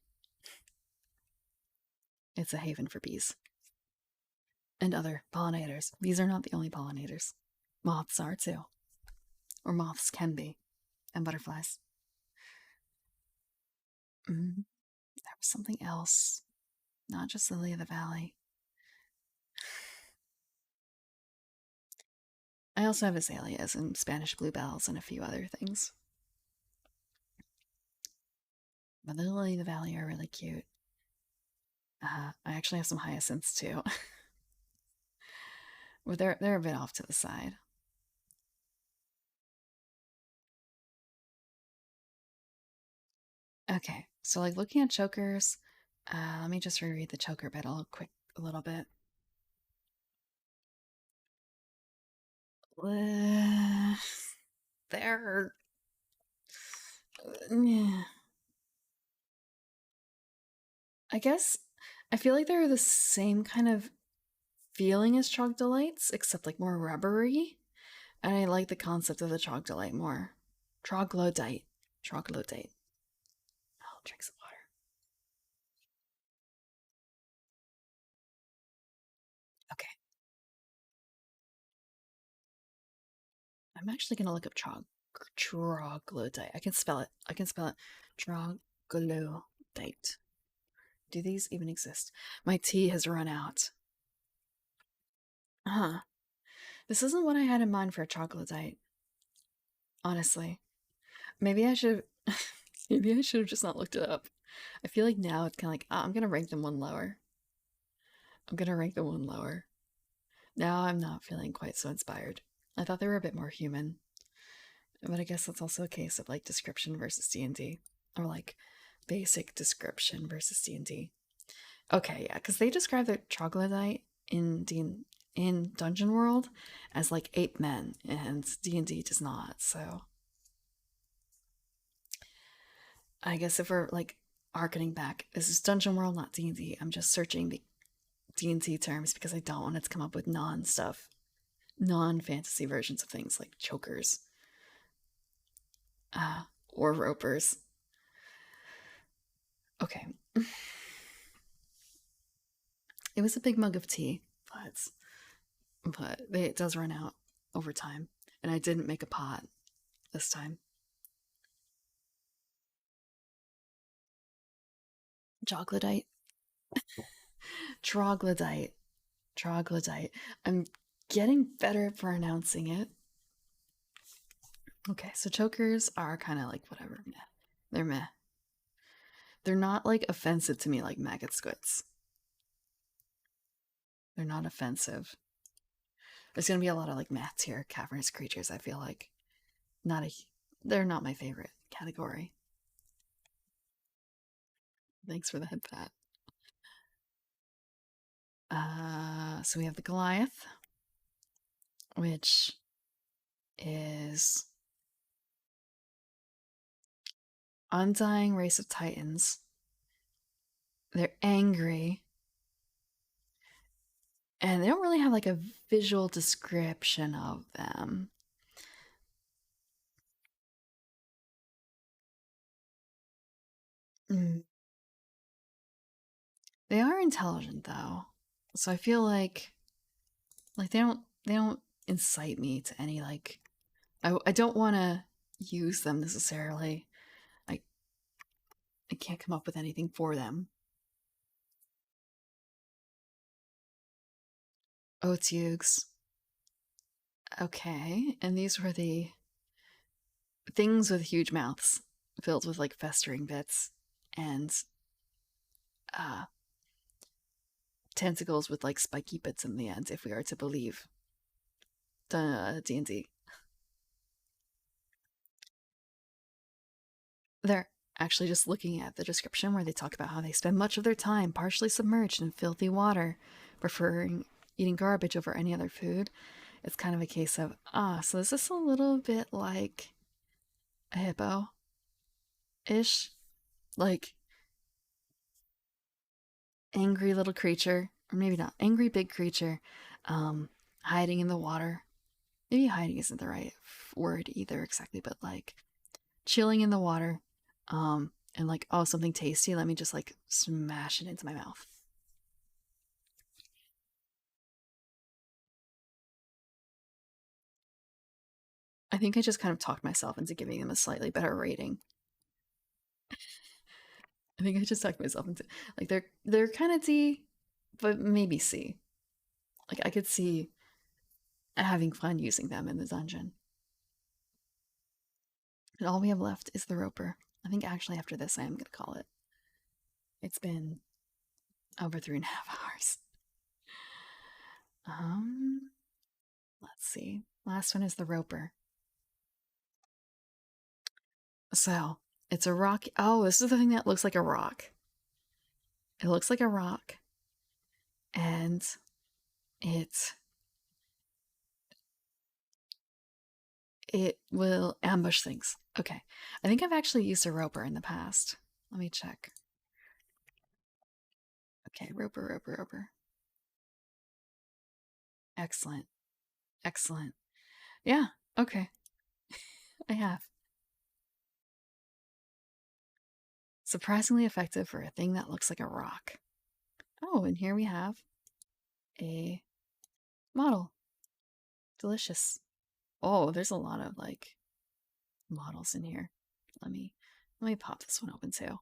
It's a haven for bees and other pollinators. Bees are not the only pollinators. Moths are too. Or moths can be. And butterflies. There was something else. Not just Lily of the Valley. I also have azaleas and Spanish bluebells and a few other things. But the Lily of the Valley are really cute. I actually have some hyacinths too. But they're a bit off to the side. Okay, so like looking at chokers, let me just reread the choker bit a little bit. They're yeah. I guess I feel like they're the same kind of feeling as troglodytes, except like more rubbery. And I like the concept of the troglodyte more. Troglodyte. Troglodyte. I'll drink some water. Okay. I'm actually gonna look up troglodyte. I can spell it. Troglodyte. Do these even exist? My tea has run out. Huh. This isn't what I had in mind for a troglodyte. Honestly. Maybe I should maybe I should have just not looked it up. I feel like now it's kinda like, I'm gonna rank them one lower. I'm gonna rank them one lower. Now I'm not feeling quite so inspired. I thought they were a bit more human. But I guess that's also a case of like description versus D&D. Or like basic description versus D&D. Okay, yeah, because they describe the troglodyte in Dungeon World as like ape men, and D&D does not. So I guess if we're like harkening back, this is Dungeon World, not D&D. I'm just searching the D&D terms because I don't want it to come up with non-stuff, non-fantasy versions of things like chokers, or ropers. Okay. It was a big mug of tea, but but it does run out over time. And I didn't make a pot this time. Troglodyte. Troglodyte. Troglodyte. I'm getting better at pronouncing it. Okay, so chokers are kind of like whatever. Meh. They're meh. They're not like offensive to me like maggot squids. They're not offensive. There's gonna be a lot of like meh tier cavernous creatures. I feel like not a. They're not my favorite category. Thanks for the head pat. So we have the Goliath, which is undying race of titans. They're angry, and they don't really have like a visual description of them. Mm. They are intelligent though, so I feel like they don't incite me to any like. I don't want to use them necessarily. I I can't come up with anything for them. Otyugs. Okay, and these were the things with huge mouths filled with like festering bits and uh tentacles with like spiky bits in the end, if we are to believe D&D. They're actually just looking at the description where they talk about how they spend much of their time partially submerged in filthy water, preferring eating garbage over any other food. It's kind of a case of, so is this a little bit like a hippo ish? Like, angry little creature, or maybe not, angry big creature, hiding in the water. Maybe hiding isn't the right word either exactly, but like chilling in the water, and like, oh, something tasty, let me just like smash it into my mouth. I think I just kind of talked myself into giving them a slightly better rating. I think I just talked myself into like they're kind of D, but maybe C. Like I could see having fun using them in the dungeon. And all we have left is the roper. I think actually after this I am gonna call it. It's been over 3.5 hours. Let's see. Last one is the roper. So it's a rock. Oh, this is the thing that looks like a rock. It looks like a rock, and it it will ambush things. Okay, I think I've actually used a roper in the past. Let me check. Okay, roper. Excellent, excellent. Yeah. Okay, I have. Surprisingly effective for a thing that looks like a rock. Oh, and here we have a model. Delicious. Oh, there's a lot of like models in here. Let me pop this one open too.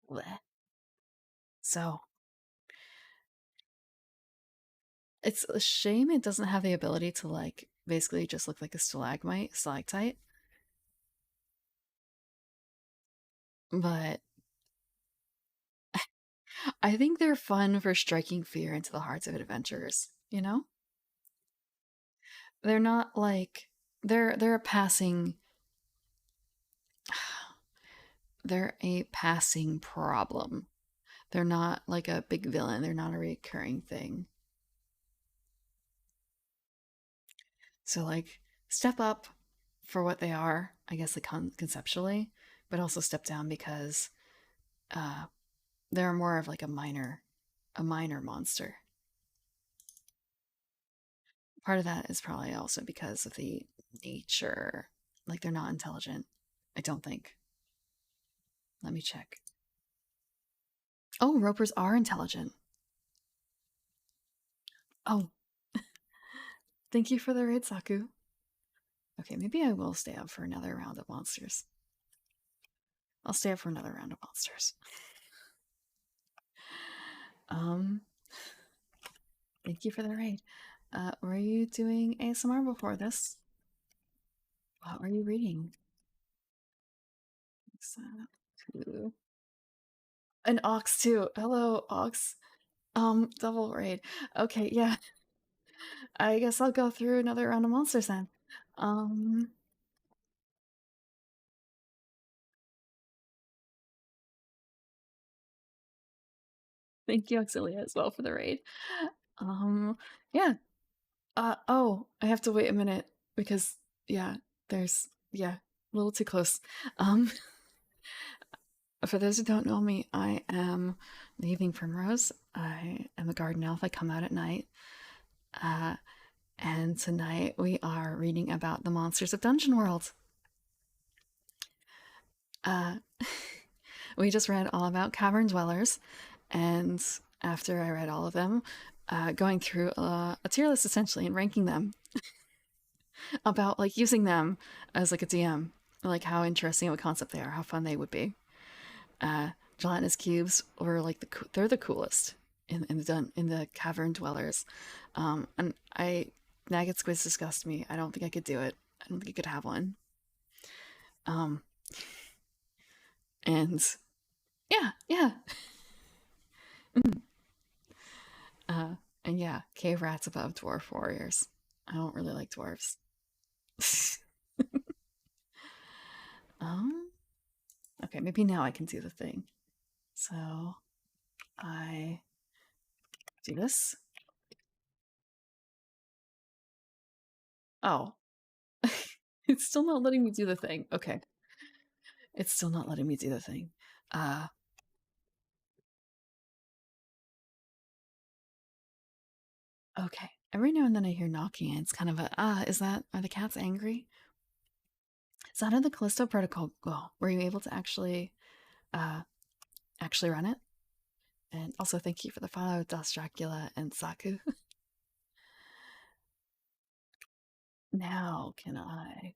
Blech. So it's a shame it doesn't have the ability to like basically just look like a stalactite. But I think they're fun for striking fear into the hearts of adventurers, you know? They're not like they're a passing they're a passing problem. They're not like a big villain. They're not a recurring thing. So like step up for what they are, I guess like conceptually, but also step down because uh they're more of like a minor monster. Part of that is probably also because of the nature. Like they're not intelligent. I don't think. Let me check. Oh, ropers are intelligent. Oh, thank you for the raid, Saku. Okay, maybe I will stay up for another round of monsters. I'll stay up for another round of monsters. Um, thank you for the raid. Were you doing ASMR before this? What were you reading? An ox too. Hello, ox. Double raid. Okay, yeah. I guess I'll go through another round of monsters then. Um, Thank you, Auxilia, as well for the raid. Yeah. Oh, I have to wait a minute because yeah, a little too close. Um, for those who don't know me, I am the Evening Primrose. I am a garden elf. I come out at night. Uh, and tonight we are reading about the monsters of Dungeon World. Uh, we just read all about cavern dwellers, and after I read all of them, going through a tier list essentially and ranking them about like using them as like a DM, like how interesting of a concept they are, how fun they would be. Gelatinous cubes were like they're the coolest in the cavern dwellers, and maggot squids disgust me. I don't think I could do it. I don't think I could have one. Um, and yeah. Mm. And yeah, cave rats above dwarf warriors. I don't really like dwarves. um, okay, maybe now I can do the thing. So I do this. Oh, it's still not letting me do the thing. Okay, it's still not letting me do the thing. Uh, okay. Every now and then I hear knocking, and it's kind of are the cats angry? Is that how the Callisto Protocol go? Were you able to uh, actually run it? And also, thank you for the follow, Dust Dracula and Saku. Now can I?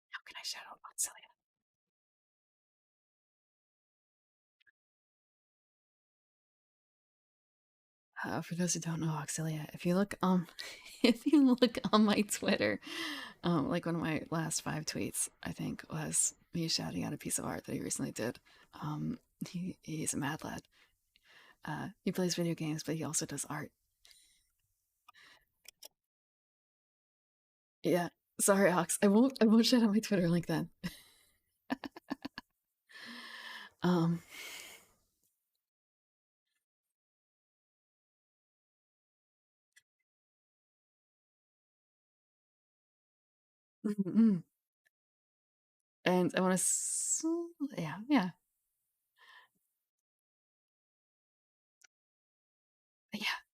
How can I shout out Auxilia? For those who don't know Auxilia, if you look if you look on my Twitter, like one of my last 5 tweets, I think was me shouting out a piece of art that he recently did. He's a mad lad. He plays video games, but he also does art. Yeah, sorry, Ox. I won't shout out my Twitter link then. um, and I want to, yeah.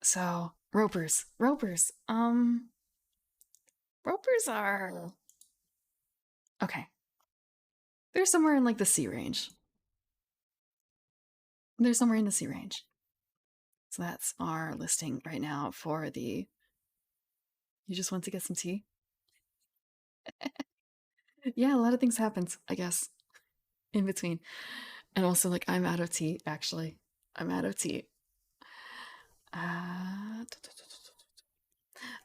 So ropers. Ropers are okay. They're somewhere in like the C range. They're somewhere in the C range. So that's our listing right now for the. You just want to get some tea? Yeah, a lot of things happened, I guess, in between. And also, like, I'm out of tea, actually. I'm out of tea.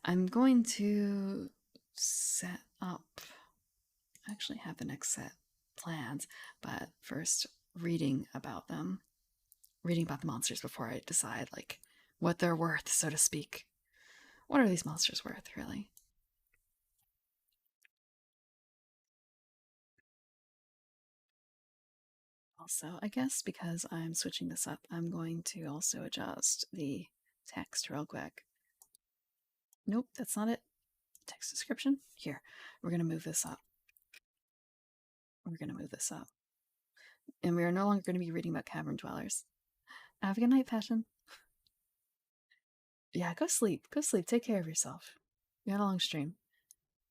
I'm going to set up. I actually have the next set planned, but first, reading about them. Reading about the monsters before I decide, like, what they're worth, so to speak. What are these monsters worth, really? Also, I guess because I'm switching this up, I'm going to also adjust the text real quick. Nope, that's not it. Text description. Here, we're going to move this up. We're going to move this up. And we are no longer going to be reading about cavern dwellers. Have a good night, Passion. Yeah, go sleep. Go sleep. Take care of yourself. You had a long stream.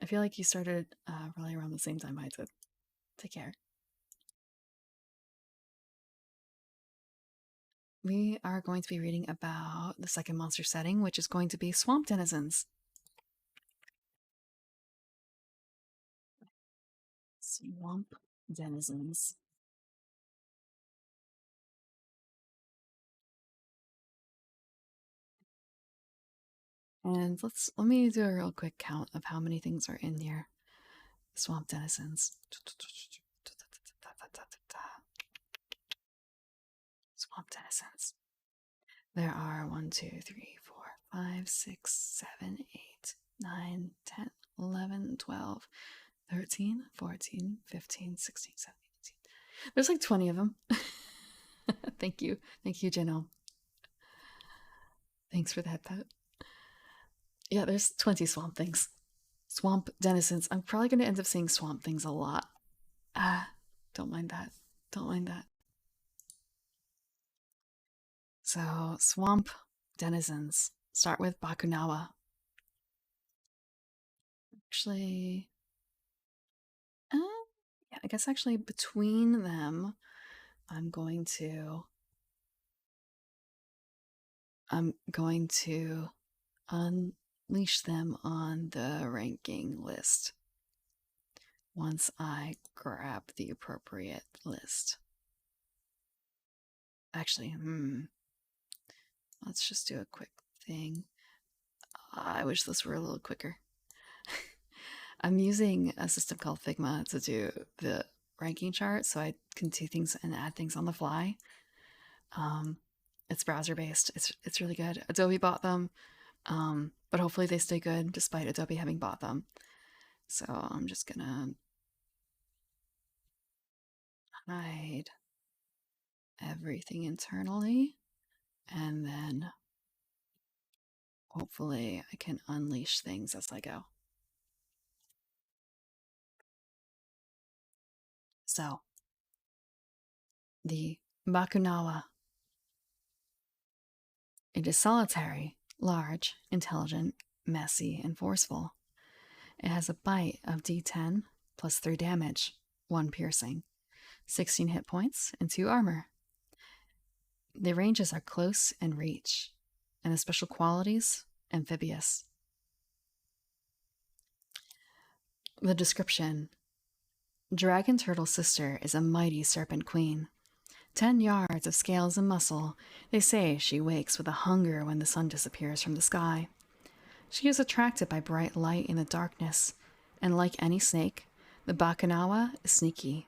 I feel like you started probably around the same time I did. Take care. we are going to be reading about the second monster setting, which is going to be Swamp Denizens. Swamp Denizens. And let me do a real quick count of how many things are in here. Swamp Denizens. Swamp Denizens. There are 1, 2, 3, 4, 5, 6, 7, 8, 9, 10, 11, 12, 13, 14, 15, 16, 17, 18. There's like 20 of them. Thank you. Thank you, Janelle. Thanks for the head pat. Yeah, there's 20 swamp things. Swamp denizens. I'm probably going to end up saying swamp things a lot. Don't mind that. Don't mind that. So, swamp denizens. Start with Bakunawa. Actually, yeah, I guess actually between them, I'm going to unleash them on the ranking list once I grab the appropriate list. Actually, let's just do a quick thing. I wish this were a little quicker. I'm using a system called Figma to do the ranking chart, so I can do things and add things on the fly. It's browser based. It's really good. Adobe bought them, but hopefully they stay good despite Adobe having bought them. So I'm just gonna hide everything internally, and then hopefully I can unleash things as I go. So, the Bakunawa. It is solitary, large, intelligent, messy, and forceful. It has a bite of D10 plus 3 damage, 1 piercing, 16 hit points, and 2 armor. The ranges are close and reach, and the special qualities, amphibious. The description. Dragon Turtle's sister is a mighty serpent queen. 10 yards of scales and muscle. They say she wakes with a hunger when the sun disappears from the sky. She is attracted by bright light in the darkness, and like any snake, the Bakunawa is sneaky.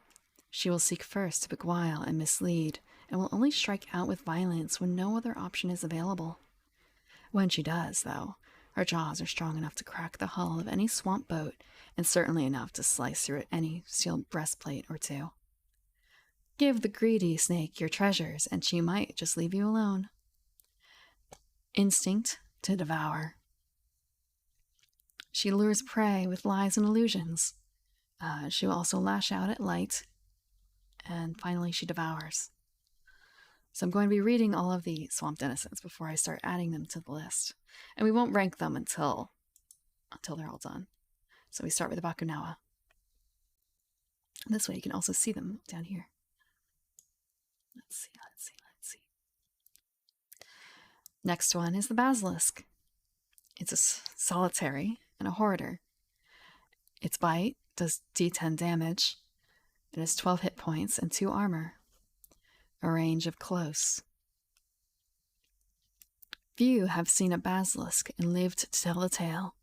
She will seek first to beguile and mislead, and will only strike out with violence when no other option is available. When she does, though, her jaws are strong enough to crack the hull of any swamp boat, and certainly enough to slice through any sealed breastplate or two. Give the greedy snake your treasures, and she might just leave you alone. Instinct to devour. She lures prey with lies and illusions. She will also lash out at light, and finally she devours. So I'm going to be reading all of the swamp denizens before I start adding them to the list. And we won't rank them until they're all done. So we start with the Bakunawa. This way you can also see them down here. Let's see. Next one is the Basilisk. It's a solitary and a hoarder. Its bite does D10 damage. It has 12 hit points and 2 armor. A range of close. Few have seen a basilisk and lived to tell the tale.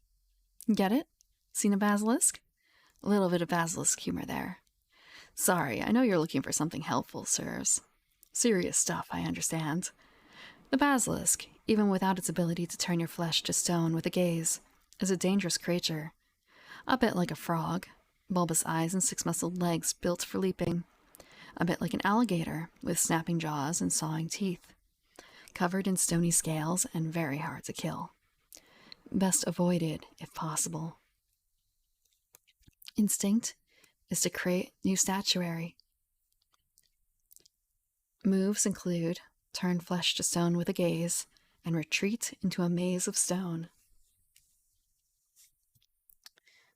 Get it? Seen a basilisk? A little bit of basilisk humor there. Sorry, I know you're looking for something helpful, sirs. Serious stuff, I understand. The basilisk, even without its ability to turn your flesh to stone with a gaze, is a dangerous creature. A bit like a frog, bulbous eyes and 6-muscled legs built for leaping. A bit like an alligator, with snapping jaws and sawing teeth. Covered in stony scales and very hard to kill. Best avoided, if possible. Instinct is to create new statuary. Moves include turn flesh to stone with a gaze and retreat into a maze of stone.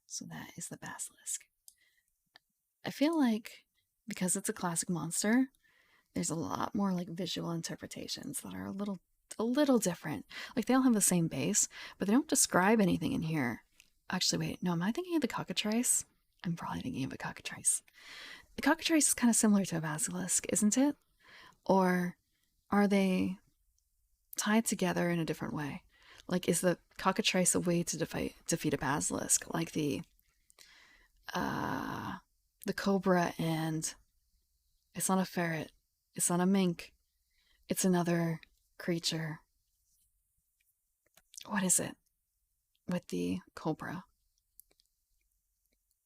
So that is the basilisk. I feel like because it's a classic monster, There's a lot more like visual interpretations that are a little different. Like they all have the same base, but they don't describe anything in here. Actually, wait, no, am I thinking of the cockatrice? I'm probably thinking of a cockatrice. The cockatrice is kind of similar to a basilisk, isn't it? Or are they tied together in a different way? Like, is the cockatrice a way to defeat a basilisk, like uh, the cobra and it's not a ferret, it's not a mink, it's another creature. What is it with the cobra?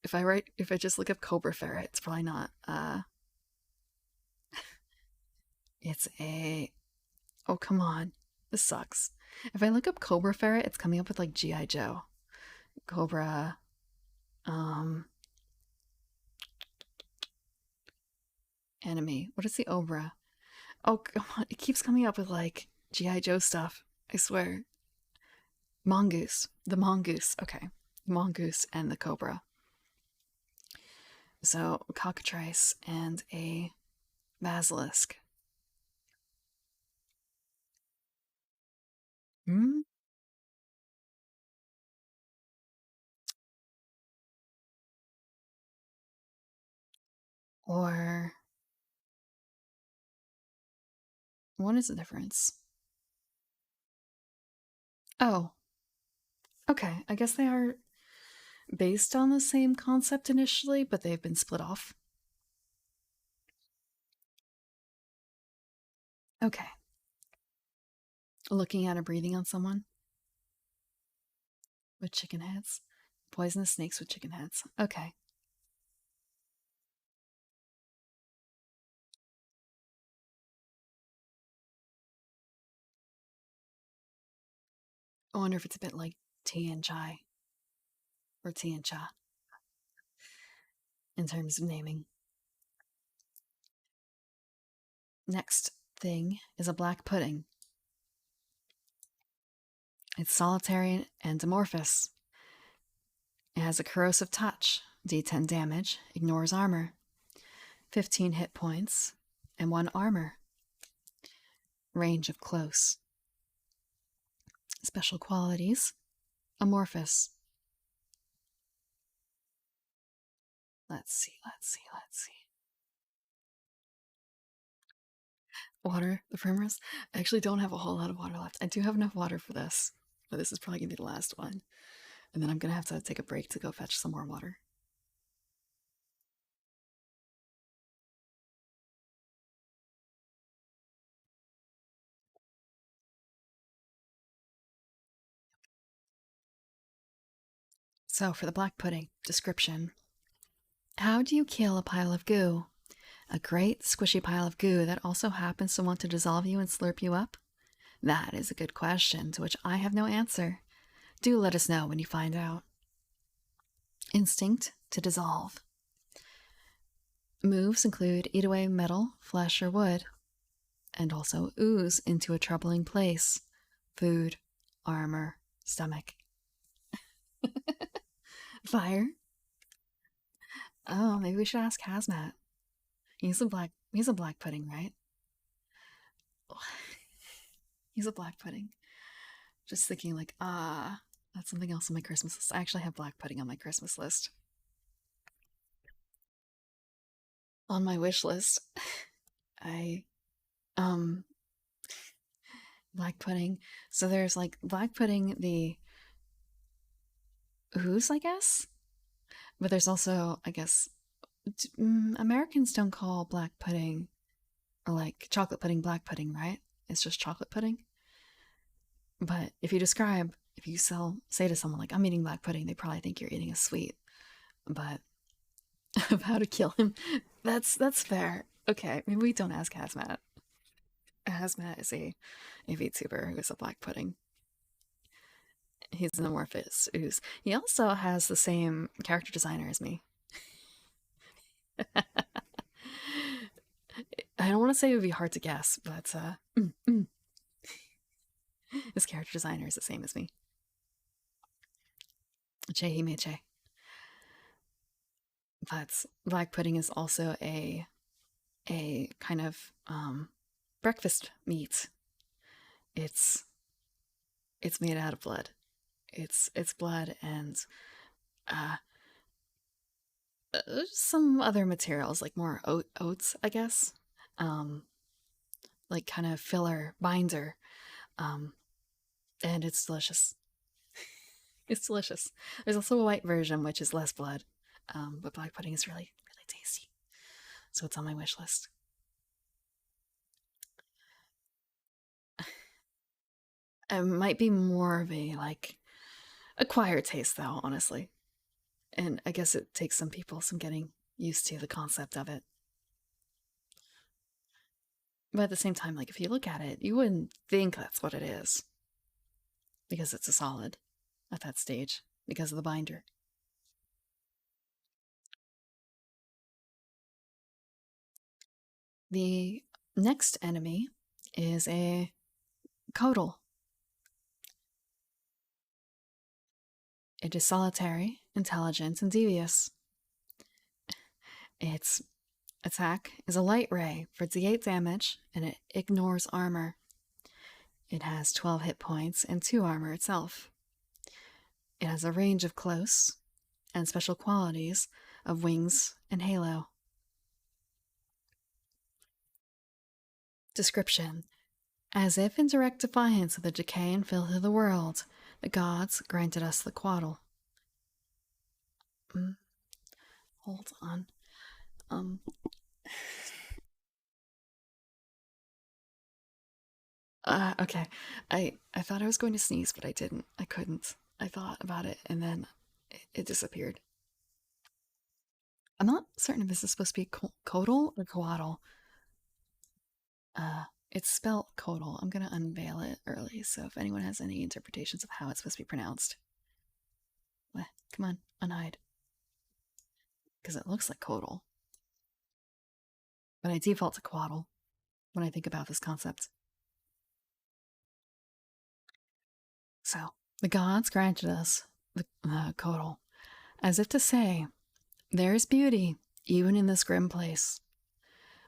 If I just look up cobra ferret, it's probably not. It's a. Oh, come on. This sucks. If I look up cobra ferret, it's coming up with like G.I. Joe. Cobra. Um. Enemy. What is the obra? Oh, come on. It keeps coming up with like G.I. Joe stuff. I swear. Mongoose. The mongoose. Okay. Mongoose and the cobra. So, cockatrice and a basilisk. Hmm? Or what is the difference? Oh, okay. I guess they are based on the same concept initially, but they've been split off. Okay. Looking at or breathing on someone with chicken heads. Poisonous snakes with chicken heads. Okay. I wonder if it's a bit like tea and chai or tea and cha in terms of naming. Next thing is a black pudding. It's solitary and amorphous. It has a corrosive touch, D10 damage, ignores armor, 15 hit points, and 1 armor. Range of close. Special qualities amorphous. Let's see. Water, the primrose. I actually don't have a whole lot of water left. I do have enough water for this, but this is probably gonna be the last one. And then I'm gonna have to take a break to go fetch some more water. So, for the black pudding, description. How do you kill a pile of goo? A great squishy pile of goo that also happens to want to dissolve you and slurp you up? That is a good question to which I have no answer. Do let us know when you find out. Instinct to dissolve. Moves include eat away metal, flesh, or wood, and also ooze into a troubling place food, armor, stomach. Fire. Oh, maybe we should ask Hazmat. He's a black pudding, right? He's a black pudding. Just thinking like, that's something else on my Christmas list. I actually have black pudding on my Christmas list. On my wish list, I um black pudding. So there's like black pudding, the ooze, I guess. But there's also, I guess, Americans don't call black pudding or like chocolate pudding black pudding, right? It's just chocolate pudding. But if you say to someone like, I'm eating black pudding, they probably think you're eating a sweet. But of how to kill him, that's fair. Okay, maybe we don't ask Hazmat. Hazmat is a VTuber who is a black pudding. He's an amorphous ooze. He also has the same character designer as me. I don't want to say it would be hard to guess, but his character designer is the same as me. Che Himeche. But black pudding is also a a kind of breakfast meat. It's it's made out of blood. It's blood and uh, some other materials like more oats, I guess. Um, like kind of filler binder. Um, and it's delicious. It's delicious. There's also a white version which is less blood, but black pudding is really really tasty. So it's on my wish list. It might be more of a like acquired taste though, honestly. And I guess it takes some people some getting used to the concept of it. But at the same time, like if you look at it, you wouldn't think that's what it is because it's a solid at that stage because of the binder. The next enemy is a Codal. It is solitary, intelligent, and devious. Its attack is a light ray for D8 damage, and it ignores armor. It has 12 hit points and 2 armor itself. It has a range of close and special qualities of wings and halo. Description: as if in direct defiance of the decay and filth of the world, the gods granted us the Quaddle. Hold on. Um. Okay. I thought I was going to sneeze, but I didn't. I couldn't. I thought about it, and then it disappeared. I'm not certain if this is supposed to be Codal or Coatl. It's spelled Codal. I'm gonna unveil it early, so if anyone has any interpretations of how it's supposed to be pronounced, well, come on, unhide. Because it looks like Codal. But I default to Coatl when I think about this concept. So, the gods granted us the Codal, as if to say, there is beauty even in this grim place.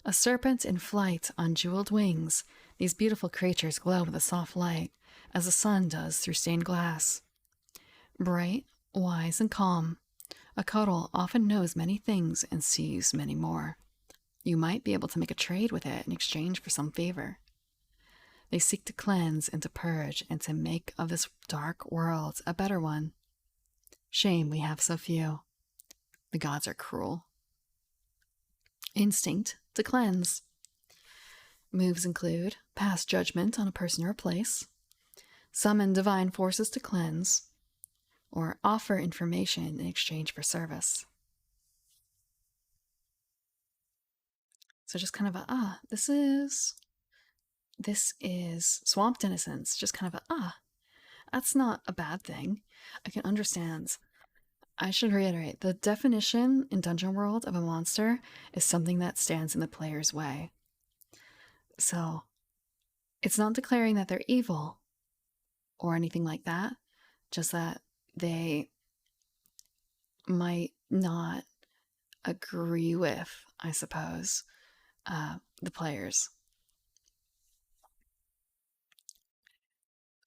A serpent in flight on jeweled wings, these beautiful creatures glow with a soft light, as the sun does through stained glass. Bright, wise, and calm, a Codal often knows many things and sees many more. You might be able to make a trade with it in exchange for some favor. They seek to cleanse and to purge and to make of this dark world a better one. Shame we have so few. The gods are cruel. Instinct to cleanse. Moves include pass judgment on a person or a place, summon divine forces to cleanse, or offer information in exchange for service. So just kind of a, this is swamped innocence. Just kind of a, that's not a bad thing. I can understand. I should reiterate, the definition in Dungeon World of a monster is something that stands in the player's way. So, it's not declaring that they're evil or anything like that, just that they might not agree with, I suppose, the players.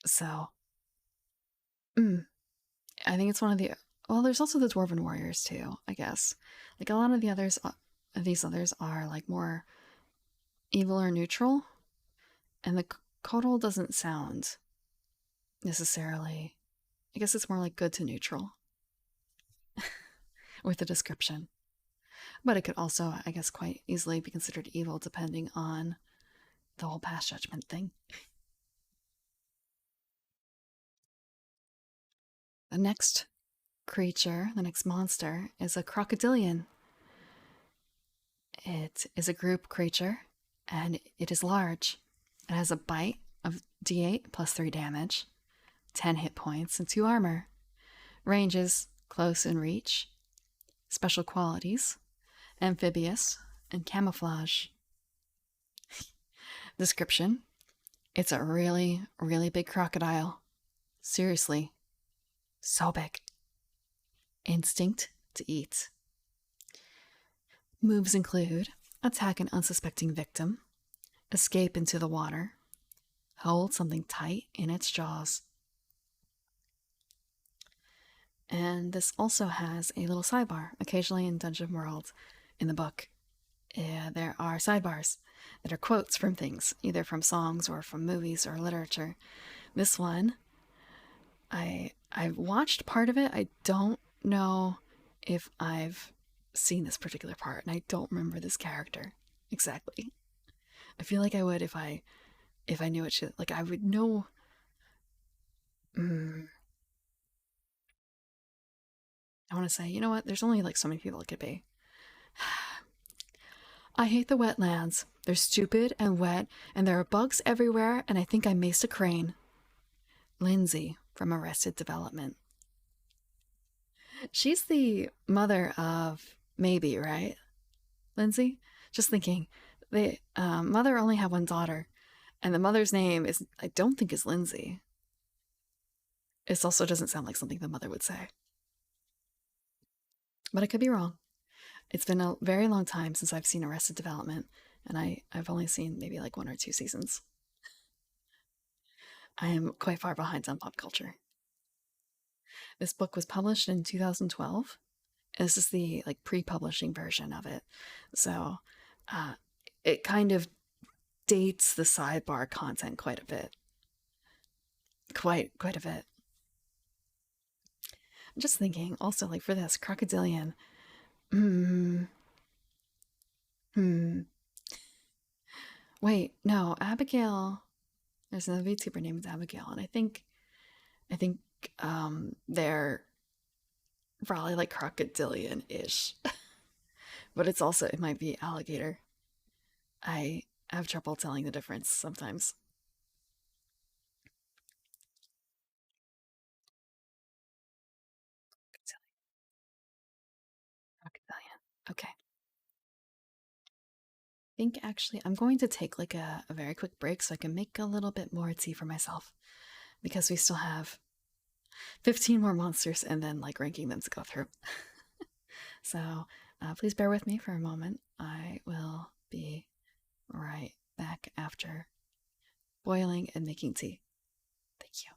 So, I think it's one of the. Well, there's also the Dwarven Warriors too, I guess. Like a lot of the others, these others are like more evil or neutral, and the Codal doesn't sound necessarily. I guess it's more like good to neutral with the description. But it could also, I guess, quite easily be considered evil depending on the whole pass judgment thing. The next creature, the next monster, is a crocodilian. It is a group creature, and it is large. It has a bite of d8 plus 3 damage, 10 hit points, and 2 armor. Ranges close in reach. Special qualities: amphibious and camouflage. Description: it's a really, really big crocodile. Seriously, so big. Instinct to eat. Moves include attack an unsuspecting victim, escape into the water, hold something tight in its jaws. And this also has a little sidebar. Occasionally in Dungeon World, in the book, there are sidebars that are quotes from things, either from songs or from movies or literature. This one, I've watched part of it. I don't know if I've seen this particular part, and I don't remember this character exactly. I feel like I would if I knew it. Like I would know. Mm, I want to say, you know what? There's only like so many people it could be. I hate the wetlands. They're stupid and wet, and there are bugs everywhere, and I think I maced a crane. Lindsay from Arrested Development. She's the mother of Maybe, right? Lindsay? Just thinking, the mother only had one daughter, and the mother's name is, I don't think, is Lindsay. It also doesn't sound like something the mother would say. But I could be wrong. It's been a very long time since I've seen Arrested Development, and I've only seen maybe like 1 or 2 seasons. I am quite far behind on pop culture. This book was published in 2012. This is the like pre-publishing version of it, so uh, it kind of dates the sidebar content quite a bit. Quite a bit. I'm just thinking also like for this crocodilian. Hmm. Hmm. Wait, no, Abigail. There's another VTuber named Abigail, and I think they're probably like crocodilian-ish, but it's also it might be alligator. I have trouble telling the difference sometimes. Crocodilian. Okay. I think actually I'm going to take like a very quick break so I can make a little bit more tea for myself because we still have 15 more monsters and then like ranking them to go through. So please bear with me for a moment. I will be right back after boiling and making tea. Thank you.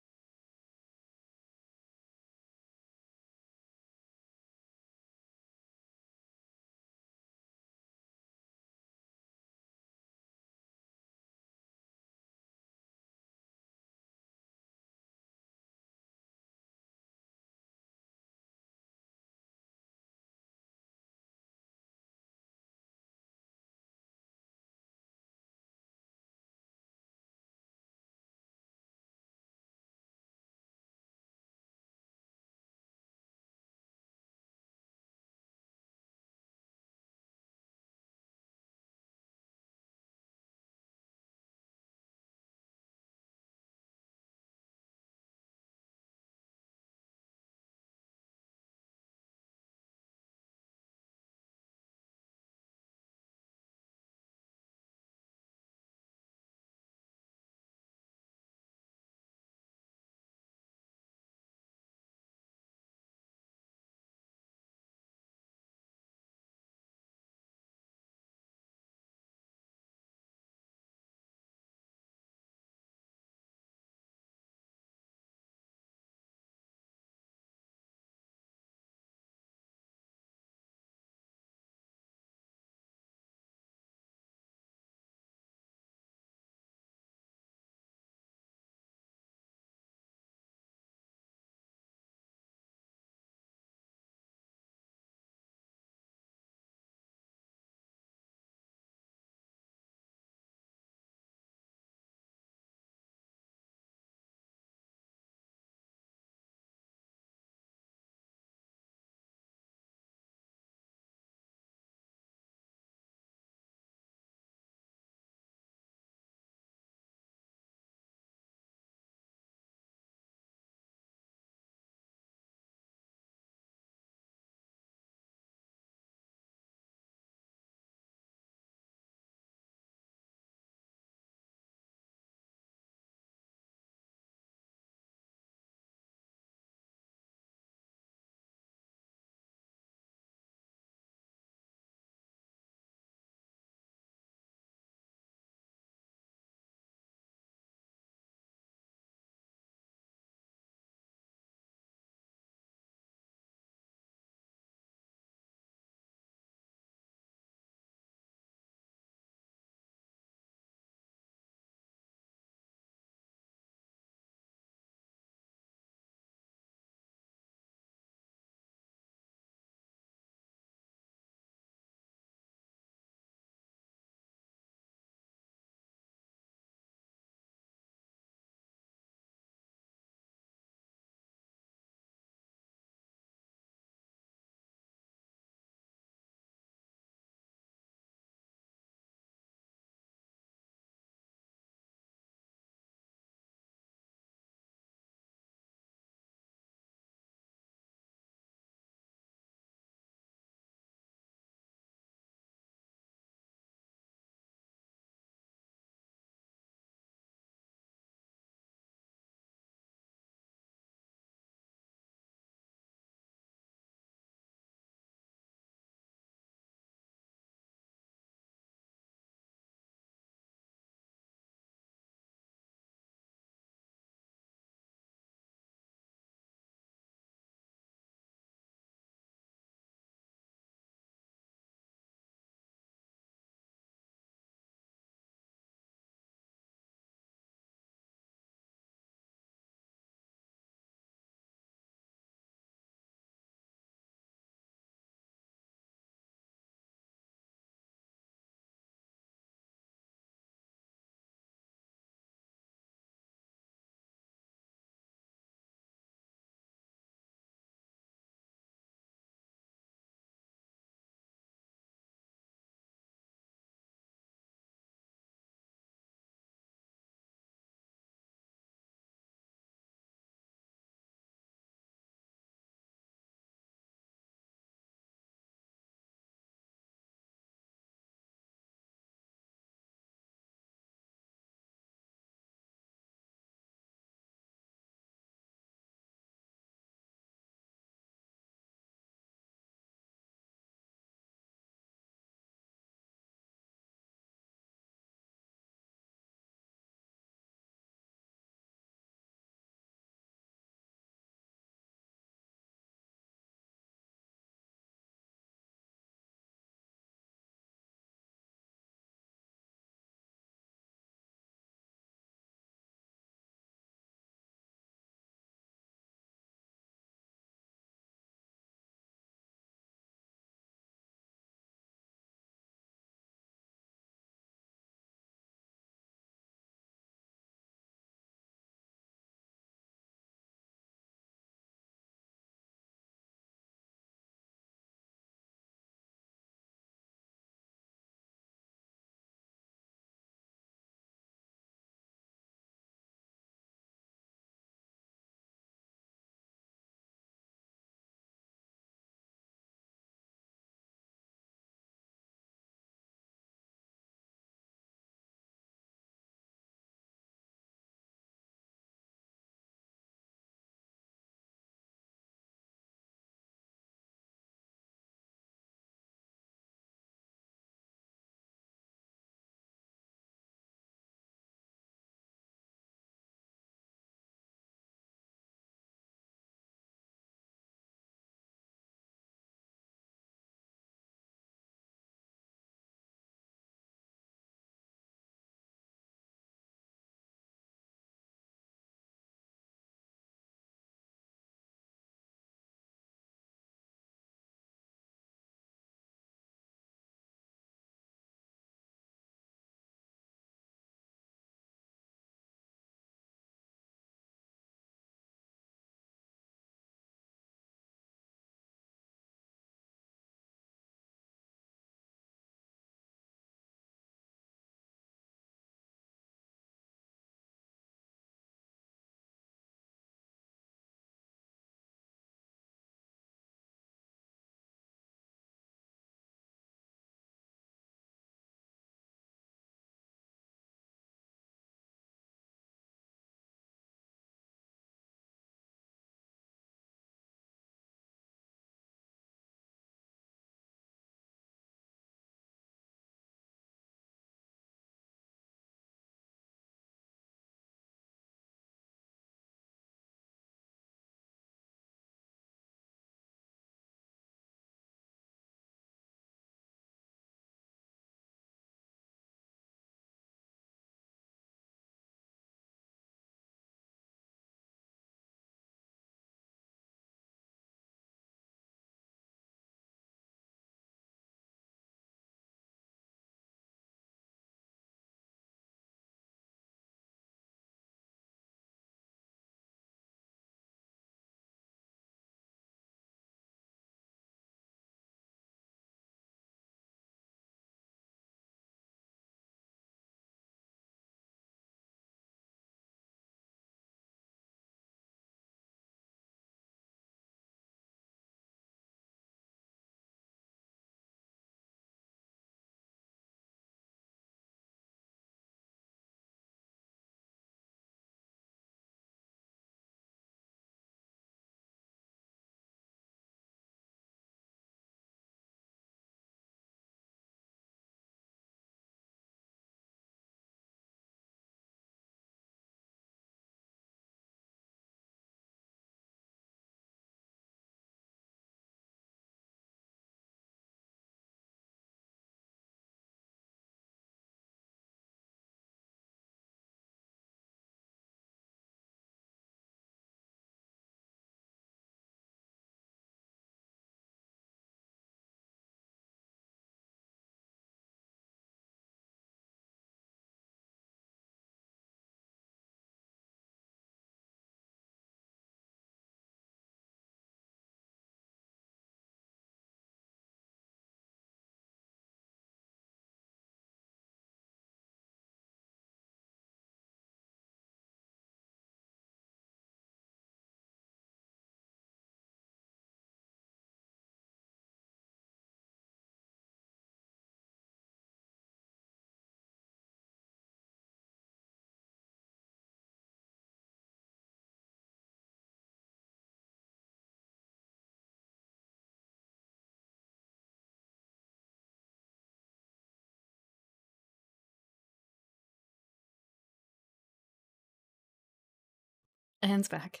And back.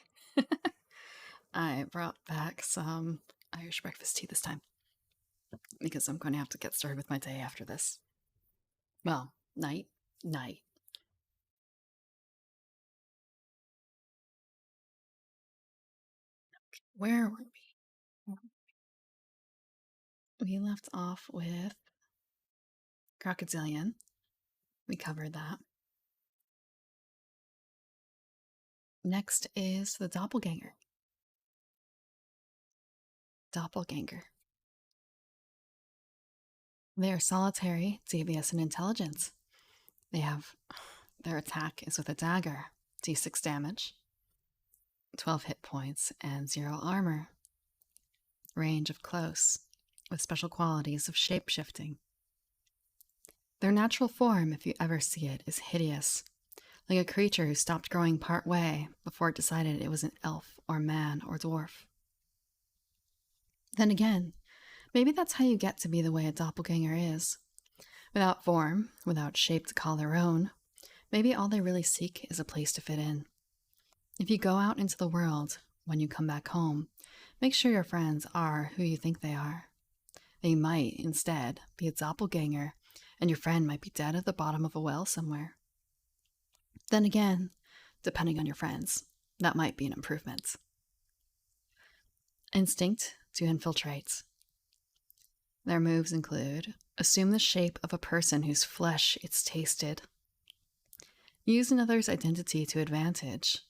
I brought back some Irish breakfast tea this time because I'm going to have to get started with my day after this. Well, night. Where were we? We left off with Crocodilian. We covered that. Next is the doppelganger. Doppelganger. They are solitary, devious, and intelligent. They have their attack is with a dagger, d6 damage, 12 hit points, and 0 armor. Range of close, with special qualities of shape shifting. Their natural form, if you ever see it, is hideous, like a creature who stopped growing part way before it decided it was an elf or man or dwarf. Then again, maybe that's how you get to be the way a doppelganger is. Without form, without shape to call their own, maybe all they really seek is a place to fit in. If you go out into the world, when you come back home, make sure your friends are who you think they are. They might, instead, be a doppelganger, and your friend might be dead at the bottom of a well somewhere. Then again, depending on your friends, that might be an improvement. Instinct to infiltrate. Their moves include assume the shape of a person whose flesh it's tasted, use another's identity to advantage,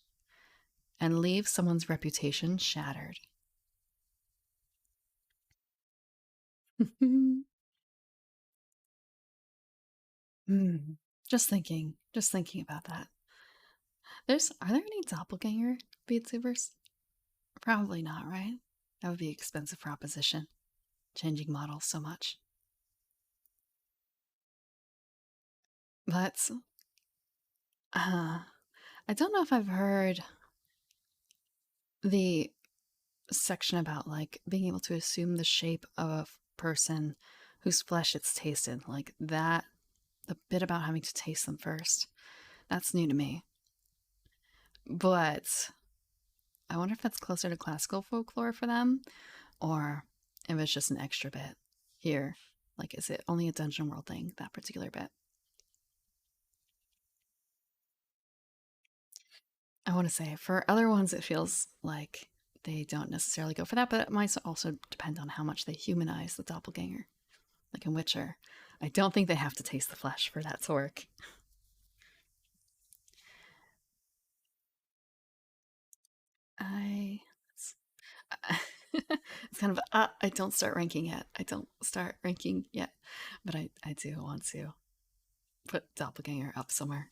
and leave someone's reputation shattered. Just thinking about that. Are there any doppelganger VTubers? Probably not, right? That would be an expensive proposition, changing models so much. But I don't know if I've heard the section about like being able to assume the shape of a person whose flesh it's tasted, like that. The bit about having to taste them first, that's new to me. But I wonder if that's closer to classical folklore for them, or if it's just an extra bit here. Like, is it only a Dungeon World thing, that particular bit? I want to say for other ones, it feels like they don't necessarily go for that, but it might also depend on how much they humanize the doppelganger. Like in Witcher, I don't think they have to taste the flesh for that to work. It's kind of I don't start ranking yet. But I do want to put doppelganger up somewhere.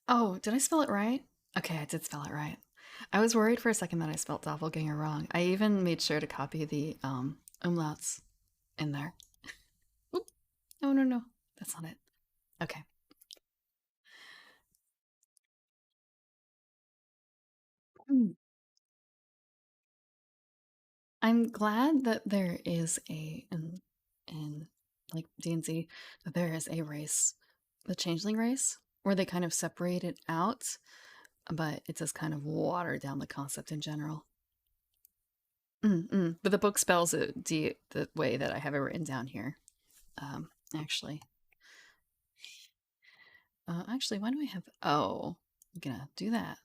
Oh, did I spell it right? Okay, I did spell it right. I was worried for a second that I spelled doppelganger wrong. I even made sure to copy the umlauts in there. Oop. No, that's not it. Okay. Hmm. I'm glad that there is in like D&D, that there is a race, the changeling race, where they kind of separate it out, but it does kind of water down the concept in general. But the book spells it the way that I have it written down here. Actually, why do I have? Oh, I'm gonna do that.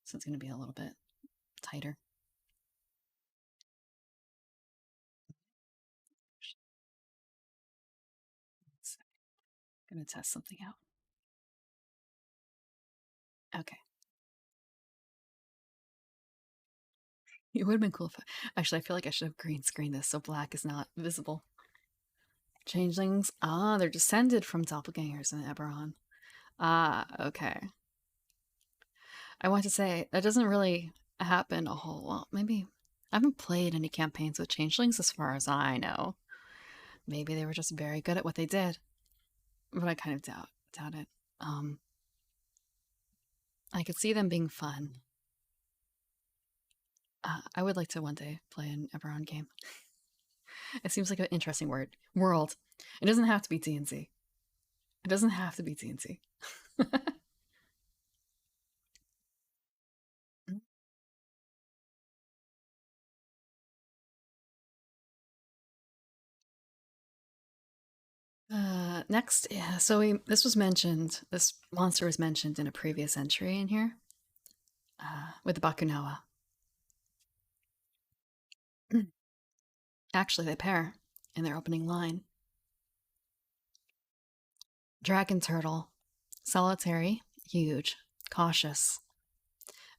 So it's gonna be a little bit tighter. Gonna test something out. Okay. It would have been cool if actually I feel like I should have green screened this so black is not visible. Changelings. Ah, they're descended from doppelgangers in Eberron. Ah, okay. I want to say that doesn't really happen a whole well, maybe I haven't played any campaigns with changelings as far as I know. Maybe they were just very good at what they did. But I kind of doubt it. Um I could see them being fun. I would like to one day play an Eberron game. It seems like an interesting world. It doesn't have to be D&Z. It doesn't have to be teensy. Next, yeah, so this monster was mentioned in a previous entry in here with the Bakunawa. Actually, they pair in their opening line. Dragon turtle, solitary, huge, cautious.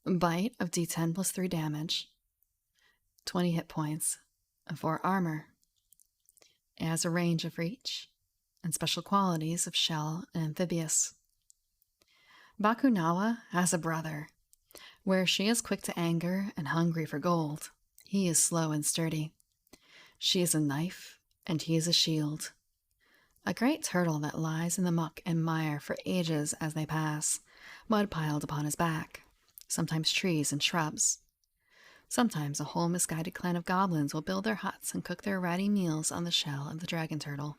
Bite of d10 plus 3 damage, 20 hit points, and 4 armor. It has a range of reach and special qualities of shell and amphibious. Bakunawa has a brother, where she is quick to anger and hungry for gold. He is slow and sturdy. She is a knife, and he is a shield. A great turtle that lies in the muck and mire for ages as they pass, mud piled upon his back, sometimes trees and shrubs. Sometimes a whole misguided clan of goblins will build their huts and cook their ratty meals on the shell of the dragon turtle.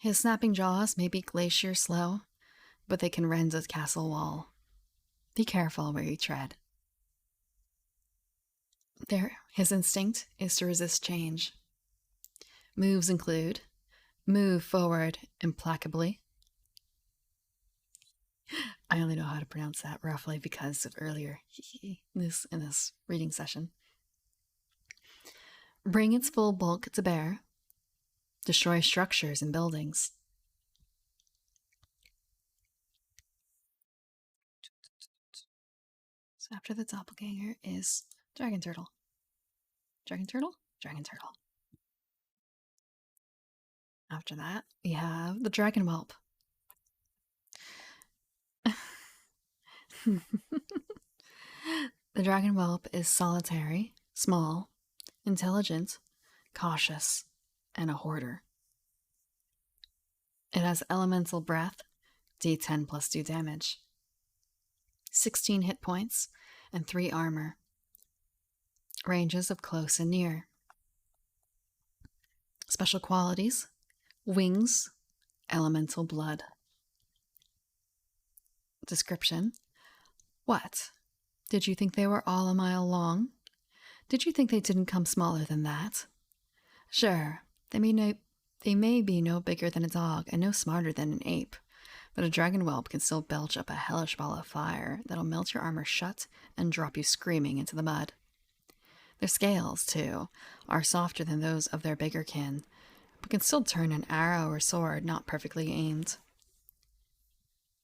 His snapping jaws may be glacier slow, but they can rend a castle wall. Be careful where you tread. His instinct is to resist change. Moves include move forward implacably. I only know how to pronounce that roughly because of earlier in this reading session. Bring its full bulk to bear. Destroy structures and buildings. So after the doppelganger is dragon turtle. Dragon turtle? Dragon turtle. After that, we have the dragon whelp. The dragon whelp is solitary, small, intelligent, cautious, and a hoarder. It has elemental breath, d10 plus 2 damage, 16 hit points, and 3 armor. Ranges of close and near. Special qualities: wings, elemental blood. Description: what? Did you think they were all a mile long? Did you think they didn't come smaller than that? Sure, they may be no bigger than a dog and no smarter than an ape, but a dragon whelp can still belch up a hellish ball of fire that'll melt your armor shut and drop you screaming into the mud. Their scales, too, are softer than those of their bigger kin, but can still turn an arrow or sword not perfectly aimed.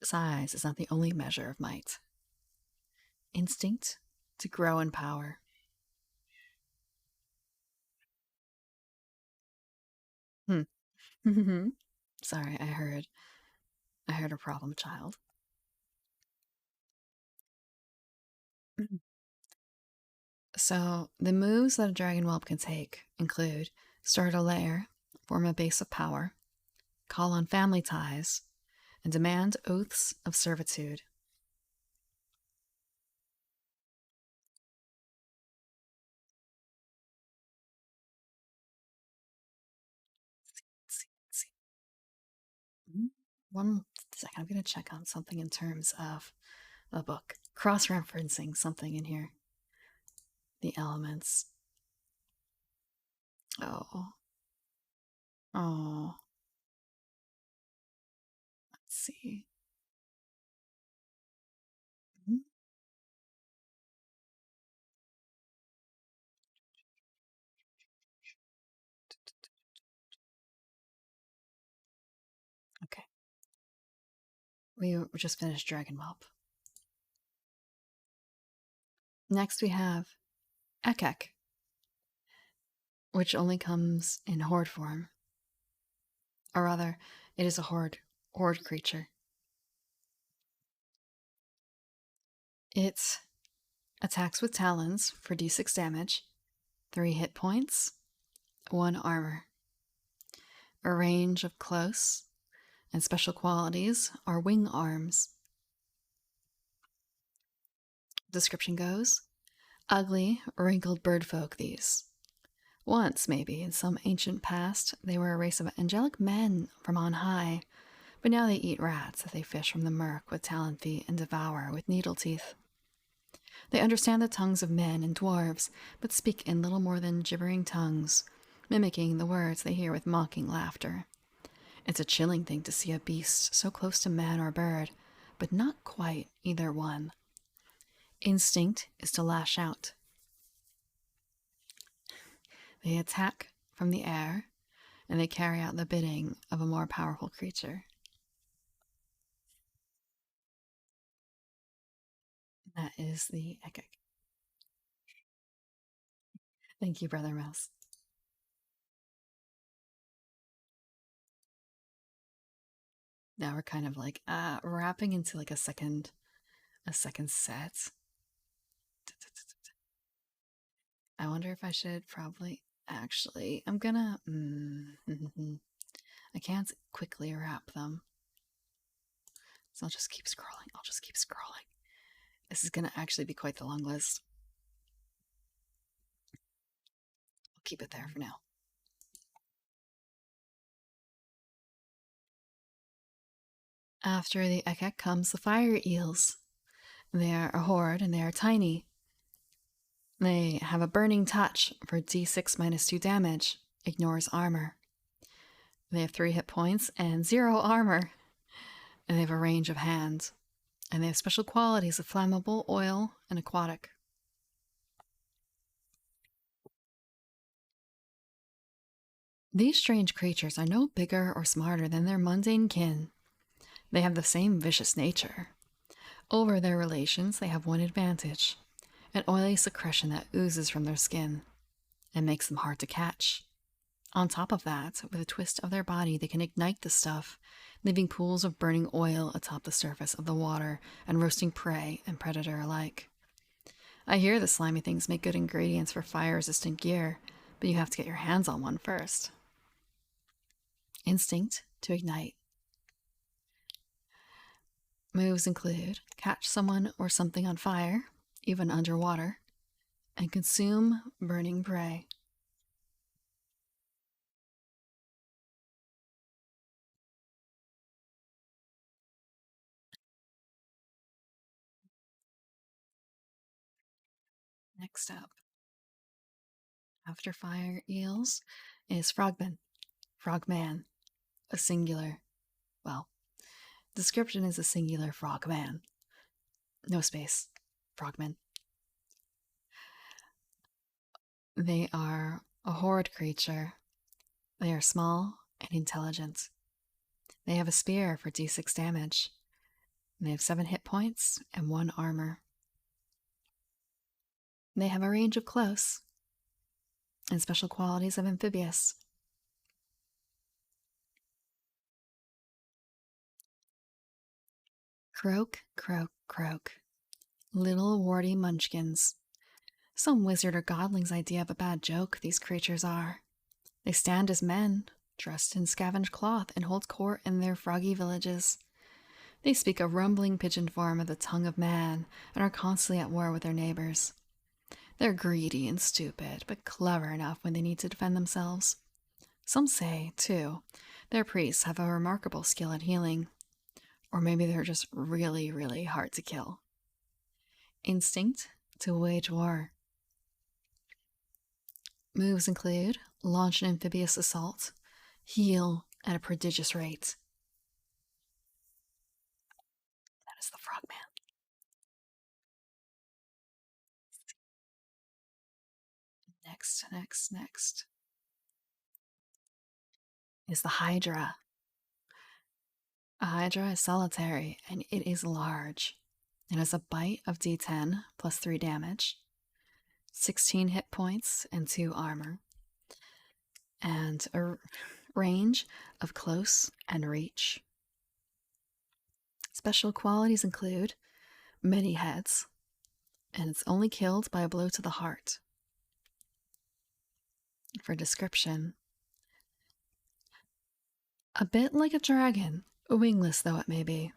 Size is not the only measure of might. Instinct to grow in power. Sorry, I heard a problem child. So, the moves that a dragon whelp can take include start a lair, form a base of power, call on family ties, and demand oaths of servitude. One second, I'm going to check on something in terms of a book. Cross-referencing something in here. The elements. Oh. Oh. Let's see. Okay. We just finished Dragon Whelp. Next we have Ekek, which only comes in horde form. Or rather, it is a horde creature. It attacks with talons for d6 damage, 3 hit points, 1 armor. A range of close and special qualities are wing arms. Description goes: ugly, wrinkled birdfolk these. Once, maybe, in some ancient past, they were a race of angelic men from on high, but now they eat rats that they fish from the murk with talon feet and devour with needle teeth. They understand the tongues of men and dwarves, but speak in little more than gibbering tongues, mimicking the words they hear with mocking laughter. It's a chilling thing to see a beast so close to man or bird, but not quite either one. Instinct is to lash out. They attack from the air, and they carry out the bidding of a more powerful creature. That is the Ekek. Thank you, Brother Mouse. Now we're kind of like wrapping into like a second set. I wonder if I should probably actually. I'm gonna. I can't quickly wrap them, so I'll just keep scrolling. I'll just keep scrolling. This is gonna actually be quite the long list. I'll keep it there for now. After the Ekek comes the fire eels. They are a horde and they are tiny. They have a burning touch for d6 minus 2 damage, ignores armor. They have 3 hit points and 0 armor. And they have a range of hands. And they have special qualities of flammable, oil, and aquatic. These strange creatures are no bigger or smarter than their mundane kin. They have the same vicious nature. Over their relations, they have one advantage: an oily secretion that oozes from their skin and makes them hard to catch. On top of that, with a twist of their body, they can ignite the stuff, leaving pools of burning oil atop the surface of the water and roasting prey and predator alike. I hear the slimy things make good ingredients for fire-resistant gear, but you have to get your hands on one first. Instinct to ignite. Moves include catch someone or something on fire, even underwater, and consume burning prey. Next up, after fire eels, is frogman. Frogman, a singular. Well, description is a singular frogman. No space. Frogman. They are a horde creature. They are small and intelligent. They have a spear for d6 damage. They have 7 hit points and 1 armor. They have a range of close and special qualities of amphibious. Croak, croak, croak. Little warty munchkins. Some wizard or godling's idea of a bad joke, these creatures are. They stand as men, dressed in scavenged cloth, and hold court in their froggy villages. They speak a rumbling pigeon form of the tongue of man and are constantly at war with their neighbors. They're greedy and stupid, but clever enough when they need to defend themselves. Some say, too, their priests have a remarkable skill at healing. Or maybe they're just really, really hard to kill. Instinct to wage war. Moves include launch an amphibious assault, heal at a prodigious rate. That is the frogman. Next is the Hydra. A Hydra is solitary and it is large. It has a bite of d10 plus 3 damage, 16 hit points and 2 armor, and a range of close and reach. Special qualities include many heads, and it's only killed by a blow to the heart. For description, a bit like a dragon, wingless though it may be.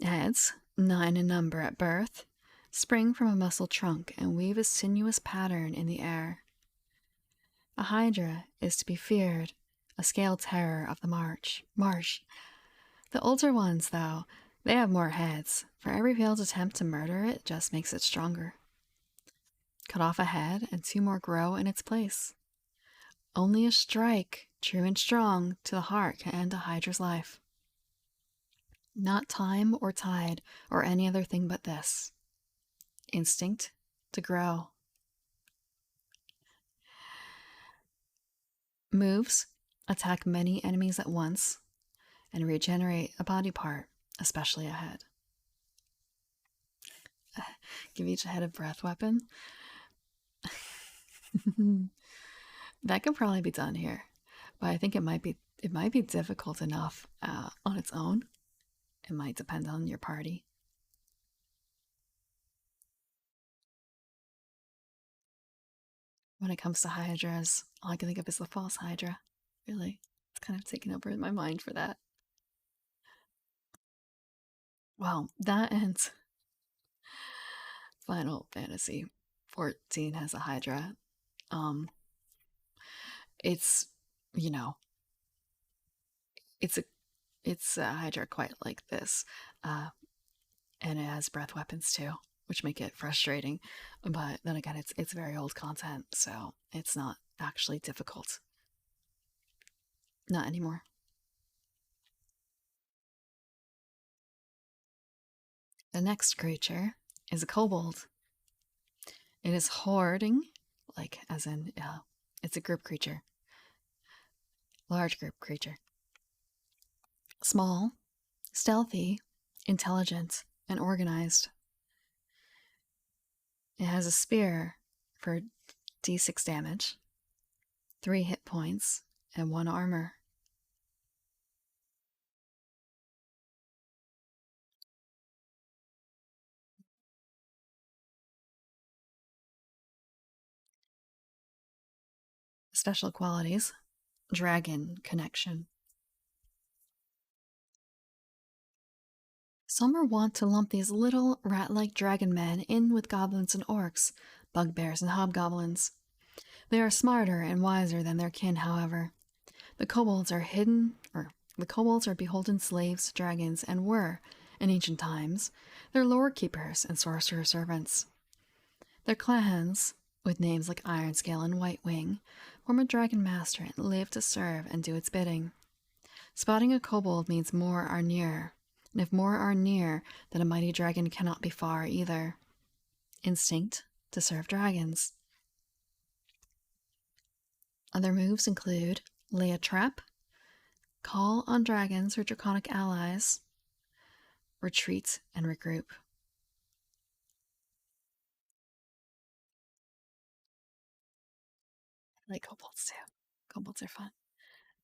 Heads, 9 in number at birth, spring from a muscle trunk and weave a sinuous pattern in the air. A hydra is to be feared, a scaled terror of the marsh. The older ones, though, they have more heads. For every failed attempt to murder it just makes it stronger. Cut off a head, and two more grow in its place. Only a strike, true and strong, to the heart can end a hydra's life. Not time or tide or any other thing but this. Instinct to grow. Moves attack many enemies at once and regenerate a body part, especially a head. Give each head a breath weapon. That could probably be done here, but I think it might be difficult enough on its own. It might depend on your party. When it comes to hydras, all I can think of is the false hydra. Really, it's kind of taken over my mind for that. Well, that ends. Final Fantasy 14 has a hydra. It's you know, it's a hydra quite like this, and it has breath weapons too, which make it frustrating. But then again, it's very old content, so it's not actually difficult. Not anymore. The next creature is a kobold. It is hoarding, like as in it's a group creature. Large group creature. Small, stealthy, intelligent, and organized. It has a spear for d6 damage, 3 hit points, and 1 armor. Special qualities: Dragon Connection. Some are wont to lump these little rat-like dragon men in with goblins and orcs, bugbears and hobgoblins. They are smarter and wiser than their kin, however. The kobolds are beholden slaves to dragons and were, in ancient times, their lore keepers and sorcerer servants. Their clans, with names like Ironscale and Whitewing, form a dragon master and live to serve and do its bidding. Spotting a kobold means more are near, and if more are near, then a mighty dragon cannot be far either. Instinct to serve dragons. Other moves include lay a trap, call on dragons or draconic allies, retreat and regroup. I like kobolds too. Kobolds are fun.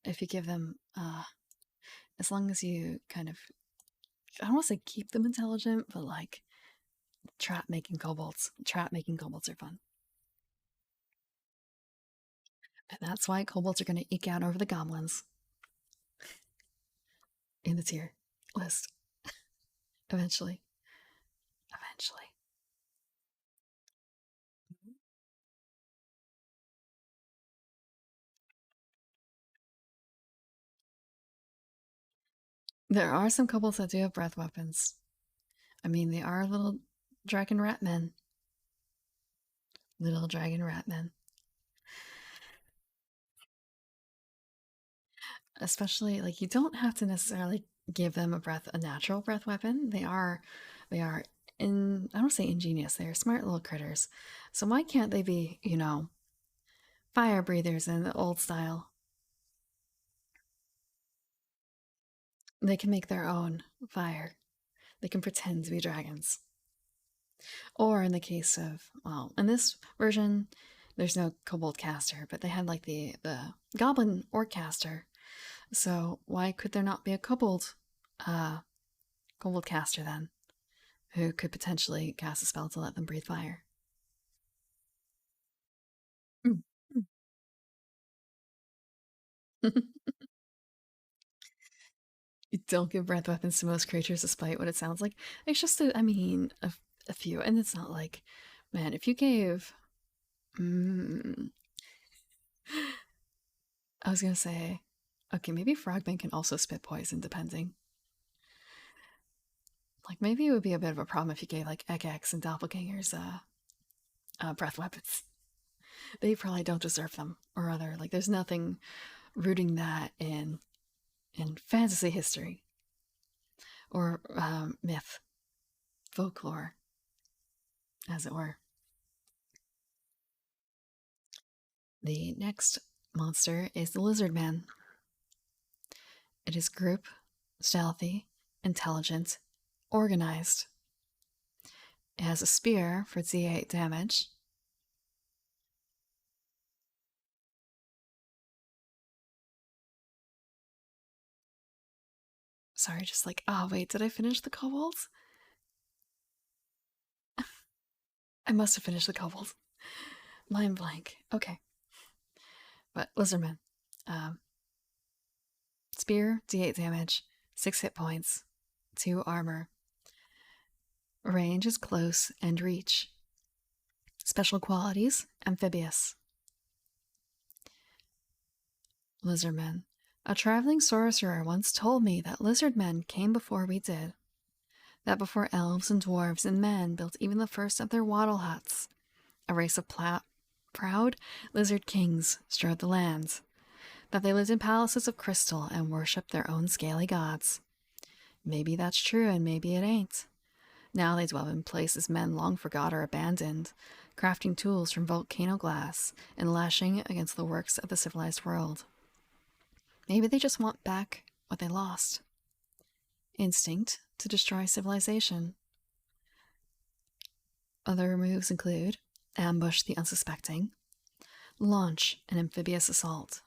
If you give them, as long as you kind of, I don't want to say keep them intelligent, but like trap making kobolds. Trap making kobolds are fun. And that's why kobolds are going to eke out over the goblins in the tier list. Eventually. Eventually. There are some kobolds that do have breath weapons. I mean, they are little dragon rat men. Little dragon rat men. Especially, like, you don't have to necessarily give them a natural breath weapon. They are I don't say ingenious, they are smart little critters. So why can't they be, fire breathers in the old style? They can make their own fire. They can pretend to be dragons. Or in the case of, well, in this version, there's no kobold caster, but they had like the goblin orc caster. So why could there not be a kobold caster then, who could potentially cast a spell to let them breathe fire? You don't give breath weapons to most creatures despite what it sounds like. It's just, a few. And it's not like, man, if you gave. was gonna say, okay, maybe frogmen can also spit poison, depending. Like, maybe it would be a bit of a problem if you gave, like, Egex and Doppelgangers, breath weapons. They probably don't deserve them, or other, like, there's nothing rooting that in fantasy history. Or, myth. Folklore, as it were. The next monster is the Lizard Man. It is group, stealthy, intelligent, organized. It has a spear for D8 damage. Sorry, just like, oh wait, did I finish the kobolds? I must have finished the kobolds. Mind blank. Okay. But Lizardman. Spear, D8 damage, 6 hit points, 2 armor. Range is close and reach. Special qualities, amphibious. Lizardmen. A traveling sorcerer once told me that lizard men came before we did. That before elves and dwarves and men built even the first of their wattle huts, a race of proud lizard kings strode the lands. That they lived in palaces of crystal and worshipped their own scaly gods. Maybe that's true and maybe it ain't. Now they dwell in places men long forgot or abandoned, crafting tools from volcano glass and lashing against the works of the civilized world. Maybe they just want back what they lost. Instinct to destroy civilization. Other moves include ambush the unsuspecting, launch an amphibious assault.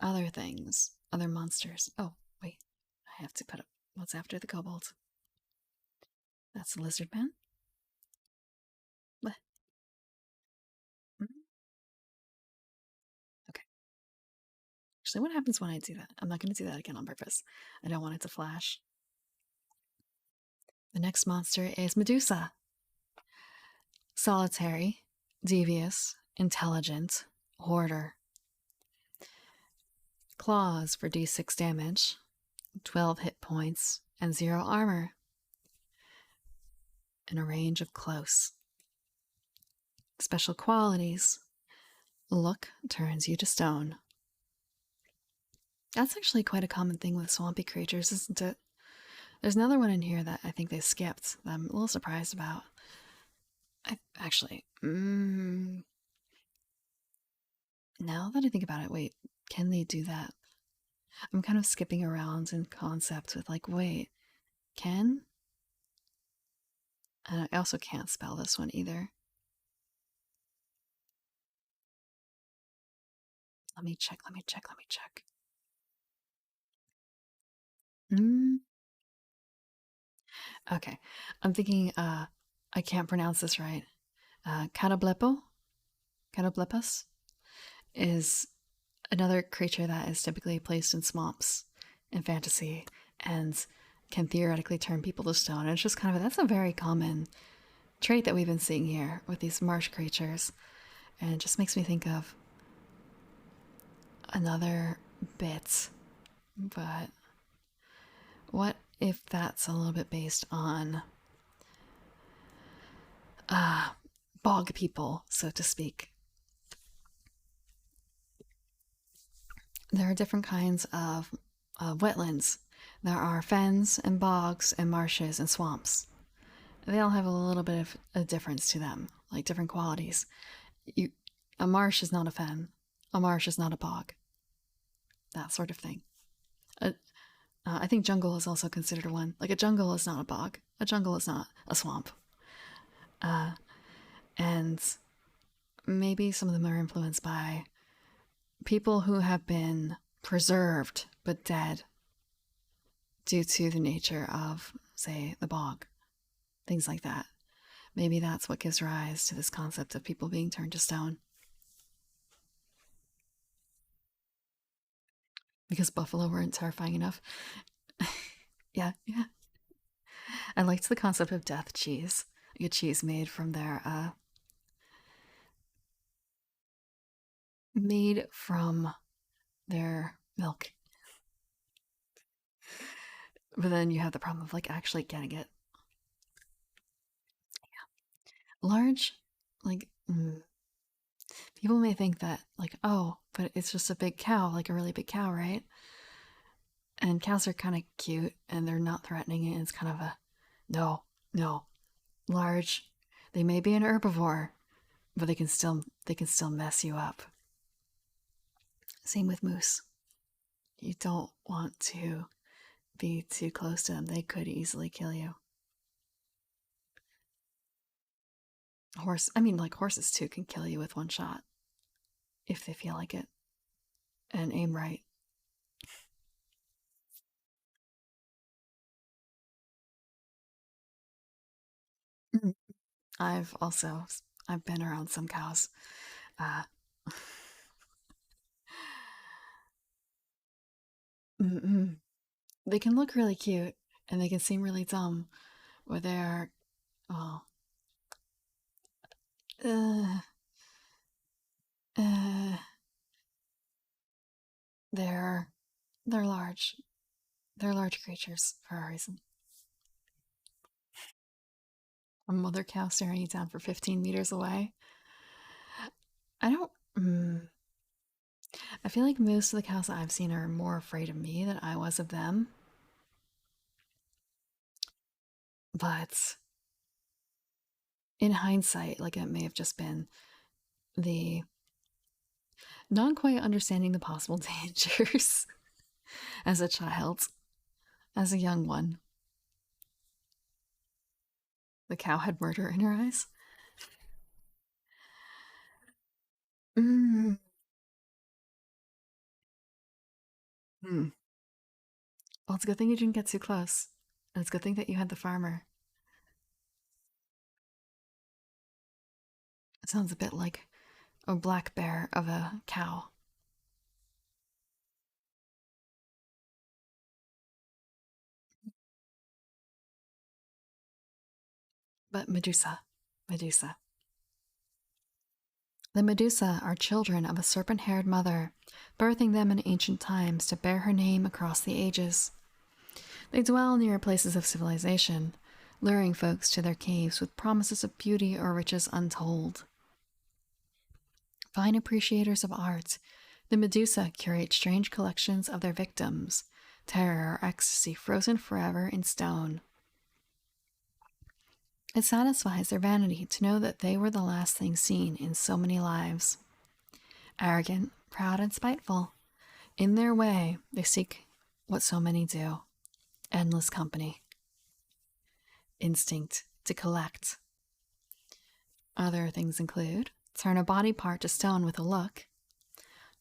Other things, other monsters. Oh, wait, I have to put up what's after the kobold. That's the lizard man. What? Okay. Actually, what happens when I do that? I'm not going to do that again on purpose. I don't want it to flash. The next monster is Medusa. Solitary, devious, intelligent, hoarder. Claws for d6 damage, 12 hit points, and 0 armor. In a range of close. Special qualities. Look turns you to stone. That's actually quite a common thing with swampy creatures, isn't it? There's another one in here that I think they skipped that I'm a little surprised about. Now that I think about it, wait, can they do that? I'm kind of skipping around in concept with like, wait, can? And I also can't spell this one either. Let me check. Okay, I'm thinking, I can't pronounce this right. Catoblepo? Catoblepas? Is another creature that is typically placed in swamps in fantasy and can theoretically turn people to stone. And it's just kind of, that's a very common trait that we've been seeing here with these marsh creatures. And it just makes me think of another bit. But what if that's a little bit based on bog people, so to speak? There are different kinds of wetlands. There are fens and bogs and marshes and swamps. They all have a little bit of a difference to them, like different qualities. A marsh is not a fen. A marsh is not a bog. That sort of thing. I think jungle is also considered one. Like a jungle is not a bog. A jungle is not a swamp. And maybe some of them are influenced by people who have been preserved but dead due to the nature of, say, the bog. Things like that. Maybe that's what gives rise to this concept of people being turned to stone. Because buffalo weren't terrifying enough. Yeah. I liked the concept of death cheese. Like a cheese made from their made from their milk. But then you have the problem of like actually getting it. Large, like, people may think that, like, oh, but it's just a big cow, like a really big cow, right? And cows are kind of cute and they're not threatening, and it's kind of a no, no. Large, they may be an herbivore, but they can still mess you up. Same with moose. You don't want to be too close to them. They could easily kill you. Like horses too can kill you with one shot if they feel like it and aim right. Mm. I've been around some cows. Uh, they can look really cute and they can seem really dumb, but they are, oh, uh, uh, they're they're large. They're large creatures for a reason. A mother cow staring you down for 15 meters away. I don't. I feel like most of the cows that I've seen are more afraid of me than I was of them. But in hindsight, like it may have just been the not quite understanding the possible dangers as a child, as a young one. The cow had murder in her eyes. Mm. Mm. Well, it's a good thing you didn't get too close. And it's a good thing that you had the farmer. It sounds a bit like a black bear of a cow. But Medusa. Medusa. The Medusa are children of a serpent haired mother, birthing them in ancient times to bear her name across the ages. They dwell near places of civilization, luring folks to their caves with promises of beauty or riches untold. Fine appreciators of art, the Medusa curate strange collections of their victims, terror or ecstasy frozen forever in stone. It satisfies their vanity to know that they were the last thing seen in so many lives. Arrogant, proud, and spiteful, in their way, they seek what so many do: endless company, instinct to collect. Other things include turn a body part to stone with a look,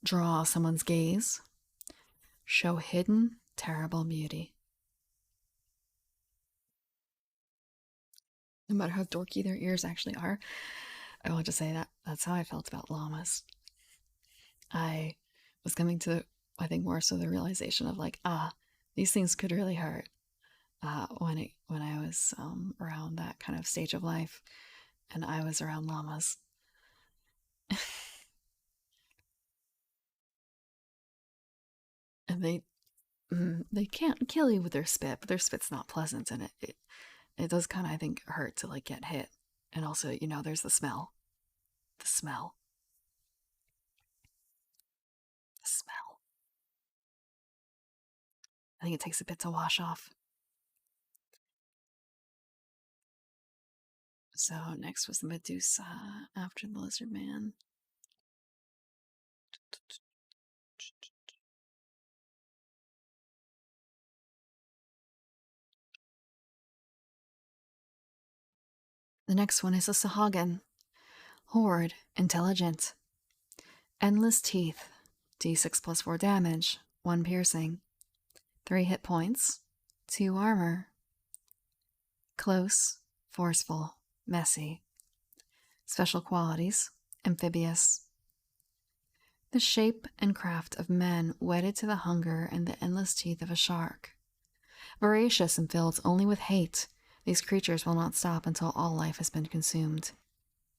draw someone's gaze, show hidden, terrible beauty. No matter how dorky their ears actually are, I want to say that that's how I felt about llamas. I was coming to, I think, more so the realization of like, these things could really hurt. When I was around that kind of stage of life, and I was around llamas. And they can't kill you with their spit, but their spit's not pleasant, and it does kind of, I think, hurt to like get hit. And also, there's the smell, the smell. I think it takes a bit to wash off. So next was the Medusa after the Lizard Man. The next one is a Sahagin. Horde, intelligent. Endless teeth, d6 plus 4 damage, 1 piercing, 3 hit points, 2 armor. Close, forceful, messy. Special qualities: amphibious. The shape and craft of men wedded to the hunger and the endless teeth of a shark. Voracious and filled only with hate, these creatures will not stop until all life has been consumed.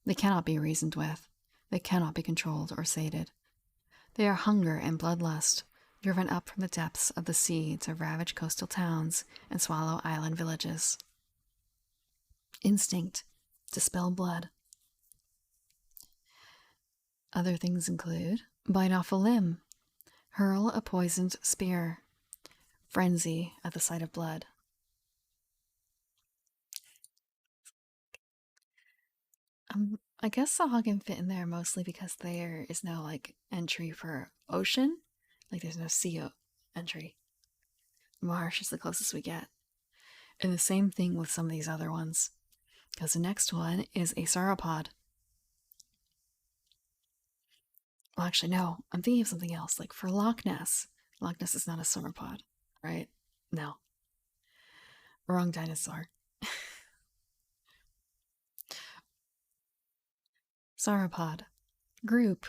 They cannot be reasoned with. They cannot be controlled or sated. They are hunger and bloodlust, driven up from the depths of the sea to ravage coastal towns and swallow island villages. Instinct to spill blood. Other things include bite off a limb, hurl a poisoned spear, frenzy at the sight of blood. I guess Saha can fit in there mostly because there is no like entry for ocean. Like there's no sea entry. Marsh is the closest we get. And the same thing with some of these other ones. Because the next one is a sauropod. Well, actually, no. I'm thinking of something else. Like for Loch Ness. Loch Ness is not a sauropod, right? No. Wrong dinosaur. Sauropod. Group.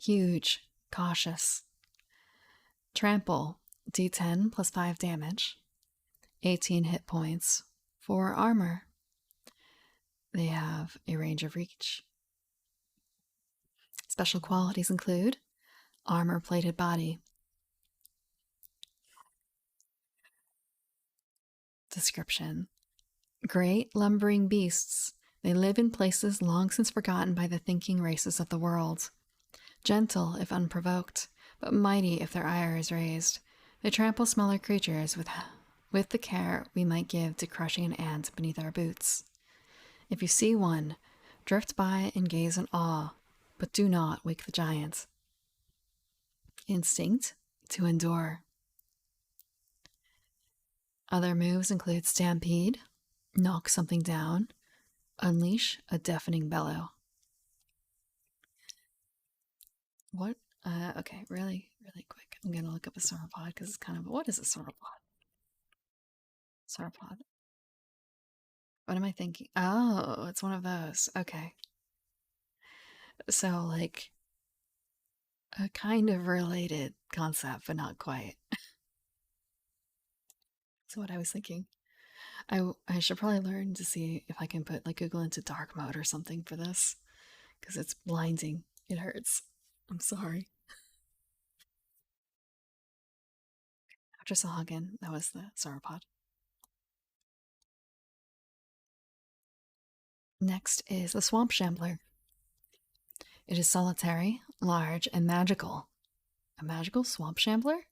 Huge. Cautious. Trample. D10 plus 5 damage. 18 hit points. 4 armor. They have a range of reach. Special qualities include armor-plated body. Description. Great lumbering beasts. They live in places long since forgotten by the thinking races of the world. Gentle if unprovoked, but mighty if their ire is raised. They trample smaller creatures with the care we might give to crushing an ant beneath our boots. If you see one, drift by and gaze in awe, but do not wake the giant. Instinct to endure. Other moves include stampede, knock something down, unleash a deafening bellow. What? Okay, really quick. I'm gonna look up a sauropod because it's kind of, what is a sauropod? Sauropod. What am I thinking? Oh, it's one of those. Okay. So, like, a kind of related concept, but not quite. That's what I was thinking. I should probably learn to see if I can put like Google into dark mode or something for this because it's blinding. It hurts. I'm sorry. After Sahagin, that was the sauropod. Next is the swamp shambler. It is solitary, large, and magical. A magical swamp shambler?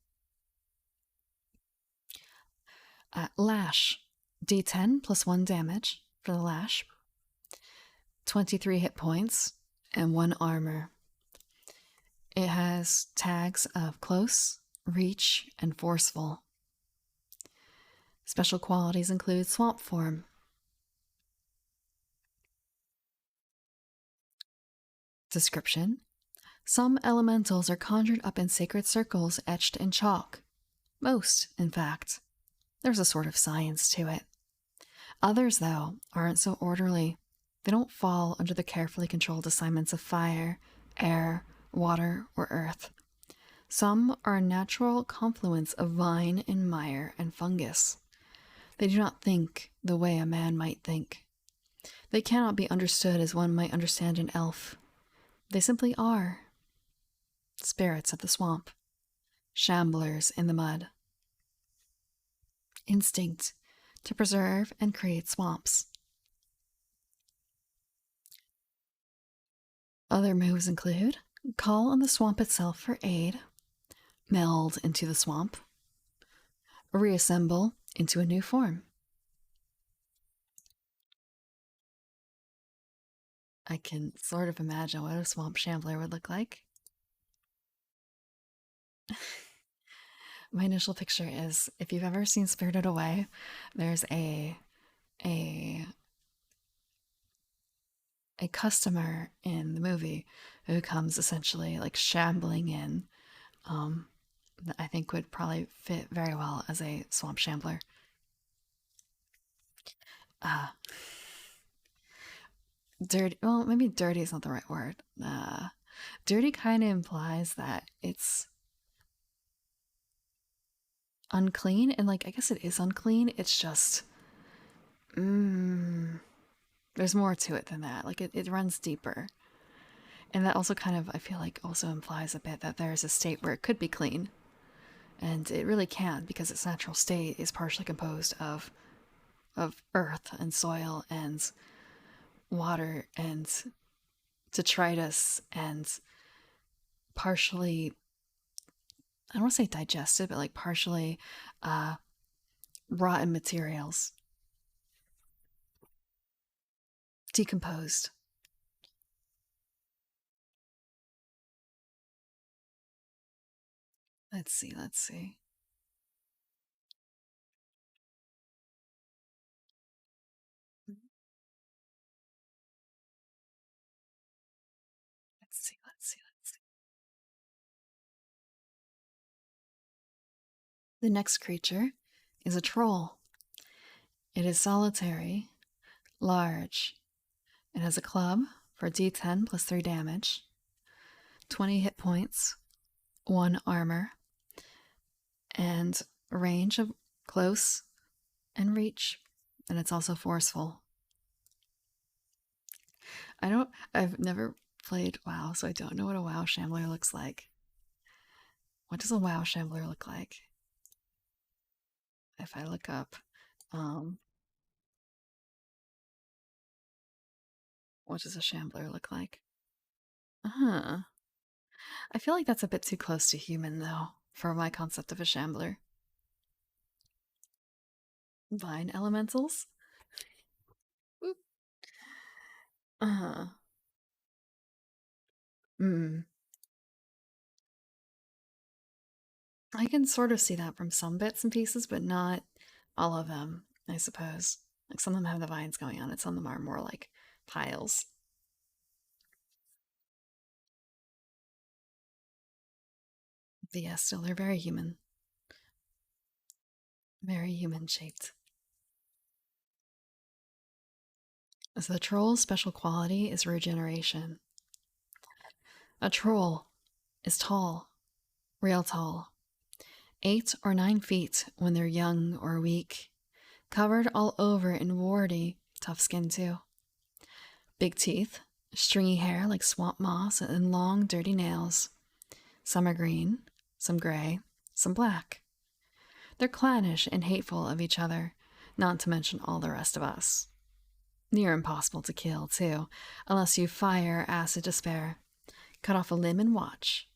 Lash. D10 plus 1 damage for the lash. 23 hit points and 1 armor. It has tags of close, reach, and forceful. Special qualities include swamp form. Description. Some elementals are conjured up in sacred circles etched in chalk. Most, in fact. There's a sort of science to it. Others, though, aren't so orderly. They don't fall under the carefully controlled assignments of fire, air, water, or earth. Some are a natural confluence of vine and mire and fungus. They do not think the way a man might think. They cannot be understood as one might understand an elf. They simply are. Spirits of the swamp. Shamblers in the mud. Instinct to preserve and create swamps. Other moves include call on the swamp itself for aid, meld into the swamp, reassemble into a new form. I can sort of imagine what a swamp shambler would look like. My initial picture is, if you've ever seen Spirited Away, there's a customer in the movie who comes essentially like shambling in. That I think would probably fit very well as a swamp shambler. Dirty. Well, maybe dirty is not the right word. Dirty kind of implies that it's unclean, and like I guess it is unclean. It's just, there's more to it than that. Like it runs deeper. And that also kind of, I feel like, also implies a bit that there's a state where it could be clean. And it really can, because its natural state is partially composed of earth and soil and water and detritus and partially, I don't want to say digested, but like partially uh, rotten materials, decomposed. Let's see, let's see. Let's see, let's see, let's see. The next creature is a troll. It is solitary, large. It has a club for d10 plus 3 damage, 20 hit points, 1 armor, and range of close and reach. And it's also forceful. I've never played WoW, so I don't know what a WoW Shambler looks like. What does a WoW Shambler look like? If I look up, what does a Shambler look like? Huh. I feel like that's a bit too close to human, though, for my concept of a Shambler. Vine elementals? Uh huh. Hmm. I can sort of see that from some bits and pieces, but not all of them, I suppose. Like some of them have the vines going on, and some of them are more like tiles. But yeah, still, they're very human shaped. So the troll's special quality is regeneration. A troll is tall, real tall, 8 or 9 feet when they're young or weak, covered all over in warty, tough skin too. Big teeth, stringy hair like swamp moss, and long, dirty nails. Some are green, some gray, some black. They're clannish and hateful of each other, not to mention all the rest of us. Near impossible to kill, too, unless you fire acid to spare. Cut off a limb and watch.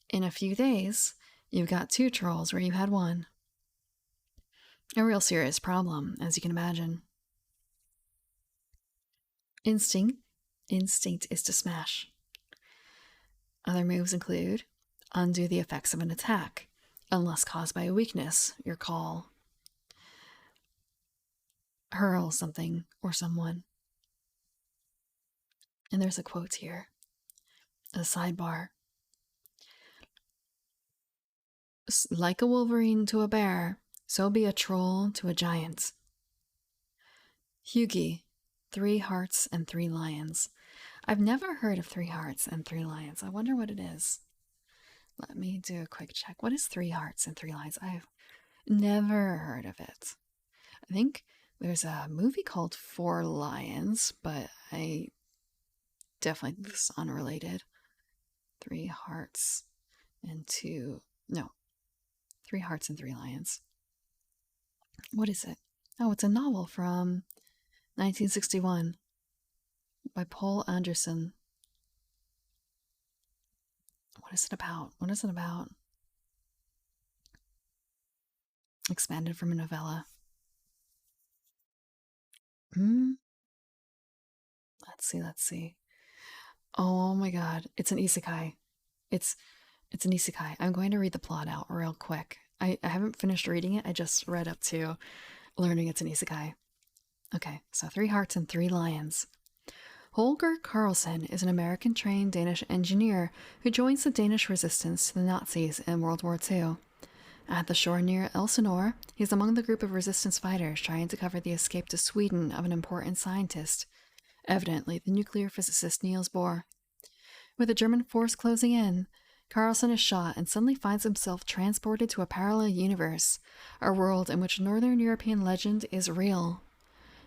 In a few days, you've got 2 trolls where you had 1. A real serious problem, as you can imagine. Instinct is to smash. Other moves include undo the effects of an attack, unless caused by a weakness, your call. Hurl something or someone. And there's a quote here. A sidebar. Like a wolverine to a bear, so be a troll to a giant. Hugi, 3 hearts and 3 lions. I've never heard of 3 hearts and 3 lions. I wonder what it is. Let me do a quick check. What is 3 hearts and 3 lions? I've never heard of it. I think there's a movie called 4 Lions, but I definitely think this is unrelated. 3 hearts and 2. No. 3 hearts and 3 lions. What is it? Oh, it's a novel from 1961 by Paul Anderson. What is it about? What is it about? Expanded from a novella. Let's see. Oh my god, it's an isekai. It's an isekai. I'm going to read the plot out real quick. I haven't finished reading it. I just read up to learning it's an isekai. Okay, so 3 hearts and 3 lions. Holger Carlson is an American-trained Danish engineer who joins the Danish resistance to the Nazis in World War II. At the shore near Elsinore, he's among the group of resistance fighters trying to cover the escape to Sweden of an important scientist, evidently the nuclear physicist Niels Bohr. With the German force closing in, Carlson is shot and suddenly finds himself transported to a parallel universe, a world in which Northern European legend is real.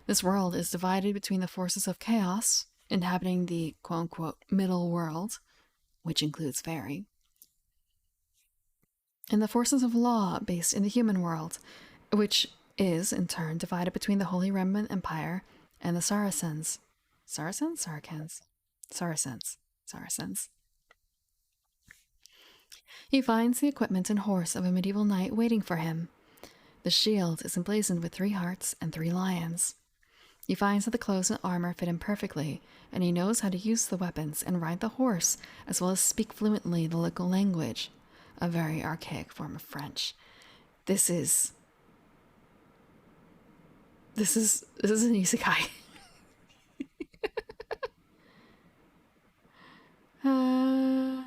This world is divided between the forces of chaos, inhabiting the quote unquote middle world, which includes fairy, and the forces of law based in the human world, which is, in turn, divided between the Holy Roman Empire and the Saracens. Saracens? Saracens. Saracens. Saracens. He finds the equipment and horse of a medieval knight waiting for him. The shield is emblazoned with 3 hearts and 3 lions. He finds that the clothes and armor fit him perfectly, and he knows how to use the weapons and ride the horse, as well as speak fluently the local language, a very archaic form of French. This is an isekai. uh,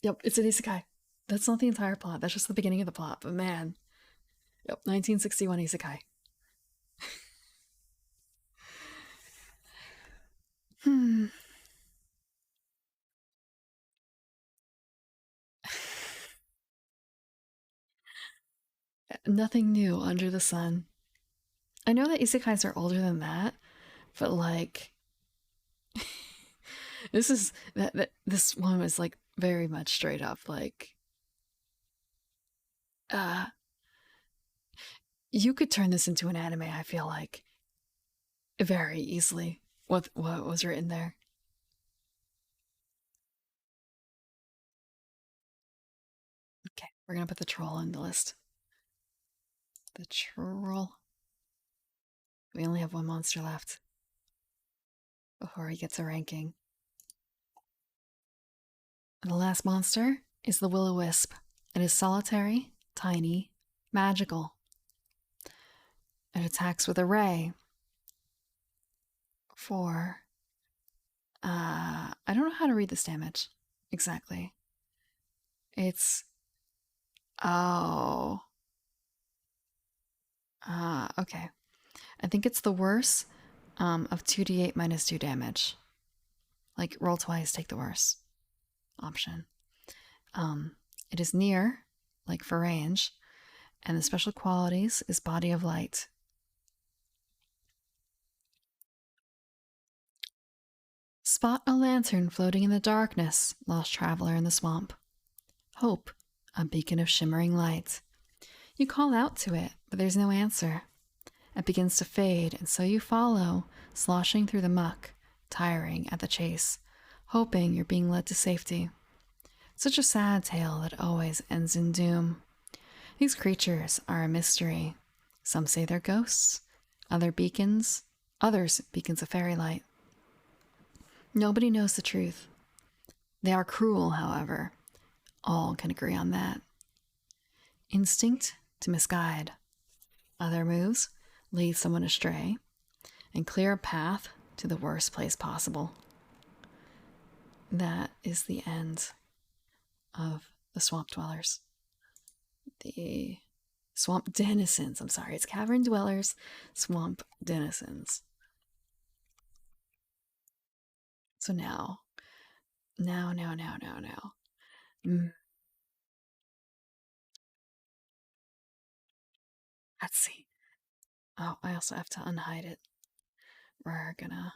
yep, it's an isekai. That's not the entire plot. That's just the beginning of the plot. But man, yep, 1961 isekai. Hmm. Nothing new under the sun. I know that isekais are older than that, but like this one was like very much straight up like uh you could turn this into an anime, I feel like, very easily. What was written there. Okay, we're gonna put the troll on the list. The troll. We only have 1 monster left before he gets a ranking. And the last monster is the Will-O-Wisp. It is solitary, tiny, magical. It attacks with a ray for I don't know how to read this damage exactly. It's oh okay. I think it's the worst of 2d8 minus 2 damage. Like roll twice, take the worst option. It is near, like for range, and the special qualities is body of light. Spot a lantern floating in the darkness, lost traveler in the swamp. Hope, a beacon of shimmering light. You call out to it, but there's no answer. It begins to fade, and so you follow, sloshing through the muck, tiring at the chase, hoping you're being led to safety. Such a sad tale that always ends in doom. These creatures are a mystery. Some say they're ghosts, others beacons of fairy light. Nobody knows the truth. They are cruel, however. All can agree on that. Instinct to misguide. Other moves lead someone astray and clear a path to the worst place possible. That is the end of the Swamp Dwellers. The Swamp Denizens. I'm sorry, it's Cavern Dwellers, Swamp Denizens. So now. Mm. Let's see. Oh, I also have to unhide it. We're gonna.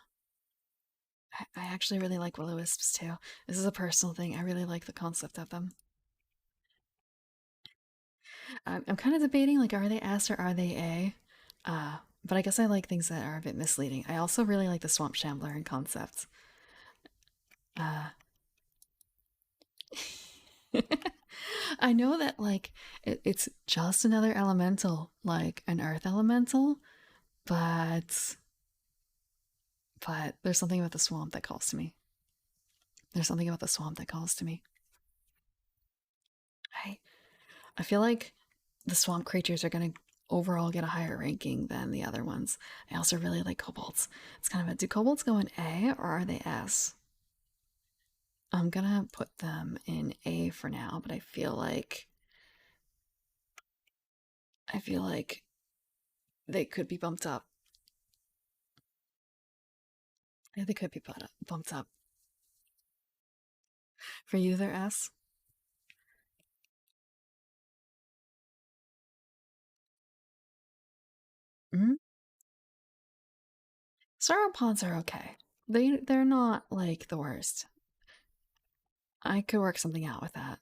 I actually really like Will-O-Wisps too. This is a personal thing. I really like the concept of them. I'm kind of debating like, are they S or are they A? But I guess I like things that are a bit misleading. I also really like the Swamp Shambler in concept. I know that like it's just another elemental, like an earth elemental, but there's something about the swamp that calls to me. There's something about the swamp that calls to me. I feel like the swamp creatures are gonna overall get a higher ranking than the other ones. I also really like kobolds. It's kind of a, do kobolds go in A or are they S? I'm gonna put them in A for now, but I feel like they could be bumped up. Yeah, they could be bumped up. For you, they're S. Mm-hmm. Sauropods are okay. They're not like the worst. I could work something out with that.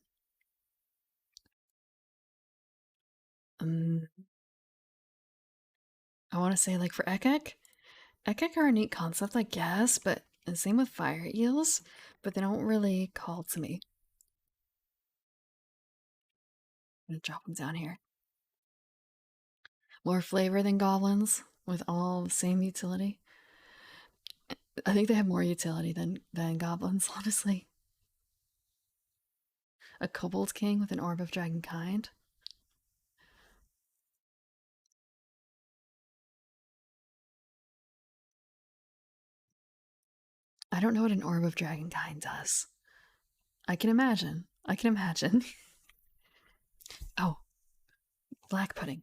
Um, I want to say like for Ekek, Ekek are a neat concept, I guess, but the same with fire eels, but they don't really call to me. I'm gonna drop them down here. More flavor than goblins with all the same utility. I think they have more utility than goblins, honestly. A kobold king with an orb of dragonkind. I don't know what an orb of dragonkind does. I can imagine. I can imagine. Oh, black pudding.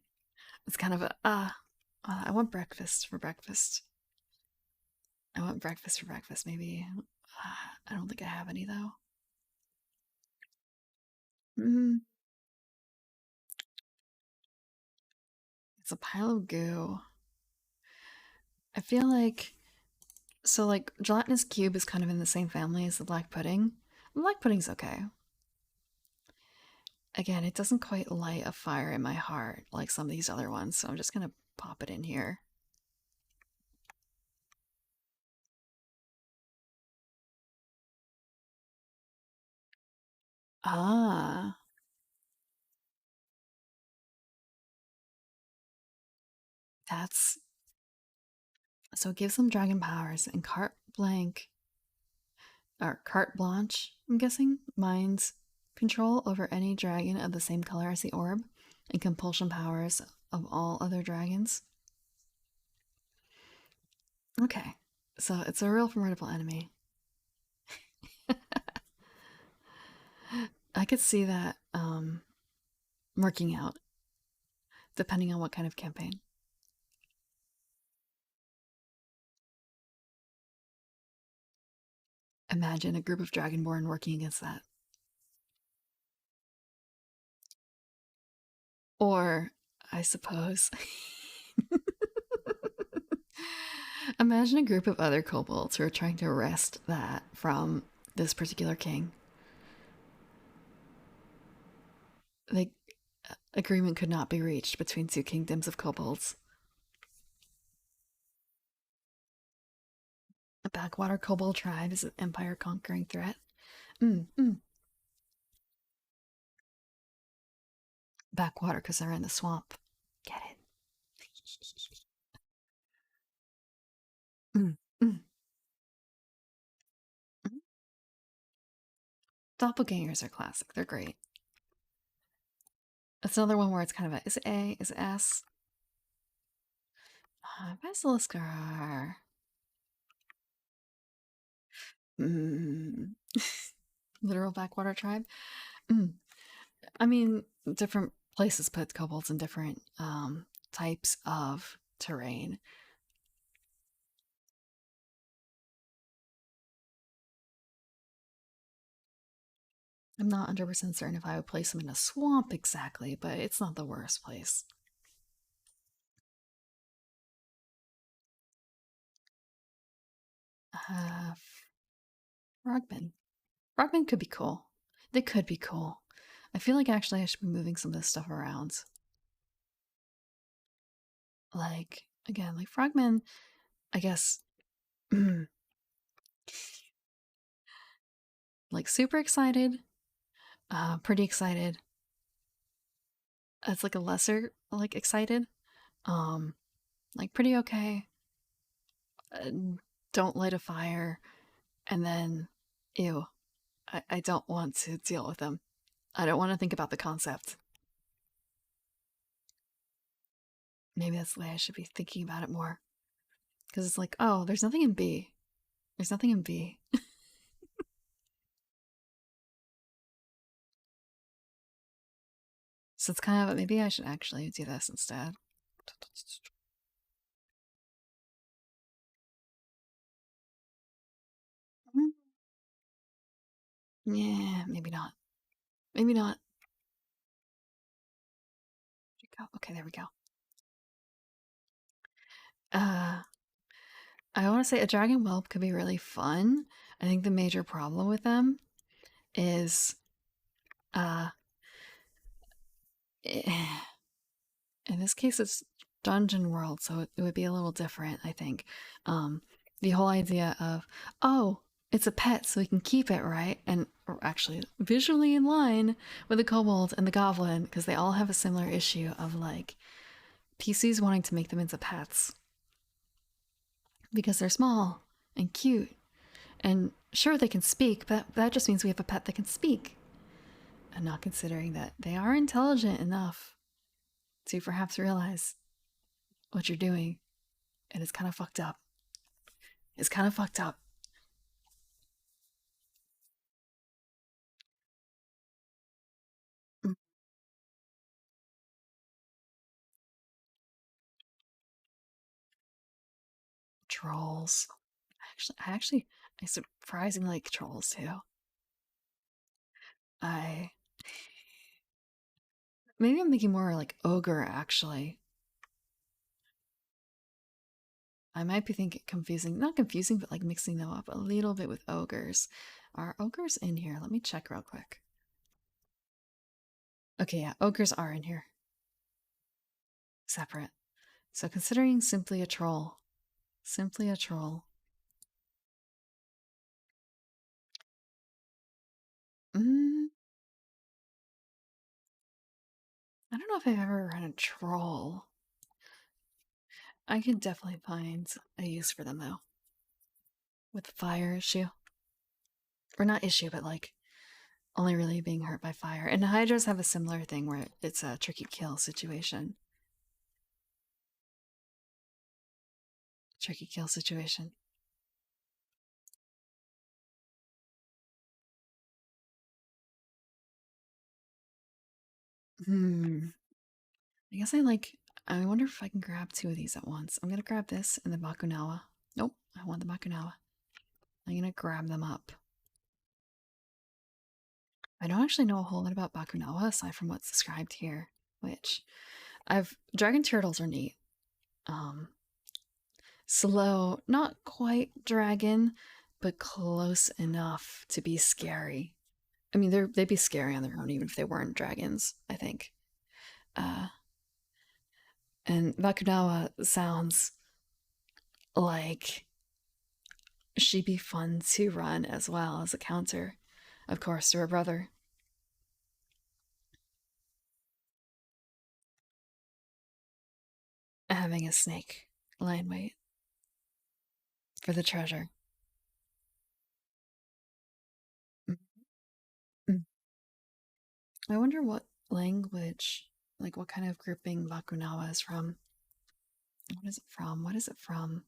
It's kind of a I want breakfast for breakfast. I want breakfast for breakfast. Maybe I don't think I have any though. Mm, it's a pile of goo. I feel like so like gelatinous cube is kind of in the same family as the black pudding. The black pudding's okay. Again, it doesn't quite light a fire in my heart like some of these other ones, so I'm just gonna pop it in here. Ah, that's so it gives them dragon powers and carte blanche or carte blanche, I'm guessing, minds control over any dragon of the same color as the orb, and compulsion powers of all other dragons. Okay, so it's a real formidable enemy. I could see that working out, depending on what kind of campaign. Imagine a group of Dragonborn working against that. Or, I suppose, imagine a group of other kobolds who are trying to wrest that from this particular king. The agreement could not be reached between two kingdoms of kobolds. A backwater kobold tribe is an empire conquering threat. Mm, mm. Backwater because they're in the swamp. Get it? Mm, mm, mm. Doppelgangers are classic. They're great. It's another one where it's kind of a is it A? Is it S? Basiliskar. Mm. Literal backwater tribe. Mm. I mean, different places put kobolds in different types of terrain. I'm not 100% certain if I would place them in a swamp exactly, but it's not the worst place. Uh, Frogmen. Frogmen could be cool. They could be cool. I feel like actually I should be moving some of this stuff around. Like, again, like Frogmen, I guess, like super excited, pretty excited. It's like a lesser, like excited, um, like pretty okay. Uh, don't light a fire, and then, ew, I don't want to deal with them. I don't want to think about the concept. Maybe that's the way I should be thinking about it more. Because it's like, oh, there's nothing in B. There's nothing in B. So it's kind of, maybe I should actually do this instead. Yeah, maybe not. Maybe not. Okay, there we go. Uh, I want to say a dragon whelp could be really fun. I think the major problem with them is, uh, eh, in this case, it's dungeon world, so it would be a little different, I think. The whole idea of, oh, it's a pet, so we can keep it, right? And actually, visually in line with the kobold and the goblin, because they all have a similar issue of like PCs wanting to make them into pets because they're small and cute. And sure, they can speak, but that just means we have a pet that can speak. And not considering that they are intelligent enough to perhaps realize what you're doing. And it's kind of fucked up. It's kind of fucked up. Mm. Trolls. I surprisingly like trolls too. I maybe I'm thinking more like ogre actually. I might be thinking confusing, not confusing, but like mixing them up a little bit with ogres. Are ogres in here? Let me check real quick. Okay, yeah, ogres are in here. Separate. So considering simply a troll. Simply a troll. Mm, I don't know if I've ever run a troll. I can definitely find a use for them though. With fire issue. Or not issue, but like only really being hurt by fire. And hydras have a similar thing where it's a tricky kill situation. Tricky kill situation. Hmm. I guess I wonder if I can grab two of these at once. I'm gonna grab this and the Bakunawa. Nope, I want the Bakunawa. I'm gonna grab them up. I don't actually know a whole lot about Bakunawa aside from what's described here, which dragon turtles are neat. Um Slow, not quite dragon, but close enough to be scary. I mean, they'd be scary on their own, even if they weren't dragons, I think. Uh, and Bakunawa sounds like she'd be fun to run as well as a counter, of course, to her brother. Having a snake lying wait for the treasure. Mm. I wonder what language, like what kind of grouping Bakunawa is from. What is it from? What is it from?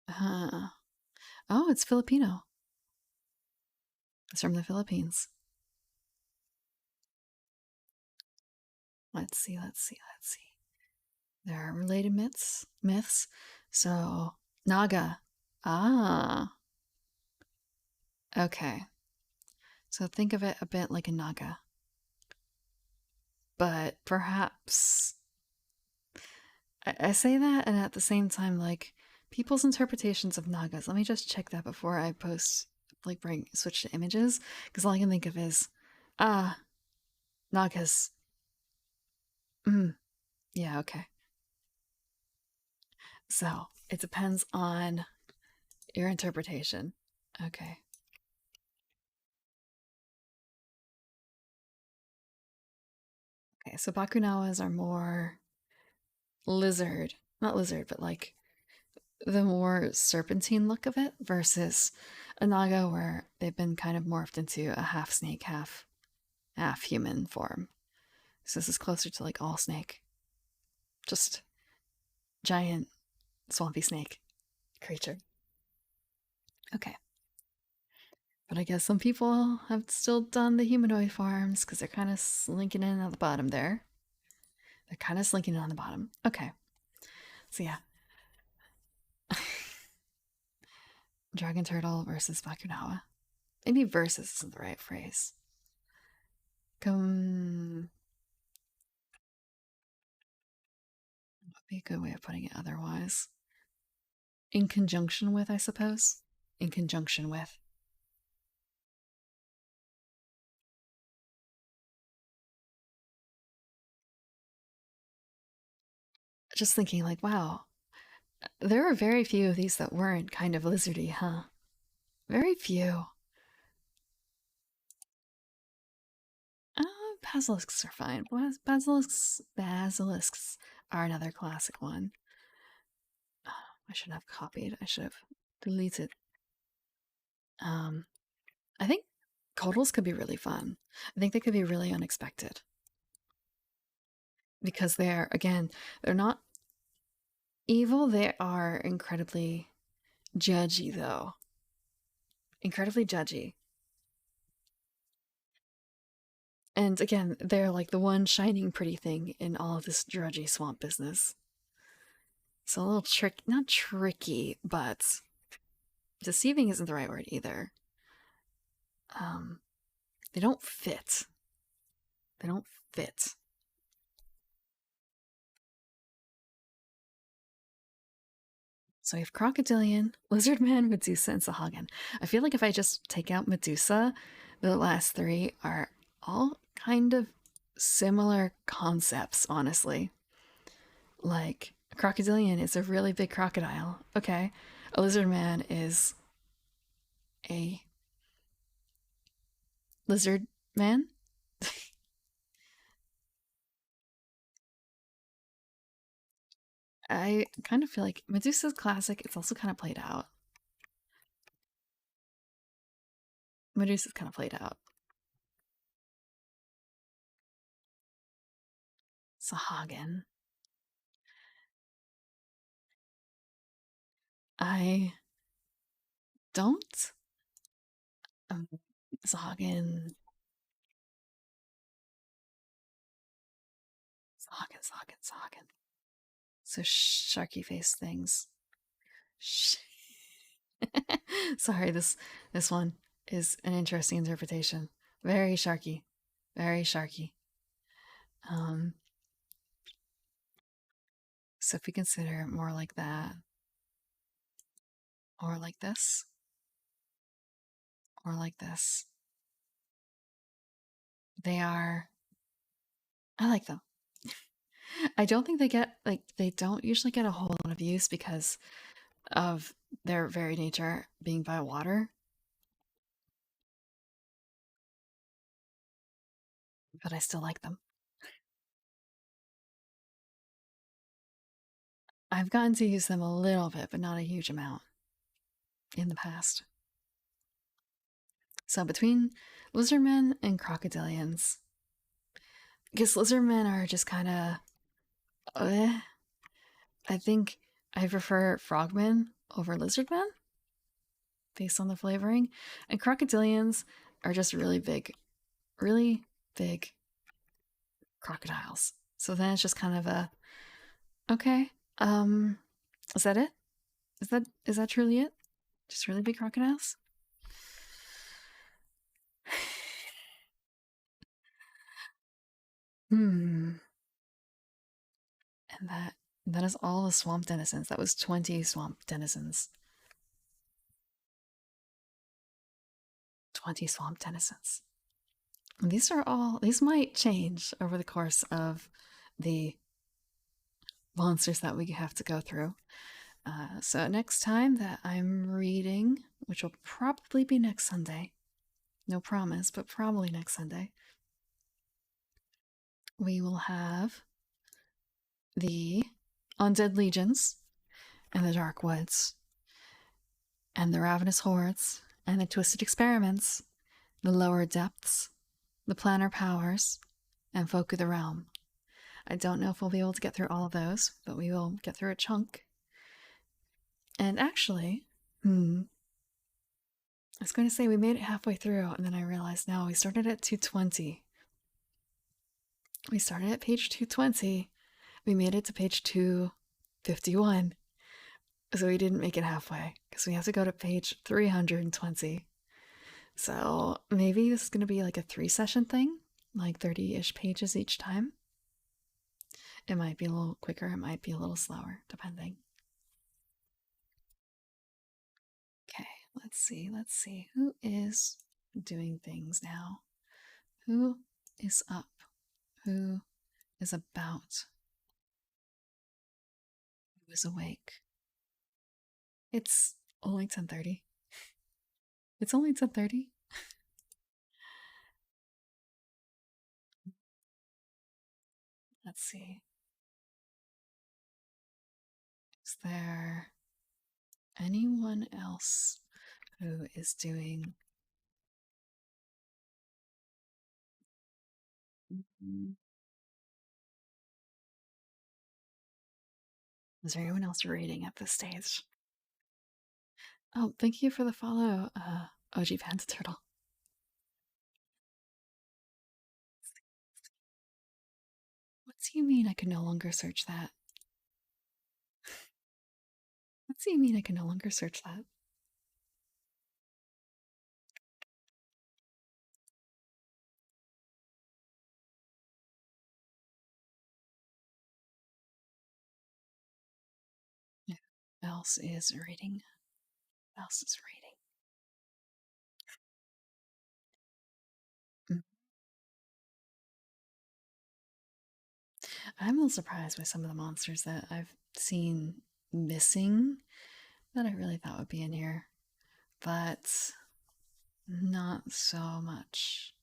Uh, oh, it's Filipino. It's from the Philippines. Let's see. There are related myths. So, Naga. Ah, okay. So think of it a bit like a Naga. But perhaps I say that, and at the same time, like people's interpretations of Nagas. Let me just check that before I post, like, switch to images, because all I can think of is, ah, Nagas. Mm, yeah, okay. So it depends on your interpretation. Okay. Okay, so Bakunawas are more lizard, not lizard, but like the more serpentine look of it versus a Naga where they've been kind of morphed into a half snake, half human form. So this is closer to like all snake. Just giant swampy snake creature. Okay. But I guess some people have still done the humanoid forms because they're kind of slinking in at the bottom there. They're kind of slinking in on the bottom. Okay. So yeah. Dragon Turtle versus Bakunawa. Maybe versus isn't the right phrase. Come. Would be a good way of putting it otherwise. In conjunction with, I suppose. In conjunction with. Just thinking, like, wow, there are very few of these that weren't kind of lizardy, huh? Very few. Uh, Basilisks are fine. Basilisks are another classic one. I should have copied. I should have deleted. Um, I think Codals could be really fun. I think they could be really unexpected because they're, again, they're not evil. They are incredibly judgy, though. Incredibly judgy. And again, they're like the one shining pretty thing in all of this drudgy swamp business. So a little not tricky, but deceiving isn't the right word either. Um, they don't fit. They don't fit. So we have Crocodilian, Lizardman, Medusa, and Sahagin. I feel like if I just take out Medusa, the last three are all kind of similar concepts, honestly. Like, a Crocodilian is a really big crocodile. Okay. A Lizardman is a lizard man. I kind of feel like Medusa's classic. It's also kind of played out. Medusa's kind of played out. Sahagin. I don't. Um, Sahagin. Sahagin. So sharky face things. Sorry, this one is an interesting interpretation. Very sharky. Very sharky. Um, so if we consider more like that, or like this, or like this, they are. I like them. I don't think they get like they don't usually get a whole lot of use because of their very nature being by water, but I still like them. I've gotten to use them a little bit, but not a huge amount in the past. So between lizardmen and crocodilians, because lizardmen are just kind of, I think I prefer frogmen over lizardmen based on the flavoring, and crocodilians are just really big crocodiles. So then it's just kind of a okay. Is that it? Is that truly it? Just really big crocodiles? Hmm. And that is all the swamp denizens. That was 20 swamp denizens. 20 swamp denizens. And these might change over the course of the monsters that we have to go through. So next time that I'm reading, which will probably be next Sunday, no promise, but probably next Sunday, we will have the Undead Legions and the Dark Woods and the Ravenous Hordes and the Twisted Experiments, the Lower Depths, the Planner Powers, and Folk of the Realm. I don't know if we'll be able to get through all of those, but we will get through a chunk. And actually, I was going to say we made it halfway through, and then I realized no, we started at 220. We started at page 220. We made it to page 251. So we didn't make it halfway because we have to go to page 320. So maybe this is going to be like a 3-session thing. like 30-ish pages each time. It might be a little quicker, it might be a little slower, depending. Okay, let's see. Who is doing things now? Who is up? Who is about? Who is awake? It's only 10:30. It's only 10:30. Let's see. Is there anyone else who is doing? Is there anyone else reading at this stage? Oh, thank you for the follow, OG Panda Turtle. What do you mean I can no longer search that? What do you mean I can no longer search that? Who else is reading? Who else is reading? I'm a little surprised by some of the monsters that I've seen missing that I really thought would be in here, but not so much.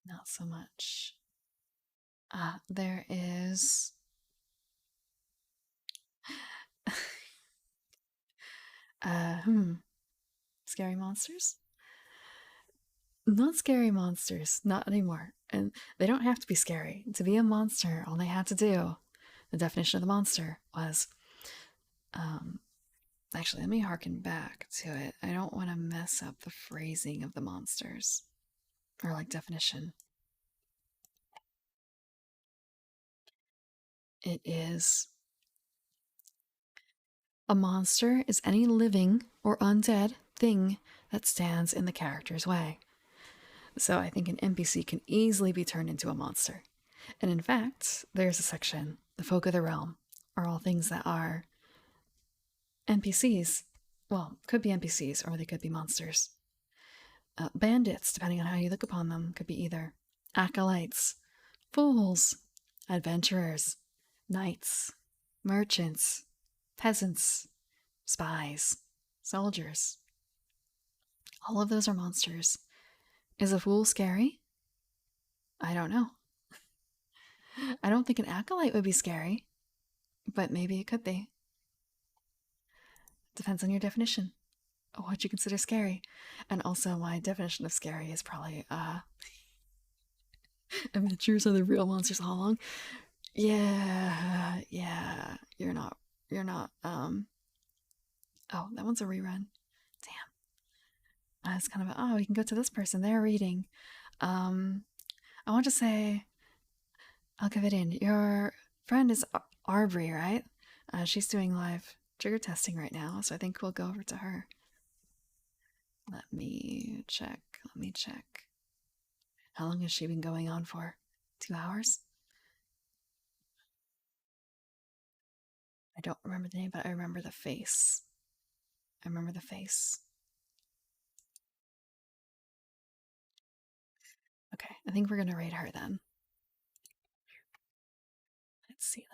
Not so much. Ah, there is. Scary monsters? Not scary monsters, not anymore. And they don't have to be scary. To be a monster, all they had to do, the definition of the monster was, actually, let me harken back to it. I don't want to mess up the phrasing of the monsters, or like definition. It is a monster is any living or undead thing that stands in the character's way. So I think an NPC can easily be turned into a monster. And in fact, there's a section, the folk of the realm are all things that are NPCs. Well, could be NPCs or they could be monsters. Bandits, depending on how you look upon them, could be either acolytes, fools, adventurers, knights, merchants, peasants, spies, soldiers. All of those are monsters. Is a fool scary? I don't know. I don't think an acolyte would be scary, but maybe it could be. Depends on your definition of what you consider scary. And also, my definition of scary is probably, adventures are the real monsters all along. Yeah, you're not, oh, that one's a rerun. Damn. It's kind of, oh, you can go to this person, they're reading. I want to say, I'll give it in. Your friend is Arbry, right? She's doing live trigger testing right now, so I think we'll go over to her. Let me check. How long has she been going on for? 2 hours? I don't remember the name, but I remember the face. Okay, I think we're gonna raid her then. Let's see.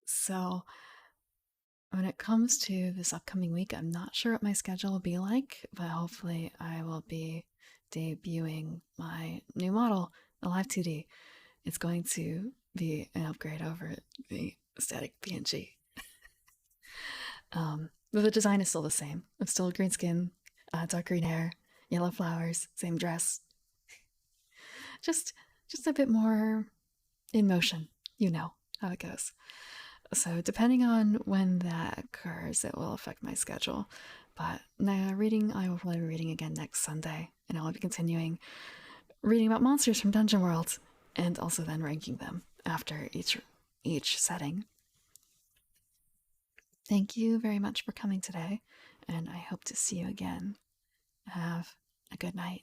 So, when it comes to this upcoming week, I'm not sure what my schedule will be like, but hopefully I will be debuting my new model, the Live 2D. It's going to be an upgrade over the static PNG. But the design is still the same. I'm still green skin, dark green hair, yellow flowers, same dress. Just a bit more in motion. You know how it goes. So depending on when that occurs, it will affect my schedule. But now reading, I will probably be reading again next Sunday, and I'll be continuing reading about monsters from Dungeon World, and also then ranking them after each setting. Thank you very much for coming today, and I hope to see you again. Have a good night.